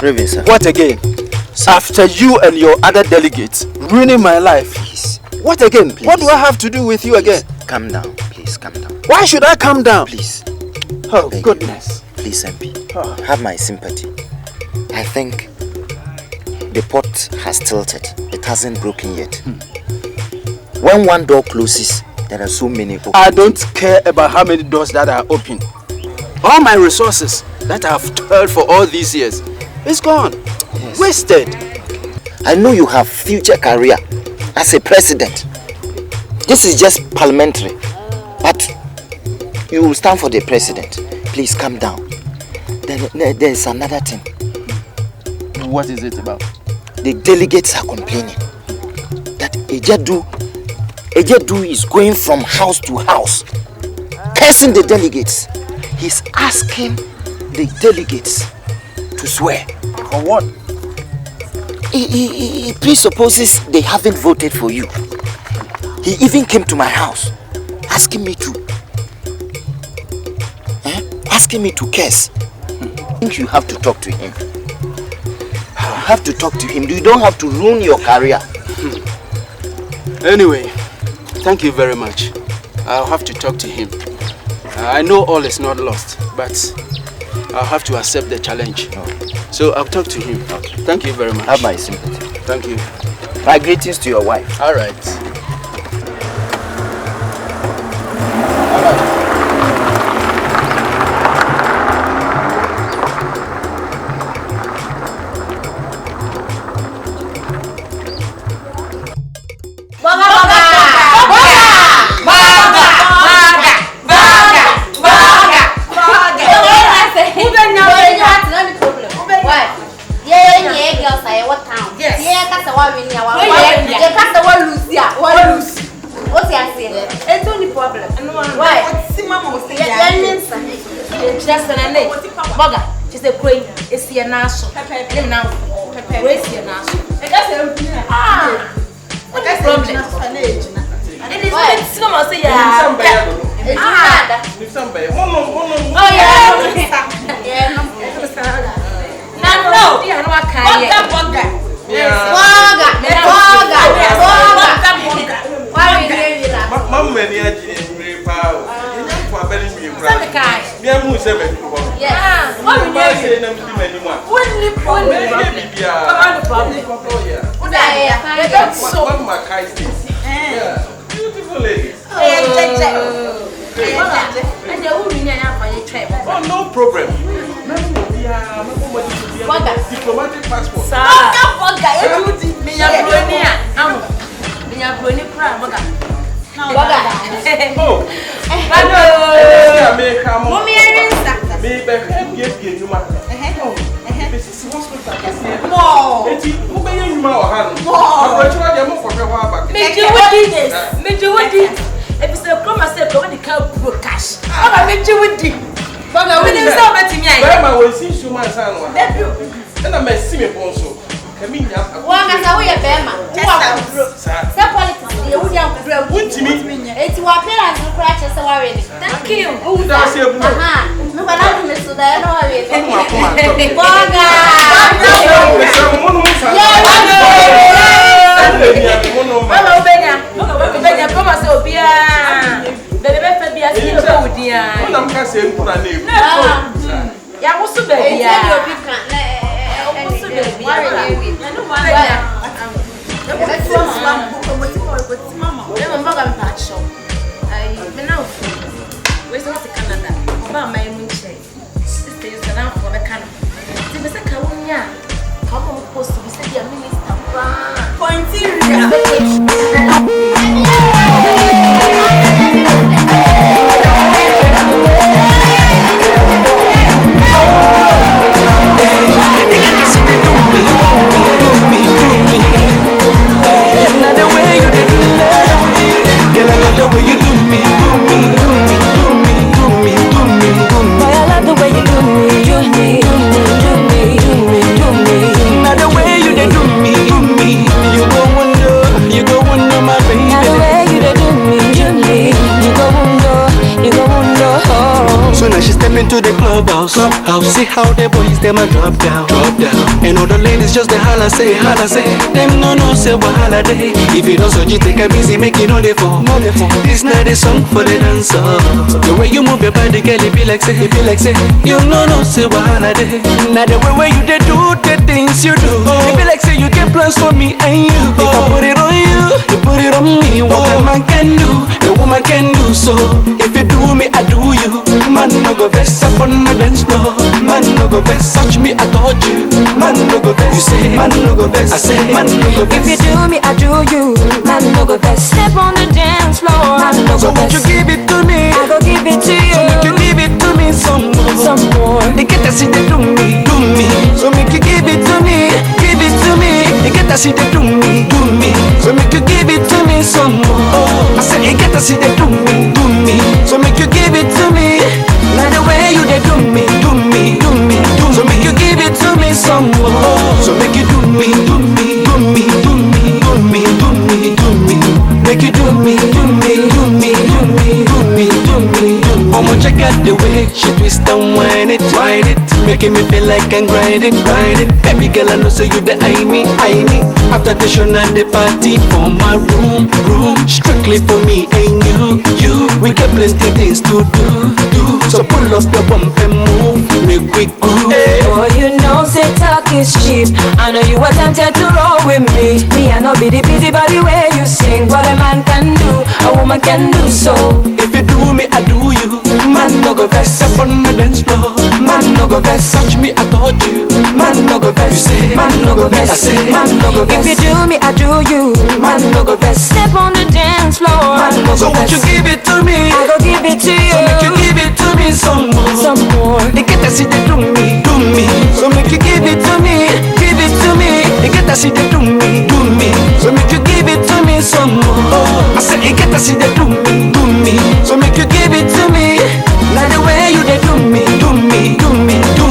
craving, sir. What again? After you and your other delegates ruining my life. Please. What again? Please. What do I have to do with you again? Calm down. Please, calm down. Why should I calm down? Please. Oh, goodness. You. Please, MP. Have my sympathy. I think the pot has tilted. It hasn't broken yet. When one door closes, there are so many open. I don't care about how many doors that are open. All my resources that I've toiled for all these years is gone. Yes. Wasted. I know you have future career as a president. This is just parliamentary. But you will stand for the president. Please calm down. Then there's another thing. What is it about? The delegates are complaining that Ejedu is going from house to house, cursing the delegates. He's asking the delegates to swear. For what? He presupposes they haven't voted for you. He even came to my house asking me to curse. I think you have to talk to him. You have to talk to him. You don't have to ruin your career. Anyway, thank you very much. I'll have to talk to him. I know all is not lost, but I'll have to accept the challenge. So I'll talk to him. Okay. Thank you very much. Have my sympathy. Thank you. My greetings to your wife. All right. You go clubhouse. See how the boys them a drop down. And all the ladies just the holla say. Them no say wahala day. If you don't so you take a busy, make it no dey for. This not a song for the dancer. The way you move your body, girl, it be like say. You no say wahala day. Now the way you dey do the things you do, it be like say you get plans for me and you. If I put it on you, you put it on me. What a man can do, a woman can do so. If you do me, I do you. Man no go vex up on the dance floor. Man no go vex, touch me, I touch you. Man no go vex, you say. Man no go vex, I say. Man no go vex. If you do me, I do you. Man no go vex. Step on the dance floor. Man no go vex. So won't you give it to me? I go give it to you. So make you give it to me some more. They get to see they do me. So make you give it to me. They get to see they do me. So make you give it to me some more. I said you get to see they do me. So make you give it to me. Now the way you they do me. So make you give it to me some more. So make you do me. Make you do me. I'ma check out the way she twist and wind it, making me feel like I'm grinding. Baby girl, I know so you the eye me. After the show and the party for my room, strictly for me and you. We got plenty things to do. So pull up your bump and move, make we groove. Oh, you know, say talk is cheap. I know you were tempted to roll with me. Me, I know be the busy body where you sing. What a man can do, a woman can do so. If you do me, I do you. Man no go vex up on the dance floor. Man no go vex, touch me, I touch you. Man no go vex, you say. Man no go vex, I say. Man no go vex. If you do me, I do you. Man no go vex. Step on the dance floor. Man no go so won't you give it to me? I go give it to you. So make you give it to me some more. They get to see they do me. So make you give it to me. They get to see they do me. So make you give it to me some more. I said you get to see they do me. So make you give it to me. Now the way you they do me.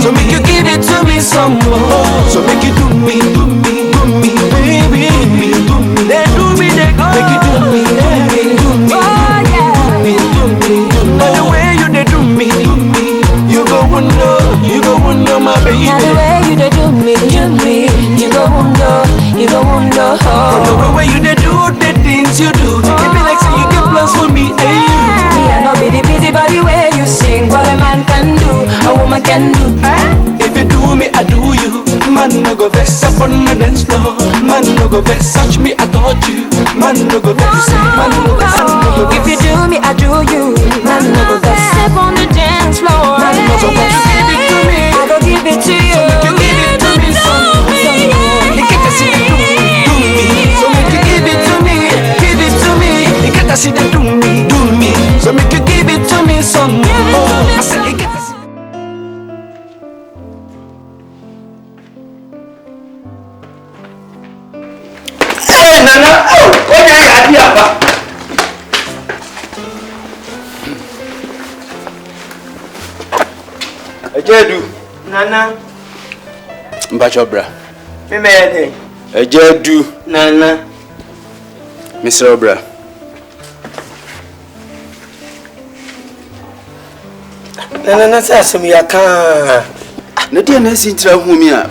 So make you give it to me some more. So make you do me, baby. They do me, they go. Make you do me. Oh yeah. Now the way you they do me. You go wonder, my baby. Now the way you they do me. You go wonder. From the way you they do the things you do, it be like say you get plans for me and you. Me I know be the busy body where you sing. What a man can do, a woman can do. If you do me, I do you. Man no go vex up on the dance floor. Man no go vex, touch me, I touch you. Man no go vex, you say. Man no go vex. If you do me, I do you. Man no go vex. Step on the dance floor. Man no go vex. Give it to me. I go give it to you. So make you give it to me some more. You get to see the do me. So make you give it to me. You get to see the do me. So make you give it to me some more. I said you get to see. Nana, what are you idea about? Ejedu, Nana. Mbacho bra. Me mede. Ejedu, Nana. Mr. Bra. Nana say asem ya kan. Na dia na sintra hu mi a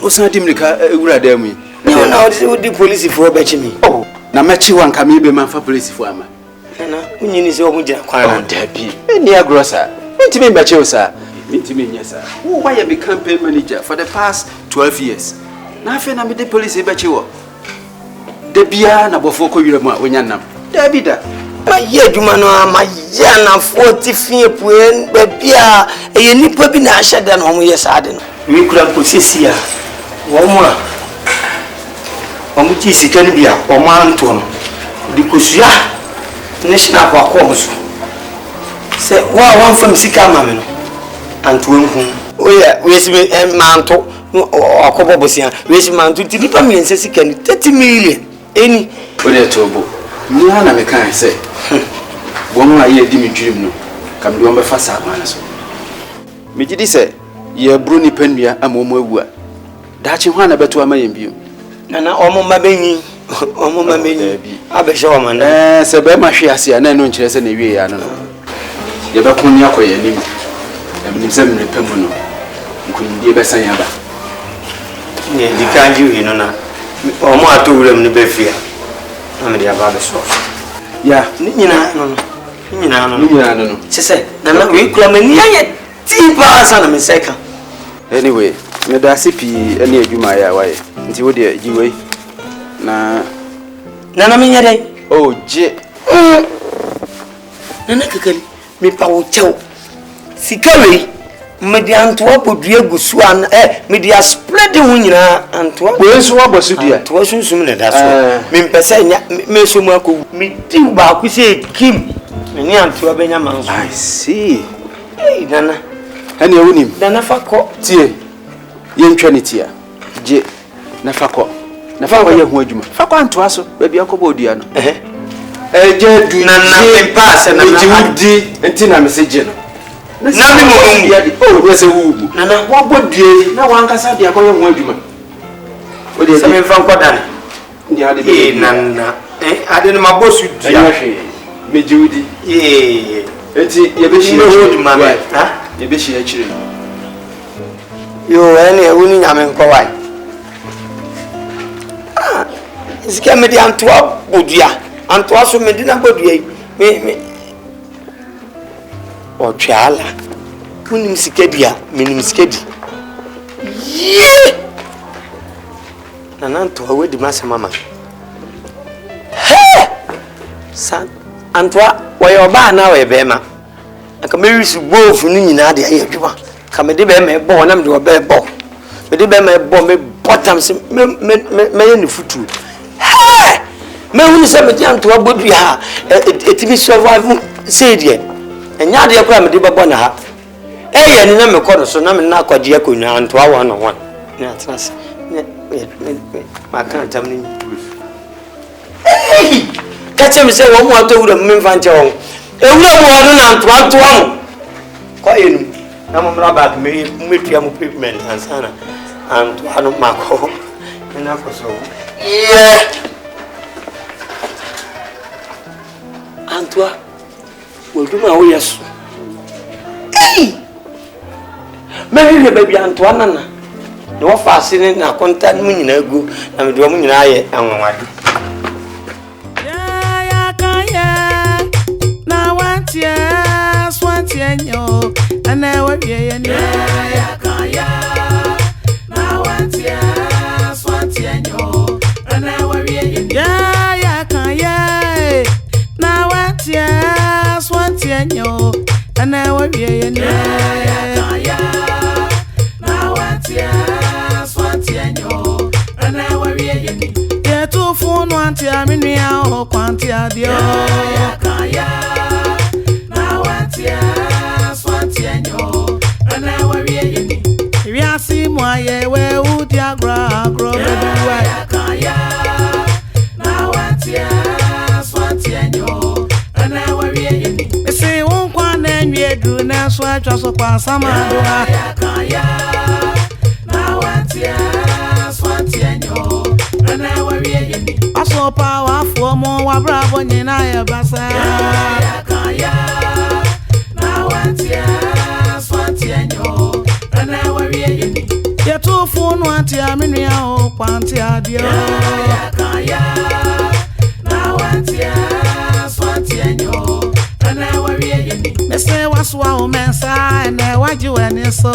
o san di mrika ewura da mu. Na o di police for be chi mi. Oh, na mechi wan ka me be man fa police for ama. Nana, unyini se o mu gina kwan na. Dabi. Eni agrosa. Ntimi mechi o sa. Ntimi nya sa. Wo why be campaign manager for the past 12 years. Na afi na me de police be chi wo. Da bia na bofo ko wira mu a onya nam. Dabi da. Ma ye adwuma no ma ye na 40 fie puen ba bia e nipa bi na ahye da no mo ye saade no. Mi kura posisi a. Wo mo a. Wo mo ti sika ni bia, wo ma nto no. Di kosua. National kwa ko so. Se wa fam sika ma me no. Anto enhu. Oya, we si manto akobo bosia. We si manto ti nipa mi nse sika ni 30 million. Eni. Oya tobo. Ni na me kan se. Wono aye di mi dwirim no. Kam di won be fa sa ma so. Me gidi se ye bro ni panua amomo awu a. Da chi ho na beto ama yem bio. Nana omo mabenyi. Omo mabenyi. Abehye o man. Se be ma hwe ase a na no nkire se na wie ya no. Ye be kun ni akoye nim. I'm saying Pemono. Couldn't be a sayaba. Yeah, the kind you know, or more to them the Befia. I'm the about the source. Yeah, Nina, no. She said, I'm we come in here. Tea second. Anyway, Medasipi, any of you, my way. Until what dear, you way. Na Nana Minya. Oh, J. Nana Kakali, me power chow. Sikari, Mediantua would be a good swan, media spreading winner, and to where's what was it? To us soon as that's Mimpesania, Mesumaku, me think about we say Kim, Minian to a Benjamin. I see. Hey, Nana, and you win him. Nana Fako, Tia, young Trinity, J. Nafako. Nafako, young Wajuma. Fako and Twasso, baby Uncle Bodiano. J. Do not pass and I'm and Tina message. Nami mo oh wese wu nana wo bodue na wan kasa dia ko yom adwuma o de se me fan kodan ndi ade be nana ade no mabosu dia mejiudi eti ye be shi adwuma me ha ye be shi akire yo ene ewuni nyame nko wai isike me di antoa bodua antoa so me di na bodua me o twala kunim sikedia minim sikedi ye nananto awedi masa mama he san antwa wayo ba na we bema aka merisu bofu ni nyina de aye adwuma ka me de be me bo na me de oba bo me de be me bo me bottom se me ye ni futu he me hunu se me de antwa bodu ha etimi survive say there enya de yakura me de babo na ha eye ni na me kɔ so na me na akɔgye akonwa antoa wɔ no ho ne atrase ne ma kan tam ni ka che me se wo mo atowura me mfa nche wo ewura mo no na antoa antoa mo kɔ yenu na mo mra back me metua mo pavement ansana antoa no makɔ na kɔ so antoa wo duma wo yeso Mary baby Antoine na no fast ni na konta mu nyina egu na me do mu nyina aye anwawade ya kaya na wantia swantia nyo ana wawie ya kaya na wantia swantia nyo ana wawie ya kaya na wantia swantia nyo ana wawie ya kaya to phone one tia minia o kwantia dio ya kaya na watia swantia nyo ana wawie yini wi asi mo aye we udi agro beduwa ya kaya na watia swantia nyo ana wawie yini ese won kwa na nwie du na so atwa so kwa sama do ya kaya na watia swantia nyo ana wawie yini aso powerful mo wa bravo nyina ya basa ya kaya na watia swantia nyo ana wawie yini ye to phone watia menua o kwantia dio ya kaya na watia swantia nyo ana wawie yini mese waswa o mensa na waji wani so